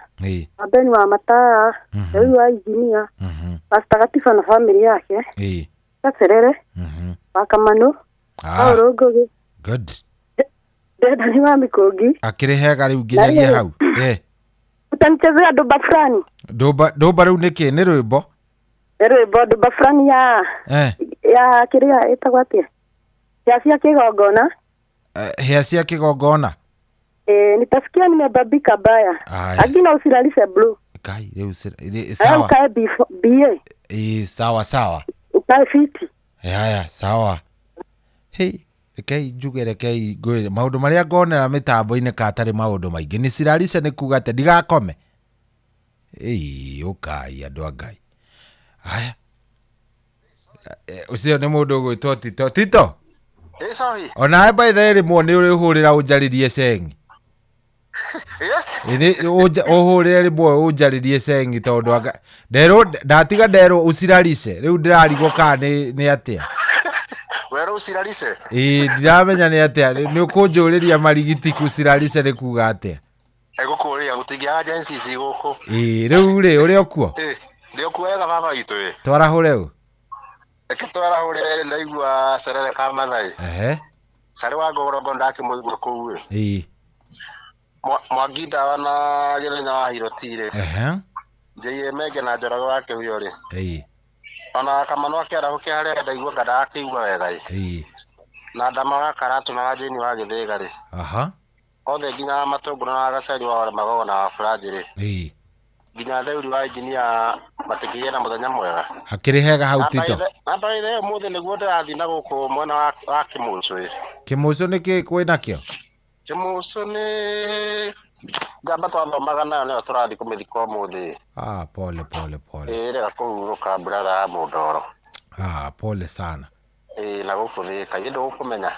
Mabeni wa Mataya. Huyu wa Engineer. Pastagatifa na family yake. Serere. Wakamano. Urugugi. Good. Deda ni wa Mikogi. Akirehega riu nginyagia hau. Utanichezea doba fulani. Doba riu niki ni rwimbo? Rwimbo doba fulani ya kiria etagwa atia? Cia kigongona. Cia kigongona. Nitasikia nimebabika baya. Akina usilalise blue. Kai riu sawa. Kai BA. Sawa. Ukai fiti. Haya sawa. Rekei njuge rekei ngwire maundu maria ngonera mitambo-ini katari maundu maingi ni siralice ni kuga ati ndigakome. Ukai andu a Ngai. Haya. Ucio ni mundu gwitwo Tito. Sorry. Ona by the way mo ni uri hurira unjaririe sengi. Uhurire rimwe unjaririe sengi tondu anga ndero ndatiga ndero usiralice riu ndirarigwo ka ni atia. Wero usiralice? Ndiramenya ni atia ni ukunjuriria marigiti kusiralice ni kuga atia. Gukuria gutingia agencies guku. Riu ri uri okuo? Ndi okuega baba itu twarahure u. Twarahure ndaigua Serere ka Mathai. Sare wa gorongo ndake muiguru kuwe. Mwagida wana gerenya wa hirotire. Jeye mege na jorago wake huyo ri. Ona kama no akera huke hare ndaigua kada akigwa wega na ndamara karatu na jeni wa githega ri. Othe nginya matunguru na gacari wa magogo na fragile. Nginya theuri wa engineer matikiye na muthenya mwega. Hakiri hega hau tito. Amba ile muthe niguo ndirathi na guku mwena wa Kimucu. Kimucu niki kwina kio? Kimucu ni gamba twathomaga nayo nio turathi kumithiko muthe. Pole. Rega kuruka brother Mudoro. Pole sana. Na guku thika indu gukumenya.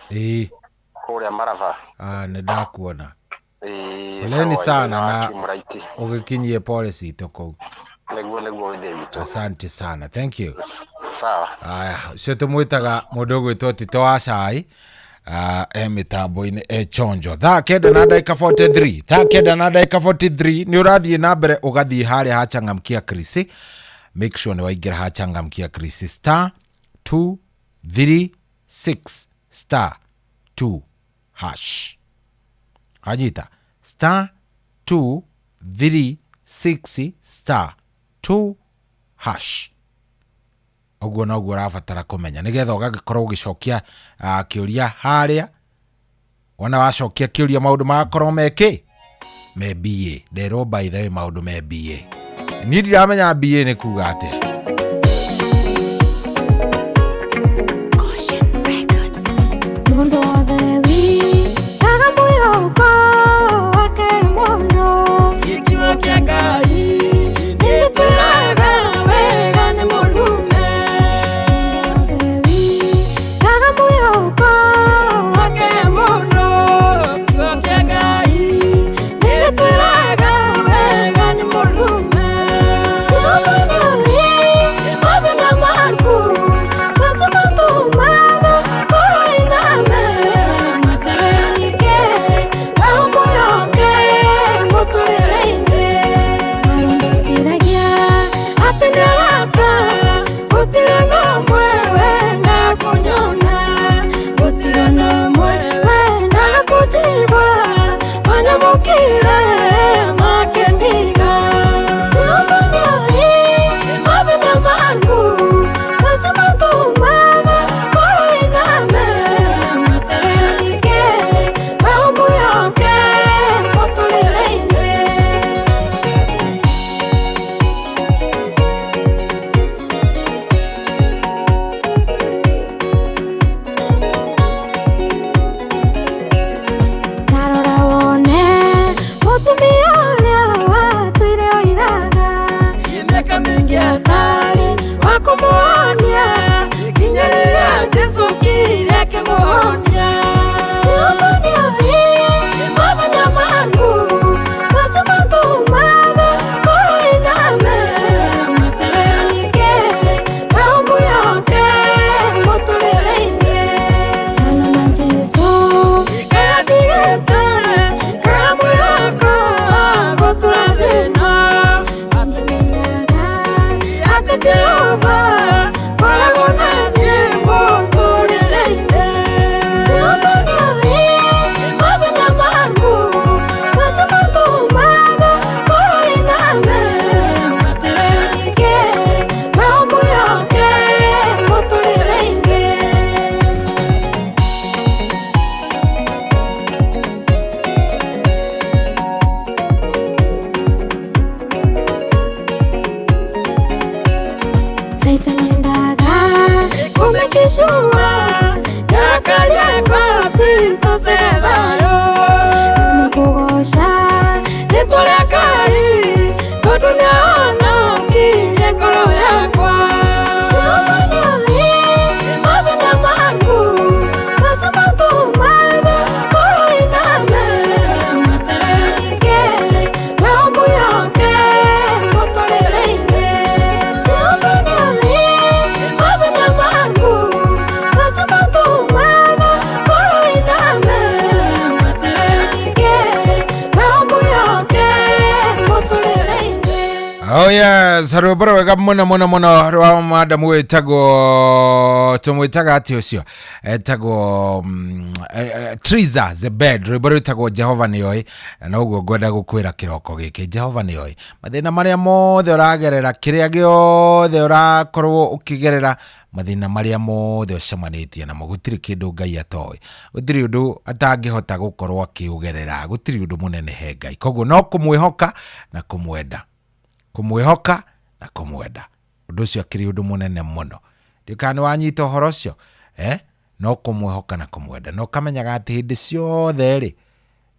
Kuria Marava. Nidakuona. Poleni sana na ugikinyie policy toko. Niguo David. Asante sana. Thank you. Sawa. Aya, sio tumwitaga mundu gwitwo Tito wa Cai. Mitambo-ini chonjo. Thaa kenda na dakika 43. Ni urathie na mbere ugathie haria ha Changamkia Krisi. Make sure ni waigira ha Changamkia Krisi *236 *2#. Ajita *236 *2#. Oguo no guo rafatara kumenya nigetha ugagikorwo ugicokia kiuria haria wana wacokia kiuria maundu magakorwo meki me BA ndero by the way maundu me BA ni ndiramenya BA ni kuga atia. Okay. Oh yes, rwiboro wega muno rwa madamu wetagwo tumwitaga ati ucio etagwo Triza the bed rwiboro wetagwo Jehova nioi na noguo ngwenda gukwira kiroko giki Jehova nioi mathina maria mothe uragerera kiria giothe urakorwo ukigerera mathina maria mothe ucemanitie na gutiri kindu Ngai atoy gutiri undu atangihota gukorwo akiugerera gutiri undu munene he Ngai koguo no kumwihoka na kumwenda kumwihoka na kumwenda undu cio akiri undu munene muno ndikani wanyita horo cio no kumwihoka na kumwenda no kamenyaga ati hindi ciothe ri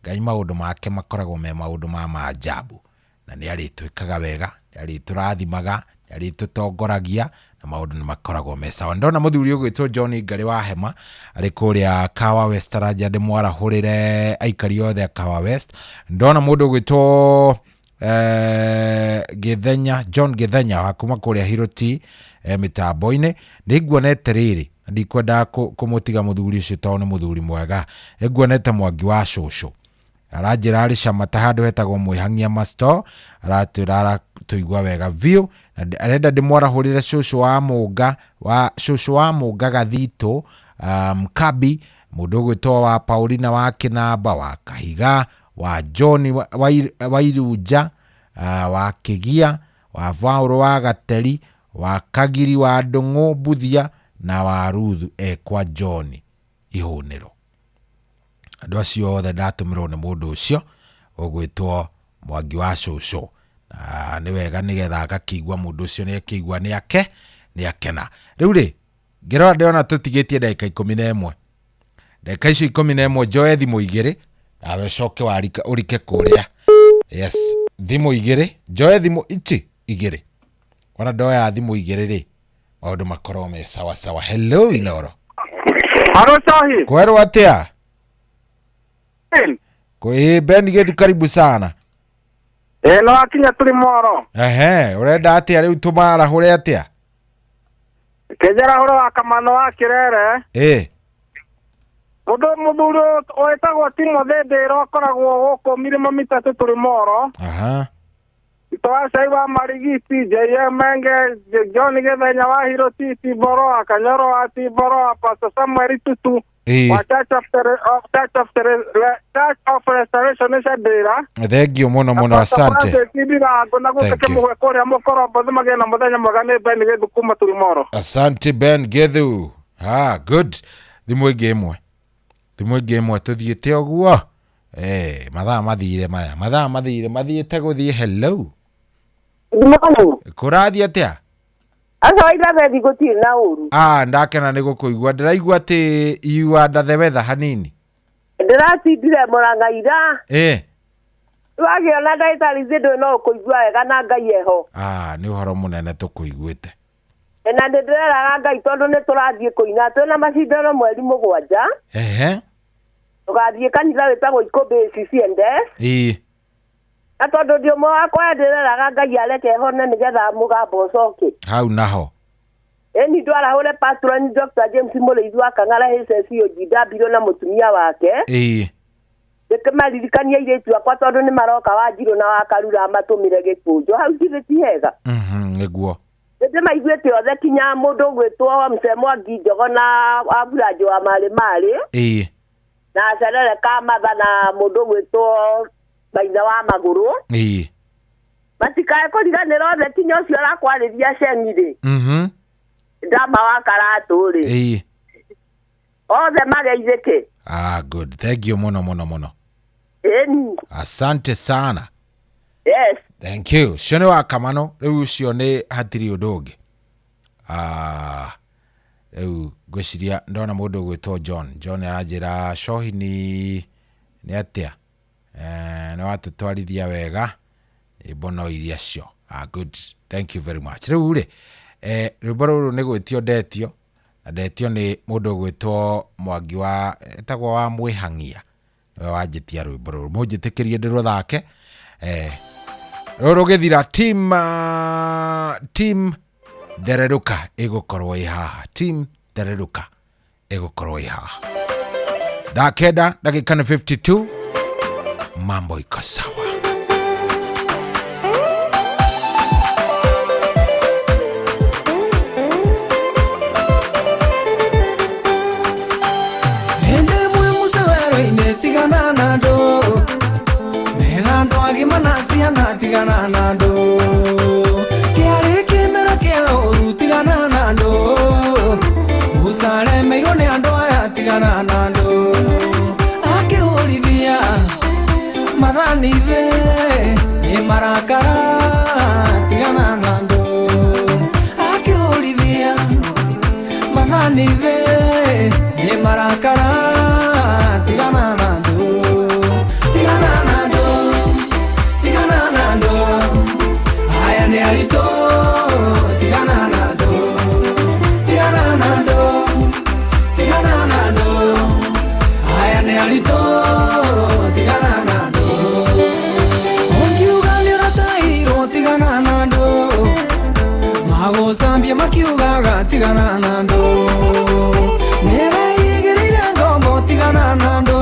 Ngai maundu make makoragwo me maundu ma maajabu na ni ari twikaga wega ni ari turathimaga ni ari tutongoragia na maundu ni makoragwo me sawa ndona muthuri ugwitwo John Ngari wa Hema ari kuria Kawa West raja de mwara hurire aikari othe Kawa West ndona mundu ugwitwo Githenya John Githenya wakuma kuria Hiroti mitambo-ine niguonete riri ndikwenda kumutiga muthuri ucio to ni muthuri mwega nguonete Mwangi wa Shushu arajira ari camata handu hetagwo Mwihangia Masto araturara tuigwa wega view na arenda ndimwara hurire Shushu wa Muga Gathito Mkabi mundu gwitwo wa Paulina wa Kinamba wa Kahiga wa John wa Iruja wa Kigia wa Vauro wa Gateri wa Kagiri wa Ndungu Buthia na wa Ruthu ekwa John Ihuniro andu acio othe ndatumirwo ni mundu ucio ugwitwo Mwangi wa Shushu na ni wega nigetha agakigwa mundu ucio ni akigwa ni akena riu ri ngirora ndiona tutigitie ndagika 11 ndagika icio 11 njoe thimu igiri nawe coke warika urike kuria yes thimu igiri njoe thimu ichi igiri wana ndoya thimu igiri ri maundu makorwo me sawa sawa hello Inoro haro sahi kwero atia Ben Gethu karibu sana no akinya turi moro urenda atia riu tumara hure atia kejera horo akamano wa kirere muthuri wetagwo Timothy Ndiro akoragwo guku mirimo mitatu turi moro twacai wa Marigiti Menge John Githenya wa Hiroti Tiboro Akanyoro wa Tiboro Pastor Samuel Tutu wa Church of Restoration Shadira thank you muno asante asante Ben Gethu good thimwingi imwe tuthiite oguo mathaa mathire guthie hello kurathie atia asa irathi gutiri na uru ndakena ni gukuigwa ndiraigwa ati you under the weather hanini ndiratindire murangaira wagiona ndaitari zindo no kuigwa wega na Ngai eho ni uhoro munene tukuiguite na ndĩreraga Ngai tondu nĩ tũrathiĩ kũina twĩna macindano mweri 7 tugathiĩ kanitha wĩtagwo Ikũmbĩ CCNDS na tondu ndio mwe wakwa ndĩreraga Ngai areke hone nĩgetha mũgambo ũcoke hau naho ni ndwarahũre pastor ni Dr. James Mũrĩithi wa Kang'ara HSCOG ndambirwo na mũtumia wake ndĩkĩmaririkania airĩtu akwa tondu nĩ maroka Wanjirũ na wa Karura matũmire gĩkũnjo hau cirĩ hega nĩguo maiguĩte othe kinya mũndũ gwĩtwo Mzee Mwangi Njogo na Aburanjo wa Marĩ na Cerere Kamatha na mũndũ gwĩtwo Maitha wa Magũrũ matikae kũriganĩra othe kinya ũcio arakwarĩria Ceni-rĩ Ndama wa Karatũ-rĩ othe mageithĩke good thank you muno asante sana yes thank you shone wa kamano riu ucio ni hatiri undu ungi riu gwiciria ndona mundu gwitwo John arajira shohi ni atia ni watutwarithia wega ibono iria cio good thank you very much riu ri rwimbo ruru ni gwitio ndetio ni mundu gwitwo Mwangi wa etagwo wa Mwihangia niwe wanjitia rwimbo ruru munjitikirie ndiruthake roro githira team Dereruka igukorwo ihaha team Dereruka igukorwo ihaha dakeda dakika 52 mambo iko sawa agima na ciana tigana na andũ kĩarĩ kĩmera kĩa ũru tigana na andũ mũcaremeirwo nĩ andũ aya tigana na andũ akĩhũrithia mathanive nĩ marakara tigana na andũ akĩhũrithia mathanive nĩ marakara tigana na andũ tigana na andũ tigana na andũ aya nĩ aritũ tigana na andũ tigana na andũ tigana na andũ aya nĩ aritũ tigana na andũ ũngiuga nĩ ũratairwo tigana na andũ magũcambia makiugaga tigana na andũ nĩweigĩrĩire ngombo tigana na andũ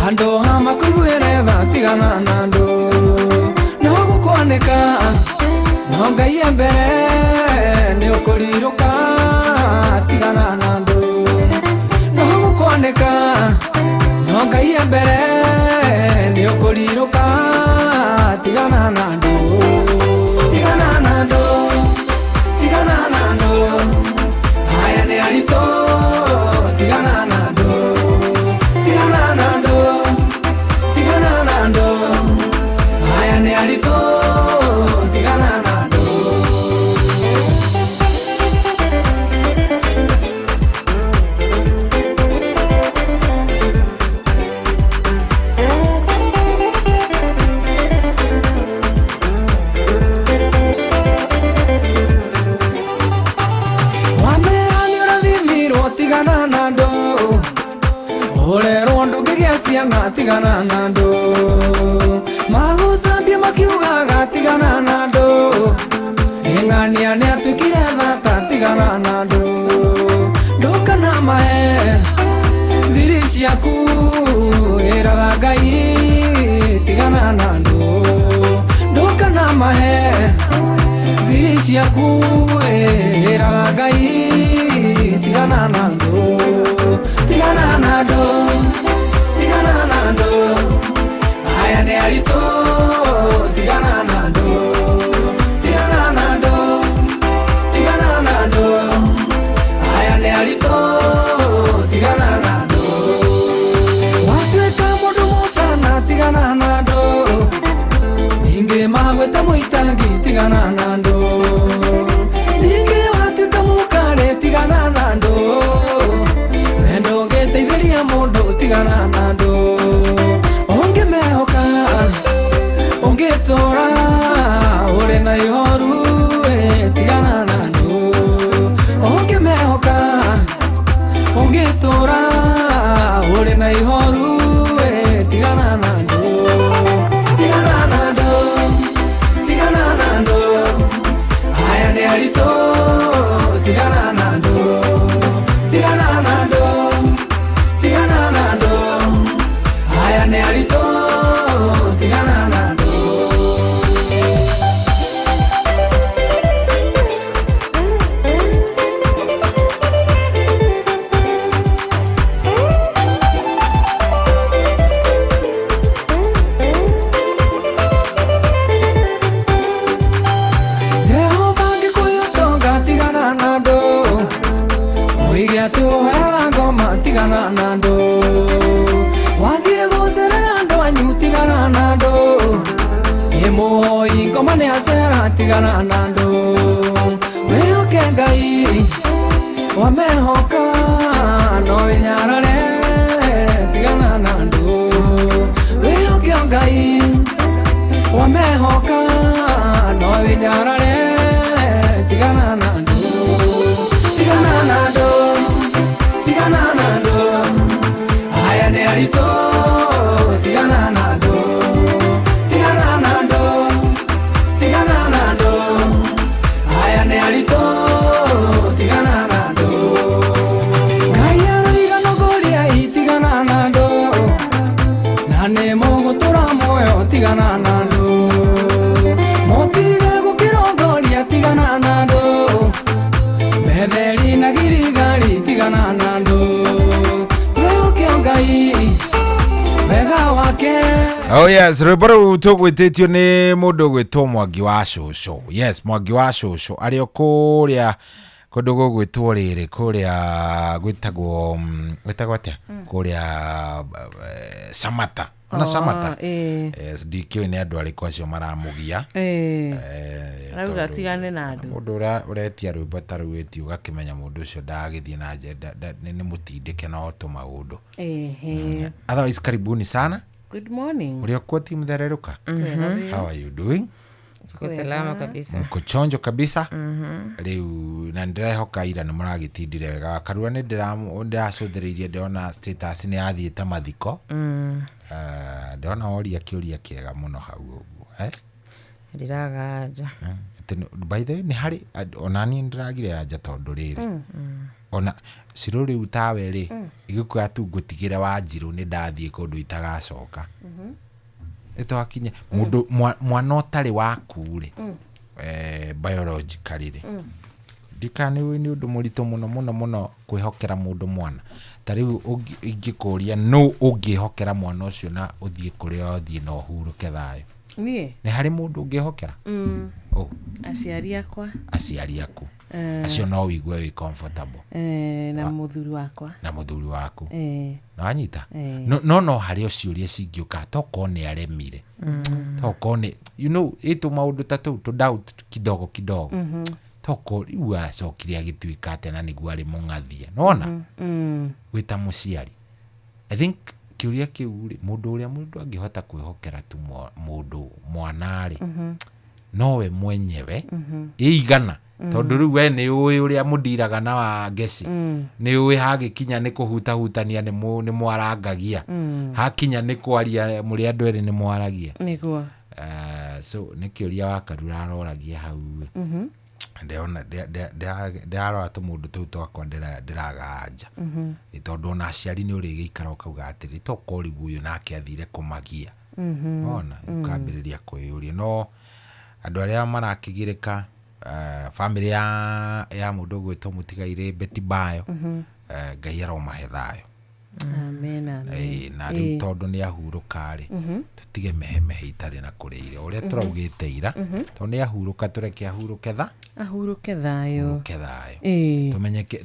handũ ha makũiguĩre tha tigana na andũ no gũkwanĩka no Ngai mbere nĩ ũkũrirũka tigana na andũ no gũkwanĩka no Ngai mbere nĩ ũkũrirũka tigana na andũ tigana na andũ tigana na andũ aya nĩ aritũ tigana na andũ tigana na andũ tigana na andũ aya nĩ aritũ tigana na andũ tigana na andũ magũcambia makiugaga tigana na andũ ing'ania nĩ atuĩkire thata tigana na andũ ndũkana mahe thiri ciaku ĩraga Ngai tigana na andũ ndũkana mahe thiri ciaku ĩraga Ngai tigana na andũ tigana na andũ tigana na andũ aya nĩ aritũ tigana na andũ tigana na andũ tigana na andũ aya nĩ aritũ tigana na andũ watuĩka mũndũ mũtana tigana na andũ ningĩ magwĩta mũitangi tigana na andũ ningĩ watuĩka mũkarĩ tigana na andũ wendo ũngĩteithĩria mũndũ tigana na andũ ũngĩmehoka ũngĩtũra ũrĩ na ihoru tigana na andũ ũngĩmehoka ũngĩtũra ũrĩ na ihoru tigana na andũ tigana na andũ tigana na andũ aya nĩ aritũ tigana na andũ tigana na andũ tigana na andũ aya nĩ aritũ tigana na andũ Jehova ngĩkwĩyotonga tigana na andũ mũige atĩ wohera ngoma tigana na andũ wathiĩ gũcerera andũ anyu tigana na andũ ĩmũhoi ngoma nĩ acera tigana na andũ wĩhoke Ngai wamehoka no wĩnyarare tigana na andũ wĩhoke Ngai wamehoka no wĩnyarare tigana na andũ tigana na andũ tigana na andũ aya nĩ aritũ tigana na andũ tigana na andũ tigana na andũ aya nĩ aritũ tigana na andũ Ngai aroiga nogoria tigana na andũ na nĩ mũgũtũra muoyo tigana na andũ mũtige gũkĩrongoria tigana na andũ metheri na girigari tigana na andũ wĩhoke Ngai wega wa wake. Oh yes, rwĩmbo tũgwĩtĩtio nĩ mũndũ gwĩtwo Mwangi wa Cũcũ. Yes, Mwangi wa Cũcũ arĩ o kũrĩa kũndũ gũgwĩtwo rĩrĩ kũrĩa gwĩtagwo atĩa kũrĩa Samata. Ona Samata. Yes, ndikĩũĩ nĩ andũ arĩkũ acio maramũgia. Rauga tigane na andũ. Mũndũ ũretia rwĩmbo ta rũu ĩtio ũgakĩmenya mũndũ ũcio ndagĩthiĩ na nĩ mũtindĩke na oto maũndũ. Otherwise karibuni sana. Good morning. Uliokuwa timu thereruka? How are you doing? Kwa salama kabisa. Mko chonjo kabisa? Leo na ndirehoka ira nĩ mũragĩtindire wega. Karua nĩ ndĩracũthĩrĩirie ndĩrona status nĩ yathiĩte mathiko. Ndĩrona oria kĩũria kĩega mũno hau ũguo. Ndiraganja. By the way nĩ harĩ ona niĩ ndĩragire anja tondũ rĩrĩ. Ona ciruri utawe ri igikuya tu ngutigire Wanjiru ni ndathiĩ kũndũ itagacoka ĩtwakinya mũndũ mwana ũtarĩ waku ri biologically ri ndikane nĩ ũndũ mũritũ mũno kwĩhokera mũndũ mwana ta rĩu ingĩkũria no ũngĩhokera mwana ũcio na ũthiĩ kũrĩa ũthiĩ na ũhurũke thayũ nĩ harĩ mũndũ ũngĩhokera aciari akwa acio no wigue wi comfortable na muthuri wakwa na wanyita no hari ociuria cingĩũka toko nĩ aremire toko nĩ ito maũndũ ta tu doubt kidogo toko riu acokire agĩtuĩka atĩ na nĩguo arĩ mũng'athia nona wĩta mũciari I think kiuria kĩu mũndũ ũrĩa mũndũ angĩhota kwĩhokera tu mũndũ mwanarĩ nowe mwenyewe igana tondu riu we nĩ ũĩ ũrĩa mũndiraga na wa ngeci nĩ ũĩ hagĩkinya nĩ kũhutahutania nĩ mwarangagia hakinya nĩ kwaria mũrĩ andũ erĩ nĩ mwaragia nĩguo so nĩ kĩũria wa Karura aroragia hau ndĩrona ndĩrarora tu mũndũ tũu twakwa ndĩraganja tondũ ona aciari nĩ ũrĩgĩikara ũkauga atĩrĩ toko riu ũyũ nake athire kũmagia ona ũkambĩrĩria kwĩyũria no andũ arĩa marakĩgirĩka family ya mũndũ gwĩtwo Mũtigairĩ Betty Bayo Ngai aromahe thayũ amen na rĩu tondũ nĩ ahurũka rĩ tutige mehemehe itarĩ na kũrĩire ũrĩa tũraugĩte ira tondũ nĩ ahurũka tũreke ahurũke thayũ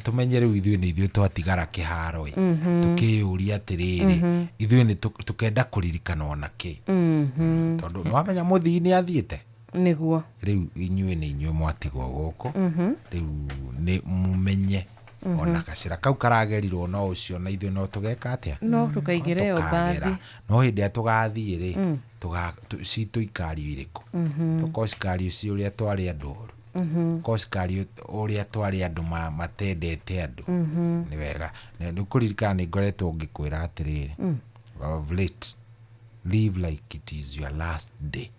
tumenye rĩu ithuĩ nĩ ithuĩ twatigara kĩharo tukĩyũria atĩrĩrĩ ithuĩ nĩ tukenda kũririkana ona kĩ tondũ nĩwamenya mũthii nĩ athiĩte nĩguo rĩu inyuĩ nĩ inyuĩ mwatigwo gũkũ rĩu nĩ mumenye ona gacĩra kau karagerirwo no ũcio na ithuĩ no tũgeka atĩa no tũkaigĩre yo bathi no hĩndĩ ĩrĩa tũgathiĩ rĩ citũ ikario irĩkũ tũkorwo cikario ci ũrĩa twarĩ andũ ũru korwo cikario ũrĩa twarĩ andũ matendete andũ nĩ wega nĩ kũririkana nĩ ngoretwo ngĩkwĩra atĩrĩrĩ of late live like it is your last day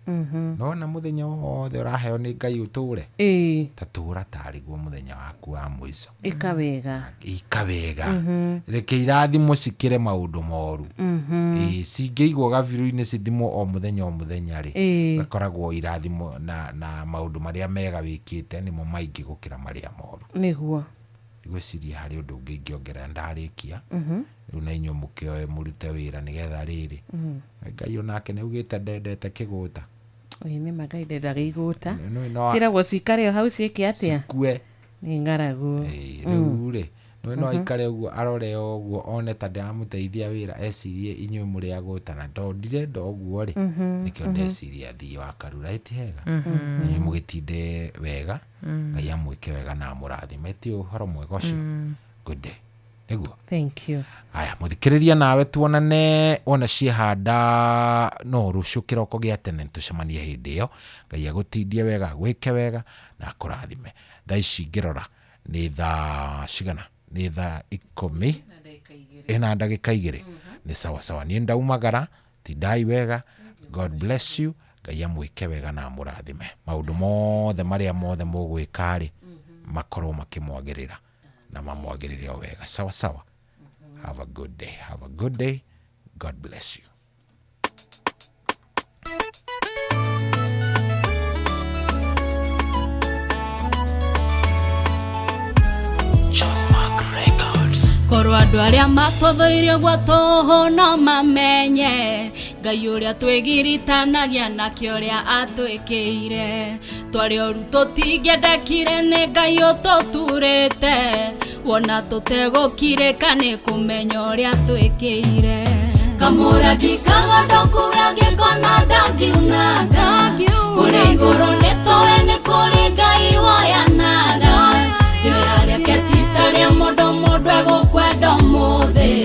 no na muthenya wothe ũraheo nĩ Ngai ũtũre ta tũra tarĩguo muthenya waku wa mũico ikawega reke irathimo cikĩre maũndũ moru cingĩigwo gabiru-inĩ cithimwo o mũthenya rĩ gakoragwo irathimo na maũndũ marĩa mega wĩkĩte nĩmo maingĩ gũkĩra marĩa moru nĩguo gwĩciria harĩ ũndũ ũngĩ ingĩongerera ndarĩkia rĩu na inyuĩ mũkĩoe mũrute wĩra nĩgetha rĩrĩ Ngai onake nĩaugĩte ndendete kĩgũta nĩ Ngai ndendaga igũta ciragwo cikare hau ciĩke atĩa cikue nĩ ng'aragu rĩu rĩ no aikare ũguo arore ũguo one ta ndamũteithia wĩra ecirie inyuĩ mũrĩ agũta na ndirenda ũguo rĩ nĩkĩo ndeciria thii wa Karura ĩti hega inyuĩ mũgĩtinde wega Ngai amwĩke wega na mũrathime ti ũhoro mwega ũcio good day nĩguo thank you aya mũthikĩrĩria nawe tuonane ona ciĩhanda no rũciũ kĩroko gĩa tene tũcemanie hĩndĩ ĩyo Ngai agũtindie wega gwĩke wega na kũrathime thaa ici ngĩrora nĩ thaa cigana nĩ thaa 10 na ndagĩka 2 nĩ sawa niĩ ndaumagara tindai wega God bless you Ngai amwĩke wega na mũrathime maũndũ mothe marĩa mothe mũgwĩka rĩ makorwo makĩmwagĩrĩra na mamwagĩrĩre o wega sawa have a good day God bless you korwo andũ arĩa matũthũirie gwatũhũ no mamenye Ngai uria twigiritanagia nakio uria atwikire twari oru tutingedekire ni Ngai ututurite wona tutegukirika ni kumenya uria twikire Kamuragi kagodoku gagikona ndagiunaga kuri iguru nitoe ni kuri Ngai woyanaga yoya ketita ria mundu egukwenda muthi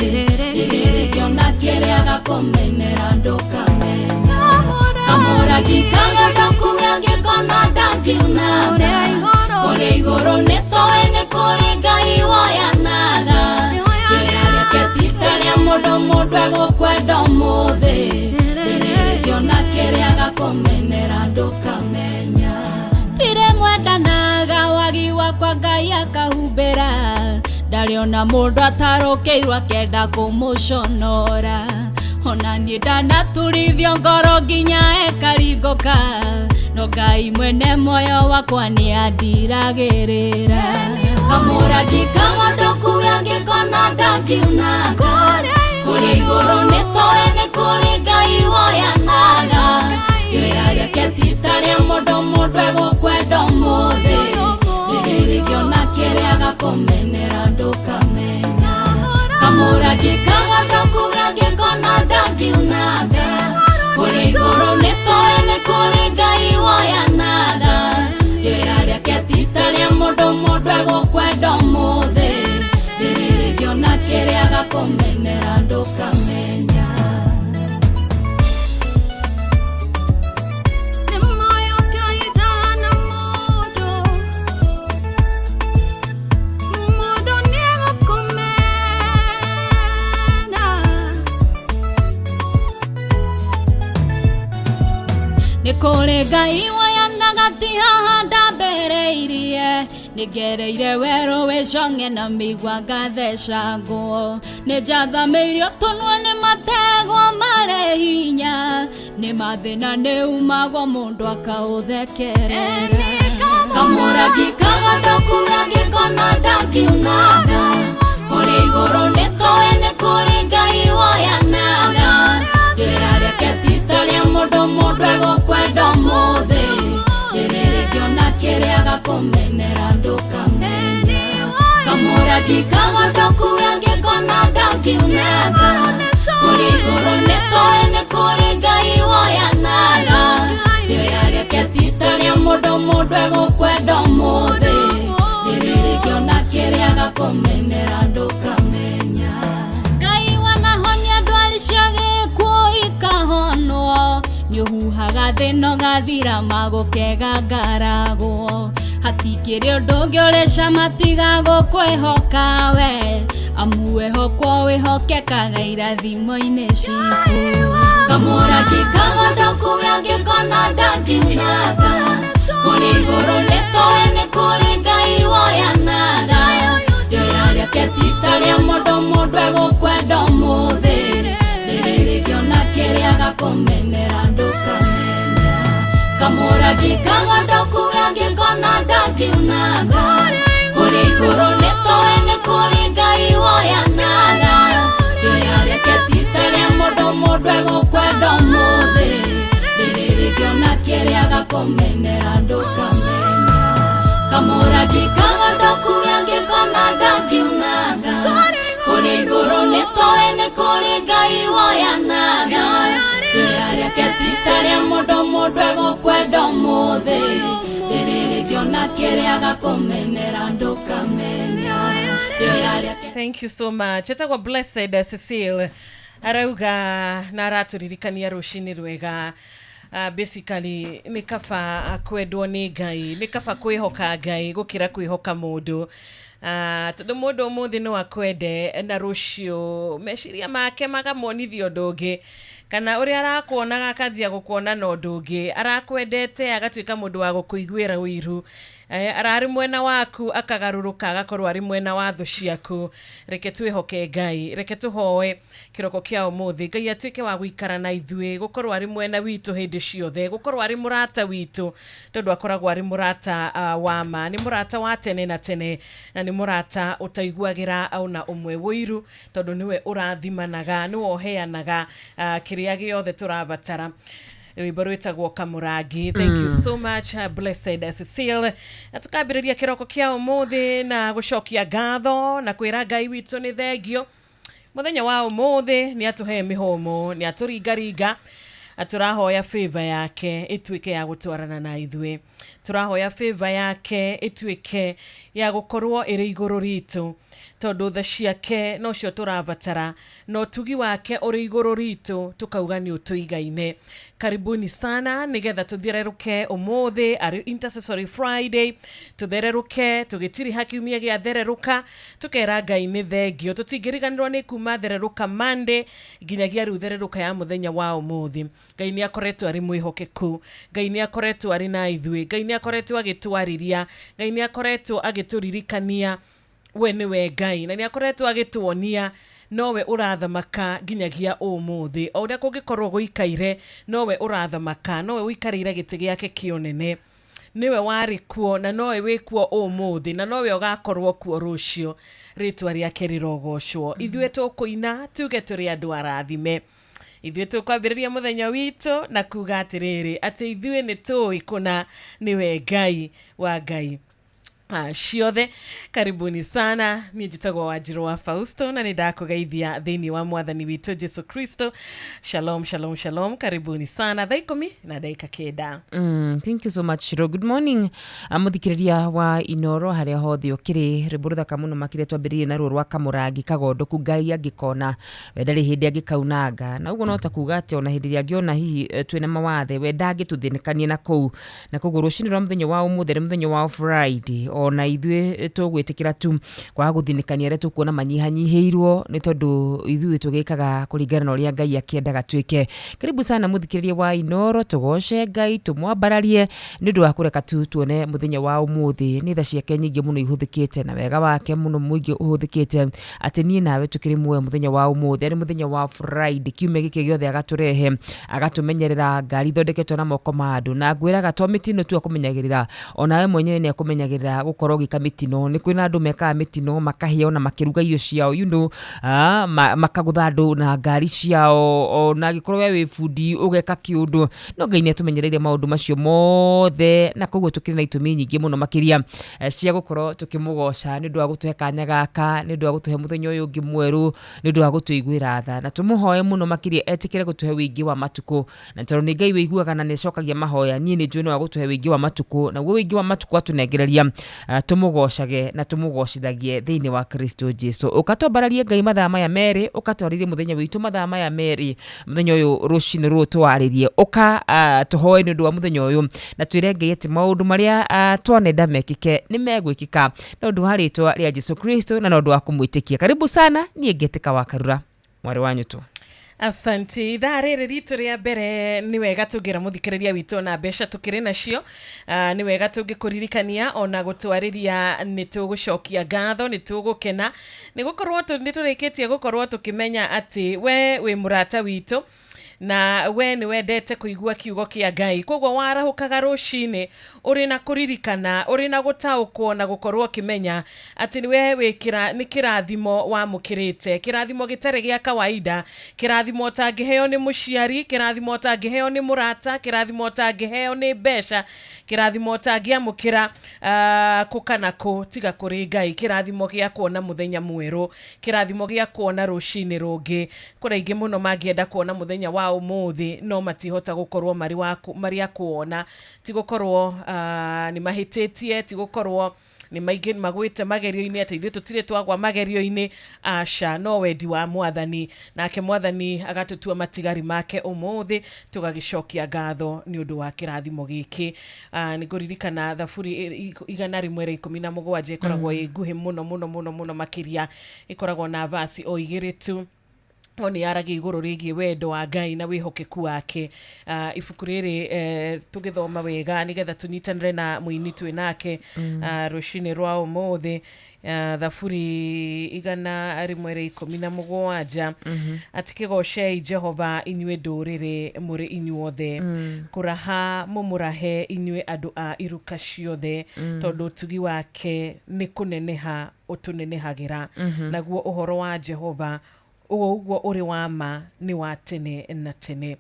ririkio kiria gakumenera ndukamenya Kamuragi kagodoku gagikona ndagiunaga kuri iguru nitoe ni kuri Ngai woyanaga yoya ketita ria mundu egukwenda muthi ririkio kiria gakumenera ndukamenya tire mwendanaga wagi wakwa Ngai akahumbira ndariona mundu atarukiirwa kenda kumuconora ona nie ndanaturithio ngoro nginya ekaringuka no Ngai mwene moyo wakwa ni andiragirira Kamuragi kagodoku gagikona ndagiunaga kuri iguru nitoe ni kuri Ngai woyanaga yoya ketita ria mundu egukwenda muthi ririkio kiria gakumenera ndukamenya Kamuragi kagodoku gagikona ndagiunaga kuri iguru nitoe ni kuri Ngai woyanaga yoya ketita ria mundu egukwenda muthi ririkio kiria gakumenera ndukamenya Nikore Ngai woyanaga ti haha ndambereirie nigereire wero wicong'e na migwa ngathecangwo ninjathameirio tunwe ni mategwo mare hinya ni mathina ni umagwo mundu akauthekerera Kamuragi kagodoku gagikona ndagiunaga kuri iguru nitoe ni kuri Ngai woyanaga yoya ketita ria mundu egukwenda muthi ririkio kiria gakumenera ndukamenya Kamuragi kagodoku gagikona ndagiunaga kuri iguru nitoe ni kuri Ngai woyanaga yoya ketita ria mundu egukwenda muthi ririkio kiria gakumenera ndukamenya Ngai wanahonia ndwari cia gikuo ikahonwo nyuhuhaga thino gathira magukega ngaragwo hatikiri undu ungi ureca matigago kwehoka we amuwehokwo wihokekaga irathimo-ini citu Kamuragi kagodoku gagikona ndagiunaga kuri iguru nitoe ni kuri Ngai woyanaga yoya ketita ria mundu egukwenda muthi ririkio kiria gakumenera ndukamenya Kamuragi kagodoku gagikona ndagiunaga kuri iguru nitoe ni kuri Ngai woyanaga yoya ketita ria mundu egukwenda muthi ririkio kiria gakumenera ndukamenya Kamuragi kagodoku gagikona ndagiunaga kuri iguru nitoe ni kuri Ngai woyanaga yoya ketita ria mundu egukwenda muthi ririkio kiria gakumenera ndukamenya yoya. Thank you so much. Etagwa Blessed Cecile arauga na araturirikania rucini rwega. Basically ni kaba kwendwo ni Ngai, ni kaba kwihoka Ngai gukira kwihoka mundu. Tondu mundu umuthi no akwende na rucio meciria make magamonithio ndungi kana uri arakuonaga akajia gukuona no ndungi arakwendete agatuika mundu wa gukuiguira wiru arari mwena waku akagaruruka agakorwo ari mwena wa thu ciaku. Reke twihoke Ngai, reke tuhoe kiroko kia umuthi Ngai atuike wa guikara na ithui gukorwo ari mwena witu hindi ciothe, gukorwo ari murata witu tondu akoragwo ari murata wa ma, ni murata wa tene na tene na ni murata utaiguagira auna umwe wiru tondu niwe urathimanaga niwe uheanaga kiri kiria giothe turabatara rwimbo rwitagwo Kamurangi. Thank you so much, blessed Cecile. Tukambiriria kiroko kia umuthi na gucokia ngatho na kwira Ngai witu ni thengio. Muthenya wa umuthi ni atuhe mihomo, ni aturingaringa, aturahoya favor yake ituike ya gutwarana na ithwe. Turahoya favor yake ituike ya gukorwo iri iguru ritu, tondu tha ciake no cio turabatara, no tugi wake uri iguru ritu tukauga ni utuigaine. Karibuni sana nigetha tuthireruke umuthi ari Intercessory Friday, tuthereruke tugitiri hakiumia gia thereruka, tukera Ngai ni thengio, tutingiriganirwo ni kuma thereruka Monday nginyagia riu thereruka ya muthenya wa umuthi. Ngai ni akoretwo ari mwihokeku, Ngai ni akoretwo ari na ithwe, Ngai ni akoretwo agitwariria, Ngai ni akoretwo agituririkania we niwe Ngai, na ni akoretwo agituonia nowe urathamaka nginyagia umuthi. O uria kungikorwo guikaire nowe urathamaka, nowe uikarire giti giake kionene, niwe wari kuo na nowe wikuo umuthi, na nowe ugakorwo kuo rucio. Ritwa riake rirogocwo. Ithwe tukuina tuge turi andu arathime. Ithwe tukwambiriria muthenya witu na kuga atiriri ati ithwe ni tui kuna niwe Ngai wa Ngai ciothe. Karibuni sana. Ni njitagwo Wanjiru wa Fausto na nidakugeithia thiini wa mwathani witu Jesu Kristo. Shalom, shalom, shalom. Karibuni sana. Thaa 10 na dakika 9. Thank you so much, Shiro. Good morning. Muthikiriria wa Inoro haria hothe ukiri riburutha kamuno makire twambiririe na rwa Kamurangi kagondoku Ngai angikona ndari hindi angikaunanga, na ugo no ta kuga ati ona hindi angiona hihi twina mawathe we ndangituthinikanie na kou na koguo rucini rwa muthenya wa umuthi muthenya wa Friday ona ithwe tugwitikira tu kwa guthinikania re tukuona manyihanyiheirwo ni tondu ithwe tugikaga kuringana na uria Ngai akiendaga twike. Karibu sana muthikiriria wa Inoro, tugoce Ngai tumwambararie ni ndu wa kureka tu tuone muthenya wa umuthi ni tha ciake nyingi muno ihuthikite na wega wake muno mwingi uhuthikite ati nie nawe tukiri mwe muthenya wa umuthi ari muthenya wa Friday kiume giki giothe agaturehe agatumenyerera ngari thondeketwo na moko ma andu na ngwiraga to mitino tu akumenyagirira onawe mwenyewe ni akumenyagirira gukorwo gika mitino. Ni kwina andu meka mitino makahia ona makiruga irio ciao makagutha andu na ngari ciao ona gikorwo we wifundi ugeka kiundu no Ngai ni atumenyereire maundu macio mothe na koguo tukiri na itumi nyingi muno makiria cia gukorwo tukimugoca ni ndu wa gutuhe kanya gaka, ni ndu wa gutuhe muthenya uyu ungi mweru, ni ndu wa gutuiguira tha na tumuhoe muno makiria etikire gutuhe wingi wa matuku na tondu ni Ngai wiguaga na nicokagia mahoya nie ni njui no wa gutuhe wingi wa matuku na guo wingi wa matuku atunengereria tumugocage na tumugocithagie thiini wa Kristo Jesu. Ukatwambararie Ngai mathaa maya meri, ukatwaririe muthenya witu mathaa maya meri, muthenya uyu rucini ru twaririe uka tuhoe ni ndu wa muthenya uyu na twire Ngai ati maundu maria twanenda mekike ni megwikika na ndu haritwa ria Jesu Kristo na ndu wa kumwitikia. Karibu sana. Nie Ngetika wa Karura mwari wanyu tu. Asante. Tharere ritu ria mbere ni wega tugira muthikiriria witu na besha tukiri nacio. Ni wega tungikuririkania ona gutwariria ni tugucokia ngatho, ni tugukena ni gukorwo niturikitie gukorwo tukimenya ati we wi murata witu na we ni wendete kuigua kiugo kia Ngai. Koguo warahukaga rucini uri na kuririkana, uri na gutaukwo na gukorwo kimenya ati ni we wikira ni kirathimo wa mukirite, kirathimo gitare gia kawaida, kirathimo tangiheo ni muciari, kirathimo tangiheo ni murata, kirathimo tangiheo ni besha, kirathimo tangiamukira kukanako tiga kuri Ngai, kirathimo gia kuona muthenya mweru, kirathimo gia kuona rucini rungi. Kuraingi muno mangienda kuona muthenya wa umuthi no matihota gukorwo mari akuona, ti gukorwo ni mahititie, ti gukorwo ni maingĩ magwite magerio-ini ati ithuĩ tutire twagwa magerio-ini. Aca no wendi wa mwathani, nake mwathani agatutua matigari make umuthi tugagicokia ngatho ni undu wa kirathimo giki. Ni kuririkana Thaburi 117 ikoragwo iguhi muno makiria, ikoragwo na vasi o 2 tu. Oni aragi iguru rigi wendo wa Ngai na wihokeku wake. Ibuku riri tugithoma wega nigetha tunyitanire na muini twinake rucini rwa umuthi. Thaburi 117 ati kigocei Jehova inyue nduriri muri inyuothe, kuraha mumurahe inyue andu a iruka ciothe, tondu tugi wake ni kuneneha utunenehagira, naguo uhoro wa Jehova uguo uri wa ma ni wa tene na tene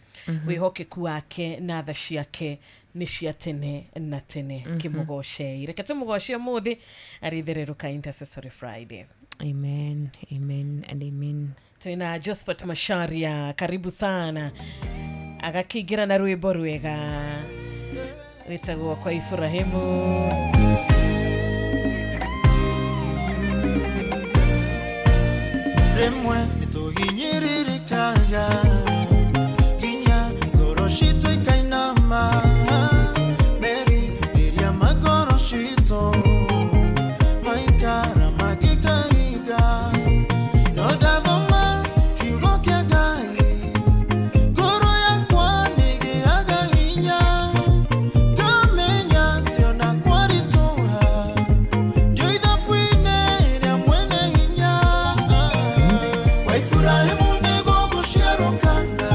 wihokeku wake na tha ciake ni cia tene na tene kimugoce reke tumugoce muthi arithireruka Intercessory Friday. Amen, amen and amen. Tuina Josephat Masharia, karibu sana. Agakigira na rwimbo rwega witagwo kwa Ifurahimu. Remwe nituhinyiririkaga ginya goroshito ikainama meri diria magoroshito maikara magikaiga nodavoma kiugo kia gai goro yakwa nigiaga hinya kamenya tiona kwarituha joitha fuine iria mwene hinya waifurahimu nego gusherukana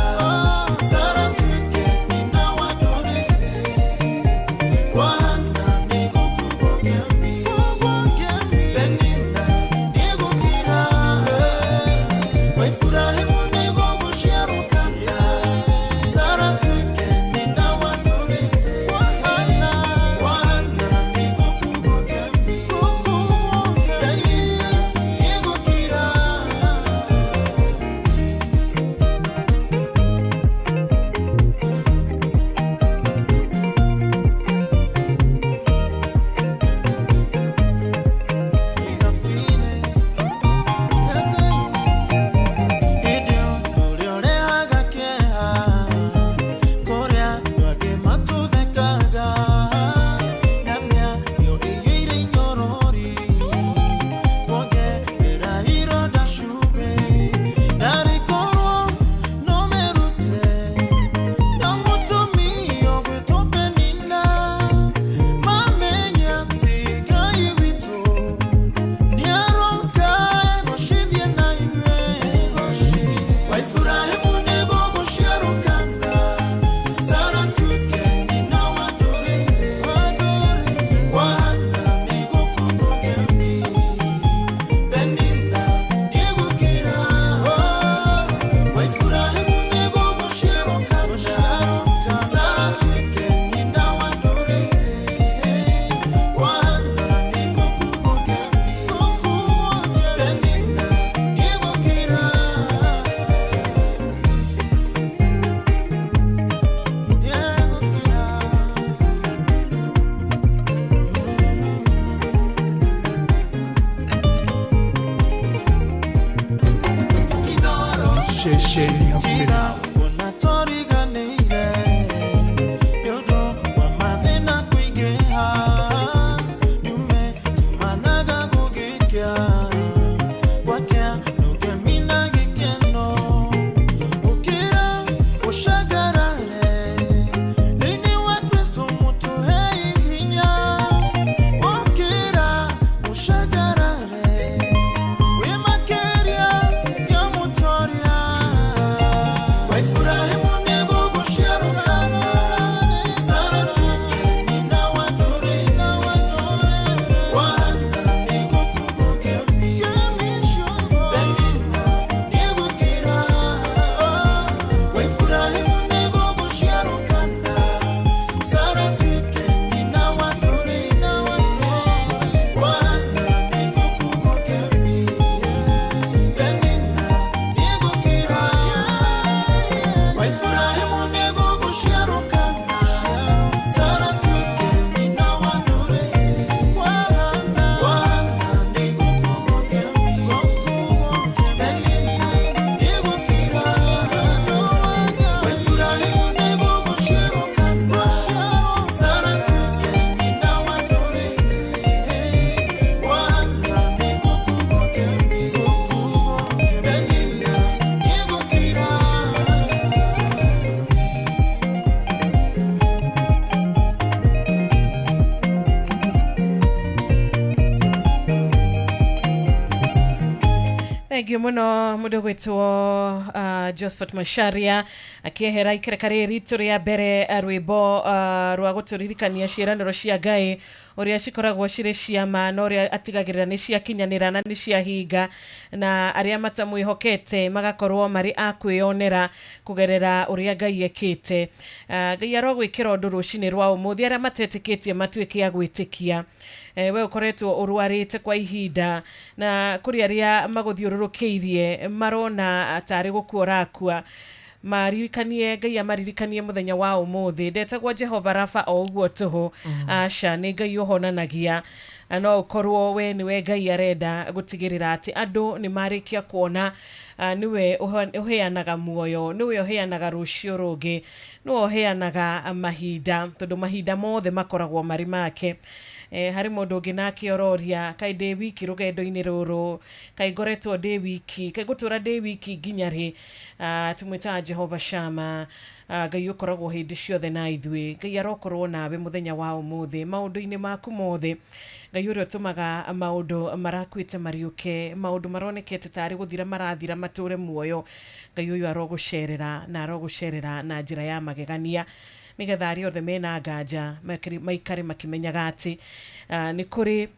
sara tuike nina wadorere wana nego kubogemi benina nego kira waifurahimu nego gusherukana sara tuike nina wadorere wana nego kubogemi benina nego kira. Tira unatoriganire yodo wa mathina kuigeha nyume tumanaga gugikya wakya nugemina gikeno ukira ushagarare nini wa Kristo mutu hei hinya ukira ushagarare we makeria ya mutoria Thank you muno mudo gwitwo Josephat Masharia akihera ikerekare ritu ria bere rwimbo rwa guturirikania ciiraniro cia Ngai uria cikoragwo cire ciama no uria atigagirira ni cia kinyanira na ni cia hinga na aria matamwihokete magakorwo mari akwionera kugerera uria Ngai ekite. Ngai arogwikira undu rucini rwa umuthi aria matetikitie matuike ya gwitikia. We ukoretwo urwarite kwa ihinda na kuri aria maguthiururukiirie marona atari gukuorakua maririkanie Ngai amaririkanie muthenya wa umuthi ndetagwo Jehova Rafa o uguo tuhu aca ni Ngai uhonanagia no ukorwo we niwe Ngai arenda gutigirira ati andu ni marikia kuona niwe uheanaga muoyo niwe uheanaga rucio rungi niwe uheanaga mahinda tondu mahinda mothe makoragwo mari make. Hari mundu ungi nake ororia kai ndi wiki rugendo-ini ruru kai ngoretwo ndi wiki kai gutura ndi wiki nginya ri tumwita Jehova Shama Ngai ukoragwo hindi ciothe na ithui Ngai arokorwo nawe muthenya wa umuthi maundu-ini maku mothe Ngai uria tumaga maundu marakwite mariuke maundu maronekete tari guthira marathira mature muoyo Ngai uyu arogucerera na njira ya magegania nigetha ari othe mena nganja maikare makimenyaga ati ni kuri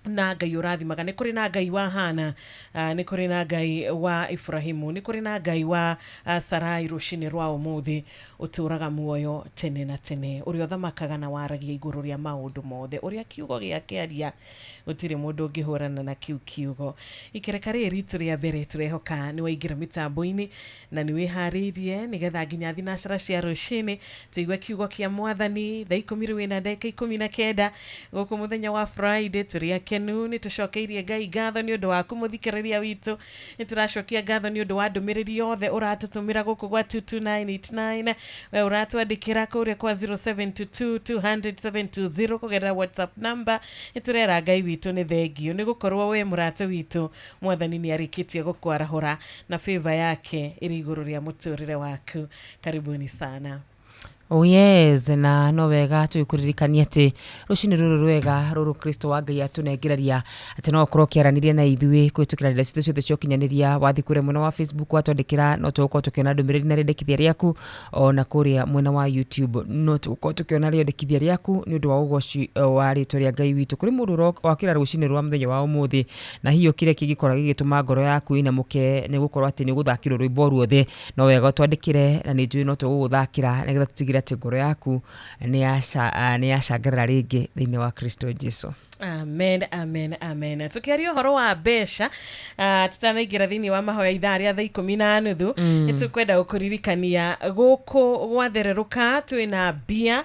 na Ngai urathimaga ni kuri na Ngai wa Hana ni kuri na Ngai wa Ibrahimu ni kuri na Ngai wa Sarai rucini rwa umuthi uturaga muoyo tene na tene uria thamakaga na waragia iguru ria maundu mothe uria kiugo giake aria utire mundu ngihurana na kiugo ikerekare ritu ria bere turehoka ni waigira mitambo-ini na ni wiharirie nigetha nginya thinacira cia rucini tuigwe kiugo kia mwathani thaa 10:19 guku muthenya wa Friday turia kenu ni tucokeirie Ngai ngatho ni undu wa kumuthikiriria witu ni turacokia ngatho ni undu wa ndumiriri yothe uratutumira guku gwa 22989 we uratwandikira kuria kwa 0722200720 kugerera WhatsApp number iturera Ngai witu ni thengio ni gukorwo we murate witu mwathani ni arikitie gukwarahura na favor yake iri iguru ria muturire waku. Karibuni sana. Oh yes, na no wega tuikuririkania ati rucini ruru rwega ruru Kristo wa Ngai atunengeraria ati no korwo kiaraniria na ithui kwitukira nda citu ciothe ciokinyaniria wathi kure mwena wa Facebook watondekera no tuko tukiona ndumiriri na rendekithia riaku ona kuria mwena wa YouTube no tuko tukiona rendekithia riaku ni undu wa ugoci wa ritwa ria Ngai witu kuri mundu wakira rucini rwa muthenya wa umuthi na hiyo kire kigikora gigituma ngoro yaku ina muke ni gukorwo ati ni guthakira rwimbo ruothe no wega twandikire na ni njui no tuguthakira nigetha tutigira ati ngoro yaku ni yacangirira ringi thiini wa Kristo Jesu. Amen, amen, amen. Tukiaria horo wa besha tutanaingira thiini wa mahoya ithaa ria thaa 10:30 nitukwenda gukuririkania guku gwathereruka twina bia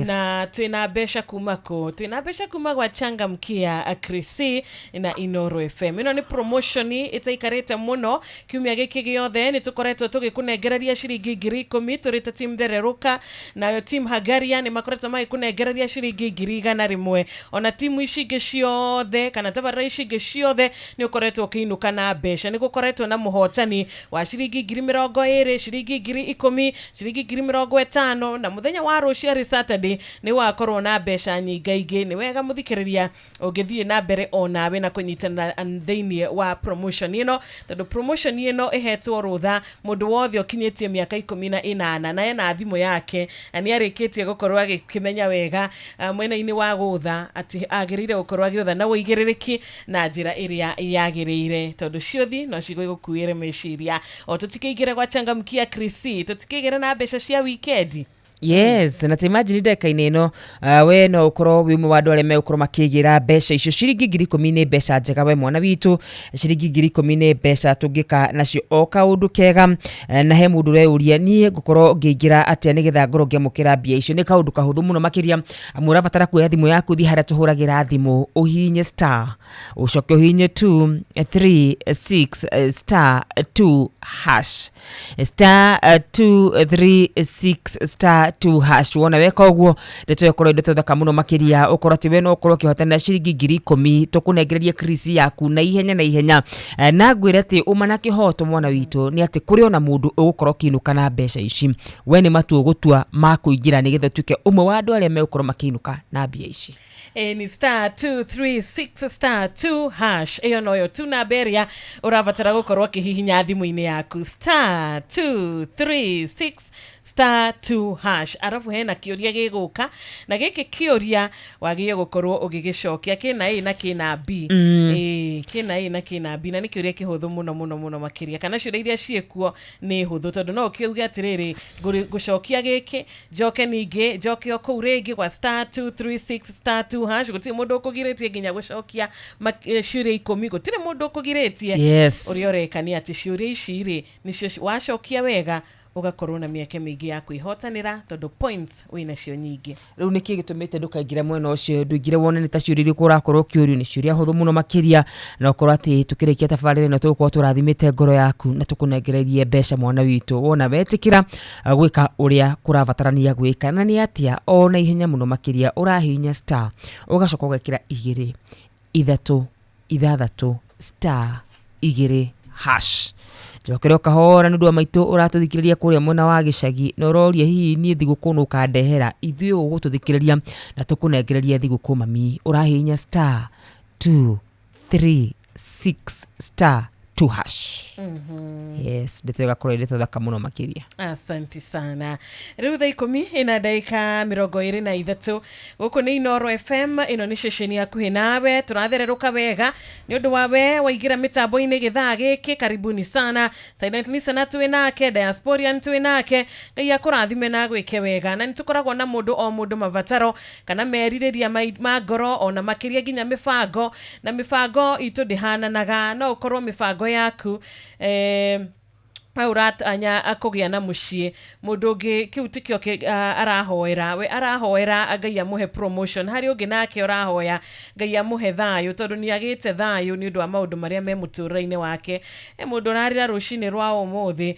na twina besha kumako twina besha kuma gwa Changamkia Krisi na Inoro FM. Ino ni promotion itaikarete muno kiumia giki giothe nitukoretwo tugikunengereria ciringi 10,000 turita team thereruka nayo team Hagaria ni makoretwo magikunengereria ciringi 100,000 ona timu ici ciothe kana tabara ici ciothe ni ukoretwo kiinuka na besha ni gukoretwo na muhotani wa ciringi 20,000 ciringi 10,000 ciringi 50,000 na muthenya wa rucio Saturday ni wakorwo na besha nyingaingi ni wega muthikiriria ungithie na mbere onawe na kunyitana thiini wa promotion ino tondu promotion ino ihetwo rutha mundu wothe ukinyitie miaka 18 na ena thimu yake ani arikitie gukorwo agikimenya wega mwena-ini wa gutha ati agirire gukorwo agiotha na uigiririki na njira iria yagirire tondu ciothi no cigukuire meciria o tutikiigire gwa Changamkia Krisi tutikiigire na besha cia weekend. Yes, na imagine ndeka-ini ino we no ukorwo wi mu wandu areme ukorwo makigira besha icio ciringi 10,000 ni besha njega we mwana witu ciringi 10,000 ni besha tungika nacio o kaundu kega na he mundu reuria nie gukorwo ngiingira atia nigetha ngoro ngiamukira bia icio ni kaundu kahuthu muno makiria amura batara kuoya thimu yaku thi haria tuhuragira thimu uhinye star ucoke uhinye 236 star 2 hash star 236 star *2# wona weka uguo ndeto yakoro ndeto thaka muno makiria ukoro ti we no ukoro kihotanira ciringi 10,000 tukunegereria Chris yaku na ihenya na ngwire ati umana kihoto mwana witu ni ati kuri ona mundu ugukoro kinuka na mbeca ici we ni matu ugutua makuingira nigetha tuke umwe wa andu aria megukoro makinuka na mbia ici ni *236*2# iyo noyo tuna beria urabatara gukorwo kihihinya thimu-ini yaku *236*2# arafu hena kiuria giguka na giki kiuria wagiye gukorwo ugigicokia kina A na kina B kina A na kina B na ni kiuria kihuthu muno makiria kana ciuria iria ciekuo ni huthu tondu no kiuga atiriri gucokia giki joke ningi joke oku ringi kwa *236*2# guti mundu ukugiritie nginya gucokia ciuria 10 gutire mundu ukugiritie uria urekania ati ciuria ici ri nicio wacokia wega ugakorwo na mieke mingi ya kwihotanira tondu points wina cio nyingi riu niki gitumite ndukaingira mwena ucio ndungire wone ni ta ciuria kurakorwo kiurio ni ciuria huthu muno makiria na ukorwo ati tukirikia tabarire na tugukorwo turathimite ngoro yaku na tukunengererie mbeca mwana witu wona wetikira gwika uria kurabatarania gwika na ni atia ona ihenya muno makiria urahinya star ugacoka ugekira 2 3 6 *2# jokero kahora ndu wa maitu uratuthikiriria kuria mwena wa gicagi na uroria hihi ni thiguku nu kandehera ithuĩ ugututhikiriria na tukunengereria thiguku mami urahinya *236*2#. Yes, ndetega kora ile thaka muno makiria. Asante sana. Riu thaa 10 ina dakika 23 guku ni Inoro FM ino ni ceceni yaku nawe turathereruka wega ni undu wa we waigira mitambo-ini githaa giki karibuni sana silent listener tu nake diasporian tu nake ngai akurathime na gwike wega na nitukoragwo na mundu o mundu mavataro kana meririria magoro ona makiria ginya mifango na mifango itu ndihananaga no ukorwo mifango yaku uratanya akugia na mucie mundu ngi kiu tikio arahoera we arahoera ngai amuhe promotion hari ungi nake urahoya ngai amuhe thayu tondu ni agite thayu ni undu wa maundu maria me mutura-ini wake mundu ararira rucini rwa umuthi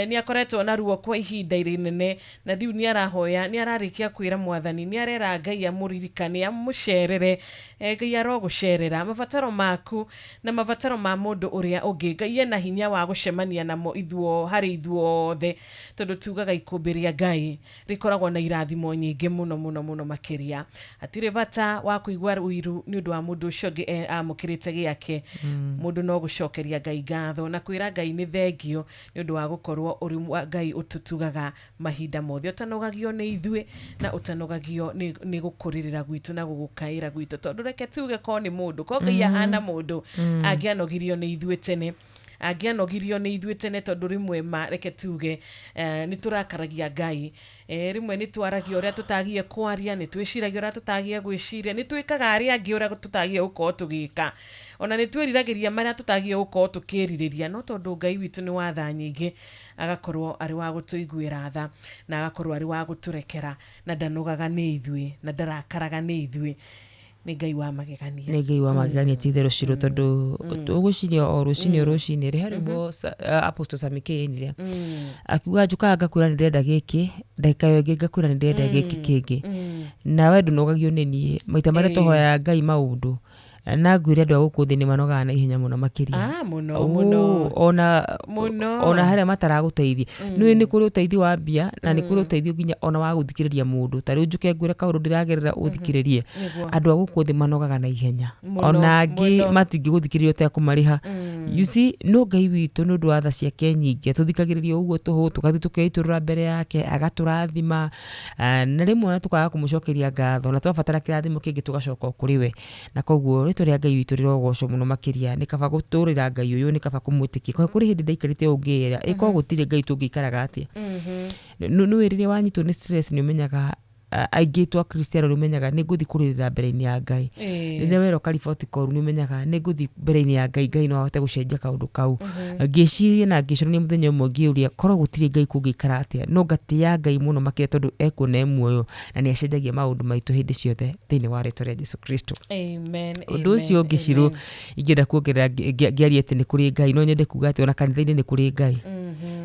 ni akoretwo na ruo kwa ihinda irinene na riu ni arahoya ni ararikia kwira mwathani ni arera ngai amuririkane amucerere ngai arogucerera mavataro maku na mavataro ma mundu uria ungi ngai na hinya wa gucemania namo ithuo hari ithuothe tondu tugaga ikumbiria ngai rikoragwo na irathimo nyingi muno makiria atire bata wa kuigwa uiru ni undu wa mundu ucio amukirite giake mundu no gucokeria ngai ngatho na kwira ngai ni thengio ni undu wa gukorwo uri ngai ututugaga mahinda mothe utanogagio ni ithue na utanogagio ni gukuririra gwitu na gugukaira gwitu tondu reke tuge ko ni mundu ko ngai ahana mundu angianogirio ni ithue tene angianogirio ni ithue tene tondu rimwe reke tuge ni turakaragia ngai rimwe ni twaragia uria tutagie kwaria ni twiciragia uria tutagie gwiciria ni twikaga ari angi uria tutagie uko tugika ona ni twiriragiria maria tutagie uko tukiririria no tondu ngai witu ni watha nyingi agakorwo ari wa gutuiguira tha na agakorwo ari wa guturekera na ndanogaga ni ithue na ndarakaraga ni ithue ni ngai wa magegania tithero ciro tondu uguciria o rucini ri hari bo apostle samikeiniria akiuga njukaga ngakwira ni ndenda giki ndagika yo ingi ngakwira ni ndenda giki kingi na we ndunogagio ni nie maita maria tuhoya ngai maundu na ngwire andu aguku thi ni manogaga na ihenya muno makiria muno ona haria mataraguteithia ni kuri uteithio wa mbia na ni kuri uteithio nginya ona wa guthikiriria mundu tari njuke ngwire kaundu ndiragerera uthikiririe andu aguku thi manogaga na ihenya ona ngi matingi guthikiriria utekumariha you see no ngai witu nundu wa tha ciake nyingi tuthikagiriria uguo tuhu tukathi tukeiturura mbere yake agaturathima na rimwe na tukaga kumucokeria ngatho na twabatara kirathimo kingi tugacoka kuri we na koguo turia ngai witu rirogoco muno makiria ni kaba guturira ngai uyu ni kaba kumwitikia kwa kuri hindi ndaikarite ungiira iko gutire ngai tungikaraga atia no wirire wanyitwo ni stress ni umenyaga aigitwa Kristiano rumenyaga ni nguthi kuririra mbere-ini ya ngai rire wero kariboti koru ni umenyaga ni nguthi mbere-ini ya ngai no ahote gucenjia kaundu kau ngiciria na ngicoro ni muthenya umwe ngiuria korwo gutire ngai kungikara atia no ngatia ngai muno makiria tondu ekune muoyo na ni acenjagia maundu maitu hindi ciothe thiini wa rĩtwa rĩa Jesu Kristo amen undu ucio ngiciro ingenda kuongerera ngiaria ati ni kuri ngai no nyende kuga ati ona kanitha-ini ni kuri ngai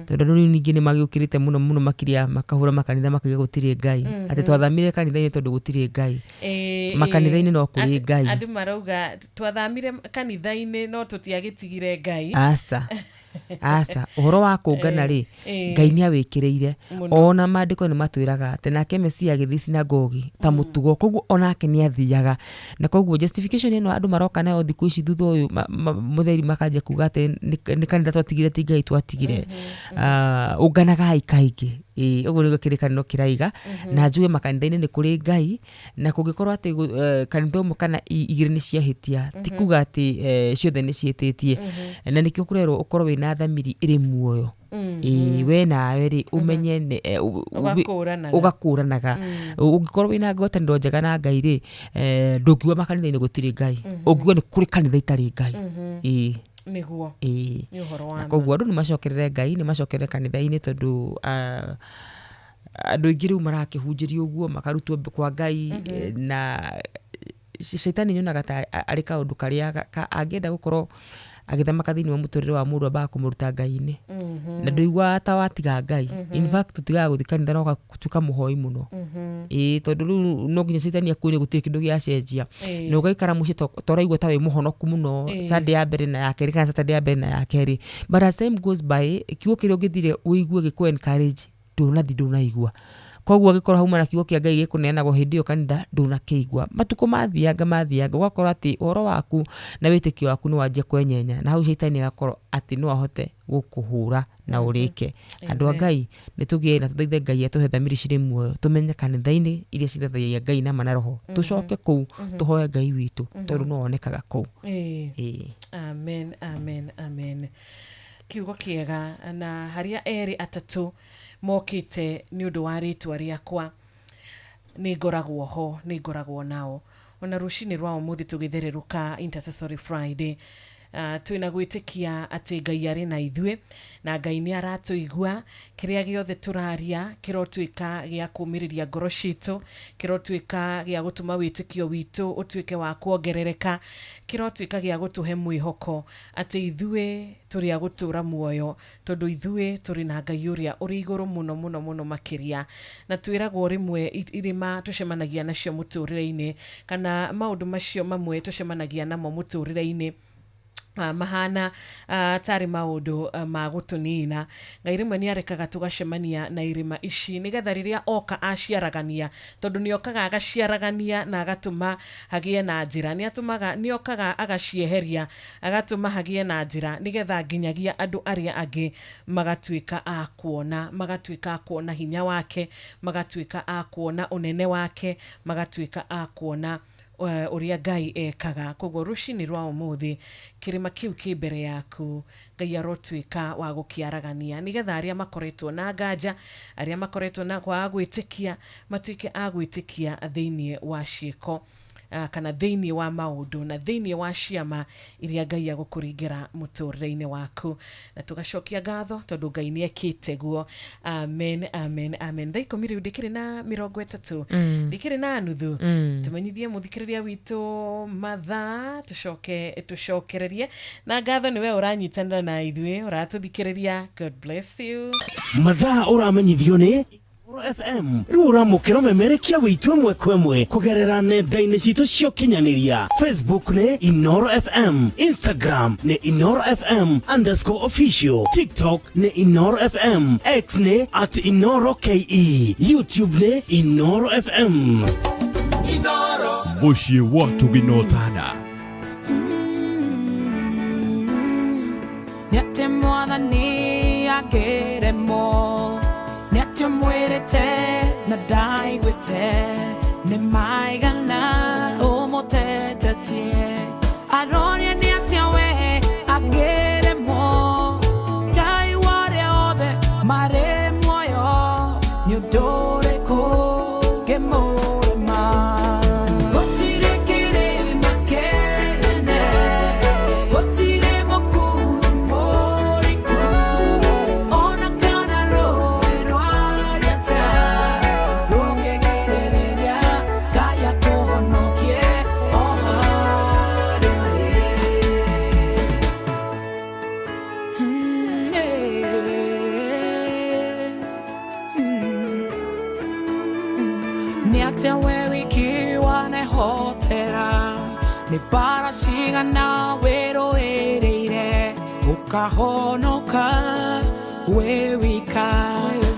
tondu riu ningi ni magiukirite muno makiria makahura makanitha makiga gutire Ngai ati twathamire kanitha-ini tondu gutire Ngai makanitha-ini no kuri Ngai andu marauga twathamire kanitha-ini no tutiagitigire Ngai asa uhoro wa kungana ri Ngai ni awikireire ona mandiko ni matwiraga ati nake Mesia agithi sinagogi ta mutugo koguo onake ni athiaga na koguo justification ino andu maroka nayo thiku ici thutha uyu mutheri makanje kuga ati ni kanitha twatigire ti Ngai twatigire unganaga ikaingi uguo ni gukirikaniro kiraiga na njuge makanitha-ini ni kuri Ngai na kungikorwo ati kanitha umwe kana igiri ni ciahitia ti kuga ati ciothe ni cietitie na nikio kurerwo ukorwo na thamiri iri muoyo we nawe ri umenye ugakuranaga ungikorwo wina ngwataniro njega na Ngai ri ndungiwa makanitha-ini gutiri Ngai ungiwa ni kuri kanitha itari Ngai niguo ni uhoro wa koguo andu ni macokerere Ngai ni macokerere kanitha-ini tondu andu aingi riu marakihunjirio uguo makarutwo kwa Ngai na Shaitani nyonaga ta ari kaundu karia angienda gukorwo agithama thiini wa muturire wa mundu amba kumuruta Ngai-ini na nduigua ta watiga Ngai in fact tutiga guthikanitha no gutuika muhoi muno tondu riu no nginya Shaitani akuine gutire kindu gia cenjia na ugaikara muci toraigua ta wi muhonoku muno Sunday ya mbere na ya keri kana Saturday ya mbere na ya keri but as time goes by kiugo kiria ungithire uigue giku encourage ndunaigua koguo gikorwo hauma na kiugo kia Ngai gikuneanagwo hindi iyo kanitha ndunakiigua matuko mathianga ugakorwo ati uhoro waku na witikio waku ni wanjia kwenyenya na hau Shaitani agakorwo ati no ahote gukuhura na urike andu a Ngai ni tugie na tuthaithe Ngai atuhe thamiri ciri muoyo tumenye kanitha-ini iria cirethagia Ngai na mana roho tucoke kuu tuhoe Ngai witu tondu no onekaga kuu amen kiugo kiega na haria eri atatu mokite ni undu wa ritwa riakwa ni ngoragwo nao ona rucini rwa umuthi tugithireruka Intercessory Friday twina gwitikia ati Ngai ari na ithue na Ngai ni aratuigua kiria giothe turaria kirotwika gia kumiriria ngoro citu kirotwika gia gutuma witikio witu utwike wa kuongerereka kirotwika gia gutuhe mwihoko ati ithue turi agutura muoyo tondu ithue turi na Ngai uria uri iguru muno makiria na twiragwo rimwe irima tucemanagia nacio muturire-ini kana maundu macio mamwe tucemanagia namo muturire-ini mahana tari maundu ma gutunina Ngai rimwe ni arekaga tugacemania na irima ici nigetha riria oka aciaragania tondu ni okaga agaciaragania na agatuma hagie na njira ni okaga agacieheria agatuma hagie na njira nigetha nginyagia andu aria angi magatwika a kuona hinya wake magatwika a kuona unene wake magatwika a kuona uria Ngai ekaga koguo rucini rwa umuthi kirima kiu ki mbere yaku Ngai arotwika wa gukiaragania nigetha aria makoretwo na nganja aria makoretwo na kwa gwitikia matwike a gwitikia thiini wa ciiko kana thiini wa maundu na thiini wa ciama iria Ngai agukuringira muturire-ini waku na tugacokia ngatho tondu Ngai ni ekite guo amen thaiko miriu ndikiri na 30 ndikiri na nuthu tumenyithie muthikiriria witu matha tucokererie na ngatho niwe uranyitanira na ithue uratuthikiriria. God bless you. Matha uramenyithio ni FM riu uramukira memerekia witu mwe kwemwe kugerera nenda-ini citu cio kinyaniria Facebook ni Inoro FM, Instagram ni Inoro FM_official, TikTok ni Inoro FM, X ni @InoroKE, YouTube ni Inoro FM. Inoro muciĩ watu ginotana Nyate mwathani akiremo Nyate mwirite na ndaigwite Ni maigana umutetetie Aroria nyate we akiremo Ngai ware othe mare moyo Nyudore kugemo wehotera ni bara cigana wiroereire ukahonoka we wika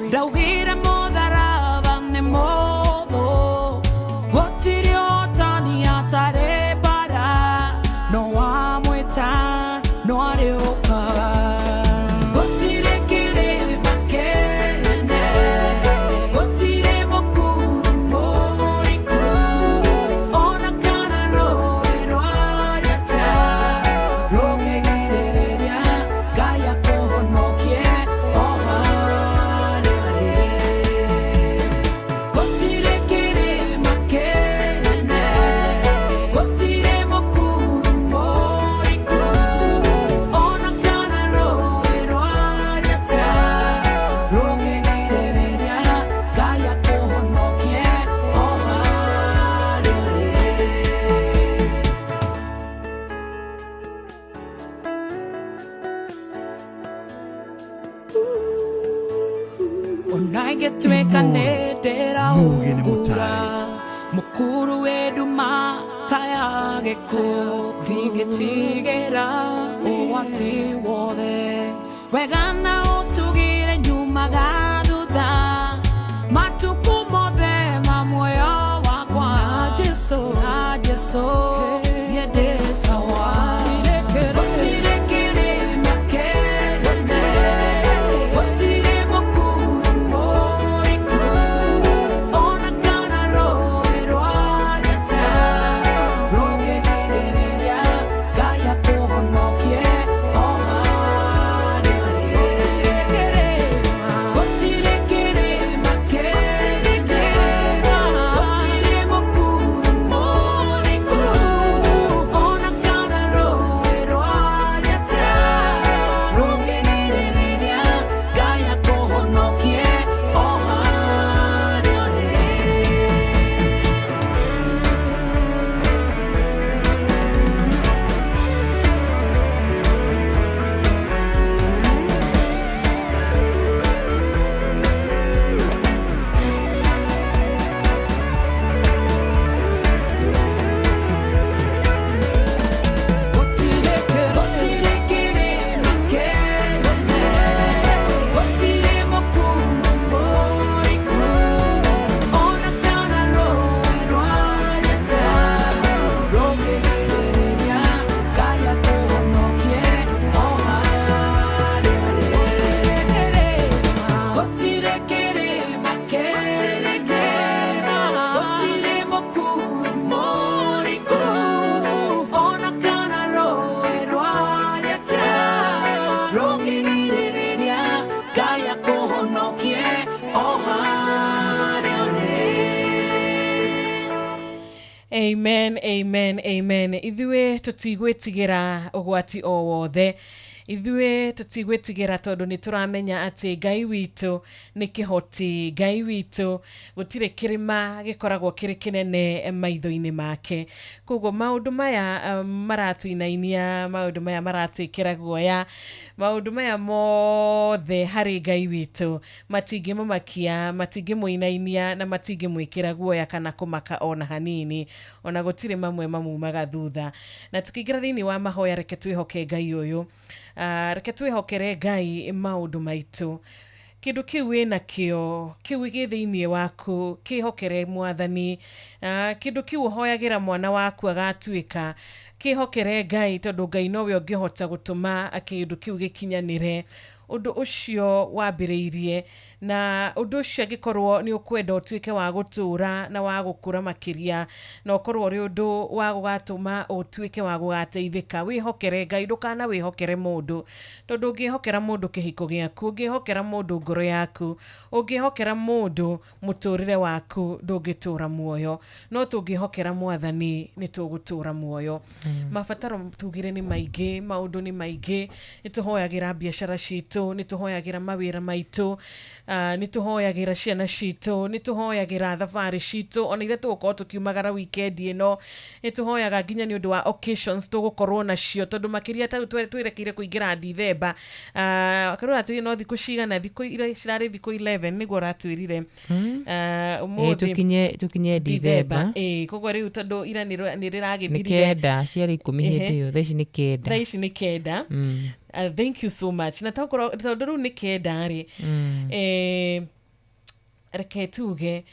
ndaugire motharaba ni motho gutiri otani atare bara no wamwita no arioka mukuru wedu matayage ko tigera owati wode wegana otugire nyuma gaduda matuku mode mamoyo wakwa jeso yedeso Amen, amen, amen. Ithuĩ tũtigwĩtigĩra ũgwati o wothe. Ithuĩ tũtigwĩtigĩra tondũ nĩ tũramenya atĩ Ngai witũ nĩ kĩhoti, Ngai witũ gũtirĩ kĩrĩma gĩkoragwo kĩrĩ kĩnene maitho-inĩ make. Koguo maũndũ maya maratũinainia, maũndũ maya maratwĩkĩra guoya, maũndũ maya mothe harĩ Ngai witũ matingĩmũmakia, matingĩmũinainia na matingĩmwĩkĩra guoya kana kũmaka ona hanini, ona gũtirĩ mamwe mamumaga thutha. Na tũkĩingĩra thĩinĩ wa mahoya, reke twĩhoke Ngai ũyũ. Reke twĩhokere Ngai maũndũ maitũ. Kĩndũ kĩu wĩna kĩo, kĩu gĩ thĩinĩ waku, kĩhokere Mwathani. Kĩndũ kĩu ũhoyagĩra mwana waku agatuĩka, kĩhokere Ngai tondũ Ngai nowe ũngĩhota gũtũma kĩndũ kĩu gĩkinyanĩre. Ũndũ ũcio wambĩrĩirie na ũndũ ũcio angĩkorwo nĩ ũkwenda ũtuĩke wa gũtũra na wa gũkũra makĩria, na ũkorwo ũrĩ ũndũ wa gũgatũma ũtuĩke wa gũgateithĩka, wĩhokere Ngai, ndũkana wĩhokere mũndũ, tondũ ũngĩhokera mũndũ kĩhiko gĩaku, ũngĩhokera mũndũ ngoro yaku, ũngĩhokera mũndũ mũtũrĩre waku, ndũngĩtũra muoyo. No tũngĩhokera Mwathani nĩ tũgũtũra muoyo. Mabataro tugire nĩ maingĩ, maũndũ nĩ maingĩ. Nĩ tũhoyagĩra biacara citũ, witũ, nĩ tũhoyagĩra mawĩra maitũ, nĩ tũhoyagĩra ciana citũ, nĩ tũhoyagĩra thabarĩ citũ, ona iria tũgũkorwo tũkiumagara weekend ĩno, nĩ tũhoyaga nginya nĩ ũndũ wa occasions tũgũkorwo nacio, tondũ makĩria twĩrekeire kũingĩra Dithemba, akarora atĩ no thikũ cigana, thikũ iria cirarĩ thikũ 11 nĩguo ratwĩrire tukinye Dithemba, koguo rĩu tondũ ira nĩ rĩragĩthirire nĩ kenda ciarĩ 10 hĩndĩ ĩyo, thaa ici nĩ kenda. Thank you so much. Na tondũ rĩu nĩ kenda rĩ, reke tuge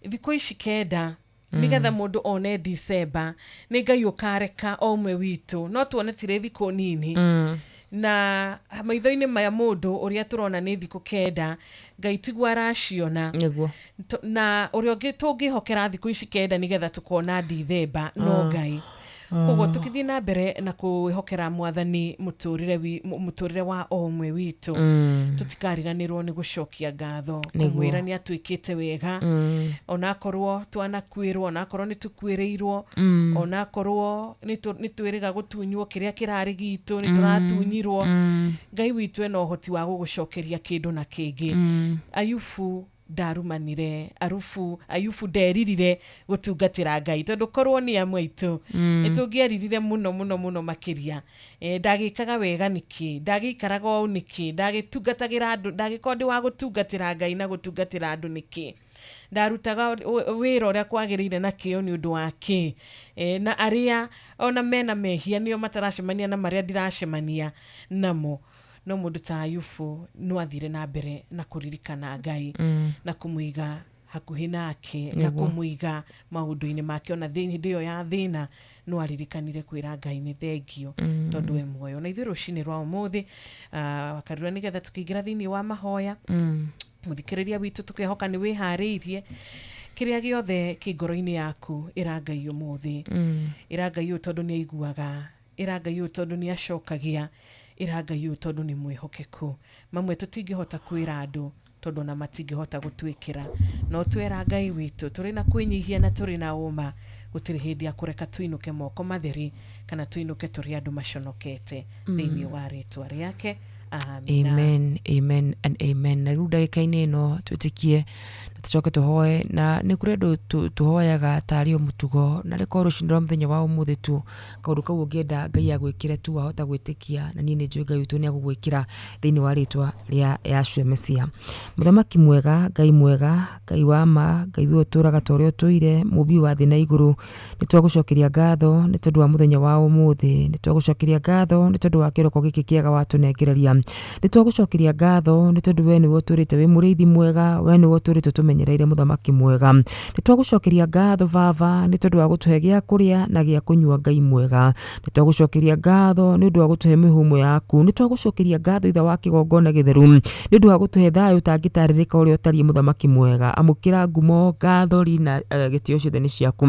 thikũ ici kenda nigetha mũndũ one December, nĩ Ngai ũkareka o ũmwe witũ, no tuone tirĩ thikũ nini, na maitho-inĩ maya mũndũ ũrĩa tũrona nĩ thikũ kenda, Ngai tiguo araciona, na ũrĩa ũngĩ tũngĩhokera thikũ ici kenda nigetha tũkona December no Ngai. Koguo tukithii na mbere na kwĩhokera Mwathani mũtũrĩre wa o ũmwe witũ, tutikariganĩrwo nĩ gũcokia ngatho, kũmwĩra nĩ atwĩkĩte wega, onakorwo twanakwĩrwo, onakorwo nĩ tũkwĩrĩirwo, onakorwo nĩ twĩrĩga gũtunywo kĩrĩa kĩrarĩ gitũ, nĩ tũratunyirwo, Ngai witũ ena ũhoti wa gũgũcokeria kĩndũ na kĩngĩ. Ayubu ndarumanire, Ayubu nderirire gũtungatĩra Ngai, tondũ korwo nĩ amwe aitũ nĩtũngĩeririre mũno makĩria. Ndagĩkaga wega nĩkĩ, ndagĩikaraga ũũ nĩkĩ, ndagĩtungatagĩra andũ, ndagĩkorwo ndĩ wa gũtungatĩra Ngai na gũtungatĩra andũ nĩkĩ, ndarutaga wĩra ũrĩa kwagĩrĩire na kĩo nĩ ũndũ wake. Na arĩa ona mena mehia nĩo mataracemania na marĩa ndiracemania namo, no mũndũ ta Ayubu no athire na mbere na kũririkana Ngai, na kũmũiga hakuhĩ nake, na kũmũiga maũndũ-inĩ make, ona hĩndĩ ĩyo ya thĩna no aririkanire kwĩra Ngai nĩ thengio tondũ we muoyo. Na ithuĩ rũcinĩ rwa ũmũthĩ wakarura nĩgetha tũkĩingĩra thĩinĩ wa mahoya, mũthikĩrĩria witũ tũkehoka nĩ wĩharĩirie, kĩrĩa gĩothe kĩ ngoro-inĩ yaku ĩra Ngai ũmũthĩ, ĩra Ngai ũyũ tondũ nĩ aiguaga, ĩra Ngai ũyũ tondũ nĩ acokagia, ĩra Ngai ũyũ tondũ nĩ mwĩhokeku. Mamwe tũtingĩhota kwĩra andũ tondũ na matingĩhota gũtwĩkĩra, no twera Ngai witũ tũrĩ na kwĩnyihia na tũrĩ na ũma, gũtirĩ hĩndĩ ya kũreka tũinũke moko matheri kana tũinũke tũrĩ andũ maconokete thĩinĩ wa rĩtwa rĩake. Amen, amen and amen. Na rĩu ndagĩka-inĩ ĩno twĩtĩkie na tũcoke tũhoe, na nĩ kũrĩ andũ tũhoyaga tarĩ o mũtugo, na rĩkorwo rũcinĩ rwa mũthenya wa ũmũthĩ tu kaũndũ kau ũngĩenda Ngai agwĩkĩre tu wahota gwĩtĩkia, na niĩ nĩ njũĩ Ngai witũ nĩ agũgwĩkĩra thĩinĩ wa rĩtwa rĩa Yahshua Mesia. Mũthamaki mwega, Ngai mwega, Ngai wa ma, Ngai we ũtũũraga ta ũrĩa ũtũire, mũmbi wa thĩ na igũrũ, nĩ twagũcokeria ngatho nĩ tondũ wa mũthenya wa ũmũthĩ, nĩ twagũcokeria ngatho nĩ tondũ wa kĩroko gĩkĩ kĩega watũnengereria, nĩ twagũcokeria ngatho nĩ tondũ we nĩwe ũtũrĩte wĩ mũrĩithi mwega, we nĩwe ũtũrĩte tũmenyereire mũthamaki mwega, nĩ twagũcokeria ngatho Baba nĩ tondũ wa gũtũhe gĩa kũrĩa na gĩa kũnyua Ngai mwega, nĩ twagũcokeria ngatho nĩ ũndũ wa gũtũhe mĩhũmũ yaku, nĩ twagũcokeria ngatho ithe wa kĩgongona gĩtheru nĩ ũndũ wa gũtũhe thayũ ũtangĩtarĩrĩka ũrĩa ũtariĩ mũthamaki mwega. Amũkĩra ngumo, ngatho na gĩtĩo ciothe nĩ ciaku.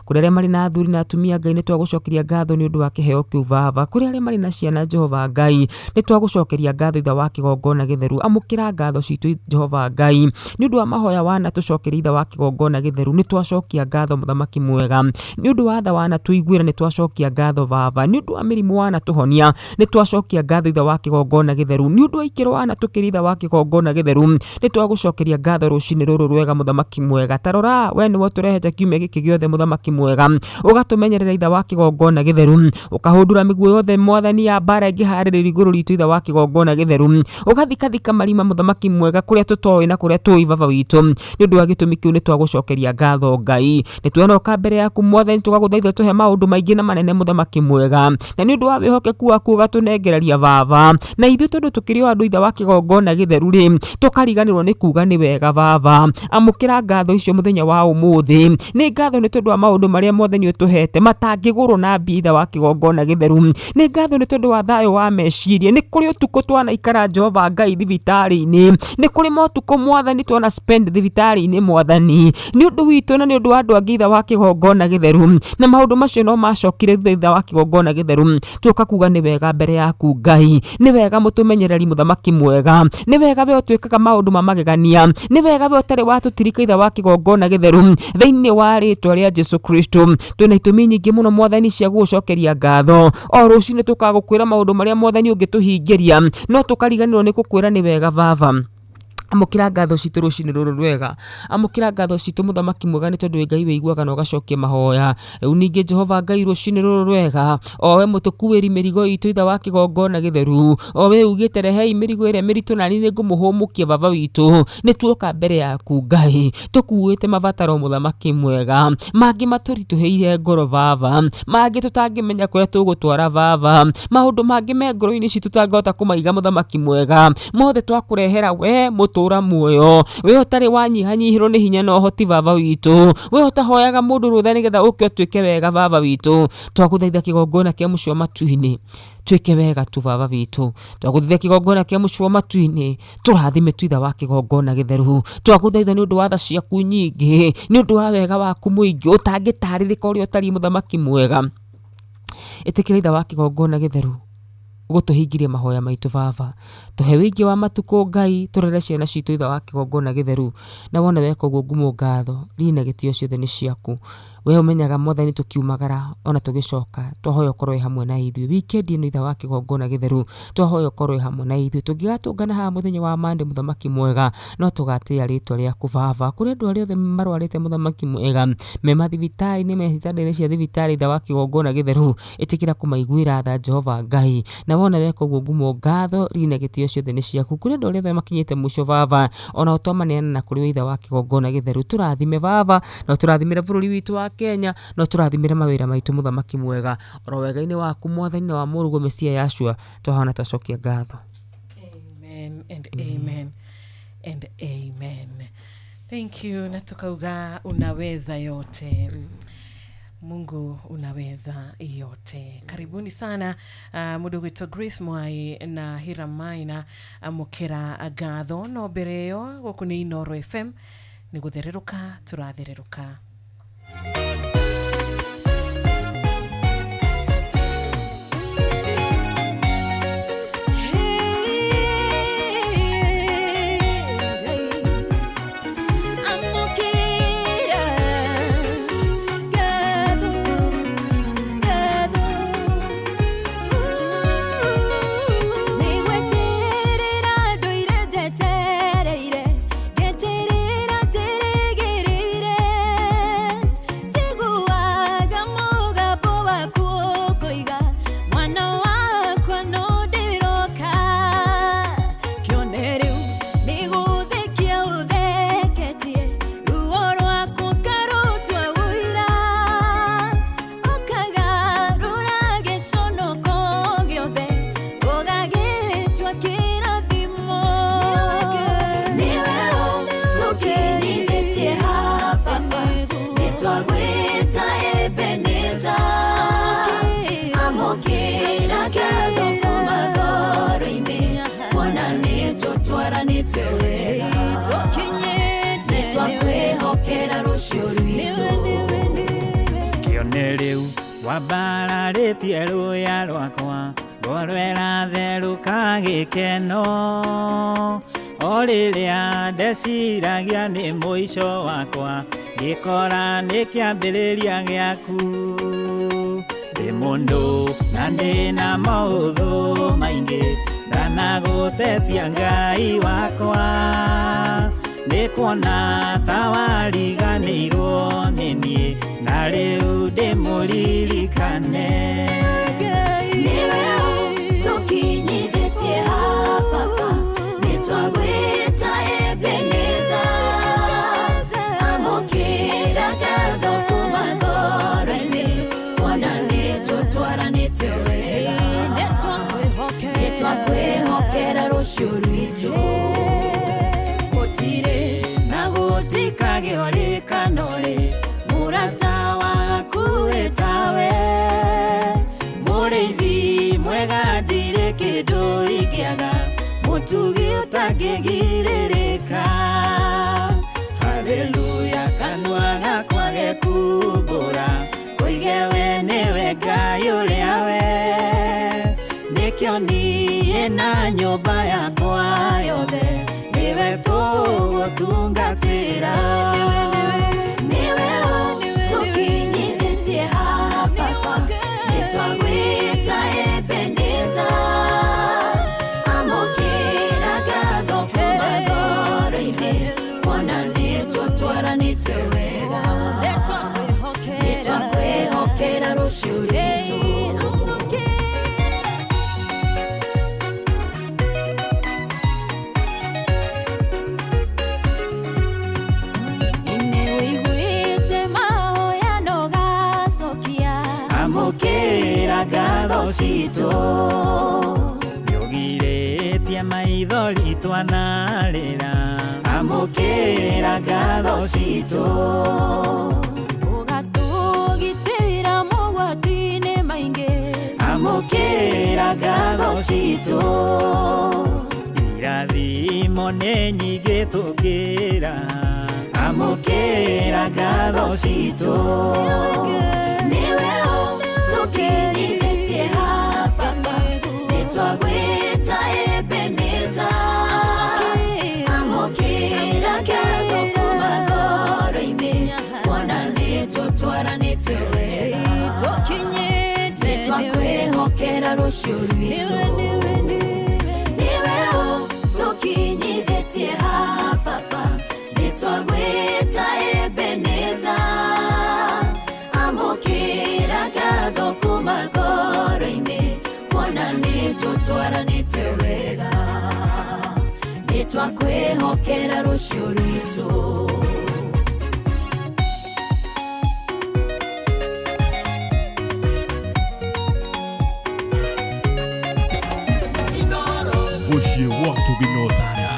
Kũrĩ arĩa marĩ na athuri na atumia Ngai nĩ twagũcokeria ngatho nĩ ũndũ wa kĩheo kĩu Baba. Kũrĩ arĩa marĩ na ciana Jehova Ngai nĩ twagũcokeria ngatho ithe wa kĩgongona gĩtheru. Amũkĩra ngatho citũ Jehova Ngai nĩ ũndũ wa mahoya wana tũcokeria ithe wa kĩgongona gĩtheru, nĩ twacokia ngatho mũthamaki mwega, nĩ ũndũ wa tha wana tũiguĩra nĩ twacokia ngatho Baba, nĩ ũndũ wa mĩrimũ wana tũhonia nĩ twacokia ngatho ithe wa kĩgongona gĩtheru, nĩ ũndũ wa ikĩro wana tũkĩrĩ ithe wa kĩgongona gĩtheru nĩ twagũcokeria ngatho rũcinĩ rũrũ rwega mũthamaki mwega. Tarora we nĩwe ũtũrehete kiumia gĩkĩ gĩothe mũthamaki mwega, ũgatũmenyerera ithe wa kĩgongona gĩtheru, ũkahũndũra mĩguĩ yothe Mwathani ya mbara ĩngĩharĩrĩria igũrũ ritũ ithe wa kĩgongona gĩtheru, ũgathikathika marima mũthamaki mwega kũrĩa tũtoĩ na kũrĩa tũĩ Baba witũ. Nĩ ũndũ wa gĩtũmi kĩu nĩ twagũcokeria ngatho Ngai, nĩ tuonoka mbere yaku Mwathani tũgagũthaitha tũhe maũndũ maingĩ na manene mũthamaki mwega, na nĩ ũndũ wa wĩhokeku waku ũgatũnengereria Baba, na ithuĩ tondũ tũkĩrĩ o andũ ithe wa kĩgongona gĩtheru rĩ tũkariganĩrwo nĩ kuga nĩ wega Baba. Amũkĩra ngatho icio mũthenya wa ũmũthĩ, nĩ ngatho nĩ tondũ wa maũndũ marĩa Mwathani ũtũhete matangĩgũrwo na mbia ithe wa kĩgongona gĩtheru, nĩ ngatho nĩ tondũ wa thayũ wa meciria. Nĩ kũrĩ ũtukũ twanaikara Jehova Ngai thibitarĩ-inĩ, nĩ kũrĩ motukũ Mwathani twana spend thibitarĩ-inĩ Mwathani nĩ ũndũ witũ na nĩ ũndũ wa andũ angĩ ithe wa kĩgongona gĩtheru, na maũndũ macio no macokire ithe wa kĩgongona gĩtheru. Tũka kuga nĩ wega mbere yaku Ngai, nĩ wega mũtũmenyereri mũthamaki mwega, nĩ wega we ũtwĩkaga maũndũ ma magegania, nĩ wega we ũtarĩ watũtirika ithe wa kĩgongona gĩtheru thĩinĩ wa rĩtwa rĩa Jesu Kristo. Twĩna itũmi nyingĩ mũno Mwathani cia gũgũcokeria ngatho, o rũcinĩ tũkagũkwĩra maũndũ marĩa Mwathani ũngĩtũhingĩria no tukariganirwo ni kukwira ni wega baba amukira ngatho citu rucini ruru rwega amukira ngatho citu muthamaki mwega ni tondu Ngai weiguaga na ugacokia mahoya riu ningi Jehova Ngai rucini ruru rwega owe mutukuiri mirigo itu itha wa kigongona githeru owe ugite rehei mirigo ire miritu nani ni ngumuhumukia baba witu ni tuoka mbere yaku Ngai tukuite mabataro muthamaki mwega mangi maturituheire ngoro baba mangi tutangimenya kuria tugutwara baba maundu mangi me ngoro-ini citu tutangihota kumaiga muthamaki mwega mothe twakurehera we tura muoyo we utari wanyihanyihirwo ni hinya no hoti baba witu we utahoyaga mundu rutha nigetha ukio twike wega baba witu twaguthaitha kigongona kia mucio matu-ini twike wega tu baba witu twaguthaitha kigongona kia mucio matu-ini turathime twitha wa kigongona githeru twaguthaitha ni undu wa tha ciaku nyingi ni undu wa wega waku muingi utangitaririka uria utari muthamaki mwega itikira itha wa kigongona githeru gutuhingirie mahoya maitu baba tuhe wingi wa matuko Ngai turere ciana citu itha wa kigongona githeru na wona weka uguo ngumu ngatho rina gitio ciothe ni ciaku we umenyaga mothani tukiumagara ona tugicoka twahoya korwe hamwe na ithuĩ weekend ino itha wa kigongona githeru twahoya korwe hamwe na ithuĩ tungigatungana ha muthenya wa mande muthamaki mwega no tugatia ritwa riaku baba kuri andu aria othe marwarite muthamaki mwega me mathibitari ni mehitani cia thibitari itha wa kigongona githeru itikira kumaiguira tha Jehova Ngai na wona weka uguo ngumu ngatho rina gitio ciothe ni ciaku kuri andu aria othe makinyite muico baba ona utomaneana na kuri itha wa kigongona githeru turathime baba na turathimire bururi witu wa Kenya no turathimire mawira maitu muthamaki mwega oro wega-ini waku mwathani wa murugo mesia yashua twahana tacokia ngatho. Amen and amen and amen. Thank you. Na tukauga unaweza yote. Mungu unaweza yote. Karibuni sana mudu wetu Grace Mwai na Hira Maina amukira ngatho no bereo gukuni Inoro FM ni guthereruka turathereruka. Wabararetie ruya rwakwa ngorwera theruka gikeno o riria ndeciragia ni muico wakwa ngikora ni kiambiriria giaku ndi mundu na ndina mauthu maingi ndanagutetia Ngai wakwa ndikuona tawariganirwo ni nie na riu ndimuririkane niwe tukinyithetie ha baba nitwagwita Ebeneza amukira ngatho kuma ngoro-ini wona nitutwaranĩte wega nitwakwĩhokera rũciũ rwitũ gũtirĩ na gũtikagĩorĩkana ũrĩ mũrata waku wĩtawe mũrĩithi mwega ndirĩ kĩndũ ingĩaga mũtugi ũtangĩgirĩrĩka haleluya kanua gakwa gekumbũra kũige we nĩwe Ngai ũrĩa we nĩkĩo niĩ na nyũmba yakwa yothe niwe tũgũtungatĩra niwe tũkinyithĩtie ha baba nĩtwagwĩta Ebeneza rũciũ rwitũ. Amũkĩra ngatho citũ, nĩũgirĩtie maithori twanarĩra. Amũkĩra ngatho citũ, ũgatũgitĩra mogwati-inĩ maingĩ. Amũkĩra ngatho citũ, irathimo nĩ nyingĩ tũkĩra. Amũkĩra ngatho citũ, nĩwe tũkĩrithĩtie ha Baba, nĩtwagwĩta Ebeneza. Amũkĩra ngatho kuma ngoro-inĩ, kuona nĩtũtwaranĩte wega. Nĩtwakwĩhokera rũciũ rwitũ, nĩwe tũkinyithĩtie ha Baba, nĩtwagwĩta Ebeneza. Amũkĩra ngatho kuma ngoro-inĩ, kuona nĩtũtwaranĩte wega. Nĩtwakwĩhokera rũciũ rwitũ. Muciĩ wa Tũgĩnotana.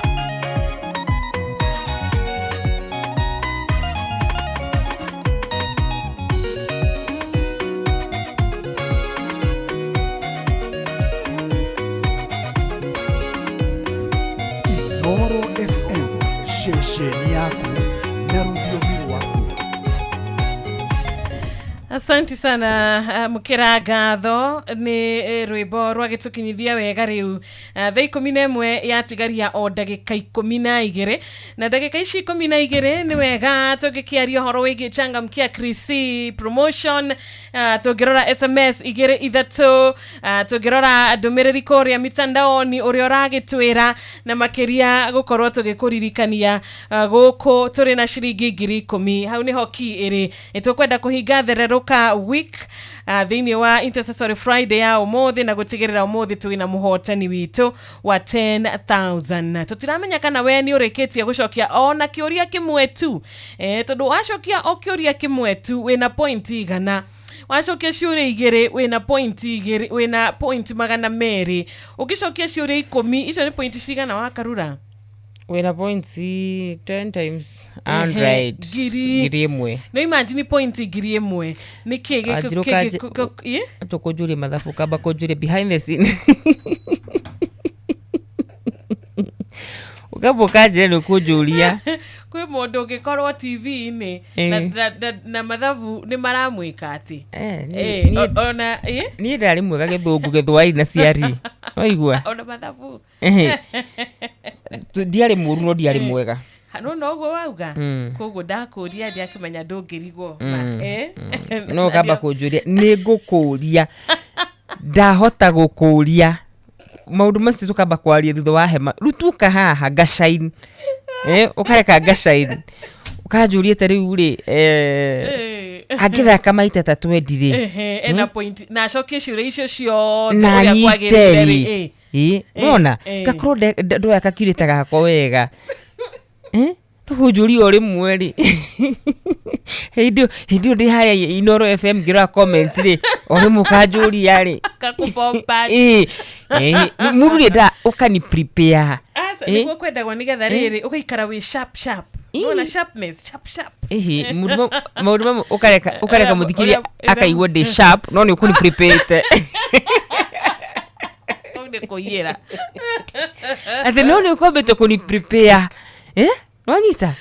Inoro FM, shesheni yaku na rũthiomi rwaku. Asante sana mukira ngatho ni rwimbo rwa gitukinyithia wega riu thaa 11 yatigaria o ndagika 12 na ndagika ici 12 ni wega tugikiaria horo wigi changamkia Krisi promotion tugirora SMS igire ithatu tugirora ndumiriri kuria mitandaoni uria uragitwira na makiria gukorwo tugikuririkania guku turi na shiringi 10,000 hau ni hoki iri itukwenda kuhinga thereruka week thini wa Intercessory Friday ya umuthi na gutigirira umuthi tuina muhotani witu wa 10,000 tutiramenya kana we ni ureketie gucokia ona kiuria kimwe tu tondu wacokia o kiuria kimwe tu wina point igana wacokia ciuria igiri wina point igiri wina point magana meri ugicokia ciuria 10 icio ni point cigana wakarura wina points 10 times 100 giri imwe no imagine point giri imwe ni kege tukujuri mathabu kaba kujuri behind the scene ukaboka jere kujuria kwe mundu ngikorwo TV-ini na mathabu ni maramwika ati ona ni ndari mwega githungu githwai na ciari oigua ona mathabu ndiari muru no ndiari mwega no go wauga koguo ndakuria ndi akimenya ndungirigwo no kamba kujuria ni ngukuria ndahota gukuria maundu macio tukamba kwaria thutha wa hema rutuka haha gashain ukareka gashain ukajuria tariu ri agithaka maita tatu endire na point na cokie ciuria icio cio uria kwagirire unaona gakuru ndo yakakirita gako wega hujuri ori mweri heidio ndi haya Inoro FM gira comments ri ori mukajuri yari kakupompa muri da ukani prepare niguo kwendagwo nigetha riri ugaikara wi sharp no sharpness sharp maundu ukareka muthikiria akaigwa ndi sharp no ni ukuni prepare kuira ati no ni ukombete kuni prepare wanyita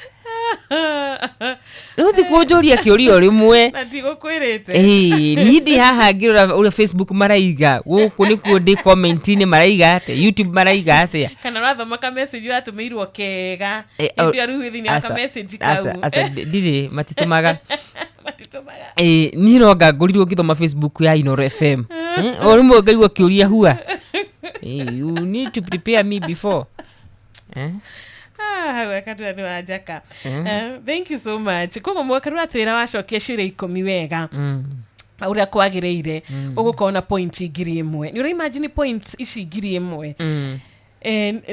Ruthi kujuria kiuria rimwe na ndigukwirite ni ndi haha ngirora ule Facebook maraiga guku ni ku ndi comment-ini maraiga ate YouTube maraiga ate kana rathoma ka message atumirwo kega ndi aruhu thini aka message kau asa ndiri matitumaga ni no ngagurirwo ngithoma Facebook ya Inoro FM orimwe ngaigwa kiuria hua you need to prepare me before wakati wa jaka thank you so much kogo mwakaru atwira wacokia ciuria 10 wega uria kwagireire ugukona point ngiri imwe ni uri imagine points ici ngiri imwe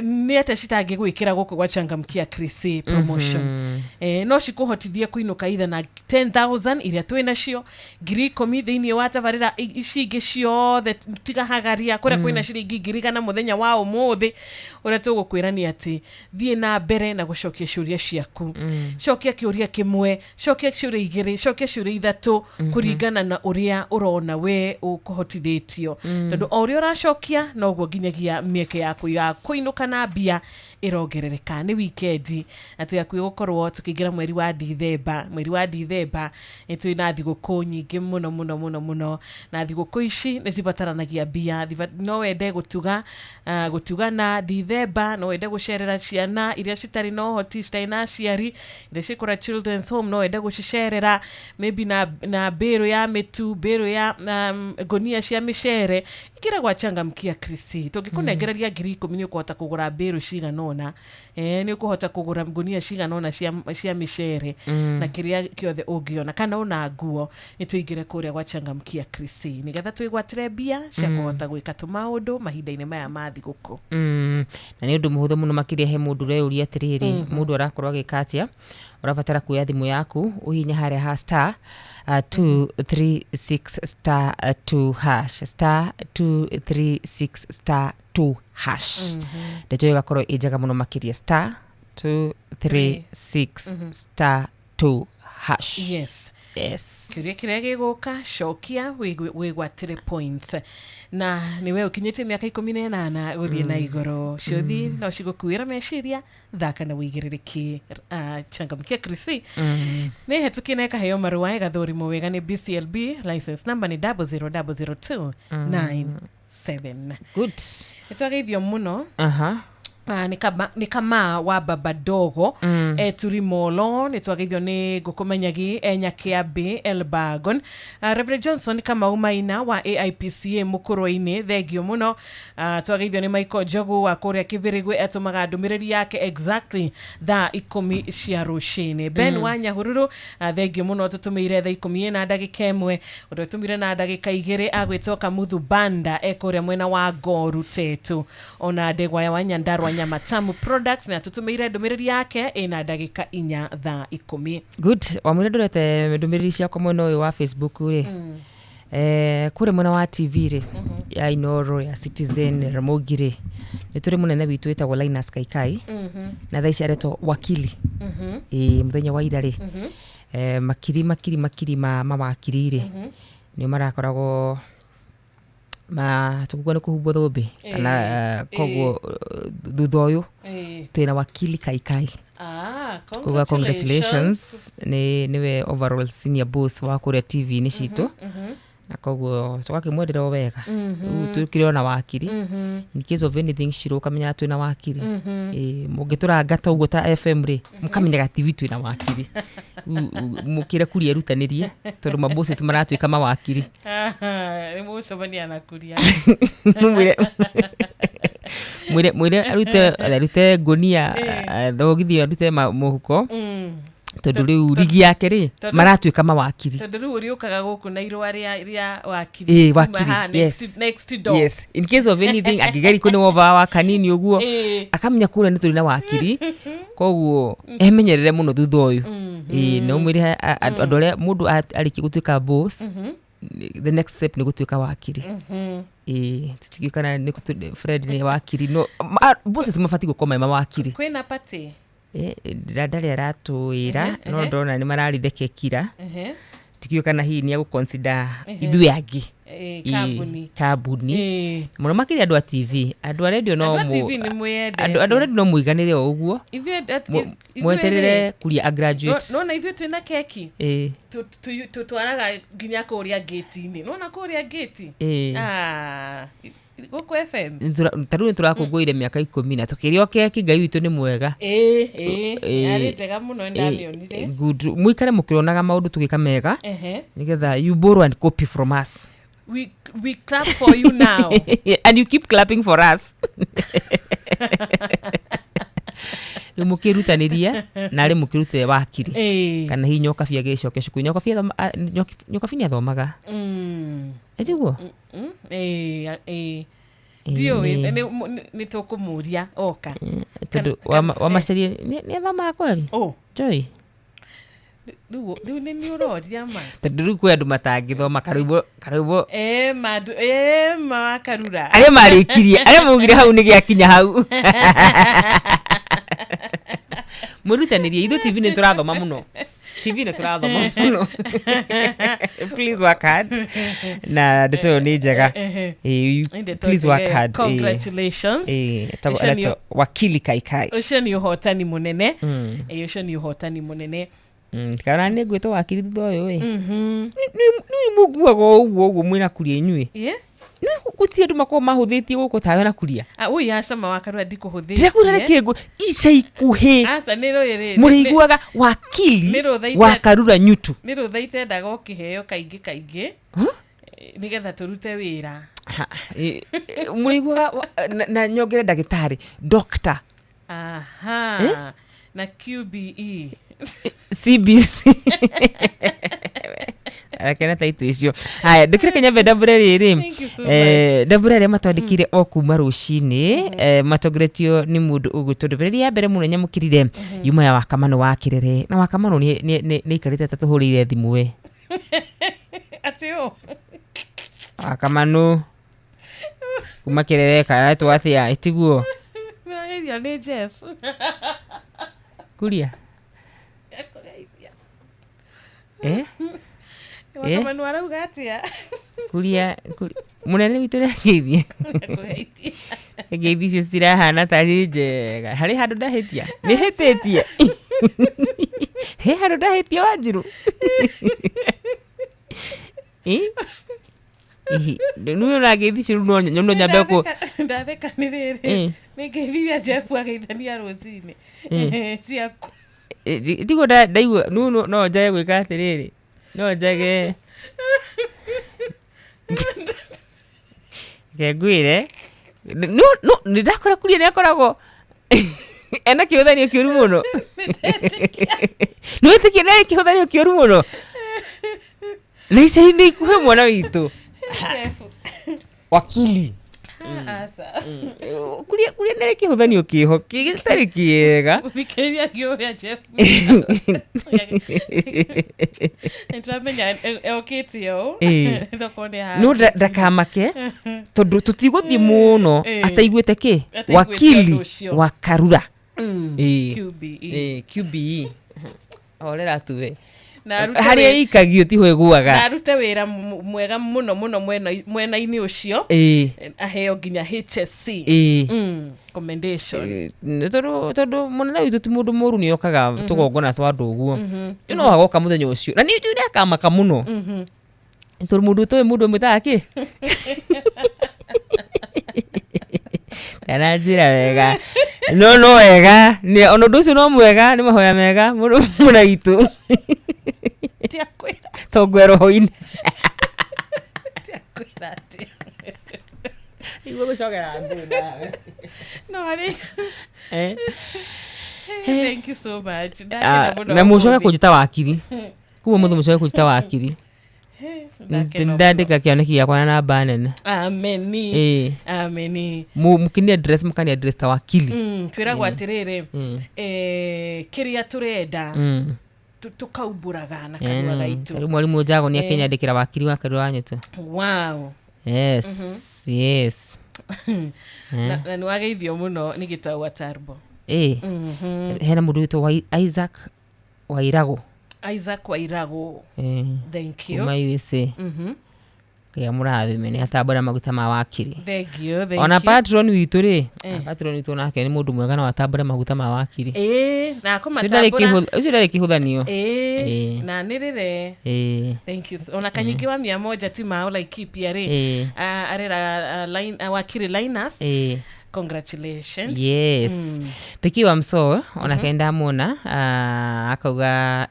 ni ate citangi gwikira guku gwa Changamkia Krisi promotion no cikuhotithie kuinuka itha na 10,000 iria twina cio ngiri 10 thiini wa tabarira ici ingi ciothe tigahagaria kuria kwina ciringi ngiri kana muthenya wa umuthi uria tugukwira ni ati thie na mbere na gucokia ciuria ciaku cokia kiuria kimwe cokia ciuria igiri cokia ciuria ithatu kuringana na uria urona we ukuhotithitio tondu o uria uracokia noguo nginyagia mieke yaku ya kuinuka na mbia irongerereka ni weekend ati akwi gukorwo tukigira mweri wa Dithemba etu ina thiguku nyingi muno na thiguku ici ni cibataranagia mbia no wende gutuga na Dithemba no wende gucerera ciana iria citari no hoti staina ciari iria cikora children's home no wende gucicerera maybe na bero ya mitu bero ya gonia cia micere ikira gwa Changamkia Krisi tugikunengereria ngiri 10 ni ukuhota kugura bero ciganona ni ukuhota kugura ngonia ciganona cia micere na kiria kiothe ungiona kana una nguo ni tuigire kuria gwa Changamkia Krisi nigetha twigwatire mbia cia kuhota gwika tumaundu mahinda-ini maya ma thiguku na ni undu muhuthu muno makiria he mundu reuria atiriri mundu arakorwo agikatia urabatara kuya thimu yaku uhinya haria ha star 236 star 2 hash star 236 star 2 hash ndejo igakorwo ijaga muno makiria star 236 star 2 hash yes kiria giguka cokia wigwatire points na niwe ukinyite miaka 18 guthie na igoro ciothi no cigukuira meciria thaka na wigiririki Changamkia Krisi ni hetukine kaheo marua igathurimo wega ni BCLB license number ni 0000297 good itwageithio muno ni kama wa baba dogo turi molo ni twageithio ni gukumenyagi Nyakiambi Elbagon Reverend Johnson kama umaina wa AIPCA mukuro-ini thegio muno twageithio ni Michael Jogu wa kuria Kibirigwe atumaga ndumiriri yake exactly thaa 10 cia rucini Ben wa Nyahururu thegio muno tutumire thaa 10 na ndagika imwe utumire na ndagika 2 agwitoka Muthu Banda ekuria mwena wa Goru Tetu ona ndegwa ya Nyandarua Nyamatamu products na tutumire ndumiriri yake ina ndagika 4 thaa 10 good wamwire ndurete ndumiriri ciakwa mwena uyu wa Facebook ri kure mwena wa TV ri ya Inoro ya Citizen Ramogire ni turi munene witu witagwo Linus Kaikai na thaa icaretwo wakili muthenya wa ira ri makiri mawakiri ri ni marakoragwo tukugwa ni kuhubwo thumbi kana koguo thutha uyu twina wakili Kaikai congratulations niwe overall senior boss wa kuria TV ni citu na koguo twakimwendera wega tukiriona wakili in case of anything shiro kamenya twina wakili mugituranga toguo ta FM ri mukamenyaga TV twina wakili mukire kuria rutanirie tondu mabosses maratwika mawakili ni mucobania na kuria mwire arute ngonia thogithi arute muhuko tondu riu rigi yake ri maratwika mawakili tondu riu uriukaga guku na irua ria wakili wakili next door yes in case of anything akigeri kuni wova wa kanini uguo akamenya kura ni turi na wakili koguo emenyerere muno thutha uyu no mwire andore mundu ariki gutwika boss the next step ni gutwika wakili tutigikana ni Fred ni wakili no bosses mafati gukoma mawakili kwina party ndari aratuira no ndona ni mararindeke kira tikiukana hii ni guconsider ithu yangi kabuni muno makiri andu a TV andu a radio no andu a radio no muiganire uguo mweterere kuria a graduate no na ithu twina keki tutwaraga nginya kuria gate-ini no na kuria gate guku FM taru turakungwire miaka 10 na tukirio keki ngai witu ni mwega ari njega muno ndamionire good muikare mukironaga maundu tugika mega nigetha you borrow and copy from us we clap for you now and you keep clapping for us mukirutaniria na ari mukirute wakiri kana hi nyoka bia gicoke cuku nyoka bia athomaga ejiguo dio ni tukumuria oka tondu wa macerie ni athoma kweli joy Riu ni uroria ma. Tondu riu kwi andu matangithoma karuibo makarura. Aria marikirie, aria mugire hau ni giakinya hau. Murutanirie ithu TV ni turathoma muno. TV ni turathoma muno. Please work hard. Na ndeto ni njega. Please work hard. Congratulations. Wakili Kaikai. Ucio ni uhotani munene. Ucio ni uhotani munene. Kana ni gwito wakiri thutha uyu ni muguago uguo mwina kuria inyui ni gutie andu mako mahuthitie guku tawe na kuria ui asama wakarua ndikuhuthitie ndikura kingu ica ikuhi asa ni royere muriguaga wakili wakarura nyutu ni ruthaite ndaga ukiheo kaingi nigetha turute wira muriguaga na nyongere ndagitari doctor na QBE CBC akena taito icio haya ndikire kenya vedabure riri dabure matwandikire o kuma rucini matogretio ni mundu ugutundubiriria mbere muno nyamukirire yuma ya wakamano wa kirere na wakamano ni ikarite tatuhurire thimu we atio wakamano kuma kirere kana twathia itiguo ni Jeff kuria wakamanu arauga atia kuria munene witu ngeithie ngeithie cirahana tari njega hari handu ndahitia ni hititie he handu ndahitia Wanjiru nuyo na ngeithi ciru no nyambe ko ndatheka ni riri ni ngeithi Jeff ageithania rucini ciaku tigo ndaigua no njage gwika atiriri no njage ngegwire no ndakora kuria nakoragwo ena kiuthanio kiuru muno no itikie na kiuthanio kiuru muno Lisa ni kuhe mwana witu wakili asa kuria nere kihuthanio kiho gitari kiega thikeria kioria Jeff entramenya okitio thokone ha no ndakamake tondu tutiguthie muno ataiguite ki wakili wa Karura QBE orera tuwe hari ikagio ti hweguaga narute wira mwega muno mwena-ini ucio aheo nginya HSC commendation tondu munene witu ti mundu muru ni okaga tugongona twa andu uguo no agoka muthenya ucio na ni akamaka muno tondu mundu toy mundu mwitaga ki kana njira wega no wega ni ono nducio no mwega ni mahoya mega mundu itu togwero hoine iwe gucogera ndunda no ari thank you so much na mucoke kujita wakiri kuwa muthu mucoke kujita wakiri ndandika kianeki yakwa na namba nene ameni mukini address mukani address ta wakili twiragwo atiriri kiria turenda tukauburaga na kanua gaitu kari mwalimu Njago ni akinyandikira wakili wa Karura Nyutu wow yes na niwageithio muno ni gitau Turbo hena mundu witwa Isaac Wairago thank you kuma USA kia murathime ni atambara maguta ma wakili thank you ona patron witu ri patron witu nake ni mundu mwega na atambara maguta ma wakili na akomatambura ucio ndari kihuthanio na nirire thank you ona kanyingi wa 100 ti mao like pia ri arera wakili Linus congratulations yes Piki wa mso ona kaenda muona akauga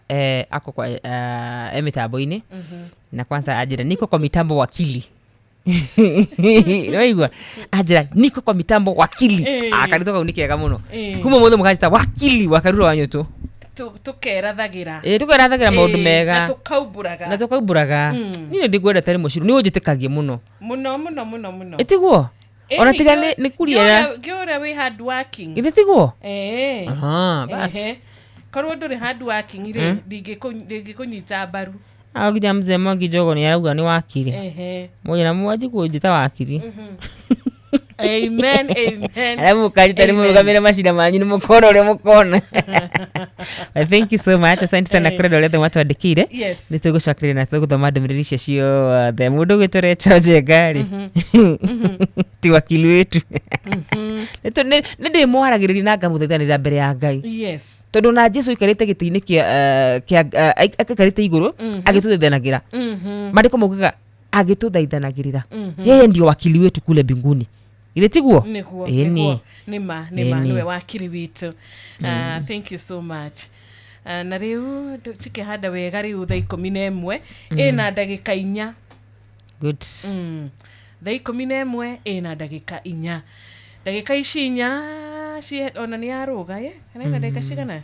ako kwa mitambo-ini na kwanza ajira niko kwa mitambo wakili Noigwa ajira niko kwa mitambo wakili akanitoka unikega muno kuma mothe mukajita wakili wakarura wanyoto tukerathagira tukerathagira maundu mega na tukauburaga ni ndigwenda tari mushiru ni unjitikagie muno itiguo ona tiga ni kuriera giora we hard working itiguo bas korwo nduri hard working ire ndingikunyita mbaru agija mzee Mwangi Njogo ni arauga ni wakiri moja na mwaji kunjita wakiri Amen. Alamu kajita ni murugamira mashida manyu ni mukona ule mukona. Thank you so much. Asante sana kredo lete watu wadikire. Nitugushakire na tuguthoma ndumiririsha cio the mundu gwitore choje gari. Ti wakili wetu. Nende mwaragiriri na ngamuthethanira mbere ya Ngai. Yes. Tondu na Jesu ikarite gitini kia akakarite iguru agitutethanagira. Mandiko mugaga agituthaithanagirira. Yeye ndio wakili wetu kule mbinguni. Ile tiguo nima niwe wakiri witu. Thank you so much. Na riu chike hada wega riu thaa 11 ina ndagika 4. Good. Thaa 11 ina ndagika 4. Ndagika ici 4 ci ona ni aruga kana ndagika cigana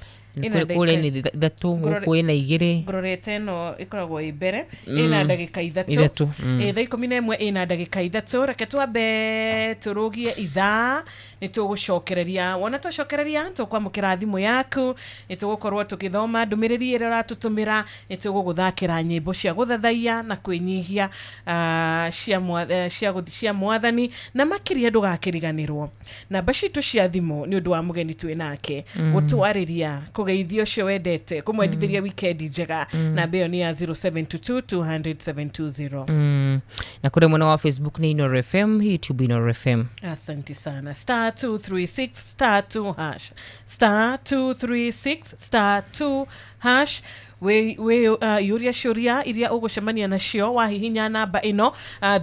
kule ni thatu guku na igiri ngororete no ikoragwo ibere ina ndagika 3 thaa 11 ina ndagika 3 reke twambe turugie ithaa nitugucokereria wona tucokereria tukwamukira thimu yaku nitugukorwo tukithoma ndumiriri ira ratutumira nituguguthakira nyimbo cia guthathaia na kwinyihia cia mwathani na makiria ndugakiriganirwo namba citu cia thimu ni undu wa mugeni twinake gutwariria kugeithio cio wendete kumwendithiria weekend njega na mbeo ni ya 0722200720 na kule mwana wa Facebook ni Inoro FM, YouTube Inoro FM. Asante sana. *236 *2# *236 *2# we yuria shuria iria ugucemania nacio wahihinya namba ino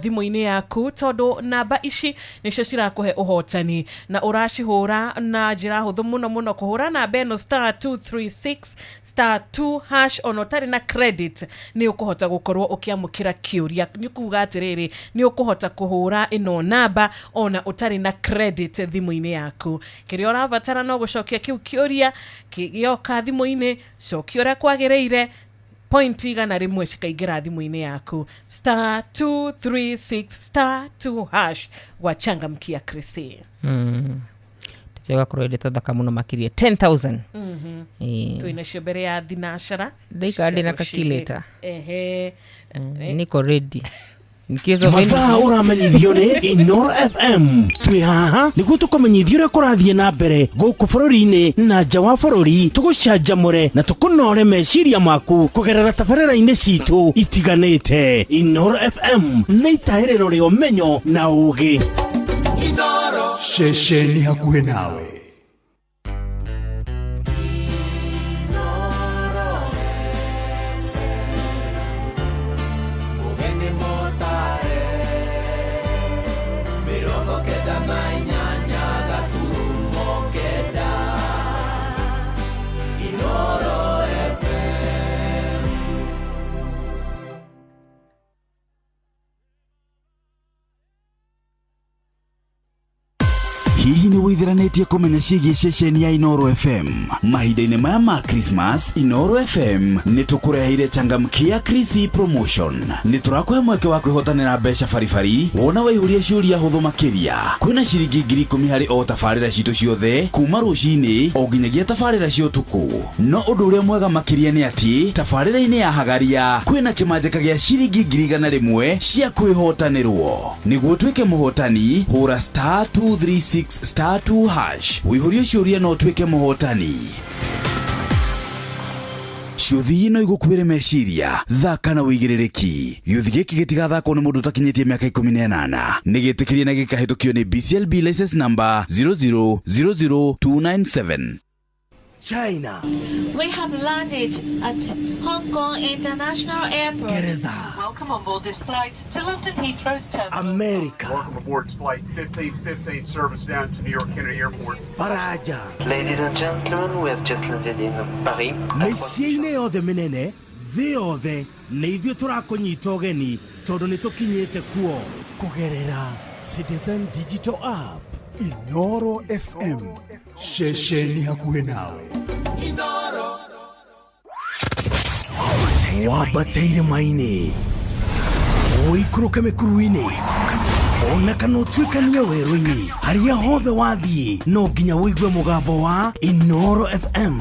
thimu-ini yaku tondu namba ici nicio cirakuhe uhotani na uracihura na njira huthu muno kuhura namba ino *236 *2# ono tari na credit ni ukuhota gukorwo ukiamukira kiuria ni kuga atiriri ni ukuhota kuhura ino namba ona utari na credit thimu-ini yaku kiria urabatara no gucokia kiu kiuria kigioka thimu-ini cokio ria kwagirire point igana rimwe cikaingira thimu-ini yaku *236 *2# gwachangamkia Krisi. Tewa kurode tothaka muno makirie 10,000. Tuinacio mbere ya thinashara ndikandi na kakileta niko ready. Mathaa uramenyithio ni Inoro FM. Twi haha niguo tukumenyithio uria kurathie na mbere guku bururi-ini na nja wa bururi, tugucanjamure na tukunore meciria maku kugerera tabarĩra-inĩ citu itiganĩte. Inoro FM nĩ itaĩrĩro rĩa ũmenyo na ũũgĩ. Inoro ceceni hakuhĩ nawe. Hihi ni withiranetie kumenya ciĩgiĩ ceceni ya Inoro FM? Mahinda-inĩ maya ma Christmas, Inoro FM nĩ tũkũreheire changamkia Krisi promotion. Nĩ tũrakũhe mweke wa kwĩhotanĩra mbeca baribari wona waihũria ciũria hũthũ makĩria. Kwĩna ciringi 10,000 harĩ o tabarĩra citũ ciothe kuma rũcinĩ o nginyagia tabarĩra cia ũtukũ. No ũndũ ũrĩa mwega makĩria nĩ atĩ tabarĩra-inĩ ya Hagaria kwĩna kĩmanjĩka gĩa ciringi 100,000 cia kwĩhotanĩrwo. Nĩguo tuĩke mũhotani hũra *236 *2# wihũrie ciũria no tuĩke mũhotani. Ciũthi ino igũkuĩre meciria thaka na wĩigĩrĩrĩki. Gĩũthi gĩkĩ gĩtigathakwo nĩ mũndũ ũtakinyĩtie mĩaka 18. Nĩ gĩtĩkĩrie na gĩkahĩtũkio nĩ BCLB license number 0000297. China. We have landed at Hong Kong International Airport. Canada. Welcome on board this flight to London Heathrow's terminal. America. Welcome aboard flight 1515 service down to New York Kennedy Airport. Faraja. Ladies and gentlemen, we have just landed in Paris. Mĩciĩ-inĩ yothe mĩnene thĩ yothe nĩ ithuĩ tũrakũnyita ũgeni Todo nitukinyete kuo kugerera Citizen Digital App Inoro FM shesheni hakuhe nawe Inoro wabateire maini oikuruka mekuruini ona kanotwikania werũ-inĩ haria hothe wathiĩ no nginya wĩigue mũgambo wa Inoro FM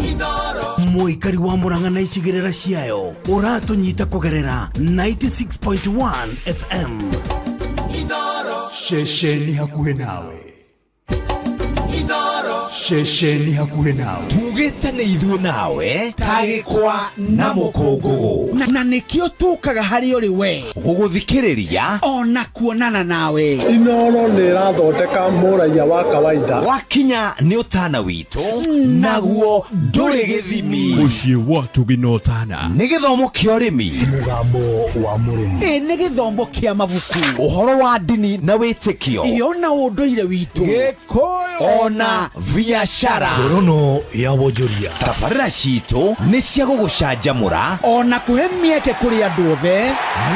mũikari wa Mũrang'a na icigĩrĩra ciayo ũratũnyita kũgerera 96.1 FM Inoro shesheni hakuhe nawe Inoro shesheni hakuhe nawe tugĩte nĩ ithuĩ nawe tagĩkwa na mũkũngũgũ na nĩkĩo tũkaga harĩ ũrĩ we gũgũthikĩrĩria ona kuonana nawe Inoro nĩ ĩrathondeka mũraia wa kawaida wakinya nĩ ũtana witũ naguo ndũrĩ gĩthimi mũciĩ watu ginotana nĩ gĩthomo kĩa ũrĩmi mũgambo wa mũrĩmi nĩ gĩthomo kĩa mabuku ũhoro wa ndini na wĩtĩkio iona ũndũire witũ gĩkũyũ ona biashara ngorono ya wonjoria tabarĩra citũ nĩ cia gũgũcanjamũra ona kũhe mĩeke kũrĩ andũ othe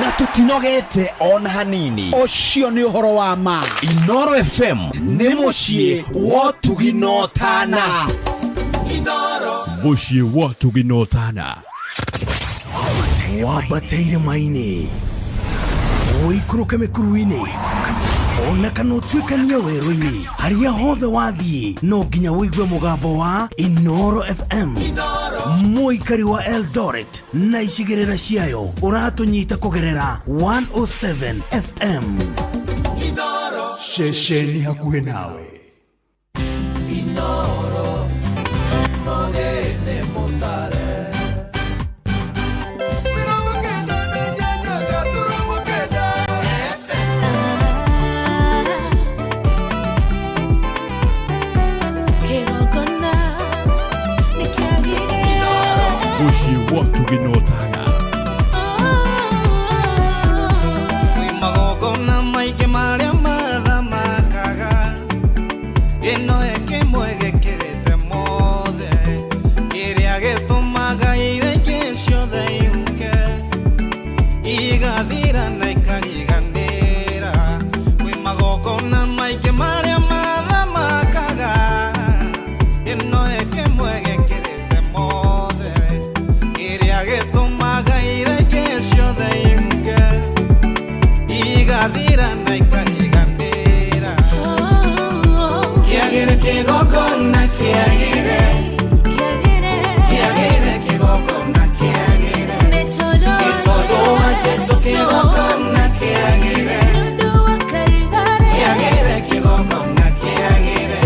na tũtinogete ona hanini ũcio nĩ ũhoro wa ma Inoro FM nĩ mũciĩ wa tuginotana Inoro mũciĩ wa tuginotana wabateire maini oikuruka mekuruini ona kanotwikania werũ-inĩ haria hothe wathiĩ no nginya wĩigue mũgambo wa Inoro FM mũikari wa Eldoret na icigĩrĩra ciayo ũratũnyita kũgerera 107 FM Inoro shesheni hakuhe nawe Inoro Mogene Motare mũciĩ wa tuginotana magogona maingĩ marĩa mathamakaga ĩno ĩkĩmwe gĩkĩrĩte mothe kĩrĩa gĩtũmaga irenge ciothe ihuke igathira na ikariganĩra kwĩ magogona maingĩ marĩa mathamakaga ĩno ĩkĩmwe gĩkĩrĩte mothe kĩrĩa gĩtũmaga irenge ciothe ihuke igathira na ikariganĩra kĩagĩre kĩgongona kĩagĩre kĩgongona kĩagĩre nĩ tondũ wa Jesũ kĩgongona kĩagĩre kĩagĩre kĩgongona kĩagĩre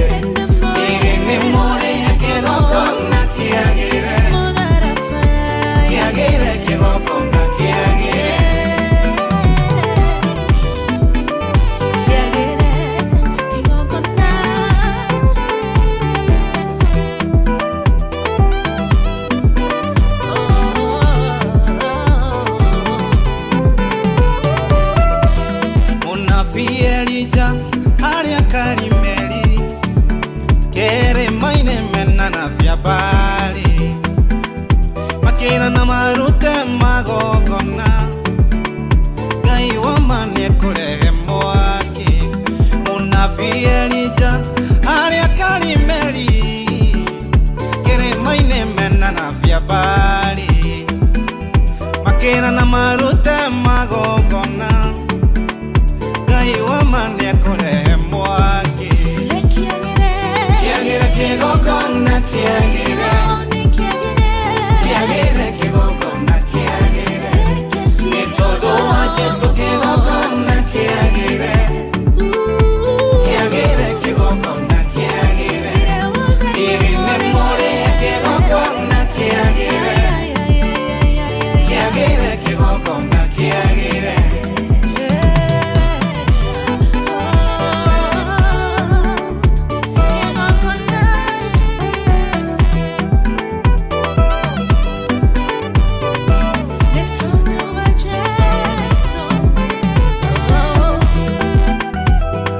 irĩnĩ mũrĩe kĩgongona kĩagĩre kĩagĩre kĩgongona kĩagĩre Munabii Elija harĩa Karimeli kĩrĩma-inĩ mena na vya Baali makĩra na marute magongona Ngai wa ma nĩekũrehe mwaki Munabii Elija harĩa Karimeli kĩrĩma-inĩ mena na vya Baali makĩra na marute magongona Ngai wa ma nĩekũrehe mwaki kĩagĩre kĩgongona kĩagĩre kĩagĩre kĩgongona kĩagĩre nĩ tondũ wa Jesũ kĩgongona kĩagĩre kĩagĩre kĩgongona kĩagĩre irĩnĩ mũrĩe kĩgongona kĩagĩre kĩagĩre kĩgongona kĩagĩre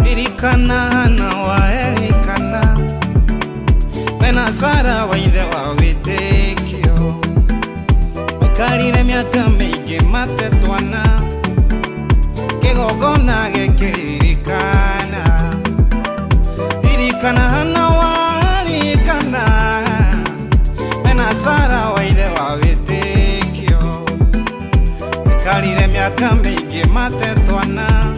Elikana wa Elikana mena Sara wa ithe wa wĩtĩkio maikarire mĩaka mĩingĩ matetwana kigogona gekiririkana irikana hana walikana mena Sara waithe wa wĩtĩkio ikarire mĩaka mĩingĩ matetwana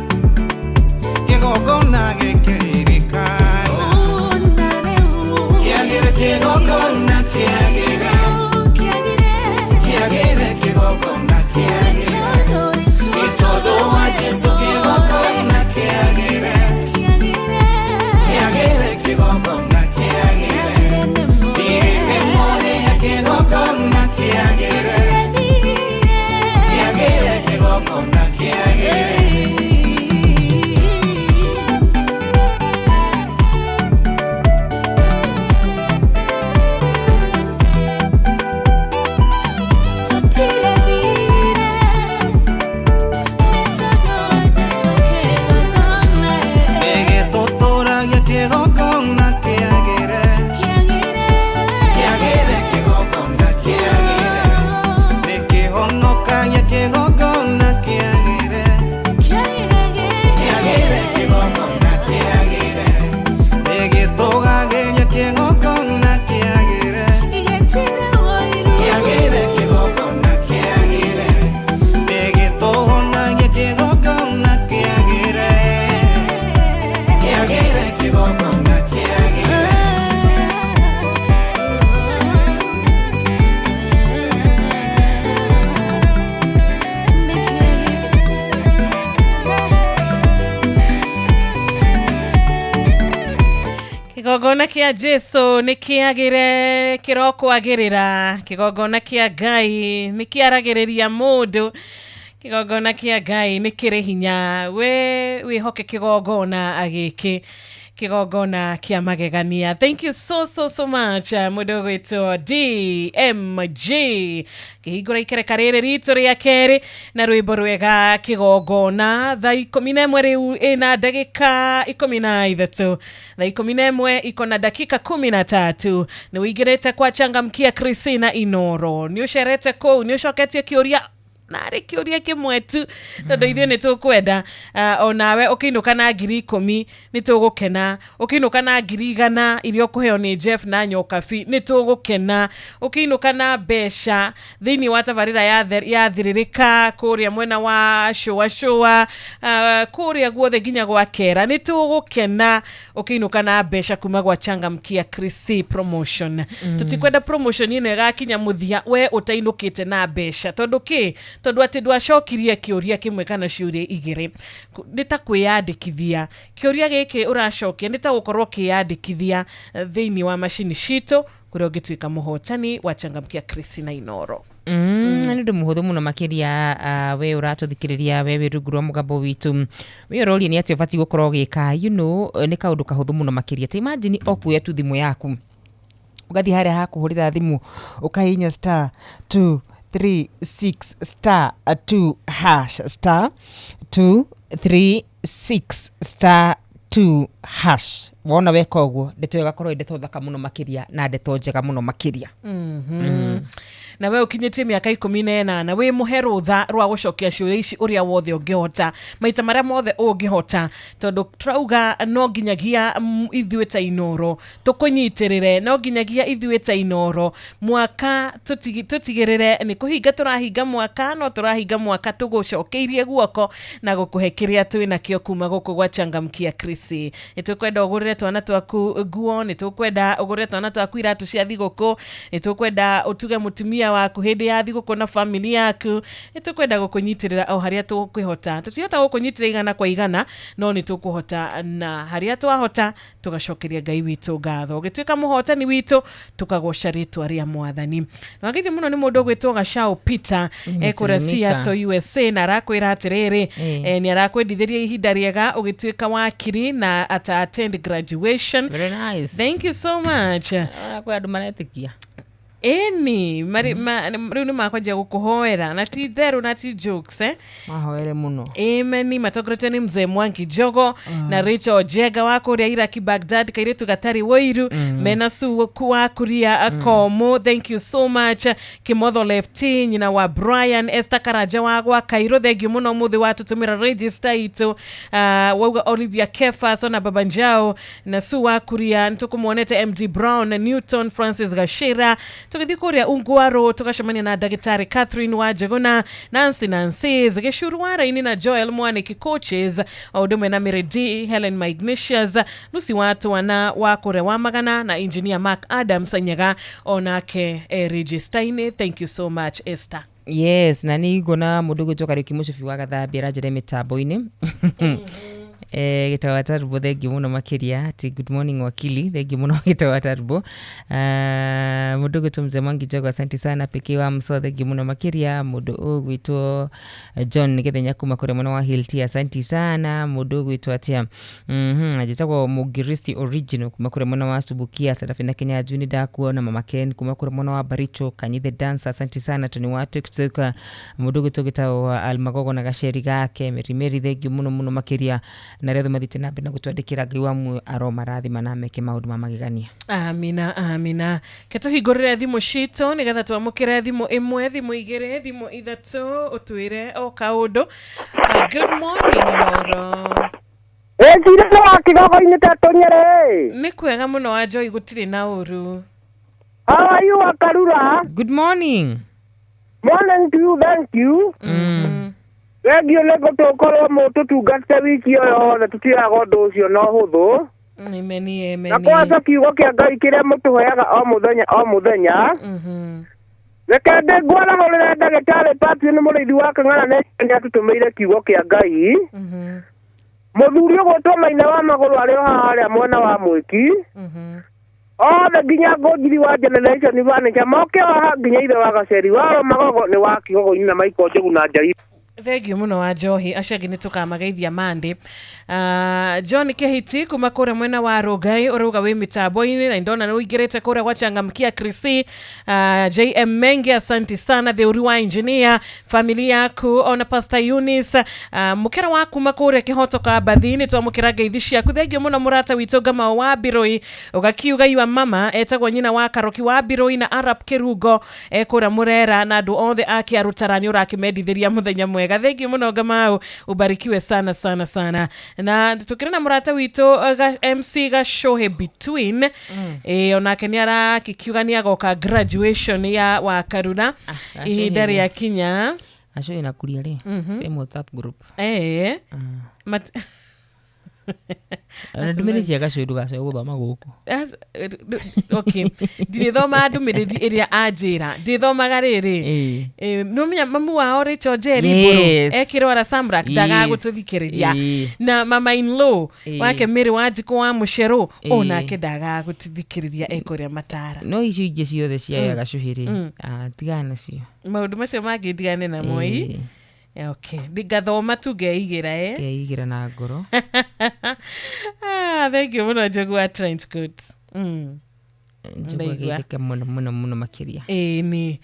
kigogona gekiririkana kiagire kigogona kiagire kigogona kiagire itodo wa Yesu kigogona kiagire kigogona kiagire ire mone kigogona kiagire kigogona kiagire. Kigogona kia Jesu nikiagire kiroko agirira kigogona kia Ngai nikiaragiriria mundu kigogona kia Ngai nikiri hinya we hoke kigogona agiki kigogona kia magegania. Thank you so much mudogo wetu DMG kihigura ikereka riri ritu ria keri na rwimbo rwega kigogona thaa 11 riu ina ndagika 13 thaa 11 iko na dakika 13 ni wigirete kwa changamkia Christina Inoro ni usherete ko ni ushoketie kioria nare kioria kimwe tu tondu ithuĩ nĩ tũkwenda onawe ũkĩinũka na 10,000 nĩ tũgũkena ũkĩinũka na 100 iria ũkũheo nĩ Jeff na Nyokabi nĩ tũgũkena ũkĩinũka na mbeca thĩinĩ wa tabarĩra ya thiririka kũrĩa mwena wa showa kũrĩa guothe nginya gwa Kera nĩ tũgũkena ũkĩinũka na mbeca kuma gwa Changamkia Chrissy promotion tũtikwenda promotion ĩno ĩgakinya mũthia we ũtainũkĩte na mbeca tondu ati ndwacokirie kĩũria kĩmwe kana ciũria igĩrĩ nĩta kwĩyandĩkithia kĩũria gĩkĩ ũracokia nĩta gũkorwo kĩyandĩkithia thĩinĩ wa macini citũ kũrĩa ũngĩtuĩka mũhotani wa Changamkia Christina Inoro. Nĩ ũndũ mũhũthũ mũno makĩria we ũratũthikĩrĩria we wĩ rungu rwa mũgambo witũ we ũroria nĩ atĩ ũbatiĩ gũkorwo ũgĩka nĩ kaũndũ kahũthũ mũno makĩria ta imagine okuoya tu thimũ yaku ũgathiĩ harĩa hakũhũrĩra thimũ ũkahihinya *336*2 wona weka ũguo ndeto ĩgakorwo ndeto thaka mũno makĩria na ndeto njega mũno makĩria. Na we ukinyĩtie mĩaka 18 we mũhe rũtha rwa gũcokia ciũria ici ũrĩa wothe ũngĩhota maita marĩa mothe ũngĩhota tondu trauga no nginyagia ithuĩ ta Inoro tũkũnyitĩrĩre no nginyagia ithuĩ ta Inoro mwaka tũtigĩrĩre nĩ kũhinga tũrahinga mwaka no tũrahinga mwaka tũgũcokeirie guoko na gũkũhe kĩrĩa twĩna kĩo kuma gũkũ gwa Changamkia Chrissy. Nĩtũkwenda ũgũrĩre twana twaku nguo nĩtũkwenda ũgũrĩre twana twaku iratũ cia thigũkũ nĩtũkwenda ũtuge mũtumia waku hĩndĩ ya thigũkũ na family yaku nĩtũkwenda gũkũnyitĩrĩra o harĩa tũkwĩhota tũtihota gũkũnyitĩrĩra igana kwa igana no nĩtũkũhota na harĩa twahota tũgacokeria Ngai witũ ngatho ũgĩtuĩka mũhotani witũ tũkagoca rĩtwa rĩa Mwathani. Na ngĩthi mũno nĩ mũndũ ũgwĩtwo Gashao Peter ekũrĩa Seattle USA na arakwĩra atĩrĩrĩ nĩ arakwendithĩria ihinda rĩega ũgĩtuĩka wakiri na attend graduation. Very nice. Thank you so much. Kwa andũ maretĩkia Eni riu ni makwanjia gukuhoera na ti theru na ti jokes mahoere muno. Amen. Matogorete ni mzee Mwangi Jogo na Rachel Jega wako ria Iraki Baghdad kairetu Gatari Wairu mena su kuwa kuria akomo. Thank you so much. Kimotho Lefty nyina wa Brian Esther Karaja wagwa Kairo thank you muno muthi watu tumira register itu wauga Olivia Kefa sona babanjao na su wa kuria ntukumuonete MD Brown Newton Francis Gashira tukithikuria Ungwaro tukashamania na Dagitari Catherine Wajegona Nancy zigeshurwara ini na Joel Mwaniki coaches audume na Miredi Helen Magnesius Lucy watu wana wakore wa magana na engineer Mark Adams anyaga onake register. Thank you so much Esther. Yes, na ni gona mudugo joka kimucufi wa gathambira njere mitambo-ini. Gitawatarbo thank you muno makiria ati good morning wakili thank you muno Gitawatarbo. Mudugo tumze Mwangi Jogo asante sana pekee wa mso thank you muno makiria mudu gwito John Nigethenya kuma kure muno wa Hilti asante sana mudu gwito atia ajitagwo Mugiristi original kuma kure muno wa Subukia Sadafina Kenya Juni Dakuo na Mama Ken kuma kure muno wa Baricho Kanyithe Dance asante sana tuni wa TikTok mudu gwito gitawa Almagogo na gasheri gake Meri thank you muno makiria na redo mathite na bina gutwandikira ngai wa mu aroma rathima na meke maundu mamagegania. Amina keto higorere thimo shito nigetha twamukire thimo imwe thimo igire thimo ithatu utwire o kaundu. Good morning Noro. Ejira no akigogo-ini tatonyere ni kwega muno wa Joy gutiri na uru. How are you Akarura? Good morning. Morning to you, thank you. Radio lego tokorwo mutu tungate wiki yo tutira gondo ucio no huthu. Amen. Na kwa kiugo kia Ngai kiria mutuhoyaga o muthenya. Reke ndengwara horera Dagitari Patrick ni murithi wa Kang'ana ni atutumeire kiugo kia Ngai. Muthuri ugwitwo Maina wa Maguru ario haria mwena wa Mwiki. Othe nginya ngojiri wa generation vanisha moke wa nginya ithe wa Gaceri wa Magogo ni wa kigogo-ini na Michael Njogu na Njari. Thank you muno wa Johi ashagi nitukamageithia mande. John Kehiti kuma kore mwena wa Rogai uruga wi mitambo-ini na ndona ni uigirete kore gwachangamkia Krisi. JM Menge asante sana the uri wa engineer familia yaku ona Pastor Eunice mukera waku makore kihoto ka bathini twamukira ngeithi ciaku thank you muno murata witu Gama wa Biroi ugakiuga iwa mama etagwo nyina wa Karoki wa Biroi na Arab Kirugo ekora murera na andu othe akia rutarani urakimendithiria muthenya mwega. Thank you muno Gamau ubarikiwe sana na tukire na murata witu MC Gashohe between onake ni ara kikiugania goka graduation ya wa Karuna ihindari ya Kinya Gashohe na kuria ri same WhatsApp group ndumiri cia Gashohe ndugacoe guthoma guku. Okay ndithoma ndumiriri iria anjira ndithomaga riri numenya mamu wao Rachel Jerry buru ekirora Samrak daga gututhikiriria na mama in law wake Mary Wanjiko wa Mushero onake daga gututhikiriria ekoria Matara. No icio ingi ciothe cia Gashohe ri tigana cio maundu macio mangi ndigane na moi. Okay, ndigathoma tu ngeigira ngeigira na ngoro. Thank you muno Njogu wa Trench Coats. Njogu githeke muno makiria. Ni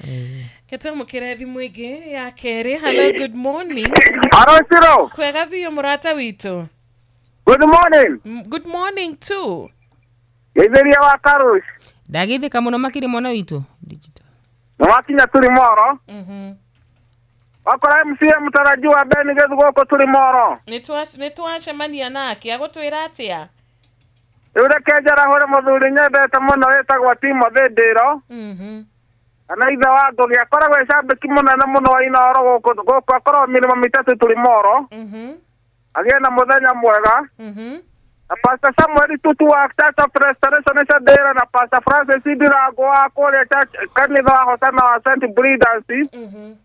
keta mukire thimu ingi ya keri. Hello, good morning. Arosiro kwega vio murata witu. Good morning. Good morning too. Getheria wa Karush ndagithika muno makiria mwana witu digital wakinya turi moro. Wakora MCA mutaraji wa Beni gethu goko turi moro. Nitwacemania nake agutwira atia ure kejara hore muthuri nyendete muno wetagwo Timothy Ndiro. Ana ithe wa Ngogi akoragwo ecambiki munene muno wa Inooro goko akorwo mirimo mitatu turi moro. Agie na muthenya mwega. Na Pastor Samuel Tutu wa Church of Restoration Ndira na Pastor Francis Ndirango wa kule kanitha wa Hosana wa St. Bridance.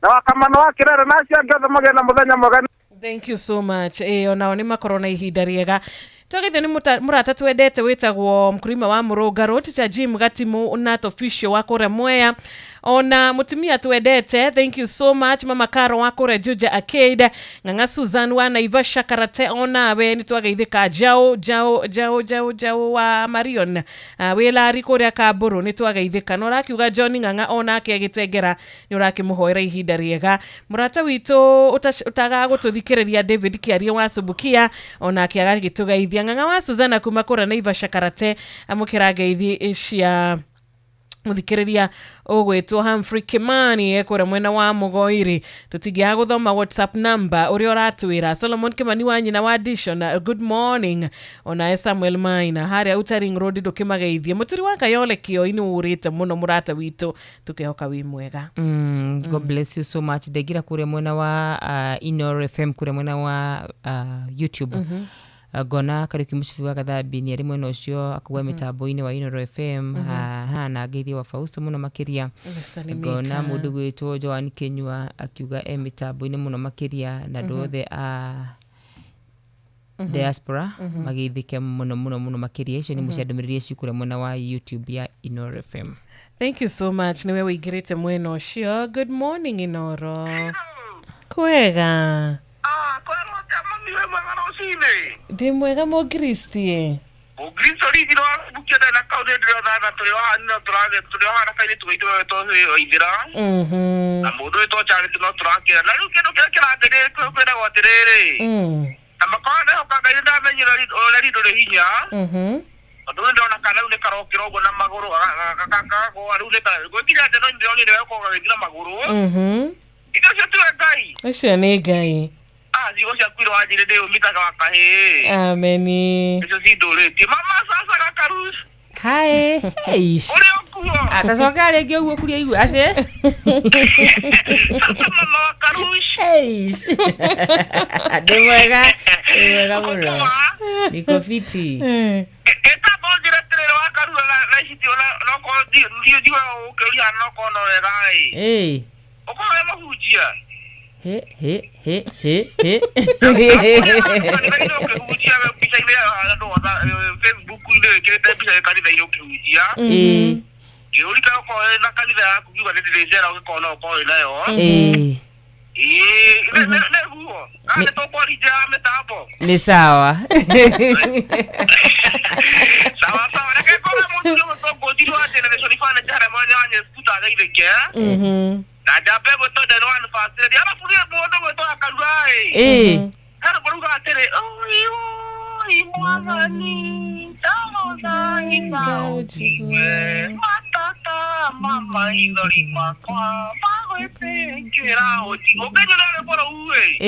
Na wakamano wa Kirere na cia ngatho mage na muthenya mwega. Thank you so much. Onao ni makorona ihinda riega. Twagithe ni murata twendete witagwo mkurima wa Murunga Road cha Jim Gatimu Nat official wa kore Mwea ona mutumia twendete. Thank you so much mama Karo wako Rejuja Arcade, nganga Susan wa Naivasha Karate, ona we nitwageithika jao wa Marion wela rikoria kaburu nitwageithika no rakiuga John nganga ona akegitengera ni urakimuhoera ihinda riega. Murata witu utaga gututhikiriria David Kiaria wa Subukia ona akiaga gitugeithia nganga wa Susan kuma kora Naivasha Karate amukira ngeithi cia muthikiriria ogwetwo Humphrey Kimani ekora mwena wa Mugoiri. Tutigia guthoma WhatsApp number uri oratwira Solomon Kimani wa nyina wa Addition, good morning. Ona Samuel Maina haria Utaring Road dukimageithie muturi wa Kayole kio ini urite muno murata witu tukihoka wi mwega. God bless you so much. Degira kure mwena wa Inor FM kure mwena wa YouTube. Gona kariki mushifi wa Gathabi ni ari mwena ucio akuwa mitambo-ini wa Inoro FM na ngeithi wa Fausto muno makiria. Gona mundu gwitwo Joan Kenyua akiuga mitambo-ini muno makiria na ndothe diaspora mageithike muno makiria. Icio ni muciandumiririe cikure mwena wa YouTube ya Inoro FM. Thank you so much. Niwe wigirite mwena ucio. Good morning Inoro. Kwega. Ndi mwega mo Kristie. O Kristo rigiro bukeda na kaude dira na trio hanno hana kaini tuito to idira. Na modu to chari to trake na luke no kera tere ko pera watere. Amakana ho kanga ida me nyiro olari do hinya. Ado ndo na kana ule karo kirogo na maguru kaka ko arule ka go kira de no ndo ni ko ga gira maguru. Ida se tu gai. Ese ne gai. Zigo shakwiro ajire de umita wakahe. Ameni. Eso si dole. Ti mama sasa kakarus. Hai. Eish. Ore okuo. Atasoka lege uwo kuria igu ate. Mama karus. Eish. Demwega. Demwega muno. Niko fiti. Eta bojira tere wakaru na shiti ona no ko dio o keria no ko no rai. Eh. Oko ema hujia. He. Facebook ile kile bisa kali da yoki ujia. Ulika ko na kali da kugiwa de zera ko no ko nayo. Ne huo. Ane to body jam tapo. Ni sawa. Sawa. Na ke ko mo ndio to body wa television ifanye jara moja anye skuta ga ile ke. Ajabe boto de no an fasere ya furi bodo boto akaluai kana boruga tere oi mwazani tamoza ibaojiwe matata mama indori makwa bagoete kera oti okenyo na bora uwe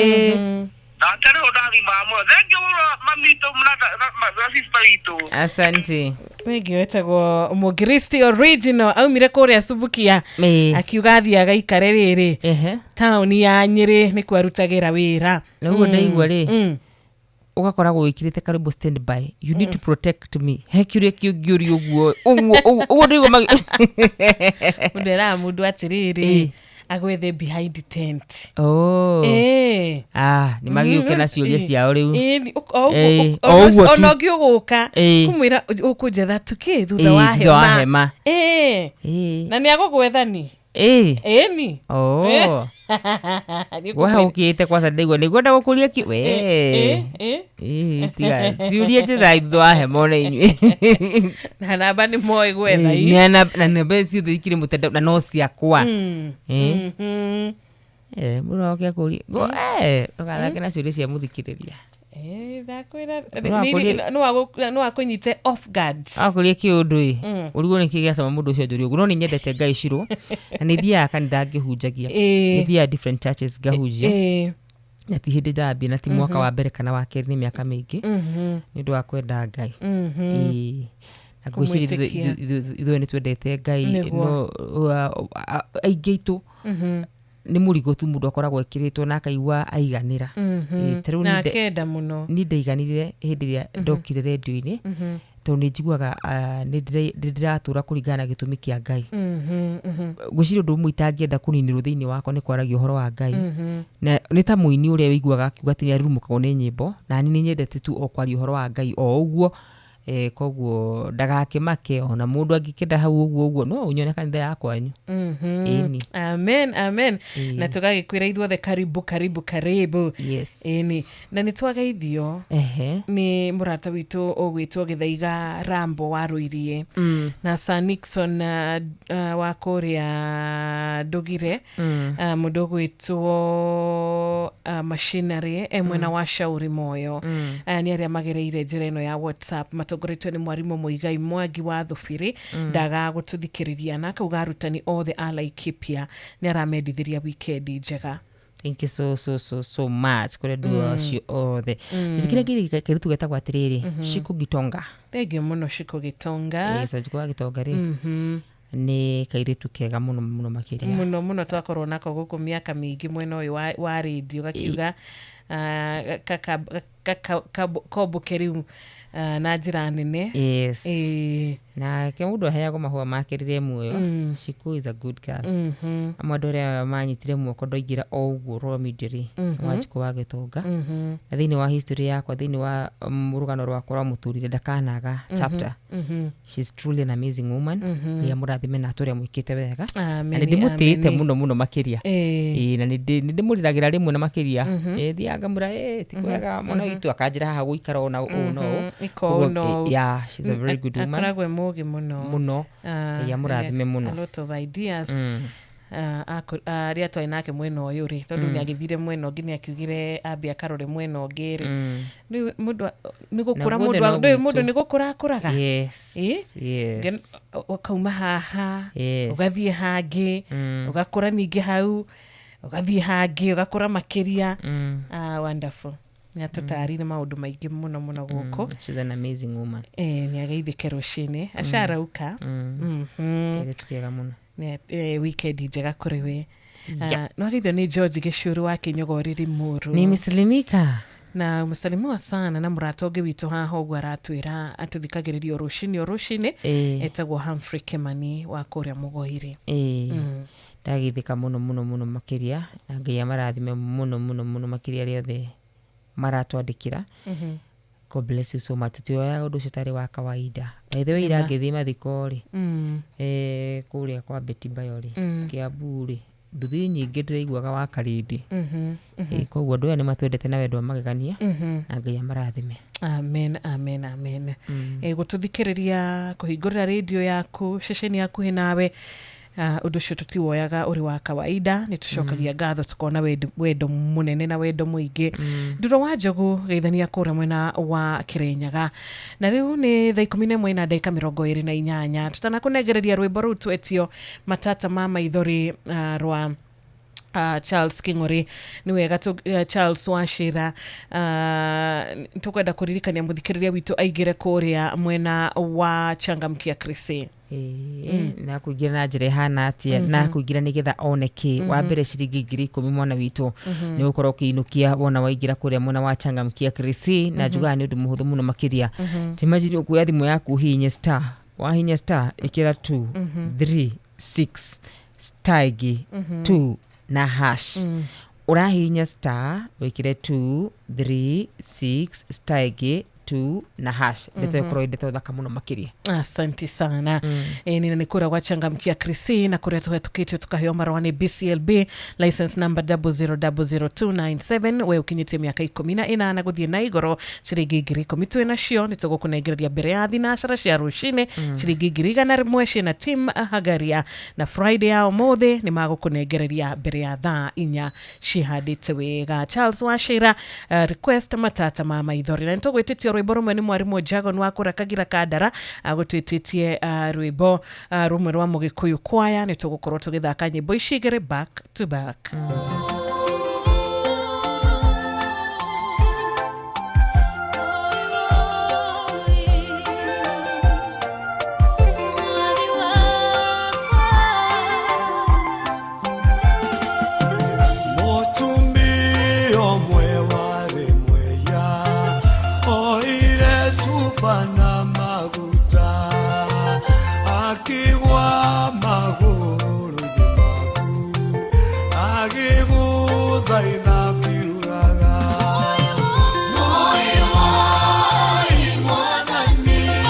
na tere odari mamo thank you mami to mna sisterito. Asante. Wegi wetagwo Mugristi original aumire kuria Subukia akiuga thiaga ikare riri tauni ya Nyeri ni kwarutagira wira nugo ndaigwa ri ugakoragwo wikirite karibu standby. You need to protect me. Hekire kiugiuri uguo uguo ndigo mudera mudu atiriri agwethe behind the tent. Ni magiuke na ciuria ciao riu. Ono giuguka kumwira ukujetha tuki thutha wa hema. Na ni agugwethani. Ni. Wewe ukiite kwa sadego ni gwenda gukuria ki tiga ciuria njitha thutha wa hema ona inywe. Na namba ni moi gwetha i. Na namba ciothe ikire mutenda na no ciakwa. Muro kia kuri. Ugatha na ciuria cia muthikiriria. Ndakwira no akunyite off guard. Akuria kiundu urigo ni kigia mundu ucio njuri uguo no ni nyendete Ngai Shiro na ni thia kanitha ngihunjagia ni thia different churches ngahunjia na ti hindi ndambia na ti mwaka wa mbere kana wa keri ni miaka mingi ni ndu wa kwenda Ngai na gwiciria ithuĩ nĩ twendete Ngai no aingĩitu ni murigo tu mundu akoragwo ekiritwo na akaigua aiganira na kenda muno ni ndaiganire hindi ria ndokire radio-ini to ni njiguaga ni ndiratura kuringana na gitumi kia Ngai gwiciria ndu muitangienda kuninirwo thiini wako ni kwaragia uhoro wa Ngai na ni ta muini uria wiguaga akiuga ati ni arumukagwo ni nyimbo na ni nyendete tu o kwaria uhoro wa Ngai o uguo koguo ndagakimake ona mundu angikenda hau uguo no unyone kanitha yakwanyu. Eni. Amen. Na tugagikwira ithuothe karibu. Yes. Eni. Na nitwagaithio ni murata witu ogwitwo Githaiga Rambo wa Ruirie na Sir Nixon wa Korea Dogire mundu ogwitwo machinery mwena wa Shauri Moyo ni aria magereire njira ino ya WhatsApp matongoretio ni mwarimu Muigai Mwangi wa Thubiri ndaga gututhikiriria na kauga arutani othe a Laikipia ni aramendithiria weekend njega. Thank you so much kore ndu cio othe. Thikira giri kirutu getagwa atiriri Shiku Gitonga. Thank you muno Shiku Gitonga. Yes, Shiku Gitonga ri ni kairitu kega muno makiria muno twakorwo nako guku miaka mingi mwena uyu wa radio gakiuga kabukeriu na njira nene. Yes. Na ke mundu aheago mahua makirire muoyo. Shiku is a good girl. Amadore manyitire muoko ndoigira oguo ro midiri wachiko wa Gitonga. Thini wa history yakwa thini wa murugano rwakwa rwa muturire ndakanaga chapter. She's truly an amazing woman. Ya murathime na tore mwikite wega. Na ndimutite muno makiria. Na ndimuriragira rimwe na makiria. Thiaga mura tikwega muno itu akanjira haha guikara ona no. Yeah, she's a very good woman. Akaragwe mugi muno. Ya murathime muno. A lot of ideas. Ria twai nake mwena uyu ri tondu ni agithire mwena ungi ni akiugire ambia karore mwena ungi ri mundu ni gukura mundu ni gukura akuraga. Yes. Ukauma haha ugathie hangi ugakura ningi hau ugathie hangi ugakura makiria. Wonderful. Ni atutarire maundu maingi muno guko. She's an amazing woman. Ni agaithike rucini acarauka. Kiega muno. Weekend njega kuri we. No agithio ni George Gicuru wa Kinyogoriri Muru. Ni Muslimika. Na musalimiwa sana na murata ungi witu haha uguo aratwira atuthikagiririo rucini etagwo Humphrey Kimani wa Kuria Mugoiri. Ndagithika muno makiria na Ngai amarathime muno makiria riothe maratwandikira. God bless you so much. Tuoya undu citari wa kawaida. By the way iragithi mathikori. Kuria kwa Betty Bayori. Kiambu ri. Nduthi nyingi ndiraiguaga wa Karindi. Koguo andu aya ni matwendete na wendo magegania. Na Ngai amarathime. Amen. Gututhikiriria kuhingurira radio yaku ceceni yaku hinawe. Undu cio tutiwoyaga uri wa kawaida ni tucokagia ngatho tukona wendo munene na wendo muingi. Nduro wa Njogu geithania kura mwena wa Kirinyaga na riu ni thaa 11 na dakika 28 tutana kunegereria rwimbo ru twetio matata mama ithori rwa Charles King'ori ni wega Charles Wachira tukwenda kuririkania muthikiriria witu aigire kuria mwena wa Changamkia Krisi. Na kuingira na njira hana atia na kuingira nigetha oneke wa mbere ciringi 10,000 mwana witu ni ukorwo kiinukia wona waigira kuria mwena wa Changamkia Krisi na juga ni undu muhuthu muno makiria. Imagine ukuya thimu yaku hinya star wa hinya star ikira 2 3 6 stagi 2 na hash. Urahinya star wikire 2 3 6 stagi 2 na hash. Ndeto kroidete thaka muno makiria. Asante sana. Nina nikura wa Changamkia Krisi na kuria tuketio tukaheo marwani BCLB license number 0000297 we ukinyite miaka 10 na guthie na igoro ciringi 10,000 nacio nitugo kunegereria mbere ya thinacara cia rucini ciringi 100 na team Hagaria na Friday ya omothe ni magukunegereria mbere ya thaa 4 cihadite wega. Charles Wachira request matata mama ithori na ntogwititie rwimbo rumwe ni mwarimu Jagon wa kurakagira Kandara agutwititie rwimbo rumwe rwa Mugikuyu kwaya ni tugukorwo tugithaka nyimbo icigire back to back. Moi, mwanani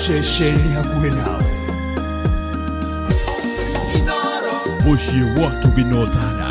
Shesheni hakuwe nawe Mushi watu ginotana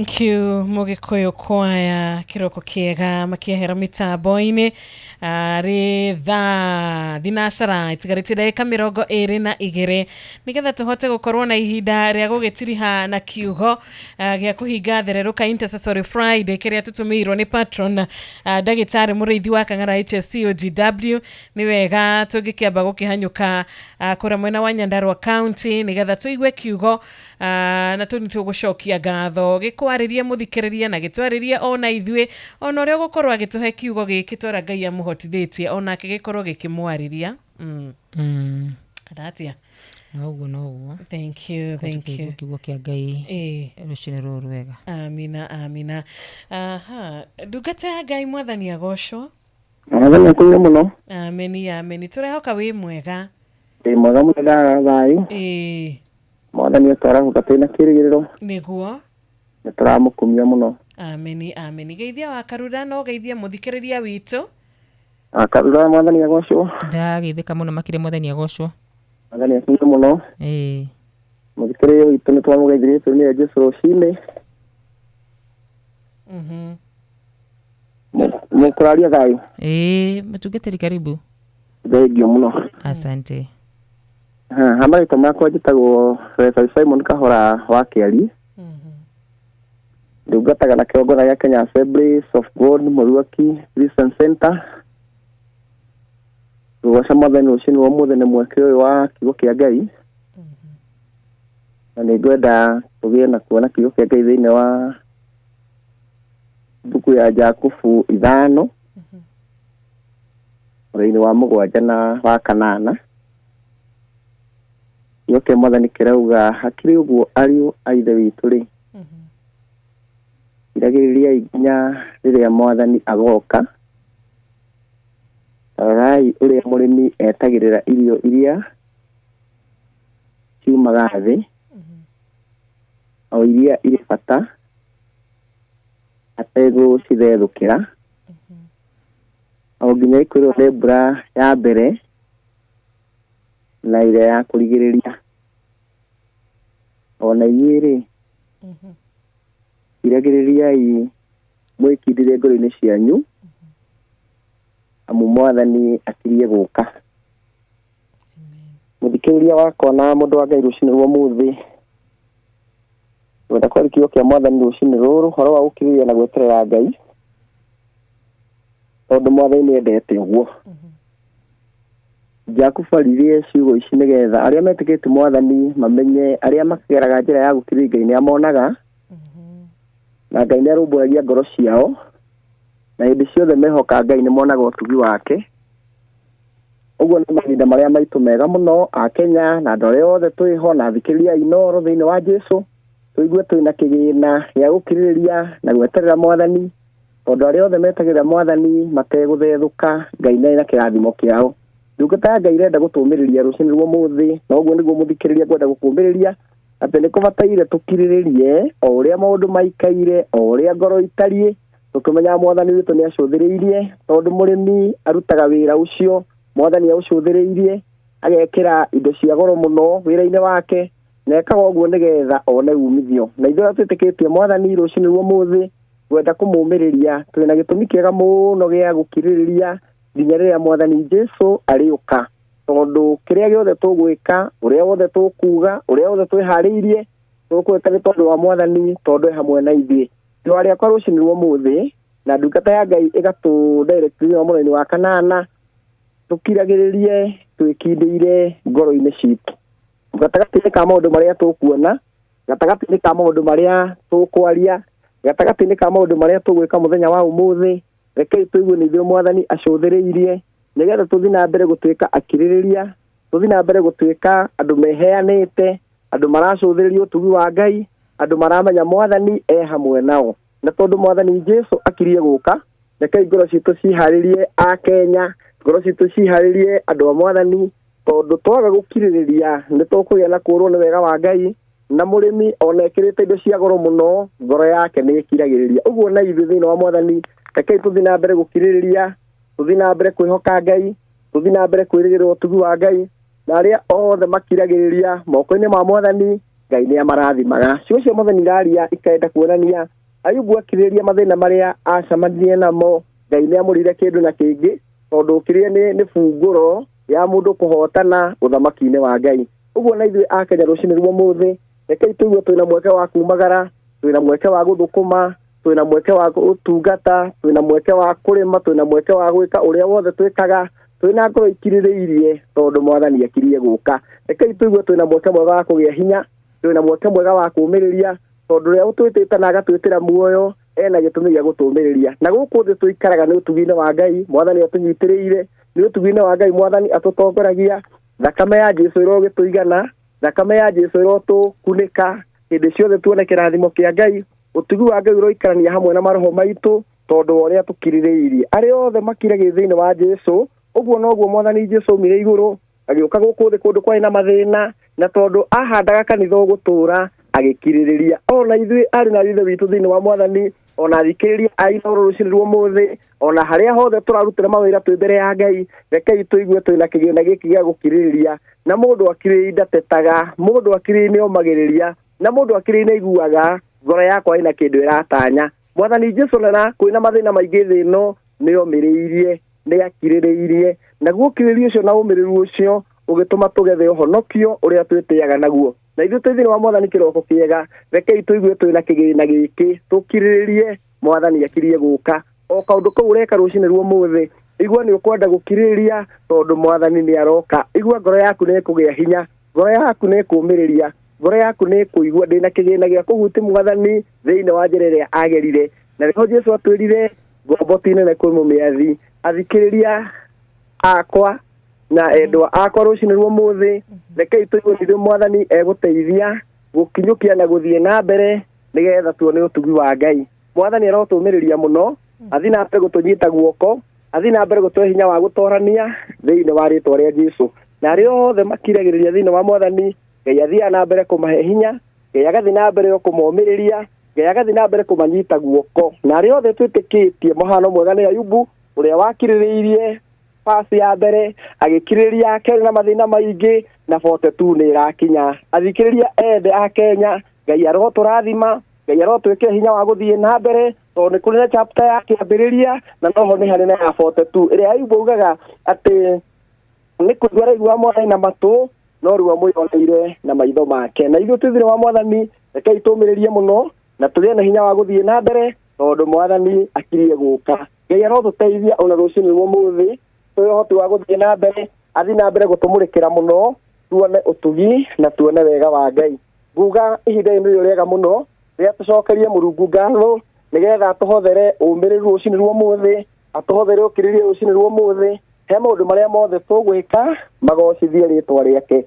Thank you Mugikuyu kwaya kiroko kiega makiehera mitambo-ini ari thinacara itigarĩtie ndagĩka 22 nigetha tũhote gũkorwo na ihinda rĩa gũgĩtiriha na kiugo gĩa kũhinga thererũka Intercessory Friday kĩrĩa tũtũmĩirwo nĩ patron ndagĩtarĩ mũrĩithi wa Kang'ara HSCOGW nĩ wega tũngĩkĩamba gũkĩhanyũka kũrĩa mwena wa Nyandarua County nigetha tũigue kiugo na tũgũcokia ngatho gĩkwarĩrie mũthikĩrĩria na gĩtwarĩrie ona ithuĩ ona ũrĩa gũkorwo agĩtũhe kiugo gĩkĩ twara Ngai amũhotithĩtie ona gĩkorwo gĩkĩmwarĩria kadatia no. Thank you kiugo kĩa Ngai rũcinĩ rũrũ wega. Amina ndungata ya Ngai mwathani agocwo. Mwathani akũire mũno. Ameni tũrehoka wĩ mwega. Mwega mũno thayu. Mwathani atwarahuka twĩna kĩrĩgĩrĩro. Nĩguo. Nĩtũramũkumia mũno. Ameni geithia wa Karura no geithia mũthikĩrĩria witũ. Karura mwathani agocwo. Ndageithĩka mũno makĩria mwathani agocwo. Mwathani akũire mũno. Mũthikĩrĩria witũ nĩtwamũgeithirie tũrĩ Jesũ rũcinĩ. Mũkũraria thayu. Mũtungatĩri karibu. Thengiũ mũno. Asante. Hamarĩtwa makwa njĩtagwo Reverend Simon Kahora wa Kĩari. Ndungataga na kĩongora gĩa Kenya Assemblies of God Mũruaki Christian Center. Rũgoca mwathani rũcinĩ wa mũthenya mweke ũyũ wa kiugo kĩa Ngai. Na nĩngwenda tũgĩe na kuona kiugo kĩa Ngai thĩinĩ wa mbuku ya Jakubu 5 mũraini wa 7 na wa 8. Yoke mwathani kĩrauga hakiri ũguo ariũ a ithe witũ rĩ iragĩrĩria ikinya rĩrĩa mwathani agoka. Tarai ũrĩa mũrĩmi etagĩrĩra irio iria ciumaga thĩ o iria irĩ bata ategũcithethũkĩra o nginya ikwĩrwo nĩ mbura ya mbere na ĩrĩa ya kũrigĩrĩria. Ona inyuĩ-rĩ iragĩrĩriai mwĩkindĩre ngoro-inĩ cianyu amu mwathani akirie gũka. Mũthikĩrĩria wakwa na mũndũ wa Ngai rũcinĩ rwa ũmũthĩ wenda kwarĩ kiugo kĩa mwathani rũcinĩ rũrũ ũhoro wa gũkirĩrĩria na gweterera Ngai tondũ mwathani nĩendete ũguo. Jakubu aririe ciugo ici nĩgetha arĩa metĩkĩtie mwathani mamenye arĩa makĩgeraga njĩra ya gũkirĩrĩria Ngai nĩamonaga na Ngai nĩarũmbũyagia ngoro ciao na hĩndĩ ciothe mehoka Ngai nĩmonaga ũtugi wake. Ũguo nĩ mahinda marĩa maitũ mega mũno a Kenya na andũ arĩa othe twĩho na thikĩrĩria Inoro thĩinĩ wa Jesũ tũigue twĩna kĩgĩna gĩa gũkirĩrĩria na gweterera mwathani tondũ arĩa othe metagĩrĩra mwathani mategũthethũka Ngai nĩ na kĩrathimo kĩao. Ndungata ya Ngai irenda gũtũmĩrĩria rũcinĩ rwa ũmũthĩ na ũguo nĩguo mũthikĩrĩria ngwenda gũkũmĩrĩria atĩ nĩkũbataire tũkirĩrĩrie o ũrĩa maũndũ maikaire o ũrĩa ngoro itariĩ tũkĩmenya mwathani witũ nĩacũthĩrĩirie tondũ mũrĩmi arutaga wĩra ũcio mwathani aũcũthĩrĩirie agekĩra indo cia goro mũno wĩra-inĩ wake na ekaga ũguo nĩgetha one umithio. Na ithuĩ twĩtĩkĩtie mwathani rũcinĩ rwa ũmũthĩ gwenda kũmũmĩrĩria twĩna gĩtũmi kĩega mũno gĩa gũkirĩrĩria nginya rĩrĩa mwathani Jesũ arĩũka tondũ kĩrĩa gĩothe tũgwĩka ũrĩa wothe tũkuga ũrĩa wothe twĩharĩirie tũkwĩka nĩ tondũ wa mwathani tondũ hamwe na ithuĩ. Rĩũa rĩakwa rũcinĩ rwa ũmũthĩ na ndungata ya Ngai ĩgatũndirectithia mwena-inĩ wa 8 tũkiragĩrĩrie twĩkindĩire ngoro-inĩ citũ gatagatĩ-inĩ ka maũndũ marĩa tũkuona gatagatĩ-inĩ ka maũndũ marĩa tũkwaria gatagatĩ-inĩ ka maũndũ marĩa tũgwĩka mũthenya wa ũmũthĩ. Rekei tũigue nĩ ithuĩ mwathani acũthĩrĩirie nĩgetha tũthiĩ na mbere gũtuĩka akirĩrĩria tũthiĩ na mbere gũtuĩka andũ meheanĩte andũ maracũthĩrĩria ũtugi wa Ngai andũ maramenya mwathani hamwe nao. Na tondũ mwathani Jesũ akirie gũka rekei ngoro citũ ciharĩrie a Kenya ngoro citũ ciharĩrie andũ a mwathani tondũ twaga gũkirĩrĩria nĩ tũkũgĩa na kũrwo nĩ wega wa Ngai na mũrĩmi ona ekĩrĩte indo cia goro mũno ngoro yake nĩ ĩkiragĩrĩria. Ũguo na ithuĩ thĩinĩ wa mwathani rekei tũthiĩ na mbere gũkirĩrĩria tũthiĩ na mbere kwĩhoka Ngai tũthiĩ na mbere kwĩrĩgĩrĩra ũtugi wa Ngai na arĩa othe makiragĩrĩria moko-inĩ ma mwathani Ngai nĩ amarathimaga. Ciugo cia mwathani iraria ikaenda kuonania Ayubu akiriria mathina maria acamanirie namo Ngai nĩ amũrire kĩndũ na kĩngĩ tondũ kĩrĩa nĩ funguro ya mũndũ kũhotana ũthamaki-inĩ wa Ngai. Ũguo na ithuĩ Akenya rũcinĩ rwa mũthĩ rekei tũigue twĩna mweke wa kumagara, twĩna mweke wa gũthũkũma, twĩna mweke wa gũtungata, twĩna mweke wa kũrĩma, twĩna mweke wa gwĩka ũrĩa wothe twĩkaga, twĩna ngoro ikirĩrĩirie tondũ Mwathani akirie gũka. Rekei tũigue twĩna mweke mwega wa kũgĩa hinya, twĩna mweke mwega wa kũũmĩrĩria tondũ rĩrĩa ũtwĩtĩte na agatwĩtĩra muoyo ena gĩtũmi gĩa gũtũũmĩrĩria. Na gũkũ thĩ tũikaraga nĩ ũtugi-inĩ wa Ngai, Mwathani atũnyitĩrĩire, nĩ ũtugi-inĩ wa Ngai Mwathani atũtongoragia. Thakame ya Jesũ ĩrogĩtũigana, thakame ya Jesũ ĩrotũkunĩka hĩndĩ ciothe tuone kĩrathimo kĩa Ngai. Ũtugi wa Ngai ũroikarania hamwe na maroho maitũ tondũ wa ũrĩa tũkirĩrĩirie. Arĩa othe makiragĩria thĩinĩ wa Jesũ, ũguo noguo Mwathani Jesũ oimire igũrũ agĩũka gũkũ thĩ kũndũ kwarĩ na mathĩna, na tondũ ahandaga kanitha ũgũtũũra agĩkirĩrĩria. Ona ithuĩ arĩ na ithe witũ thĩinĩ wa Mwathani, ona thikĩrĩria Inooro rũcinĩ rwa mũthĩ, ona harĩa hothe tũrarutĩra mawĩra twĩ mbere ya Ngai, rekei tũigue twĩna kĩgĩna gĩkĩ gĩa gũkirĩrĩria. Na mũndũ akirĩrĩria ndatetaga, mũndũ akirĩrĩria nĩ omagĩrĩria, na mũndũ akirĩrĩria nĩ aiguaga ngoro yakwa ĩna kĩndũ ĩratanya. Mwathani Jesũ na kwĩna mathĩna maingĩ thĩ ĩno nĩ omĩrĩirie, nĩ akirĩrĩirie, naguo ũkirĩrĩria ũcio na ũmĩrĩru ũcio ũgĩtũma tũgethe ũhonokio ũrĩa twĩtĩaga naguo. Na ithuĩ twĩ thĩinĩ wa Mwathani kĩroko kĩega, rekei tũigue twĩna kĩgĩna gĩkĩ tũkirĩrĩrie Mwathani akirie gũka. O kaũndũ kau ũreka rũcinĩ rwa mũthĩ, igua nĩ ũkwenda gũkirĩrĩria tondũ Mwathani nĩ aroka. Igua ngoro yaku nĩ ĩkũgĩa hinya, ngoro yaku nĩ ĩkũũmĩrĩria, ngoro yaku nĩ ĩkũigua ndĩna kĩgĩna gĩa kũhutia Mwathani thĩinĩ wa njĩra ĩrĩa agerire. Na rĩho Jesũ atwĩrire ngombo ti nene kwĩ mũmĩathi. Athikĩrĩria akwa na endwa akwa rũcinĩ rwa mũthĩ, rekei tũigue nĩ Mwathani egũteithia gũkinyũkia na gũthiĩ na mbere nĩgetha tuone ũtugi wa Ngai. Mwathani arotũũmĩrĩria mũno, athiĩ na mbere gũtũnyita guoko, athiĩ na mbere gũtũhe hinya wa gũtoorania thĩinĩ wa rĩĩtwa rĩa Jesũ. Na arĩa othe makiragĩrĩria thĩinĩ wa Mwathani, Ngai athiaga na mbere kũmahe hinya, Ngai agathiĩ na mbere kũmomĩrĩria, Ngai agathiĩ na mbere kũmanyita guoko. Na arĩa othe twĩtĩkĩtie mũhano mwega nĩ Ayubu ũrĩa wakirĩrĩirie pasi ya mbere, agĩkirĩrĩria Akenya na mathĩna maingĩ, na 42 nĩ ĩrakinya. Athikĩrĩria ende a Kenya, Ngai arotũrathima, Ngai arotwĩkĩra hinya wa gũthiĩ na mbere tondũ nĩ kũrĩ na chapter ya kĩambĩrĩria na noho nĩ harĩ na ya 42 ĩrĩa Ayubu augaga atĩ nĩ kũigua araigua Mwathani na matũ no rĩu amwĩroneire na maitho make. Na ithuĩ twĩ thĩinĩ wa Mwathani rekei tũũmĩrĩrie mũno na tũgĩe na hinya wa gũthiĩ na mbere tondũ Mwathani akirie gũka. Ngai arotũteithia ona rũcinĩ rwa mũthĩ twĩ ũhoti wa gũthiĩ na mbere, athiĩ na mbere gũtũmũrĩkĩra mũno, tuone ũtugi na tuone wega wa Ngai. Nguga ihinda-inĩ rĩrĩ rĩega mũno rĩrĩa tũcokerie Mũrungu ngatho nĩgetha atũhothere ũmĩrĩru rũcinĩ rwa mũthĩ, atũhothere ũkirĩrĩria rũcinĩ rwa mũthĩ, he maũndũ marĩa mothe tũgwĩka magocithie rĩĩtwa rĩake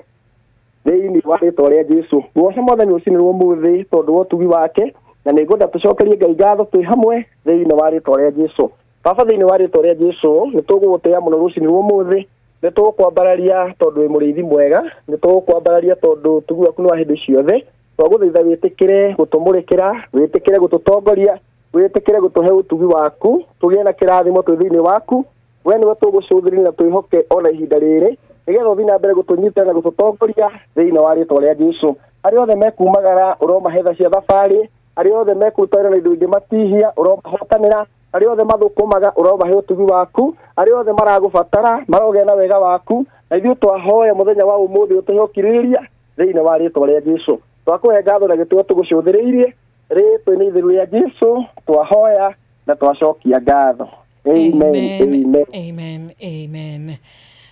thĩinĩ wa rĩĩtwa rĩa Jesũ. Goca Mwathani rũcinĩ rwa mũthĩ tondũ wa ũtugi wake, na nĩngwenda tũcokerie Ngai ngatho twĩ hamwe thĩinĩ wa rĩĩtwa rĩa Jesũ. Baba, thĩinĩ wa rĩĩtwa rĩa Jesũ nĩ tũgũgũtĩĩa mũno rũcinĩ rwa mũthĩ, nĩ tũgũkwambararia tondũ wĩ mũrĩithi mwega, nĩ tũgũkwambararia tondũ ũtugi waku nĩ wa hĩndĩ ciothe. Twagũthaitha wĩtĩkĩre gũtũmũrĩkĩra, wĩtĩkĩre gũtũtongoria, wĩtĩkĩre gũtũhe ũtugi waku, tũgĩe na kĩrathimo twĩ thĩinĩ waku. We nĩwe tũgũcũthĩrĩria na twĩhoke ona ihinda rĩrĩ nĩgetha ũthiĩ na mbere gũtũnyita na gũtũtongoria thĩinĩ wa rĩĩtwa rĩa Jesũ. Arĩa othe mekumagara ũromahe tha cia thabarĩ, arĩa othe mekũruta wĩra na indo ingĩ matihia ũromahotanĩra, arĩa othe mathũkũmaga ũromahe ũtugi waku, arĩa othe maragũbatara marogĩa na wega waku. Na ithuĩ twahoya mũthenya wa ũmũthĩ ũtũhe ũkirĩrĩria thĩinĩ wa rĩĩtwa rĩa Jesũ. Twakũhe ngatho na gĩtĩo tũgũcũthĩrĩirie rĩĩtwa-inĩ itheru rĩa Jesũ twahoya na twacokia ngatho. Amen, amen, amen, amen.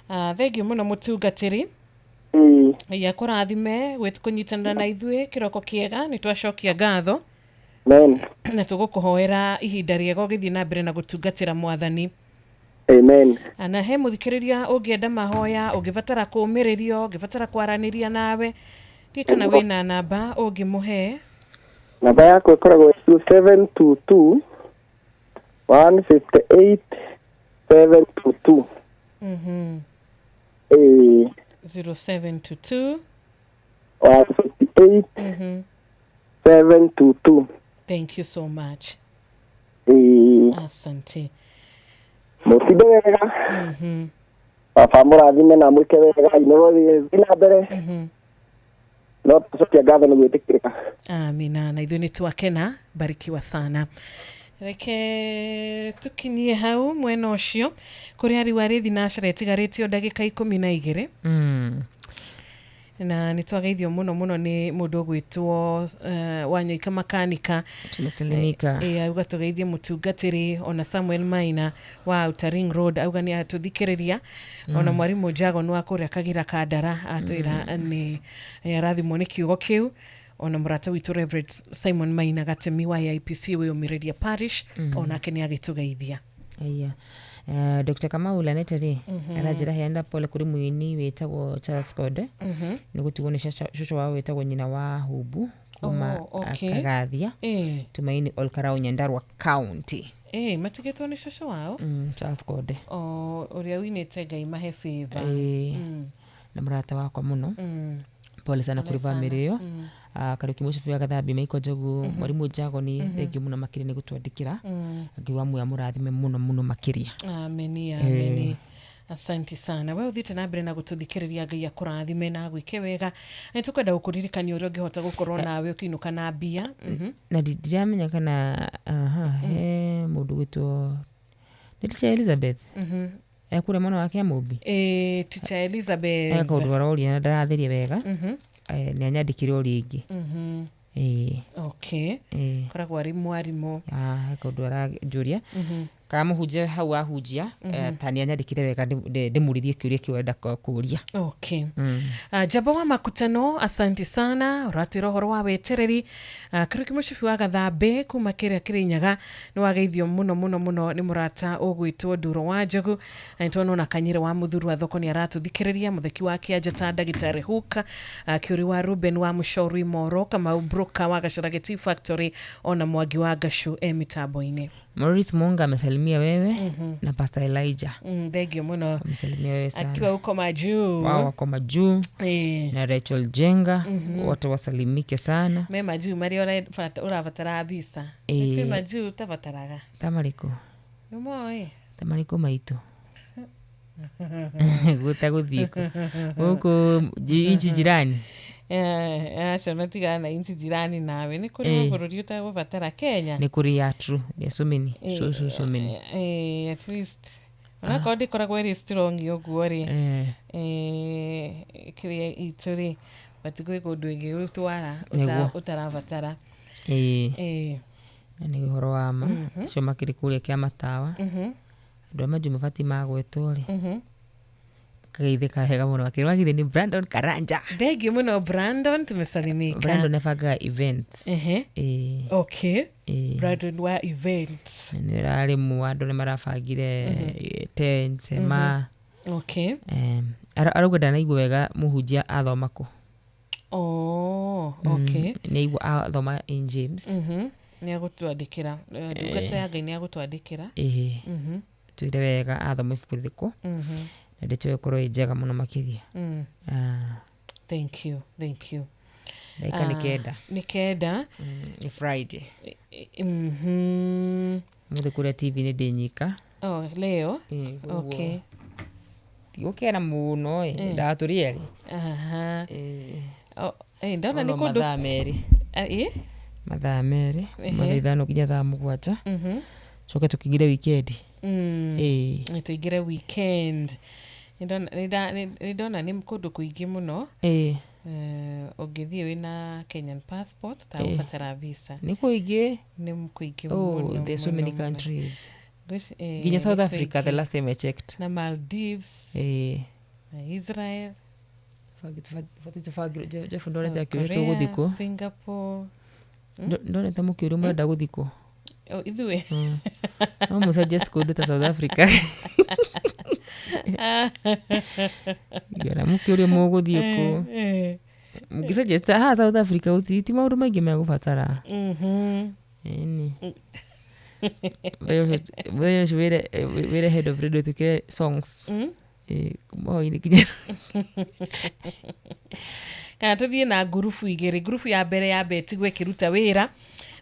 Thengiũ mũno mũtungatĩri. Ngai akũrathime kũnyitanĩra na ithuĩ kĩroko kĩega, nĩ twacokia ngatho. Amen. Na tũgũkũhoera ihinda rĩega ũgĩthiĩ na mbere na gũtungatĩra Mwathani. Amen. Na he mũthikĩrĩria ũngĩenda mahoya, ũngĩbatara kũũmĩrĩrio, ũngĩbatara kwaranĩria nawe, ndiĩ kana wĩna namba ũngĩmũhe. Namba yakwa ĩkoragwo 722 158 722. 0722 158 722. Thank you so much. Asante. Mũtinde wega. Baba mũrathime na mwĩke wega Inooro rĩthiĩ na mbere. no tucokia ngatho nĩ gwĩtĩkĩrĩka. Amina, na ithuĩ nĩ twakena, barikiwa sana. Reke tukinyie hau mwena ũcio kũrĩa riũ arĩthi na Asha etigarĩtio ndagĩka 12. Na nĩ twageithio mũno nĩ mũndũ gwĩtwo Wanyoika makanika tumesalimika auga tugeithie mũtungatĩri ona Samuel Maina wa Outer Ring Road auga nĩ atuthikĩrĩria ona mwarimũ Jago nĩ wakũrĩa kagira kandara atwĩra nĩ arathimwo nĩ kiugo kĩu ona mũrata witũ Reverend Simon Maina gatemi wa IPC wĩyũmĩrĩria parish onake nĩ agĩtũgeithia. Dr. Kamau Laneteri arajira henda pole kuri muini wetagwo Charles Code ni gutigwo ni shosho wao wetagwo nyina wa Hubu kuma Kagathia Tumaini Olkarau Nyandarua County. Matigetwo ni shosho wao Charles Code uria winite Ngai mahe favor na murata wakwa muno pole sana kuri family yo Karuki Mucibi wa Gathambi Maiko Njogu mwarimu Jago ni thengi muno makiri ni gutwandikira ngiwa muya murathime muno makiria. Ameni. Asante sana. Wewe uthite na mbere na gututhikiriria Ngai akurathime na gwike wega. Ni tukwenda gukuririkania uria ngihota gukorwo nawe ukinuka na mbia. Na ndiramenya kana mundu gwitwo Teacher Elizabeth. Ekure mwana wake Amubi. Teacher Elizabeth. Ekauduara uria na ndarathirie wega. Ni anyandikire uri ingi. Okay. Koragwo ari mwarimu. Ekauduara njuria. Kamuhunjia hau ahunjia tani anyandikire wega ndimuririe kiuria kiwenda kuria. Okay. Jabo wa makutano, asante sana. Uratwira horo wa wetereri. Karuki Mucibi wa Gathambi kuma kiria Kirinyaga ni wageithio muno ni murata ugwitwo Nduro wa Njogu. Nitwona na Kanyire wa Muthuru wa Thoko ni aratuthikiriria mutheki wake Ajata Ndagitari Huka Kiuri wa Ruben wa Mushauri Moro kama Ubroka wa Gacharageti Factory ona Mwangi wa Gashu mitambo-ini. Maurice Munga amesalimia wewe na Pastor Elijah. Thengio muno. Amesalimia wewe sana. Akiwa huko majuu. Wako majuu. Na Rachel Jenga wote wasalimike sana. Me majuu mari uravatara visa. Kwa majuu utavataraga. Tamariko. Numoe. Tamariko maitu. Guthiko. Huko inchi jirani. Asha matigana na inchi jirani nawe ni kuri mabũrũri utagubatara Kenya ni kuri ya true ni so many so many at least ona kodi koragwo ri strong yoguo ri kiri ituri batigwe kundu ingi utwara utarabatara ni uhoro wa ma cio makiri kuria kia matawa andu amaju mabati magwetwo ri kageithika hega muno akirwa githe ni Brandon Karanja. Thengio muno Brandon, tumesalimika. Brandon nefaga events. Okay. Brandon wa events. Ni rari mu andu ne marafagire tents ma. Okay. Arauga dana igwe wega muhunjia athomako. Okay. Ni igwe athoma in James. Ni agutwandikira. Ndungata ya Ngai ni agutwandikira. Tuire wega athoma ibuku na ndicho ikoro njega muno makiria. Thank you. Nikenda ni Friday. Muthe kuria TV ni ndinyika. Leo. Okay. Gukera muno ndaturieri. Ndona ni kundu mathaa meri mathano kinya thaa mugwanja. Coke tukigire weekend. Tuigire weekend. Nidona ni mkundu kuingi muno. Ungithie wina Kenyan passport ta ufatara visa. Ni kuingi muno. There's so many countries. Ginya South Africa the last time I checked. Na Maldives. Na Israel. Ndone ta kiuria guthiko. Singapore. Ndone ta mukiuria mwenda guthiko. Ithuĩ no mu suggest kundu ta South Africa. Gara mukiuria muguthie ku mugisuggest South Africa uti maundu maingi megubatara. Ni wewe were head of radio tukire songs ini kinya kana tuthie na grupu igiri. Grupu ya mbere ya beti gwekiruta wira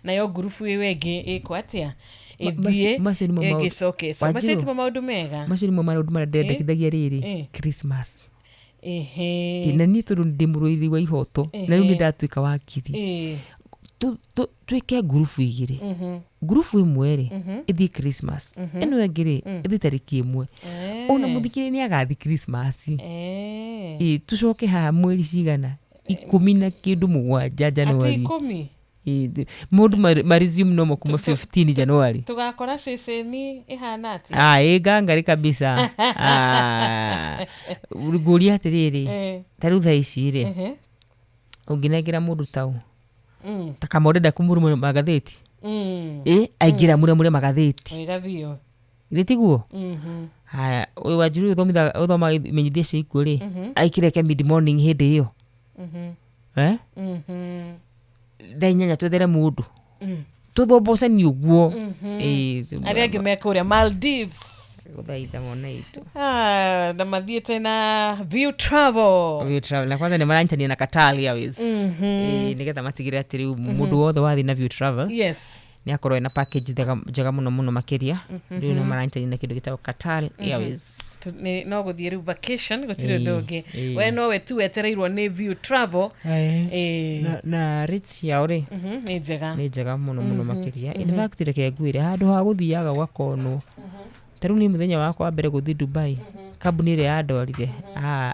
nayo grupu iwe ingi iko atia ithie igicoke so maceti maundu mega macini maundu mara ndendekithagia riri Christmas na niĩ tondũ ndĩmũrũĩri wa ihoto na rĩu nĩ ndatuĩka wakiri twĩke ngurubu igĩrĩ ngurubu ĩmwe rĩ ĩthiĩ Christmas ĩno ĩngĩ rĩ ĩthiĩ tarĩki ĩmwe ona mũthikĩrĩria nĩ agathi Christmas tũcoke haha mweri cigana 10 na kĩndũ 7 Januari mũndũ maresume no kuma 15 Januari tugakora ceceni ihana atĩ ngangari kabisa nguria atĩrĩrĩ tarĩu thaa ici rĩ ũngĩnengera mũndũ tau takamorenda kumurumura magatheti aingira mure magatheti igathio ritiguo haya uyu wajuru uthoma menyithie ciku ri aikireke mid morning hindi iyo dainyanya twethere mundu tuthoboca ni uguo ari angi mekuria Maldives guthaitha mona itu na mathiete na View Travel na kwanza ni maranyitania na Qatar Airways nigetha matigire ati riu mundu wothe wathi na View Travel ni akorwo na package njega muno makiria riu no maranyitania na kindu gitagwo Qatar Airways no guthie riu vacation gutire ndonge we no we tu wetereirwo ni View Travel na rates yao ri ni njega muno makiria in fact reke ngwire handu ha guthiaga gwakonwo taru ni muthenya wakwa wa mbere guthi Dubai kambuni ire yandorire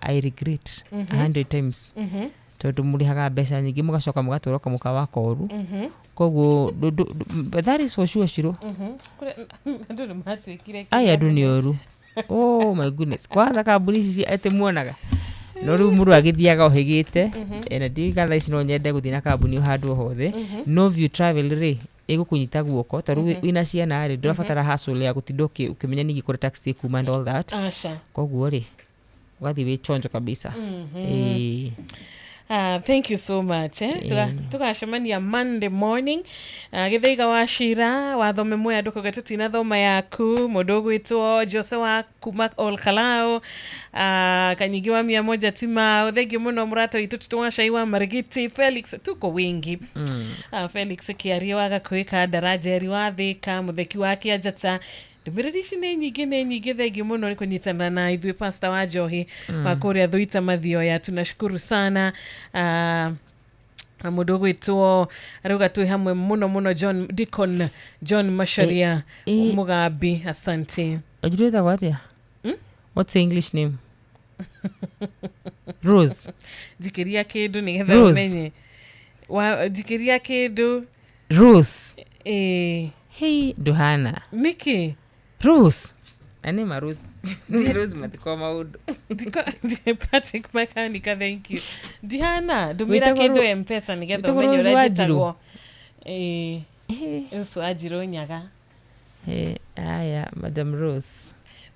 I regret 100 times tondu murihaga mbeca nyingi mugacoka mugatoroka muka wa koru koguo that is for sure shiro ndu matwikire andu ni oru oh my goodness kwanza kambuni ici ete muonaga no riu muru agithiaga ohigite ena ndigatha ici no nyende guthi na kambuni handu hothe no View Travel ri igukunyita guoko taru wina ciana ri ndurabatara hustle ya gutindoke ukimenya ningi kore taxi kuma and all that koguo ri wathi we chonjo kabisa thank you so much tugacemania Monday morning githaiga wa shira wathome mwe andu kugetutina thoma yaku mundu gwitwo Jose wa kuma Olkalao kanyigi wa 100 tima thank you muno murato itu tutwashai wa Margiti Felix tuko wingi Felix kiario agakwika daraja ri wa thika mutheki wake ajata ndumirishi ne nyingi thengi muno ni kunyitana na ithui Pastor wa Njohi wa kuria Thuita Mathioya tunashukuru sana mundu gwitwo aruga tu hamwe muno John Masharia Mugabi asante ojiruta watia what's the English name Rose dikiria kindu ni getha umenye wa dikiria kindu Rose hey Duhana Niki Rose ane Rose Rose matiko maudu Patrick Makanika thank you Diana dumira kindu M-Pesa nigetha umenye urajitagwo eso ajiro nyaga aya Madam Rose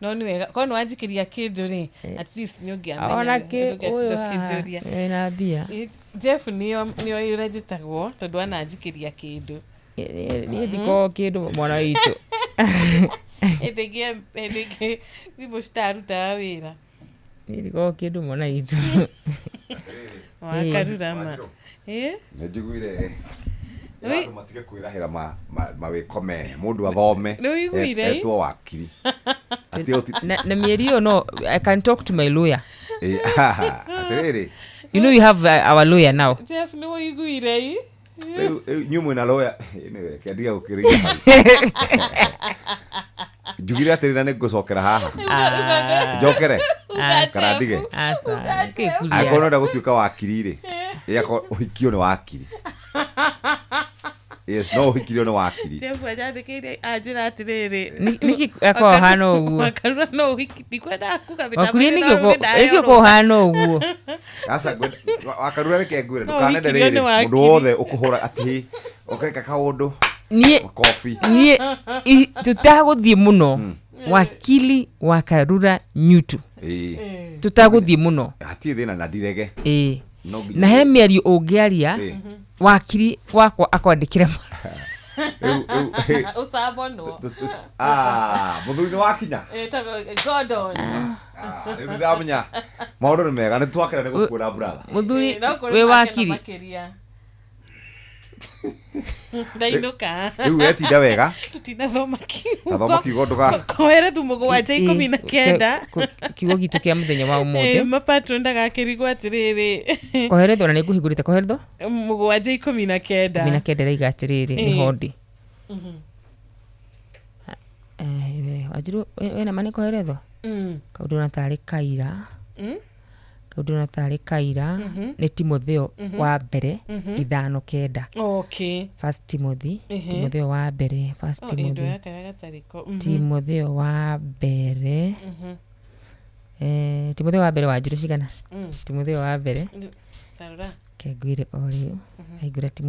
no ni wega kono wajikiria kindu ri at least ni ungiamenya ona kijuria na bia Jeff niyo urajitagwo tondu ana ajikiria kindu ni ndiko kindu mwana witu edege ni mustaruta wira ni ndiko kindu mwana witu wakarurama nejiguire ndio matige kwirahira mawikome mundu athome etwo wakiri na mieri no I can talk to my lawyer atere you know you have our lawyer now Jeff no iguire nyumu na lawyer anyway kendia gukiria jugira atirina ne gocokera haha jokere karadige akono nda gutuika wakiri ri yako uhikio ni wakiri yes no uhikio ni wakiri Jeff ajandikire ajira atiriri niki ako hana uguo wakarura no uhiki kwenda kugabita wakuri niki ko hana uguo asa wakarura reke ngwire ndukanende riri mundu wothe ukuhura ati ukeka kaundu nie tutaguthie muno wakili wakarura nyutu tutaguthie muno ati thina na direge na he miario ungiaria wakili wakwa akwandikira usabono muthuri ni wakinya Gordon riu ndamenya maundu ni mega ni twakira ni gukura brother muthuri we wakili ndainuka riu wetinda wega tutinathoma kiugo tathoma kiugo nduga koere tu mugwanja 19 kiugo gitu kia muthenya wa umuthi mapatron ndagakirigwo atiriri koheretho na niguhingurite koheretho mugwanja 19 raiga atiriri ni hodi wajiru wena mane koheretho kaundu na tari kaira ni Timotheo wa mbere 5:9 okay first Timothy Timotheo wa mbere Timotheo wa mbere Timotheo wa mbere wajiru cigana Timotheo wa mbere tarora kengwire o riu aigura Timotheo